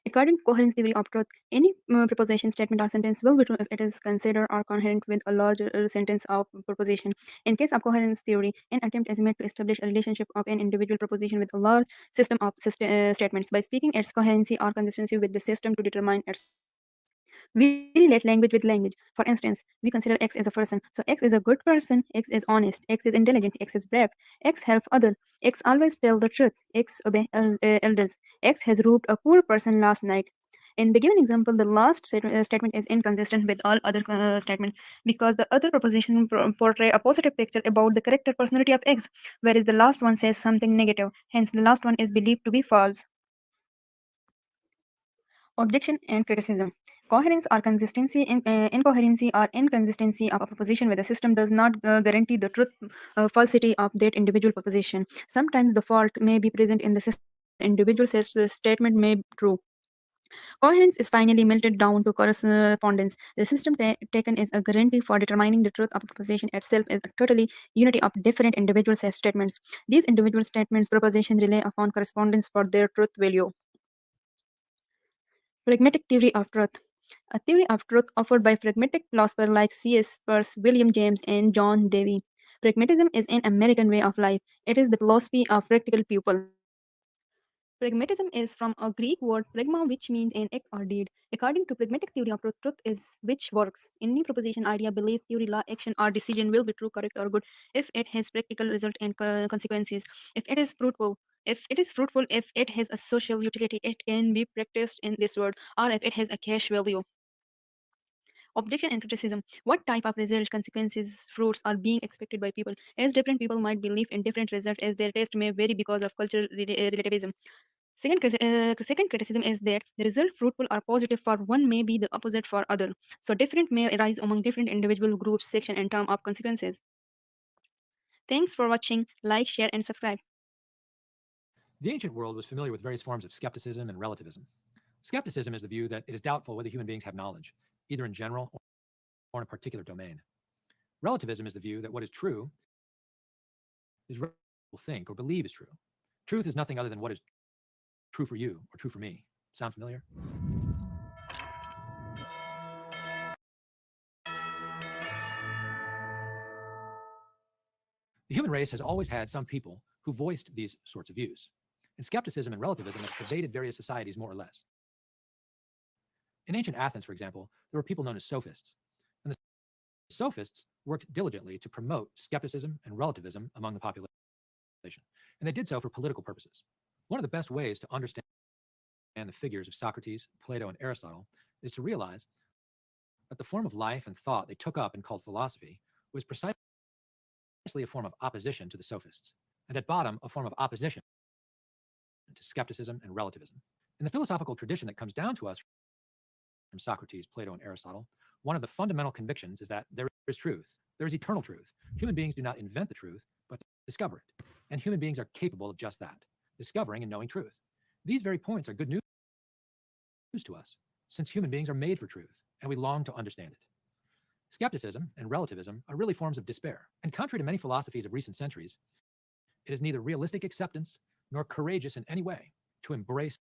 According to coherence theory of truth, any proposition, statement, or sentence will be true if it is considered or coherent with a larger sentence of proposition. In case of coherence theory, an attempt is made to establish a relationship of an individual proposition with a large system of statements by speaking its coherency or consistency with the system to determine its. We relate language with language. For instance, we consider X as a person. So X is a good person, X is honest, X is intelligent, X is brave, X help other, X always tell the truth, X obey elders, X has robbed a poor person last night. In the given example, the last statement is inconsistent with all other statements because the other proposition portray a positive picture about the character personality of X, whereas the last one says something negative. Hence, the last one is believed to be false. Objection and criticism. Coherence or consistency, incoherency or inconsistency of a proposition with a system does not guarantee the truth falsity of that individual proposition. Sometimes the fault may be present in the system. The individual says the statement may be true. Coherence is finally melted down to correspondence. The system taken is a guarantee for determining the truth of a proposition itself is a totally unity of different individual statements. These individual statements propositions rely upon correspondence for their truth value. Pragmatic theory of truth. A theory of truth offered by pragmatic philosophers like C.S. Peirce, William James, and John Dewey. Pragmatism is an American way of life. It is the philosophy of practical people. Pragmatism is from a Greek word pragma, which means an act or deed. According to pragmatic theory of truth, truth is which works. Any proposition, idea, belief, theory, law, action, or decision will be true, correct, or good if it has practical result and consequences. If it is fruitful, if it has a social utility, it can be practiced in this world, or if it has a cash value. Objection and criticism. What type of result, consequences, fruits are being expected by people? As different people might believe in different results, as their taste may vary because of cultural relativism. Second criticism is that the result fruitful or positive for one may be the opposite for other. So different may arise among different individual groups, section, and term of consequences. Thanks for watching. Like, share, and subscribe. The ancient world was familiar with various forms of skepticism and relativism. Skepticism is the view that it is doubtful whether human beings have knowledge, either in general or in a particular domain. Relativism is the view that what is true is what people think or believe is true. Truth is nothing other than what is true for you or true for me. Sound familiar? The human race has always had some people who voiced these sorts of views, and skepticism and relativism have pervaded various societies more or less. In ancient Athens, for example, there were people known as sophists, and the sophists worked diligently to promote skepticism and relativism among the population, and they did so for political purposes. One of the best ways to understand the figures of Socrates, Plato, and Aristotle is to realize that the form of life and thought they took up and called philosophy was precisely a form of opposition to the sophists, and at bottom, a form of opposition to skepticism and relativism. In the philosophical tradition that comes down to us from Socrates, Plato, and Aristotle, one of the fundamental convictions is that there is truth. There is eternal truth. Human beings do not invent the truth, but discover it. And human beings are capable of just that, discovering and knowing truth. These very points are good news to us, since human beings are made for truth, and we long to understand it. Skepticism and relativism are really forms of despair, and contrary to many philosophies of recent centuries, it is neither realistic acceptance nor courageous in any way to embrace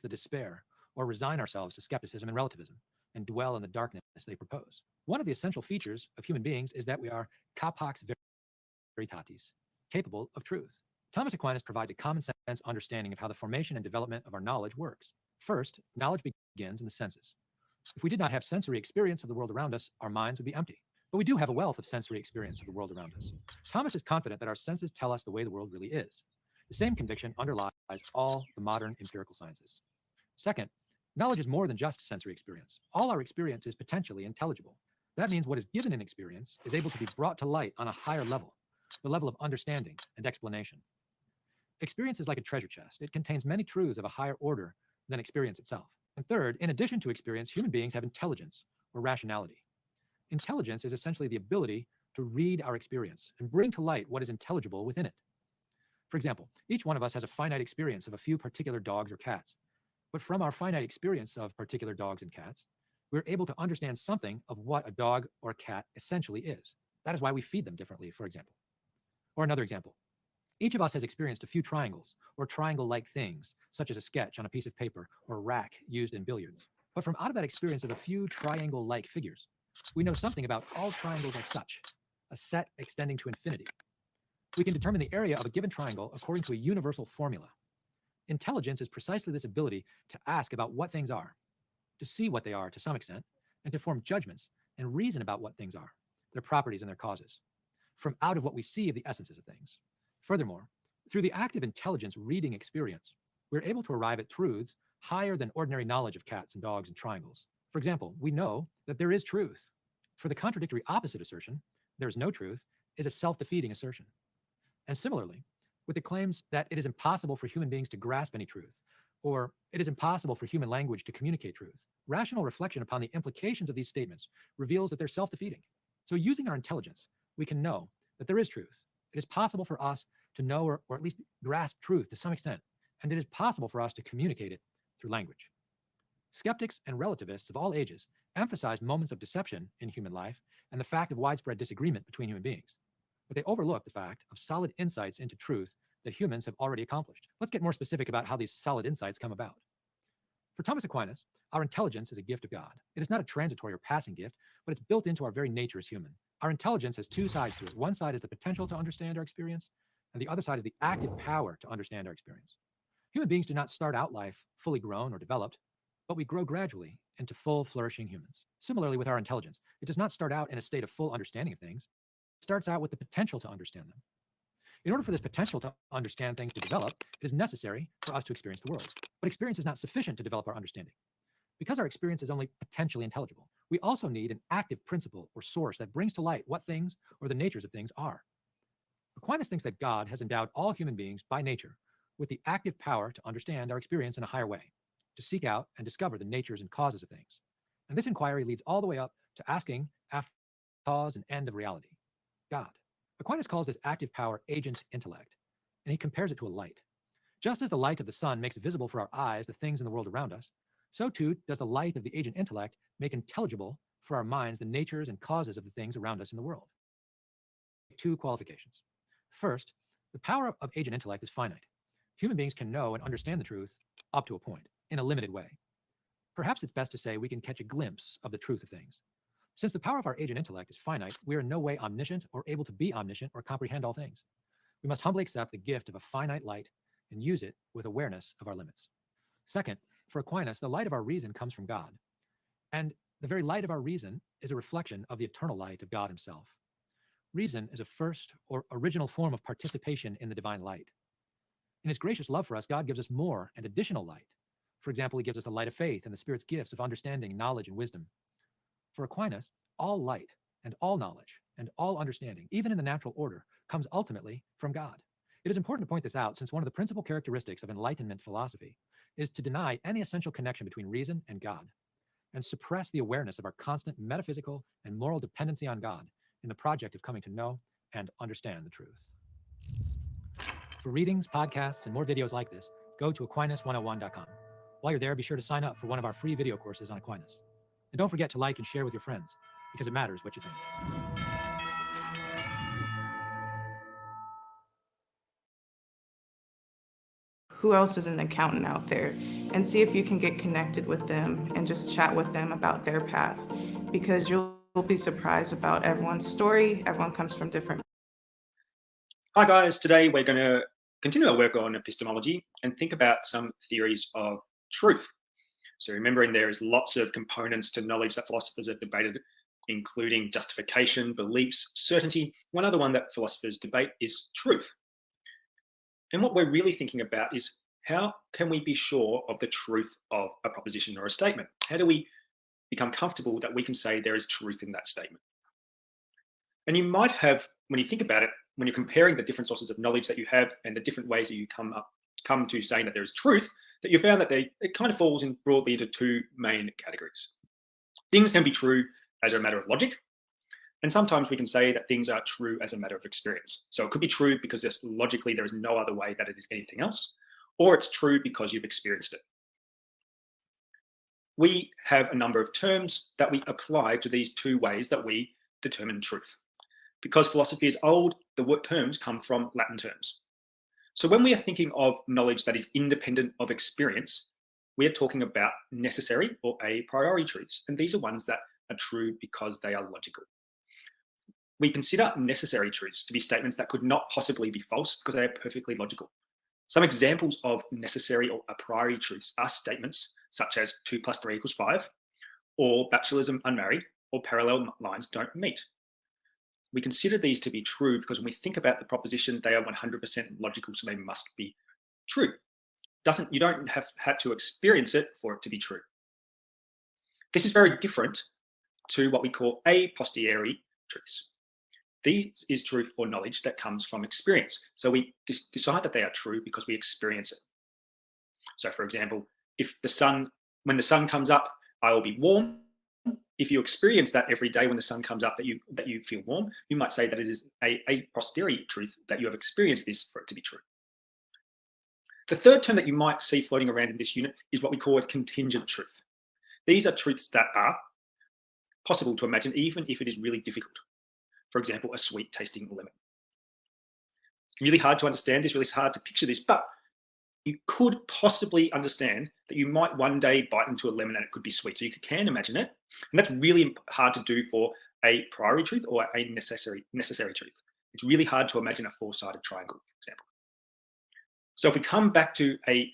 the despair or resign ourselves to skepticism and relativism and dwell in the darkness they propose. One of the essential features of human beings is that we are capax veritatis, capable of truth. Thomas Aquinas provides a common sense understanding of how the formation and development of our knowledge works. First, knowledge begins in the senses. If we did not have sensory experience of the world around us, our minds would be empty. But we do have a wealth of sensory experience of the world around us. Thomas is confident that our senses tell us the way the world really is. The same conviction underlies all the modern empirical sciences. Second, knowledge is more than just sensory experience. All our experience is potentially intelligible. That means what is given in experience is able to be brought to light on a higher level, the level of understanding and explanation. Experience is like a treasure chest. It contains many truths of a higher order than experience itself. And third, in addition to experience, human beings have intelligence or rationality. Intelligence is essentially the ability to read our experience and bring to light what is intelligible within it. For example, each one of us has a finite experience of a few particular dogs or cats. But from our finite experience of particular dogs and cats, we're able to understand something of what a dog or cat essentially is. That is why we feed them differently, for example. Or another example. Each of us has experienced a few triangles or triangle-like things, such as a sketch on a piece of paper or a rack used in billiards. But from out of that experience of a few triangle-like figures, we know something about all triangles as such, a set extending to infinity. We can determine the area of a given triangle according to a universal formula. Intelligence is precisely this ability to ask about what things are, to see what they are to some extent, and to form judgments and reason about what things are, their properties and their causes, from out of what we see of the essences of things. Furthermore, through the active intelligence reading experience, we're able to arrive at truths higher than ordinary knowledge of cats and dogs and triangles. For example, we know that there is truth. For the contradictory opposite assertion, there is no truth, is a self-defeating assertion. And similarly, with the claims that it is impossible for human beings to grasp any truth, or it is impossible for human language to communicate truth, rational reflection upon the implications of these statements reveals that they're self-defeating. So using our intelligence, we can know that there is truth. It is possible for us to know or at least grasp truth to some extent, and it is possible for us to communicate it through language. Skeptics and relativists of all ages emphasize moments of deception in human life and the fact of widespread disagreement between human beings, but they overlook the fact of solid insights into truth that humans have already accomplished. Let's get more specific about how these solid insights come about. For Thomas Aquinas, our intelligence is a gift of God. It is not a transitory or passing gift, but it's built into our very nature as human. Our intelligence has two sides to it. One side is the potential to understand our experience, and the other side is the active power to understand our experience. Human beings do not start out life fully grown or developed, but we grow gradually into full, flourishing humans. Similarly, with our intelligence, it does not start out in a state of full understanding of things. It starts out with the potential to understand them. In order for this potential to understand things to develop, it is necessary for us to experience the world. But experience is not sufficient to develop our understanding. Because our experience is only potentially intelligible, we also need an active principle or source that brings to light what things or the natures of things are. Aquinas thinks that God has endowed all human beings by nature with the active power to understand our experience in a higher way, to seek out and discover the natures and causes of things. And this inquiry leads all the way up to asking after the cause and end of reality, God. Aquinas calls this active power agent intellect, and he compares it to a light. Just as the light of the sun makes visible for our eyes the things in the world around us, so too does the light of the agent intellect make intelligible for our minds the natures and causes of the things around us in the world. Two qualifications. First, the power of agent intellect is finite. Human beings can know and understand the truth up to a point, in a limited way. Perhaps it's best to say we can catch a glimpse of the truth of things. Since the power of our agent intellect is finite, we are in no way omniscient or able to be omniscient or comprehend all things. We must humbly accept the gift of a finite light and use it with awareness of our limits. Second, for Aquinas, the light of our reason comes from God, and the very light of our reason is a reflection of the eternal light of God himself. Reason is a first or original form of participation in the divine light. In his gracious love for us, God gives us more and additional light. For example, he gives us the light of faith and the Spirit's gifts of understanding, knowledge, and wisdom. For Aquinas, all light and all knowledge and all understanding, even in the natural order, comes ultimately from God. It is important to point this out since one of the principal characteristics of Enlightenment philosophy is to deny any essential connection between reason and God, and suppress the awareness of our constant metaphysical and moral dependency on God in the project of coming to know and understand the truth. For readings, podcasts, and more videos like this, go to Aquinas101.com. While you're there, be sure to sign up for one of our free video courses on Aquinas. And don't forget to like and share with your friends, because it matters what you think. Who else is an accountant out there, and see if you can get connected with them and just chat with them about their path, because you'll be surprised about everyone's story. Everyone comes from different. Hi guys, today we're going to continue our work on epistemology and think about some theories of truth. So remembering there is lots of components to knowledge that philosophers have debated, including justification, beliefs, certainty. One other one that philosophers debate is truth. And what we're really thinking about is how can we be sure of the truth of a proposition or a statement? How do we become comfortable that we can say there is truth in that statement. And you might have, when you think about it, when you're comparing the different sources of knowledge that you have and the different ways that you come to saying that there is truth, that you found that it kind of falls in broadly into two main categories. Things can be true as a matter of logic, and sometimes we can say that things are true as a matter of experience. So it could be true because logically there is no other way that it is anything else, or it's true because you've experienced it. We have a number of terms that we apply to these two ways that we determine truth. Because philosophy is old, the terms come from Latin terms. So when we are thinking of knowledge that is independent of experience, we are talking about necessary or a priori truths. And these are ones that are true because they are logical. We consider necessary truths to be statements that could not possibly be false because they are perfectly logical. Some examples of necessary or a priori truths are statements such as 2 + 3 = 5, or bachelor's unmarried, or parallel lines don't meet. We consider these to be true because when we think about the proposition, they are 100% logical, so they must be true. You don't have had to experience it for it to be true. This is very different to what we call a posteriori truths. This is truth or knowledge that comes from experience. So we decide that they are true because we experience it. So for example, when the sun comes up, I will be warm. If you experience that every day when the sun comes up that you feel warm, you might say that it is a posteriori truth that you have experienced this for it to be true. The third term that you might see floating around in this unit is what we call a contingent truth. These are truths that are possible to imagine even if it is really difficult. For example, a sweet tasting lemon. Really hard to understand this, really hard to picture this, but you could possibly understand that you might one day bite into a lemon and it could be sweet. So you can imagine it. And that's really hard to do for a priori truth or a necessary truth. It's really hard to imagine a four-sided triangle, for example. So if we come back to a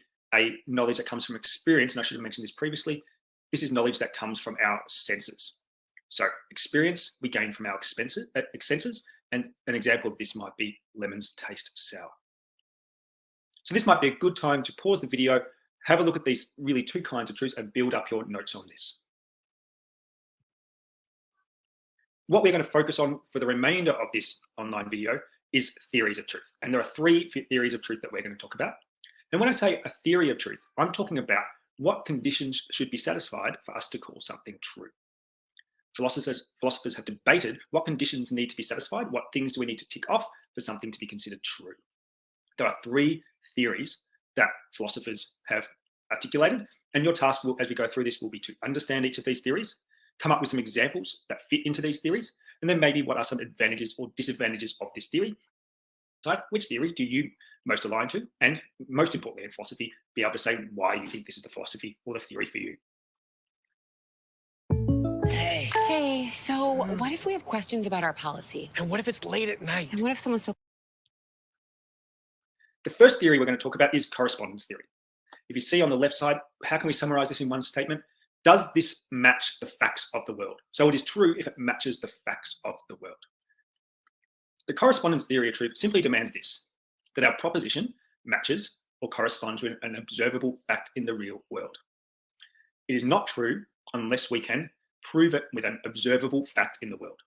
knowledge that comes from experience, and I should have mentioned this previously, this is knowledge that comes from our senses. So experience we gain from our senses, and an example of this might be lemons taste sour. So this might be a good time to pause the video, have a look at these really two kinds of truths and build up your notes on this. What we're going to focus on for the remainder of this online video is theories of truth. And there are 3 theories of truth that we're going to talk about. And when I say a theory of truth, I'm talking about what conditions should be satisfied for us to call something true. Philosophers have debated what conditions need to be satisfied, what things do we need to tick off for something to be considered true. There are 3 theories that philosophers have articulated, and your task as we go through this will be to understand each of these theories, come up with some examples that fit into these theories, and then maybe what are some advantages or disadvantages of this theory. Decide which theory do you most align to, and most importantly in philosophy, be able to say why you think this is the philosophy or the theory for you. Hey, so what if we have questions about our policy? And what if it's late at night? And what if someone's so... The first theory we're going to talk about is correspondence theory. If you see on the left side, how can we summarize this in one statement? Does this match the facts of the world? So it is true if it matches the facts of the world. The correspondence theory of truth simply demands this, that our proposition matches or corresponds with an observable fact in the real world. It is not true unless we can prove it with an observable fact in the world.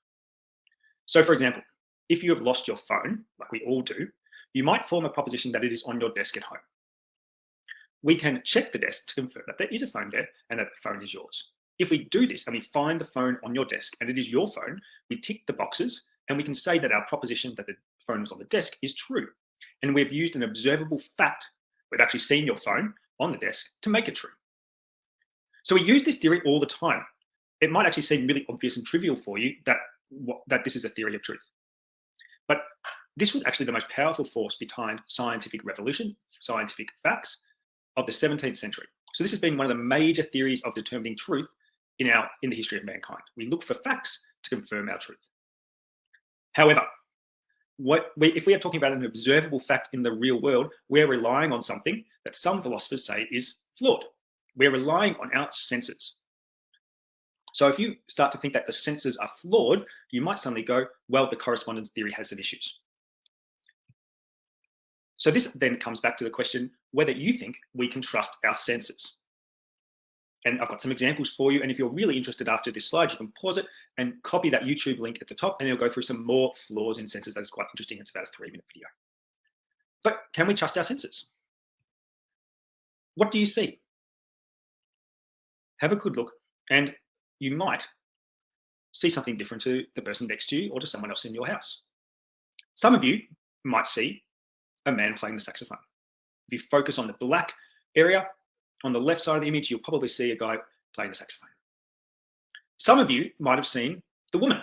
So for example, if you have lost your phone, like we all do, you might form a proposition that it is on your desk at home. We can check the desk to confirm that there is a phone there and that the phone is yours. If we do this and we find the phone on your desk and it is your phone, we tick the boxes and we can say that our proposition that the phone is on the desk is true. And we've used an observable fact, we've actually seen your phone on the desk, to make it true. So we use this theory all the time. It might actually seem really obvious and trivial for you that this is a theory of truth. But this was actually the most powerful force behind scientific revolution, scientific facts of the 17th century. So this has been one of the major theories of determining truth in the history of mankind. We look for facts to confirm our truth. However, if we are talking about an observable fact in the real world, we're relying on something that some philosophers say is flawed. We're relying on our senses. So if you start to think that the senses are flawed, you might suddenly go, well, the correspondence theory has some issues. So this then comes back to the question whether you think we can trust our senses. And I've got some examples for you. And if you're really interested after this slide, you can pause it and copy that YouTube link at the top, and it'll go through some more flaws in senses. That's quite interesting. It's about a 3-minute video. But can we trust our senses? What do you see? Have a good look, and you might see something different to the person next to you or to someone else in your house. Some of you might see a man playing the saxophone. If you focus on the black area on the left side of the image, you'll probably see a guy playing the saxophone. Some of you might have seen the woman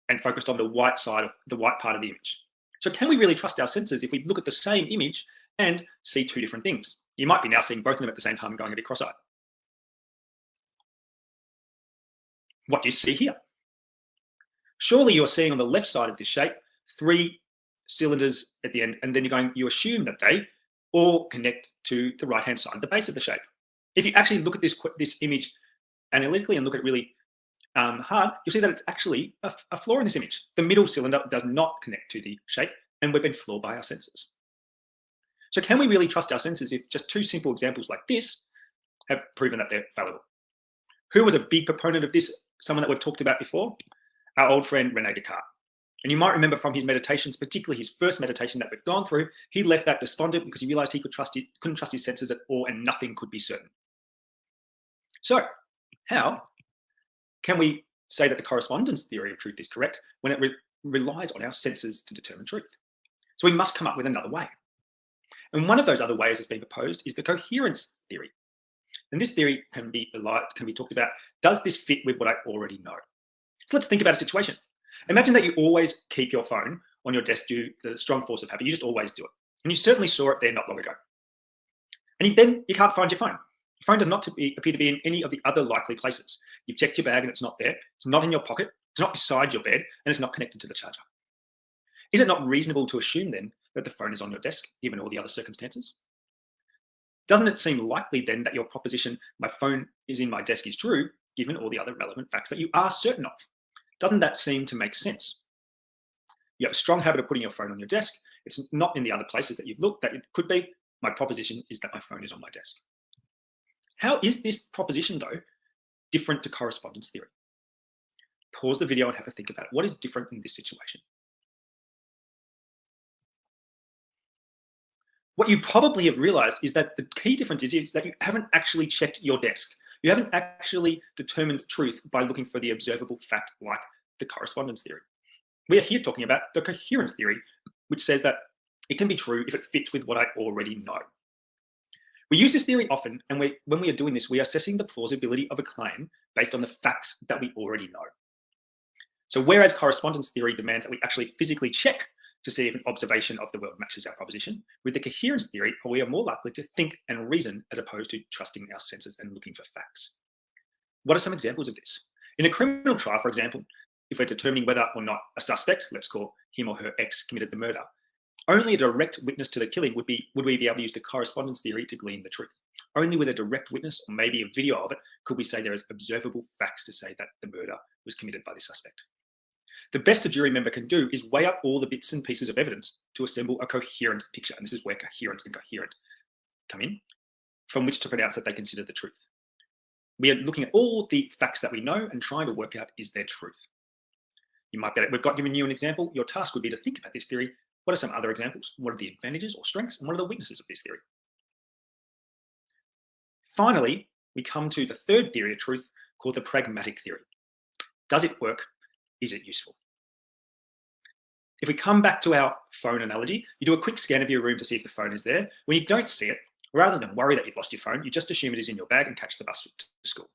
and focused on the white side of the white part of the image. So can we really trust our senses if we look at the same image and see two different things? You might be now seeing both of them at the same time and going a bit cross-eyed. What do you see here? Surely you're seeing on the left side of this shape 3 cylinders at the end, and then you assume that they all connect to the right-hand side, the base of the shape. If you actually look at this image analytically and look at it really hard, you'll see that it's actually a flaw in this image. The middle cylinder does not connect to the shape, and we've been flawed by our senses. So can we really trust our senses if just 2 simple examples like this have proven that they're fallible? Who was a big proponent of this? Someone that we've talked about before? Our old friend Rene Descartes. And you might remember from his meditations, particularly his first meditation that we've gone through, he left that despondent because he realized he couldn't trust his senses at all, and nothing could be certain. So how can we say that the correspondence theory of truth is correct when it relies on our senses to determine truth? So we must come up with another way. And one of those other ways that's been proposed is the coherence theory. And this theory can be talked about, does this fit with what I already know? So let's think about a situation. Imagine that you always keep your phone on your desk due to the strong force of habit. You just always do it. And you certainly saw it there not long ago. And then you can't find your phone. Your phone does not appear to be in any of the other likely places. You've checked your bag and it's not there. It's not in your pocket. It's not beside your bed, and it's not connected to the charger. Is it not reasonable to assume then that the phone is on your desk, given all the other circumstances? Doesn't it seem likely then that your proposition, my phone is in my desk, is true, given all the other relevant facts that you are certain of? Doesn't that seem to make sense? You have a strong habit of putting your phone on your desk. It's not in the other places that you've looked that it could be. My proposition is that my phone is on my desk. How is this proposition, though, different to correspondence theory? Pause the video and have a think about it. What is different in this situation? What you probably have realized is that the key difference is that you haven't actually checked your desk. You haven't actually determined truth by looking for the observable fact like the correspondence theory. We are here talking about the coherence theory, which says that it can be true if it fits with what I already know. We use this theory often, and when we are doing this, we are assessing the plausibility of a claim based on the facts that we already know. So whereas correspondence theory demands that we actually physically check to see if an observation of the world matches our proposition, with the coherence theory, we are more likely to think and reason as opposed to trusting our senses and looking for facts. What are some examples of this? In a criminal trial, for example, if we're determining whether or not a suspect, let's call him or her X, committed the murder, only a direct witness to the killing would we be able to use the correspondence theory to glean the truth. Only with a direct witness or maybe a video of it could we say there is observable facts to say that the murder was committed by the suspect. The best a jury member can do is weigh up all the bits and pieces of evidence to assemble a coherent picture. And this is where coherence and coherent come in, from which to pronounce that they consider the truth. We are looking at all the facts that we know and trying to work out, is there truth? We've given you an example. Your task would be to think about this theory. What are some other examples? What are the advantages or strengths? And what are the weaknesses of this theory? Finally, we come to the third theory of truth called the pragmatic theory. Does it work? Is it useful? If we come back to our phone analogy, you do a quick scan of your room to see if the phone is there. When you don't see it, rather than worry that you've lost your phone, you just assume it is in your bag and catch the bus to school.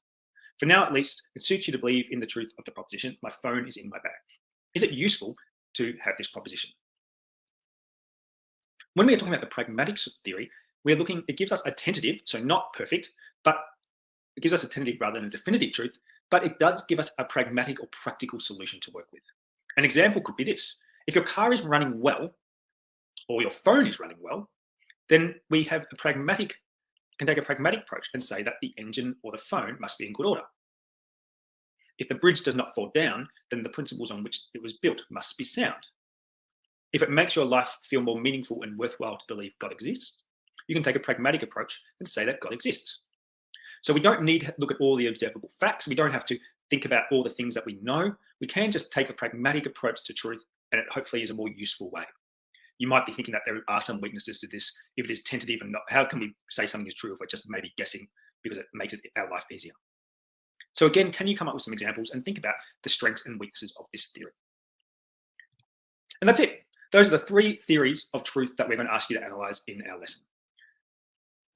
For now, at least, it suits you to believe in the truth of the proposition, my phone is in my bag. Is it useful to have this proposition? When we are talking about the pragmatic theory, it gives us a tentative, so not perfect, but it gives us a tentative rather than a definitive truth, but it does give us a pragmatic or practical solution to work with. An example could be this. If your car is running well, or your phone is running well, then we have can take a pragmatic approach and say that the engine or the phone must be in good order. If the bridge does not fall down, then the principles on which it was built must be sound. If it makes your life feel more meaningful and worthwhile to believe God exists, you can take a pragmatic approach and say that God exists. So we don't need to look at all the observable facts. We don't have to think about all the things that we know. We can just take a pragmatic approach to truth, and it hopefully is a more useful way. You might be thinking that there are some weaknesses to this. If it is tentative and not, how can we say something is true if we're just maybe guessing, because it makes our life easier? So again, can you come up with some examples and think about the strengths and weaknesses of this theory? And that's it. Those are the 3 theories of truth that we're going to ask you to analyze in our lesson.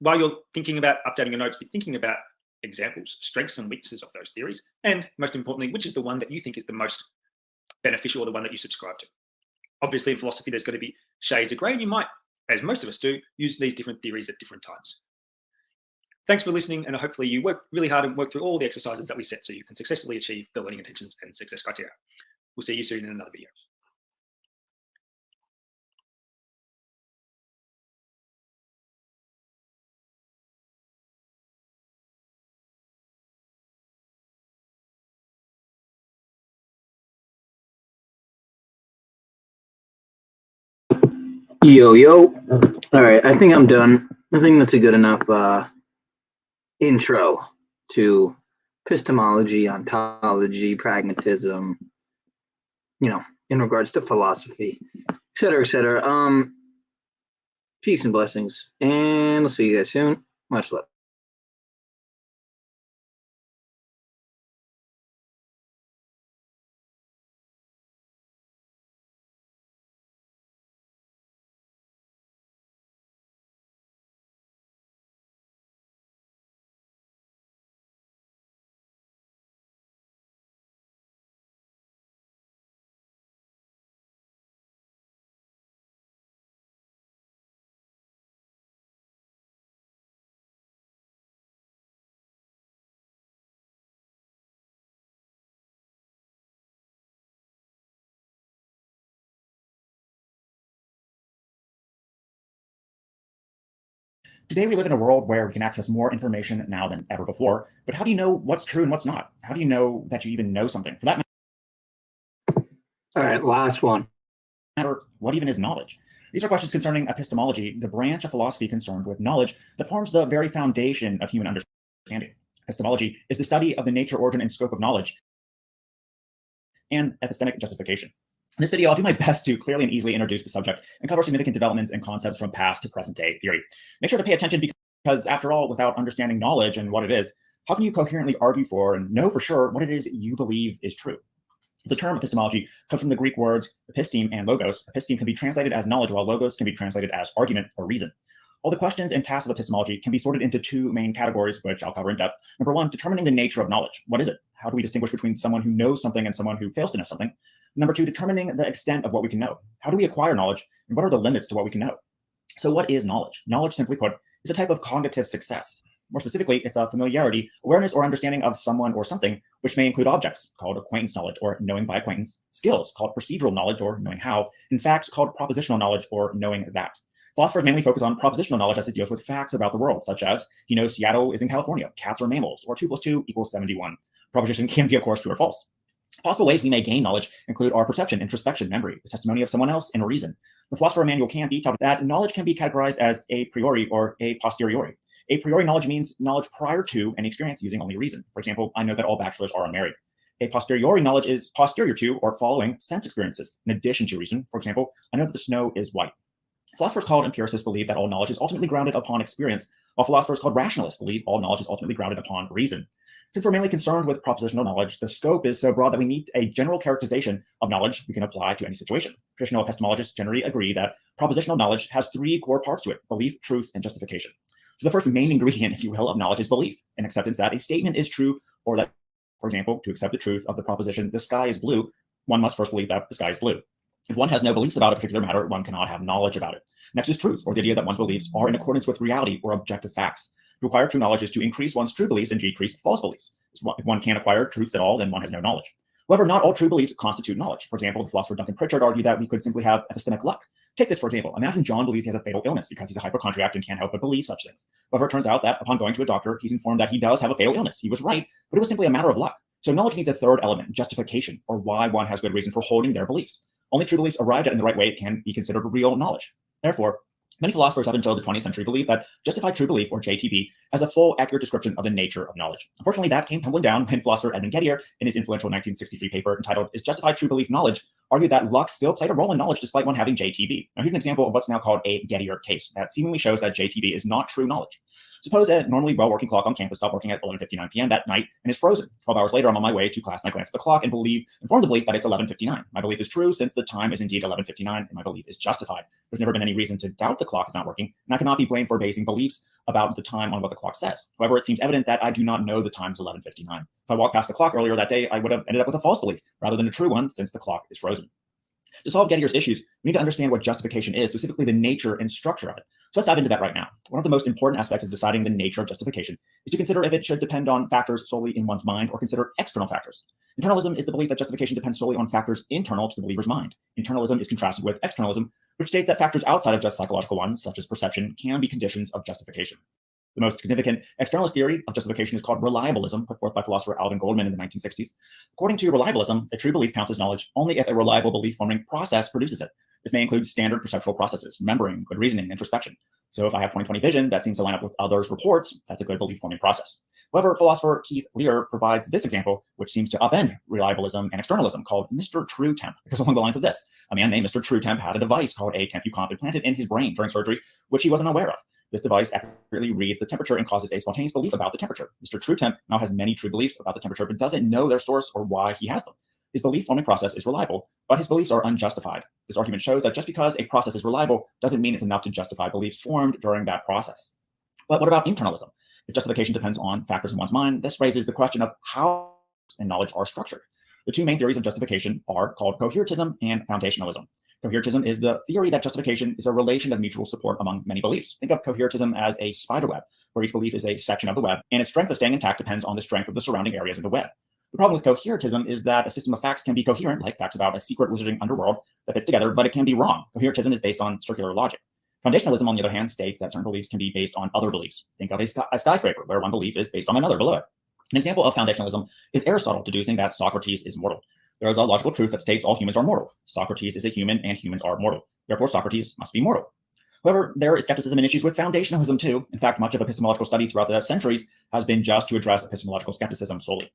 While you're thinking about updating your notes, be thinking about examples, strengths and weaknesses of those theories, and most importantly, which is the one that you think is the most beneficial or the one that you subscribe to. Obviously, in philosophy, there's going to be shades of grey, and you might, as most of us do, use these different theories at different times. Thanks for listening, and hopefully you work really hard and work through all the exercises that we set so you can successfully achieve the learning intentions and success criteria. We'll see you soon in another video. Yo, yo. All right, I think I'm done. I think that's a good enough intro to epistemology, ontology, pragmatism, in regards to philosophy, et cetera, et cetera. Peace and blessings, and I'll see you guys soon. Much love. Today, we live in a world where we can access more information now than ever before. But how do you know what's true and what's not? How do you know that you even know something? For that All right, last one. matter, what even is knowledge? These are questions concerning epistemology, the branch of philosophy concerned with knowledge that forms the very foundation of human understanding. Epistemology is the study of the nature, origin, and scope of knowledge and epistemic justification. In this video, I'll do my best to clearly and easily introduce the subject and cover significant developments and concepts from past to present day theory. Make sure to pay attention because, after all, without understanding knowledge and what it is, how can you coherently argue for and know for sure what it is you believe is true? The term epistemology comes from the Greek words episteme and logos. Episteme can be translated as knowledge, while logos can be translated as argument or reason. All the questions and tasks of epistemology can be sorted into 2 main categories, which I'll cover in depth. Number 1, determining the nature of knowledge. What is it? How do we distinguish between someone who knows something and someone who fails to know something? Number 2, determining the extent of what we can know. How do we acquire knowledge, and what are the limits to what we can know? So what is knowledge? Knowledge, simply put, is a type of cognitive success. More specifically, it's a familiarity, awareness, or understanding of someone or something, which may include objects, called acquaintance knowledge, or knowing by acquaintance, skills, called procedural knowledge, or knowing how, and facts, called propositional knowledge, or knowing that. Philosophers mainly focus on propositional knowledge as it deals with facts about the world, such as, he knows Seattle is in California, cats are mammals, or 2 + 2 = 71. Proposition can be, of course, true or false. Possible ways we may gain knowledge include our perception, introspection, memory, the testimony of someone else, and reason. The philosopher Immanuel Kant detailed that knowledge can be categorized as a priori or a posteriori. A priori knowledge means knowledge prior to any experience using only reason. For example, I know that all bachelors are unmarried. A posteriori knowledge is posterior to or following sense experiences, in addition to reason. For example, I know that the snow is white. Philosophers called empiricists believe that all knowledge is ultimately grounded upon experience, while philosophers called rationalists believe all knowledge is ultimately grounded upon reason. Since we're mainly concerned with propositional knowledge, the scope is so broad that we need a general characterization of knowledge we can apply to any situation. Traditional epistemologists generally agree that propositional knowledge has 3 core parts to it: belief, truth, and justification. So the first main ingredient, if you will, of knowledge is belief, an acceptance that a statement is true, or that, for example, to accept the truth of the proposition, the sky is blue, one must first believe that the sky is blue. If one has no beliefs about a particular matter, one cannot have knowledge about it. Next is truth, or the idea that one's beliefs are in accordance with reality or objective facts. To acquire true knowledge is to increase one's true beliefs and decrease false beliefs. If one can't acquire truths at all, then one has no knowledge. However, not all true beliefs constitute knowledge. For example, the philosopher Duncan Pritchard argued that we could simply have epistemic luck. Take this, for example. Imagine John believes he has a fatal illness because he's a hypochondriac and can't help but believe such things. However, it turns out that upon going to a doctor, he's informed that he does have a fatal illness. He was right, but it was simply a matter of luck. So knowledge needs a third element, justification, or why one has good reason for holding their beliefs. Only true beliefs arrived at in the right way can be considered real knowledge. Therefore, Many philosophers up until the 20th century believed that justified true belief, or JTB, as a full, accurate description of the nature of knowledge. Unfortunately, that came tumbling down when philosopher Edmund Gettier, in his influential 1963 paper entitled Is Justified True Belief Knowledge?, argued that luck still played a role in knowledge despite one having JTB. Now, here's an example of what's now called a Gettier case that seemingly shows that JTB is not true knowledge. Suppose a normally well-working clock on campus stopped working at 11:59 p.m. that night and is frozen. 12 hours later, I'm on my way to class and I glance at the clock and form the belief that it's 11:59. My belief is true since the time is indeed 11:59 and my belief is justified. There's never been any reason to doubt the clock is not working, and I cannot be blamed for basing beliefs about the time on what the clock says. However, it seems evident that I do not know the time is 11:59. If I walked past the clock earlier that day, I would have ended up with a false belief rather than a true one since the clock is frozen. To solve Gettier's issues, we need to understand what justification is, specifically the nature and structure of it. So let's dive into that right now. One of the most important aspects of deciding the nature of justification is to consider if it should depend on factors solely in one's mind or consider external factors. Internalism is the belief that justification depends solely on factors internal to the believer's mind. Internalism is contrasted with externalism, which states that factors outside of just psychological ones, such as perception, can be conditions of justification. The most significant externalist theory of justification is called reliabilism, put forth by philosopher Alvin Goldman in the 1960s. According to reliabilism, a true belief counts as knowledge only if a reliable belief-forming process produces it. This may include standard perceptual processes, remembering, good reasoning, introspection. So if I have 20/20 vision that seems to line up with others' reports, that's a good belief-forming process. However, philosopher Keith Lear provides this example, which seems to upend reliabilism and externalism, called Mr. True Temp. It goes along the lines of this. A man named Mr. True Temp had a device called a TempuComp implanted in his brain during surgery, which he wasn't aware of. This device accurately reads the temperature and causes a spontaneous belief about the temperature. Mr. True Temp now has many true beliefs about the temperature, but doesn't know their source or why he has them. His belief-forming process is reliable, but his beliefs are unjustified. This argument shows that just because a process is reliable doesn't mean it's enough to justify beliefs formed during that process. But what about internalism? If justification depends on factors in one's mind, this raises the question of how and knowledge are structured. The two main theories of justification are called coherentism and foundationalism. Coherentism is the theory that justification is a relation of mutual support among many beliefs. Think of coherentism as a spider web, where each belief is a section of the web, and its strength of staying intact depends on the strength of the surrounding areas of the web. The problem with coherentism is that a system of facts can be coherent, like facts about a secret wizarding underworld that fits together, but it can be wrong. Coherentism is based on circular logic. Foundationalism, on the other hand, states that certain beliefs can be based on other beliefs. Think of a skyscraper, where one belief is based on another below it. An example of foundationalism is Aristotle deducing that Socrates is mortal. There is a logical truth that states all humans are mortal. Socrates is a human and humans are mortal. Therefore, Socrates must be mortal. However, there is skepticism and issues with foundationalism too. In fact, much of epistemological study throughout the centuries has been just to address epistemological skepticism solely.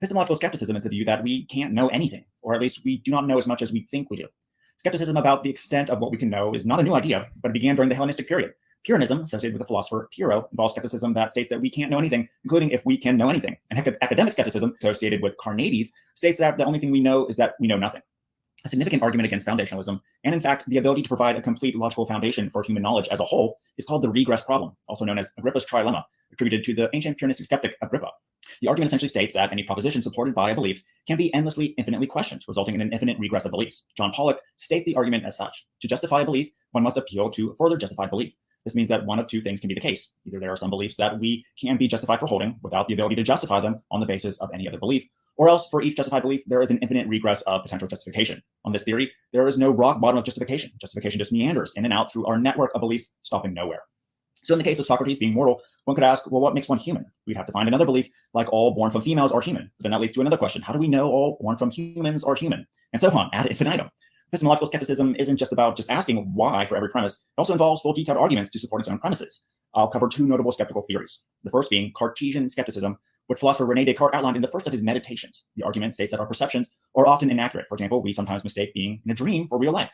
Epistemological skepticism is the view that we can't know anything, or at least we do not know as much as we think we do. Skepticism about the extent of what we can know is not a new idea, but it began during the Hellenistic period. Pyrrhonism, associated with the philosopher Pyrrho, involves skepticism that states that we can't know anything, including if we can know anything. And academic skepticism, associated with Carneades, states that the only thing we know is that we know nothing. A significant argument against foundationalism, and in fact, the ability to provide a complete logical foundation for human knowledge as a whole, is called the regress problem, also known as Agrippa's trilemma, attributed to the ancient Pyrrhonistic skeptic Agrippa. The argument essentially states that any proposition supported by a belief can be endlessly, infinitely questioned, resulting in an infinite regress of beliefs. John Pollock states the argument as such. To justify a belief, one must appeal to further justified belief. This means that one of two things can be the case. Either there are some beliefs that we can be justified for holding without the ability to justify them on the basis of any other belief, or else for each justified belief, there is an infinite regress of potential justification. On this theory, there is no rock bottom of justification. Justification just meanders in and out through our network of beliefs, stopping nowhere. So in the case of Socrates being mortal, one could ask, well, what makes one human? We'd have to find another belief, like all born from females are human. But then that leads to another question. How do we know all born from humans are human? And so on, ad infinitum. Epistemological skepticism isn't just about just asking why for every premise. It also involves full detailed arguments to support its own premises. I'll cover two notable skeptical theories. The first being Cartesian skepticism, which philosopher René Descartes outlined in the first of his Meditations. The argument states that our perceptions are often inaccurate. For example, we sometimes mistake being in a dream for real life.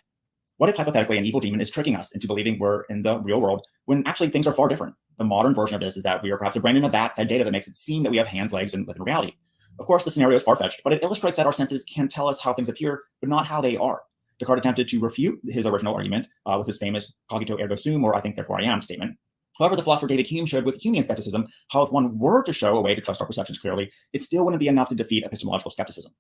What if hypothetically an evil demon is tricking us into believing we're in the real world when actually things are far different? The modern version of this is that we are perhaps a brain in a vat fed data that makes it seem that we have hands, legs, and live in reality. Of course, the scenario is far-fetched, but it illustrates that our senses can tell us how things appear, but not how they are. Descartes attempted to refute his original argument with his famous cogito ergo sum, or I think therefore I am statement. However, the philosopher David Hume showed with Humean skepticism how if one were to show a way to trust our perceptions clearly, it still wouldn't be enough to defeat epistemological skepticism.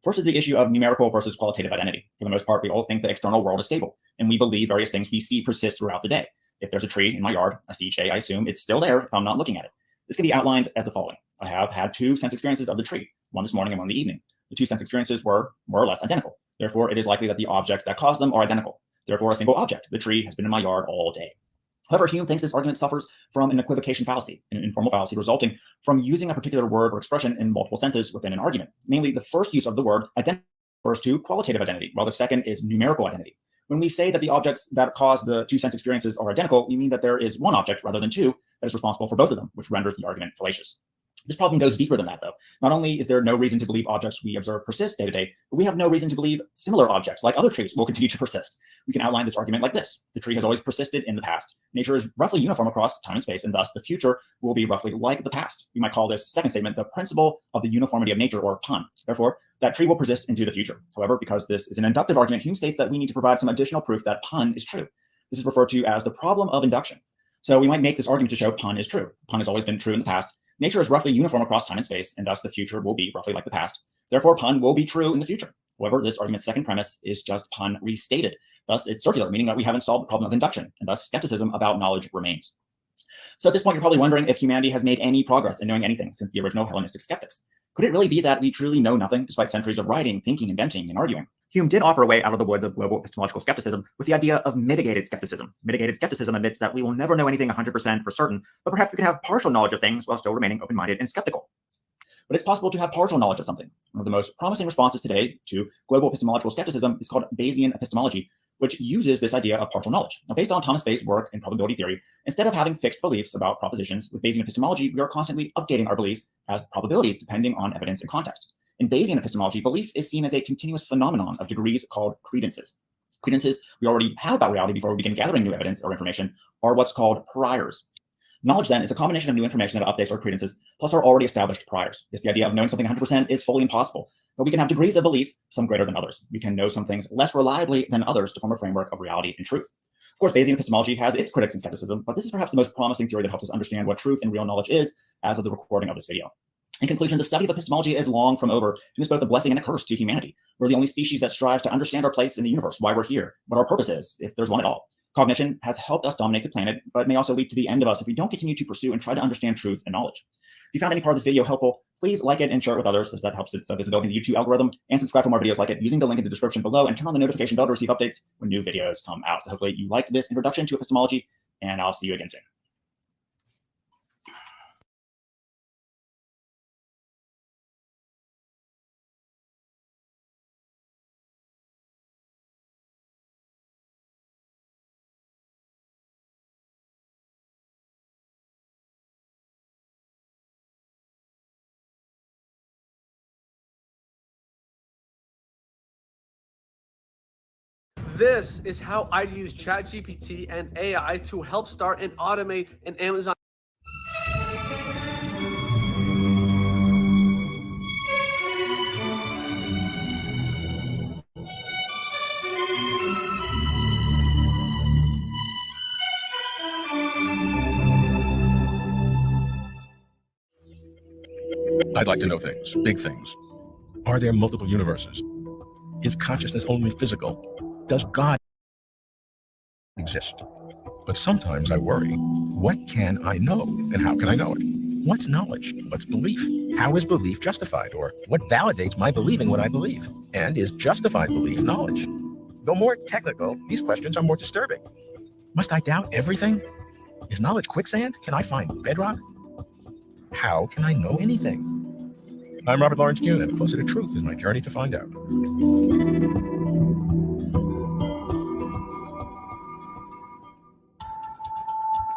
First is the issue of numerical versus qualitative identity. For the most part, we all think the external world is stable, and we believe various things we see persist throughout the day. If there's a tree in my yard, I see each day, I assume it's still there if I'm not looking at it. This can be outlined as the following. I have had two sense experiences of the tree, one this morning and one in the evening. The two sense experiences were more or less identical. Therefore, it is likely that the objects that caused them are identical. Therefore, a single object, the tree, has been in my yard all day. However, Hume thinks this argument suffers from an equivocation fallacy, an informal fallacy resulting from using a particular word or expression in multiple senses within an argument. Mainly, the first use of the word identity refers to qualitative identity, while the second is numerical identity. When we say that the objects that cause the two sense experiences are identical, we mean that there is one object rather than two that is responsible for both of them, which renders the argument fallacious. This problem goes deeper than that, though. Not only is there no reason to believe objects we observe persist day to day, but we have no reason to believe similar objects, like other trees, will continue to persist. We can outline this argument like this. The tree has always persisted in the past. Nature is roughly uniform across time and space, and thus the future will be roughly like the past. We might call this second statement the principle of the uniformity of nature, or PUN. Therefore, that tree will persist into the future. However, because this is an inductive argument, Hume states that we need to provide some additional proof that PUN is true. This is referred to as the problem of induction. So we might make this argument to show PUN is true. PUN has always been true in the past. Nature is roughly uniform across time and space, and thus the future will be roughly like the past. Therefore, PUN will be true in the future. However, this argument's second premise is just PUN restated. Thus, it's circular, meaning that we haven't solved the problem of induction, and thus skepticism about knowledge remains. So at this point, you're probably wondering if humanity has made any progress in knowing anything since the original Hellenistic skeptics. Could it really be that we truly know nothing despite centuries of writing, thinking, inventing, and arguing? Hume did offer a way out of the woods of global epistemological skepticism with the idea of mitigated skepticism. Mitigated skepticism admits that we will never know anything 100% for certain, but perhaps we can have partial knowledge of things while still remaining open-minded and skeptical. But it's possible to have partial knowledge of something. One of the most promising responses today to global epistemological skepticism is called Bayesian epistemology, which uses this idea of partial knowledge. Now, based on Thomas Bayes' work in probability theory, instead of having fixed beliefs about propositions, with Bayesian epistemology, we are constantly updating our beliefs as probabilities depending on evidence and context. In Bayesian epistemology, belief is seen as a continuous phenomenon of degrees called credences. Credences we already have about reality before we begin gathering new evidence or information are what's called priors. Knowledge, then, is a combination of new information that updates our credences, plus our already established priors. It's the idea of knowing something 100% is fully impossible, but we can have degrees of belief, some greater than others. We can know some things less reliably than others to form a framework of reality and truth. Of course, Bayesian epistemology has its critics in skepticism, but this is perhaps the most promising theory that helps us understand what truth and real knowledge is as of the recording of this video. In conclusion, the study of epistemology is long from over, and is both a blessing and a curse to humanity. We're the only species that strives to understand our place in the universe, why we're here, what our purpose is, if there's one at all. Cognition has helped us dominate the planet, but may also lead to the end of us if we don't continue to pursue and try to understand truth and knowledge. If you found any part of this video helpful, please like it and share it with others, as that helps its visibility in the YouTube algorithm, and subscribe for more videos like it using the link in the description below, and turn on the notification bell to receive updates when new videos come out. So hopefully you liked this introduction to epistemology, and I'll see you again soon. This is how I'd use ChatGPT and AI to help start and automate an Amazon. I'd like to know things, big things. Are there multiple universes? Is consciousness only physical? Does God exist? But sometimes I worry, what can I know and how can I know it? What's knowledge? What's belief? How is belief justified? Or what validates my believing what I believe? And is justified belief knowledge? Though more technical, these questions are more disturbing. Must I doubt everything? Is knowledge quicksand? Can I find bedrock? How can I know anything? I'm Robert Lawrence Kuhn, and Closer to Truth is my journey to find out.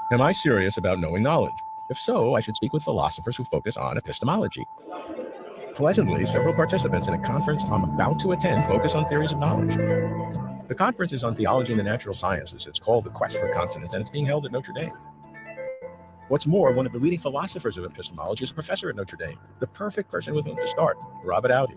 Am I serious about knowing knowledge? If so, I should speak with philosophers who focus on epistemology. Pleasantly, several participants in a conference I'm about to attend focus on theories of knowledge. The conference is on theology and the natural sciences. It's called The Quest for Consonance, and it's being held at Notre Dame. What's more, one of the leading philosophers of epistemology is a professor at Notre Dame, the perfect person with whom to start, Robert Audi.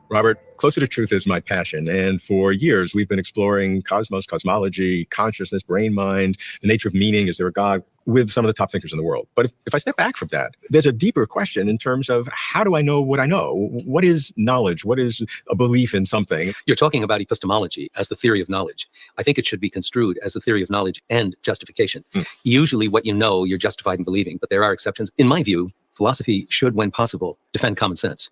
Robert, Closer to Truth is my passion, and for years we've been exploring cosmos, cosmology, consciousness, brain, mind, the nature of meaning, is there a God, with some of the top thinkers in the world. But if I step back from that, there's a deeper question in terms of how do I know what I know? What is knowledge? What is a belief in something? You're talking about epistemology as the theory of knowledge. I think it should be construed as the theory of knowledge and justification. Usually what you know, you're justified in believing, but there are exceptions. In my view, philosophy should, when possible, defend common sense.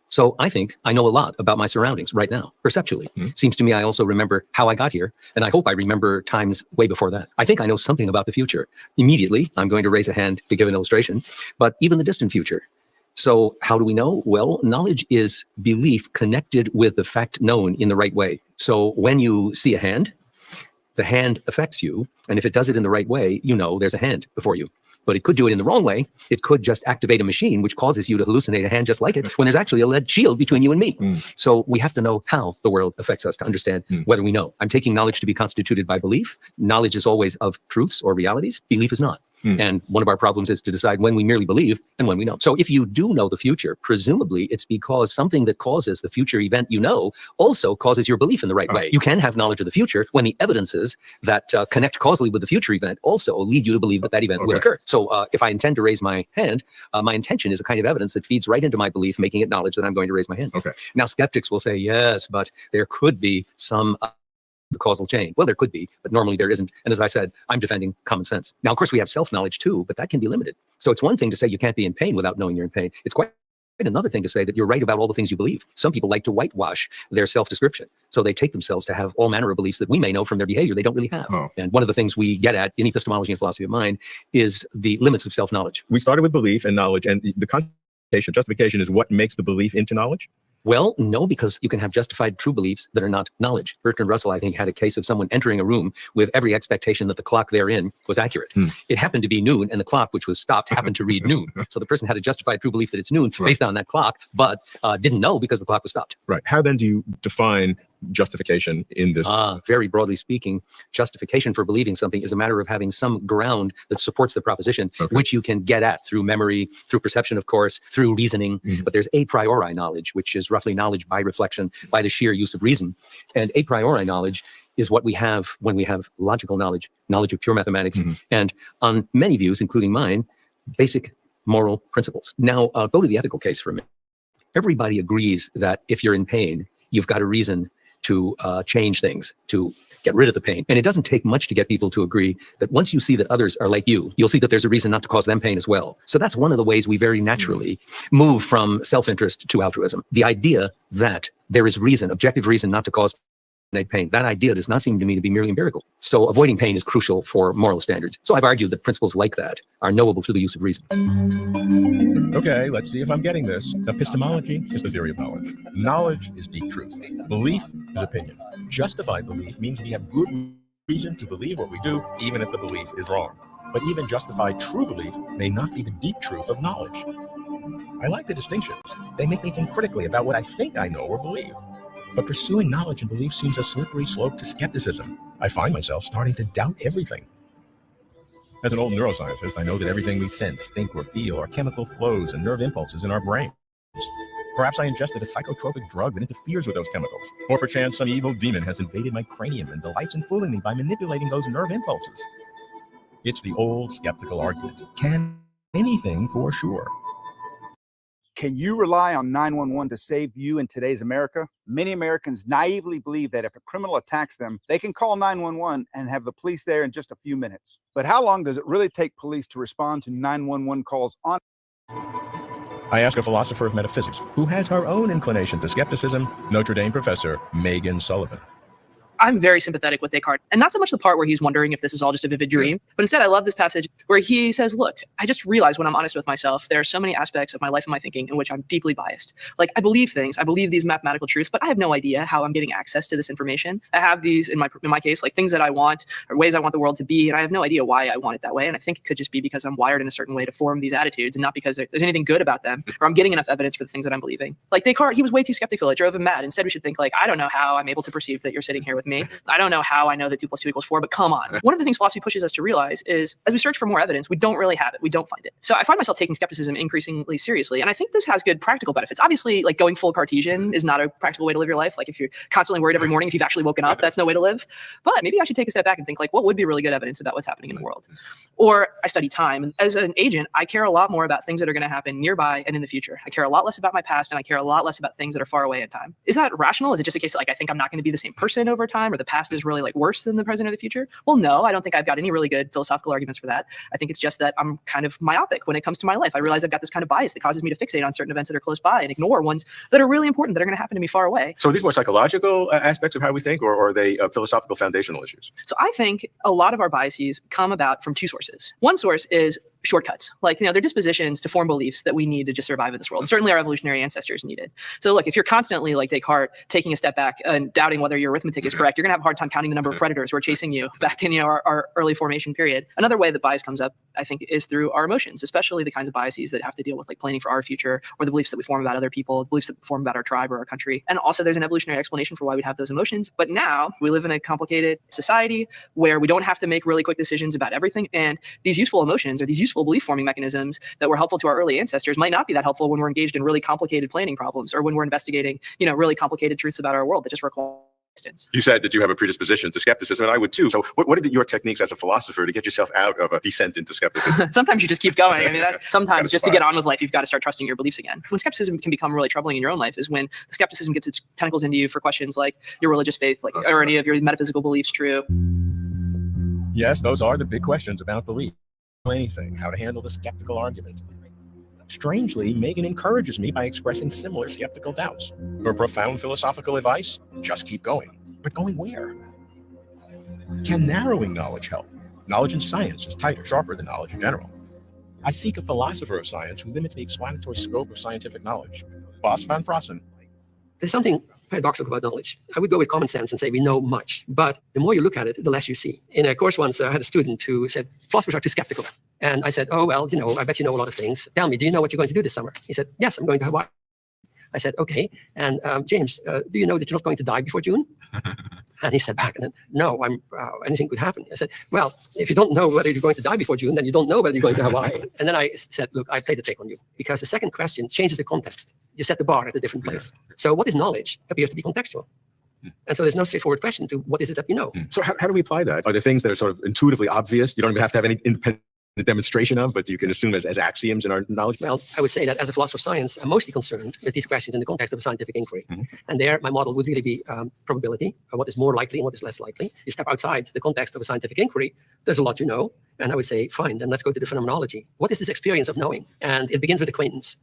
So I think I know a lot about my surroundings right now, perceptually. Seems to me I also remember how I got here, and I hope I remember times way before that. I think I know something about the future. Immediately, I'm going to raise a hand to give an illustration, but even the distant future. So how do we know? Well, knowledge is belief connected with the fact known in the right way. So when you see a hand, the hand affects you. And if it does it in the right way, you know there's a hand before you. But it could do it in the wrong way. It could just activate a machine, which causes you to hallucinate a hand just like it, when there's actually a lead shield between you and me. So we have to know how the world affects us to understand whether we know. I'm taking knowledge to be constituted by belief. Knowledge is always of truths or realities. Belief is not. And one of our problems is to decide when we merely believe and when we know. So if you do know the future, presumably it's because something that causes the future event you know also causes your belief in the right way. You can have knowledge of the future when the evidences that connect causally with the future event also lead you to believe that that event will occur. So if I intend to raise my hand, my intention is a kind of evidence that feeds right into my belief, making it knowledge that I'm going to raise my hand. Now, skeptics will say, yes, but there could be some the causal chain. Well, there could be, but normally there isn't. And as I said, I'm defending common sense. Now, of course, we have self-knowledge too, but that can be limited. So it's one thing to say you can't be in pain without knowing you're in pain. It's quite another thing to say that you're right about all the things you believe. Some people like to whitewash their self-description. So they take themselves to have all manner of beliefs that we may know from their behavior they don't really have. And one of the things we get at in epistemology and philosophy of mind is the limits of self-knowledge. We started with belief and knowledge, and the justification is what makes the belief into knowledge? Well, no, because you can have justified true beliefs that are not knowledge. Bertrand Russell, I think, had a case of someone entering a room with every expectation that the clock therein was accurate. It happened to be noon, and the clock, which was stopped, happened to read noon. So the person had a justified true belief that it's noon based on that clock, but didn't know because the clock was stopped. Right. How then do you define justification in this? Very broadly speaking, justification for believing something is a matter of having some ground that supports the proposition, which you can get at through memory, through perception, of course, through reasoning. But there's a priori knowledge, which is roughly knowledge by reflection, by the sheer use of reason. And a priori knowledge is what we have when we have logical knowledge, knowledge of pure mathematics, and on many views, including mine, basic moral principles. Now, go to the ethical case for a minute. Everybody agrees that if you're in pain, you've got a reason to change things, to get rid of the pain. And it doesn't take much to get people to agree that once you see that others are like you'll see that there's a reason not to cause them pain as well. So that's one of the ways we very naturally move from self-interest to altruism. The idea that there is reason, objective reason not to cause pain, that idea does not seem to me to be merely empirical. So avoiding pain is crucial for moral standards. So I've argued that principles like that are knowable through the use of reason. Okay, let's see if I'm getting this. Epistemology is the theory of knowledge. Knowledge is deep truth. Belief is opinion. Justified belief means we have good reason to believe what we do, even if the belief is wrong. But even justified true belief may not be the deep truth of knowledge. I like the distinctions. They make me think critically about what I think I know or believe. But pursuing knowledge and belief seems a slippery slope to skepticism. I find myself starting to doubt everything. As an old neuroscientist, I know that everything we sense, think, or feel are chemical flows and nerve impulses in our brains. Perhaps I ingested a psychotropic drug that interferes with those chemicals. Or perchance some evil demon has invaded my cranium and delights in fooling me by manipulating those nerve impulses. It's the old skeptical argument. Can anything for sure? Can you rely on 911 to save you in today's America? Many Americans naively believe that if a criminal attacks them, they can call 911 and have the police there in just a few minutes. But how long does it really take police to respond to 911 calls on? I ask a philosopher of metaphysics who has her own inclination to skepticism, Notre Dame professor Megan Sullivan. I'm very sympathetic with Descartes, and not so much the part where he's wondering if this is all just a vivid dream, but instead I love this passage where he says, look, I just realized when I'm honest with myself, there are so many aspects of my life and my thinking in which I'm deeply biased. Like I believe things, I believe these mathematical truths, but I have no idea how I'm getting access to this information. I have these in my case, like things that I want or ways I want the world to be, and I have no idea why I want it that way. And I think it could just be because I'm wired in a certain way to form these attitudes and not because there's anything good about them or I'm getting enough evidence for the things that I'm believing. Like Descartes, he was way too skeptical. It drove him mad. Instead, we should think like, I don't know how I'm able to perceive that you're sitting here with me. I don't know how I know that 2 + 2 = 4, but come on. One of the things philosophy pushes us to realize is as we search for more evidence, we don't really have it. We don't find it. So I find myself taking skepticism increasingly seriously. And I think this has good practical benefits. Obviously, like going full Cartesian is not a practical way to live your life. Like if you're constantly worried every morning, if you've actually woken up, that's no way to live. But maybe I should take a step back and think like, what would be really good evidence about what's happening in the world? Or I study time. And as an agent, I care a lot more about things that are going to happen nearby and in the future. I care a lot less about my past and I care a lot less about things that are far away in time. Is that rational? Is it just a case of like, I think I'm not going to be the same person over time or the past is really like worse than the present or the future? Well, no, I don't think I've got any really good philosophical arguments for that. I think it's just that I'm kind of myopic when it comes to my life. I realize I've got this kind of bias that causes me to fixate on certain events that are close by and ignore ones that are really important that are going to happen to me far away. So are these more psychological aspects of how we think, or are they philosophical foundational issues? So I think a lot of our biases come about from two sources. One source is shortcuts. Like, they're dispositions to form beliefs that we need to just survive in this world. And certainly our evolutionary ancestors needed. So look, if you're constantly like Descartes taking a step back and doubting whether your arithmetic is correct, you're gonna have a hard time counting the number of predators who are chasing you back in our early formation period. Another way that bias comes up, I think, is through our emotions, especially the kinds of biases that have to deal with like planning for our future, or the beliefs that we form about other people, the beliefs that we form about our tribe or our country. And also there's an evolutionary explanation for why we'd have those emotions. But now we live in a complicated society where we don't have to make really quick decisions about everything. And these useful emotions or these useful belief forming mechanisms that were helpful to our early ancestors might not be that helpful when we're engaged in really complicated planning problems, or when we're investigating, really complicated truths about our world that just require distance. You said that you have a predisposition to skepticism, and I would too. So what are your techniques as a philosopher to get yourself out of a descent into skepticism? Sometimes you just keep going. I mean, sometimes just to get on with life, you've got to start trusting your beliefs again. When skepticism can become really troubling in your own life is when the skepticism gets its tentacles into you for questions like your religious faith, like are any of your metaphysical beliefs true? Yes, those are the big questions about belief. Anything, how to handle the skeptical argument. Strangely, Megan encourages me by expressing similar skeptical doubts. Her profound philosophical advice, just keep going. But going where? Can narrowing knowledge help? Knowledge in science is tighter, sharper than knowledge in general. I seek a philosopher of science who limits the explanatory scope of scientific knowledge. Bas van Frossen. There's something paradoxical about knowledge. I would go with common sense and say we know much, but the more you look at it, the less you see. In a course once, I had a student who said, philosophers are too skeptical. And I said, oh, well, I bet you know a lot of things. Tell me, do you know what you're going to do this summer? He said, yes, I'm going to Hawaii. I said, okay. And James, do you know that you're not going to die before June? And he said back, no, anything could happen. I said, well, if you don't know whether you're going to die before June, then you don't know whether you're going to Hawaii. And then I said, look, I played the trick on you, because the second question changes the context. You set the bar at a different place. So what is knowledge appears to be contextual. And so there's no straightforward question to what is it that we know. So how do we apply that? Are there things that are sort of intuitively obvious? You don't even have to have any independent demonstration of, but you can assume as axioms in our knowledge? Well, I would say that as a philosopher of science, I'm mostly concerned with these questions in the context of a scientific inquiry. And there, my model would really be probability, or what is more likely and what is less likely. You step outside the context of a scientific inquiry, there's a lot you know. And I would say, fine, then let's go to the phenomenology. What is this experience of knowing? And it begins with acquaintance.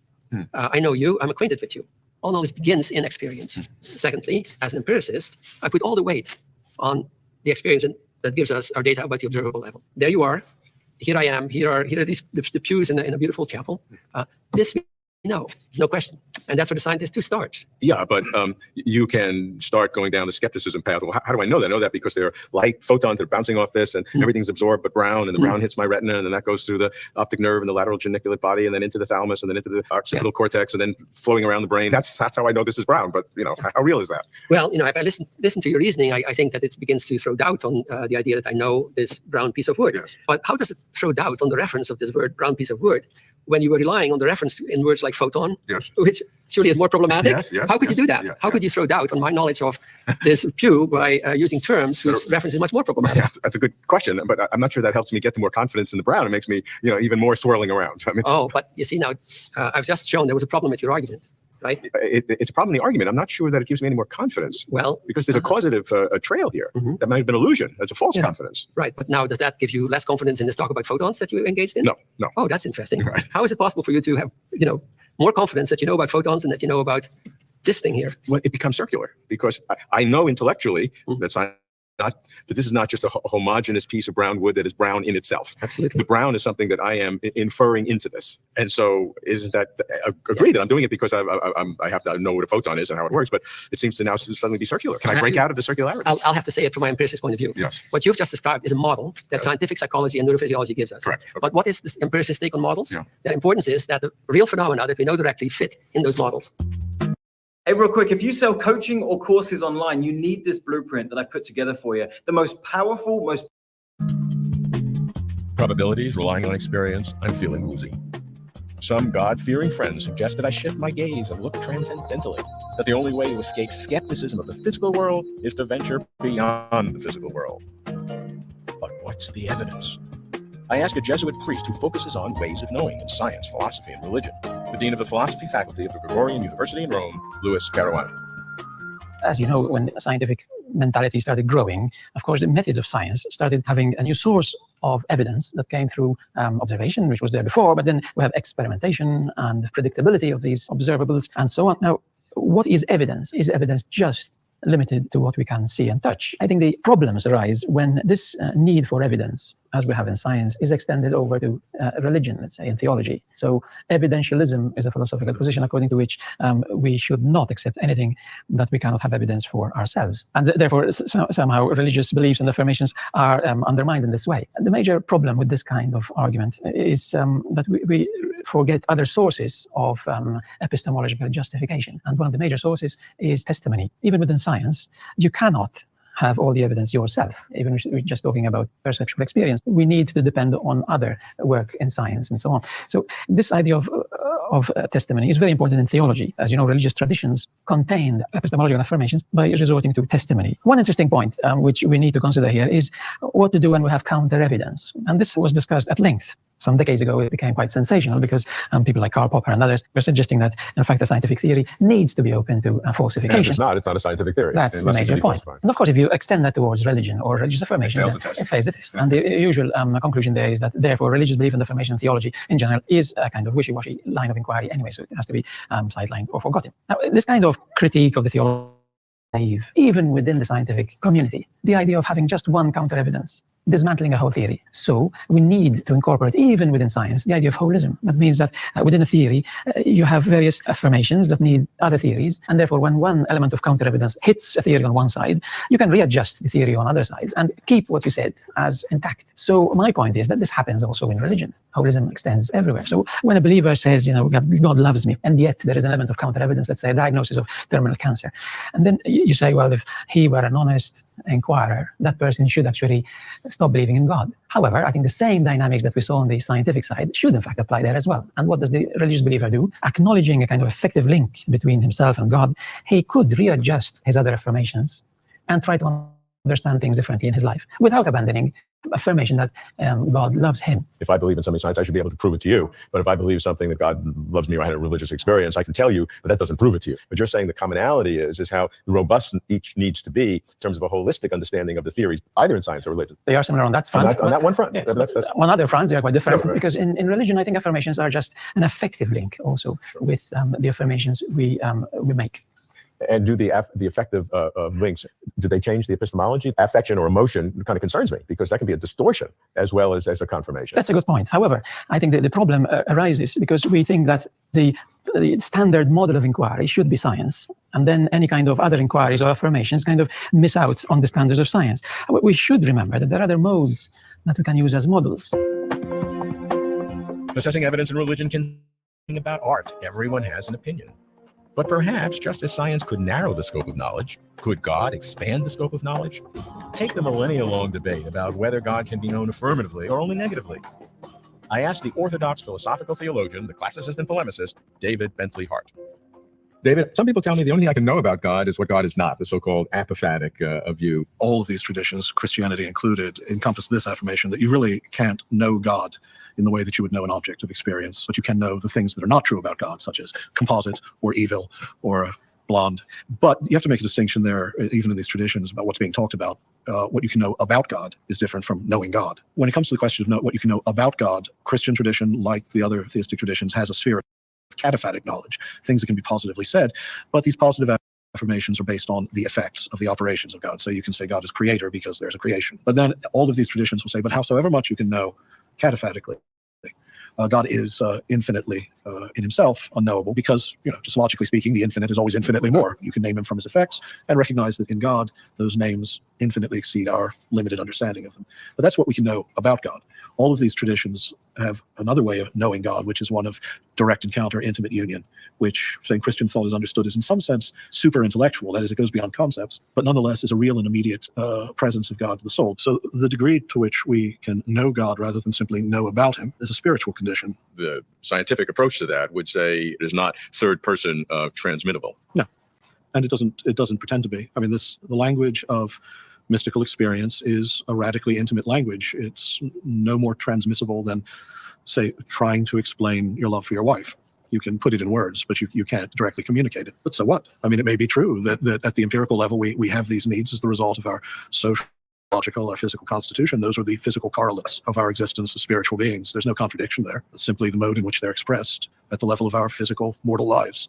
I know you, I'm acquainted with you. All knowledge begins in experience. Secondly, as an empiricist, I put all the weight on the experience that gives us our data about the observable level. There you are. Here I am. Here are the pews in a beautiful chapel. This we know, there's no question. And that's where the scientist too starts. Yeah, but you can start going down the skepticism path. Well, how do I know that? I know that because there are light photons that are bouncing off this, and everything's absorbed but brown, and the brown hits my retina, and then that goes through the optic nerve and the lateral geniculate body, and then into the thalamus, and then into the occipital cortex, and then flowing around the brain. That's how I know this is brown. But how real is that? Well, if I listen to your reasoning, I think that it begins to throw doubt on the idea that I know this brown piece of wood. Yes. But how does it throw doubt on the reference of this word, brown piece of wood, when you were relying on the reference in words like photon, which surely is more problematic? How could you do that? How could you throw doubt on my knowledge of this pew by using terms whose reference is much more problematic? Yeah, that's a good question, but I'm not sure that helps me get to more confidence in the brown. It makes me, even more swirling around. I mean, but you see now, I've just shown there was a problem with your argument. Right? It's a problem in the argument. I'm not sure that it gives me any more confidence. Well, because there's a causative a trail here that might have been illusion. It's a false confidence. Right. But now, does that give you less confidence in this talk about photons that you engaged in? No. Oh, that's interesting. Right. How is it possible for you to have, more confidence that you know about photons and that you know about this thing here? Well, it becomes circular because I know intellectually that this is not just a homogeneous piece of brown wood that is brown in itself. Absolutely. The brown is something that I am inferring into this. And so isn't that agreed that I'm doing it because I have to know what a photon is and how it works, but it seems to now suddenly be circular. Can I break out of the circularity? I'll have to say it from my empiricist point of view. Yes. What you've just described is a model that scientific psychology and neurophysiology gives us. Correct. But what is this empiricist take on models? The importance is that the real phenomena that we know directly fit in those models. Hey, real quick, if you sell coaching or courses online, you need this blueprint that I put together for you. The most powerful, most... Probabilities relying on experience, I'm feeling woozy. Some God-fearing friends suggest that I shift my gaze and look transcendentally, that the only way to escape skepticism of the physical world is to venture beyond the physical world. But what's the evidence? I ask a Jesuit priest who focuses on ways of knowing in science, philosophy, and religion, the dean of the philosophy faculty of the Gregorian University in Rome, Louis Caruana. As you know, when scientific mentality started growing, of course, the methods of science started having a new source of evidence that came through observation, which was there before, but then we have experimentation and predictability of these observables and so on. Now, what is evidence? Is evidence just limited to what we can see and touch. I think the problems arise when this need for evidence, as we have in science, is extended over to religion, let's say, and theology. So evidentialism is a philosophical position according to which we should not accept anything that we cannot have evidence for ourselves. And therefore, somehow religious beliefs and affirmations are undermined in this way. And the major problem with this kind of argument is that we forget other sources of epistemological justification. And one of the major sources is testimony. Even within science, you cannot have all the evidence yourself. Even if we're just talking about perceptual experience, we need to depend on other work in science and so on. So this idea of testimony is very important in theology. As you know, religious traditions contain epistemological affirmations by resorting to testimony. One interesting point which we need to consider here is what to do when we have counter evidence. And this was discussed at length. Some decades ago, it became quite sensational because people like Karl Popper and others were suggesting that, in fact, a scientific theory needs to be open to falsification. And it's not a scientific theory. That's the major point. And of course, if you extend that towards religion or religious affirmation, it fails the test. And the usual conclusion there is that, therefore, religious belief and affirmation theology in general is a kind of wishy-washy line of inquiry anyway, so it has to be sidelined or forgotten. Now, this kind of critique of the theology, even within the scientific community, the idea of having just one counter-evidence, dismantling a whole theory. So we need to incorporate, even within science, the idea of holism. That means that within a theory, you have various affirmations that need other theories, and therefore when one element of counter-evidence hits a theory on one side, you can readjust the theory on other sides and keep what you said as intact. So my point is that this happens also in religion. Holism extends everywhere. So when a believer says, God loves me, and yet there is an element of counter-evidence, let's say a diagnosis of terminal cancer, and then you say, well, if he were an honest inquirer, that person should actually stop believing in God. However, I think the same dynamics that we saw on the scientific side should in fact apply there as well. And what does the religious believer do? Acknowledging a kind of effective link between himself and God, he could readjust his other affirmations and try to understand things differently in his life without abandoning affirmation that God loves him. If I believe in something science, I should be able to prove it to you. But if I believe something that God loves me or I had a religious experience, I can tell you, but that doesn't prove it to you. But you're saying the commonality is how robust each needs to be in terms of a holistic understanding of the theories, either in science or religion. They are similar on that front. On that one front. Yes, That's on other fronts, they are quite different. Right. Because in religion, I think affirmations are just an effective link also with the affirmations we make. And do the effective links, do they change the epistemology? Affection or emotion kind of concerns me because that can be a distortion as well as a confirmation. That's a good point. However, I think the problem arises because we think that the standard model of inquiry should be science, and then any kind of other inquiries or affirmations kind of miss out on the standards of science. We should remember that there are other modes that we can use as models. Assessing evidence in religion can be about art. Everyone has an opinion. But perhaps just as science could narrow the scope of knowledge, could God expand the scope of knowledge? Take the millennia-long debate about whether God can be known affirmatively or only negatively. I asked the orthodox philosophical theologian, the classicist and polemicist, David Bentley Hart. David, some people tell me the only thing I can know about God is what God is not, the so-called apophatic view. All of these traditions, Christianity included, encompass this affirmation that you really can't know God in the way that you would know an object of experience, but you can know the things that are not true about God, such as composite or evil or blonde. But you have to make a distinction there, even in these traditions, about what's being talked about. What you can know about God is different from knowing God. When it comes to the question of what you can know about God, Christian tradition, like the other theistic traditions, has a sphere of cataphatic knowledge, things that can be positively said, but these positive affirmations are based on the effects of the operations of God. So you can say God is creator because there's a creation. But then all of these traditions will say, but howsoever much you can know cataphatically, God is infinitely in himself unknowable because, just logically speaking, the infinite is always infinitely more. You can name him from his effects and recognize that in God, those names infinitely exceed our limited understanding of them. But that's what we can know about God. All of these traditions have another way of knowing God, which is one of direct encounter, intimate union, which, saying Christian thought is understood, is in some sense super intellectual. That is, it goes beyond concepts, but nonetheless is a real and immediate presence of God to the soul. So the degree to which we can know God rather than simply know about him is a spiritual condition. The scientific approach to that would say it is not third-person transmittable. No, and it doesn't pretend to be. I mean, the language of mystical experience is a radically intimate language. It's no more transmissible than, say, trying to explain your love for your wife. You can put it in words, but you can't directly communicate it. But so what? I mean, it may be true that at the empirical level, we have these needs as the result of our social, our physical constitution. Those are the physical correlates of our existence as spiritual beings. There's no contradiction there. It's simply the mode in which they're expressed at the level of our physical mortal lives.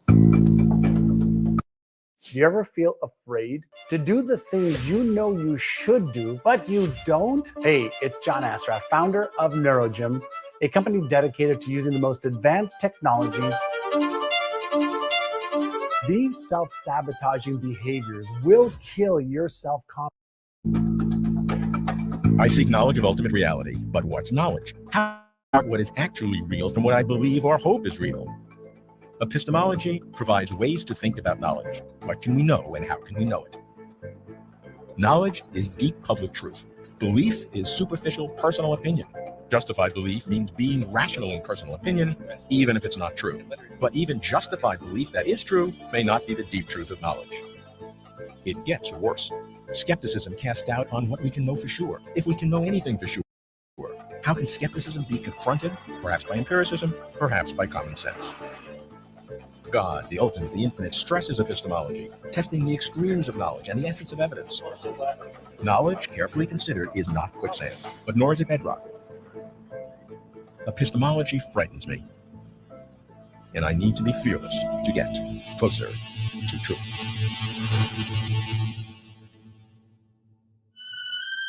Do you ever feel afraid to do the things you know you should do, but you don't? Hey, it's John Asrath, founder of NeuroGym, a company dedicated to using the most advanced technologies. These self-sabotaging behaviors will kill your self-confidence. I seek knowledge of ultimate reality, but what's knowledge? How what is actually real from what I believe or hope is real? Epistemology provides ways to think about knowledge. What can we know and how can we know it? Knowledge is deep public truth. Belief is superficial personal opinion. Justified belief means being rational in personal opinion, even if it's not true. But even justified belief that is true may not be the deep truth of knowledge. It gets worse. Skepticism casts doubt on what we can know for sure, if we can know anything for sure. How can skepticism be confronted? Perhaps by empiricism, perhaps by common sense. God, the ultimate, the infinite, stresses epistemology, testing the extremes of knowledge and the essence of evidence. Knowledge, carefully considered, is not quicksand, but nor is it bedrock. Epistemology frightens me, and I need to be fearless to get closer to truth.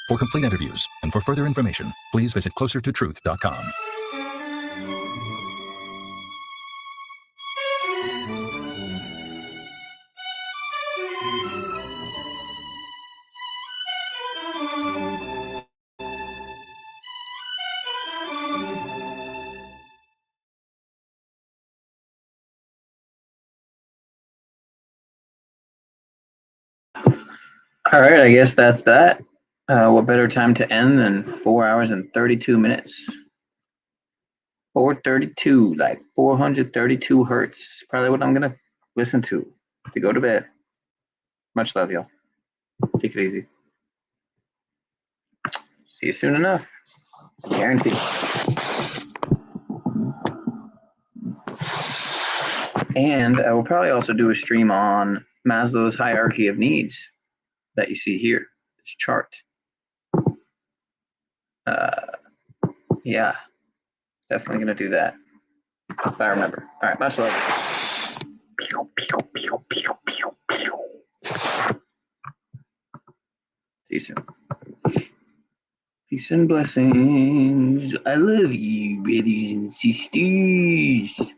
For complete interviews and for further information, please visit closertotruth.com. All right, I guess that's that. What better time to end than 4 hours and 32 minutes? 432, like 432 hertz. Probably what I'm going to listen to go to bed. Much love, y'all. Take it easy. See you soon enough. Guaranteed. And I will probably also do a stream on Maslow's hierarchy of needs that you see here, this chart. Yeah, definitely gonna do that if I remember. All right, much love. See you soon. Peace and blessings. I love you, brothers and sisters.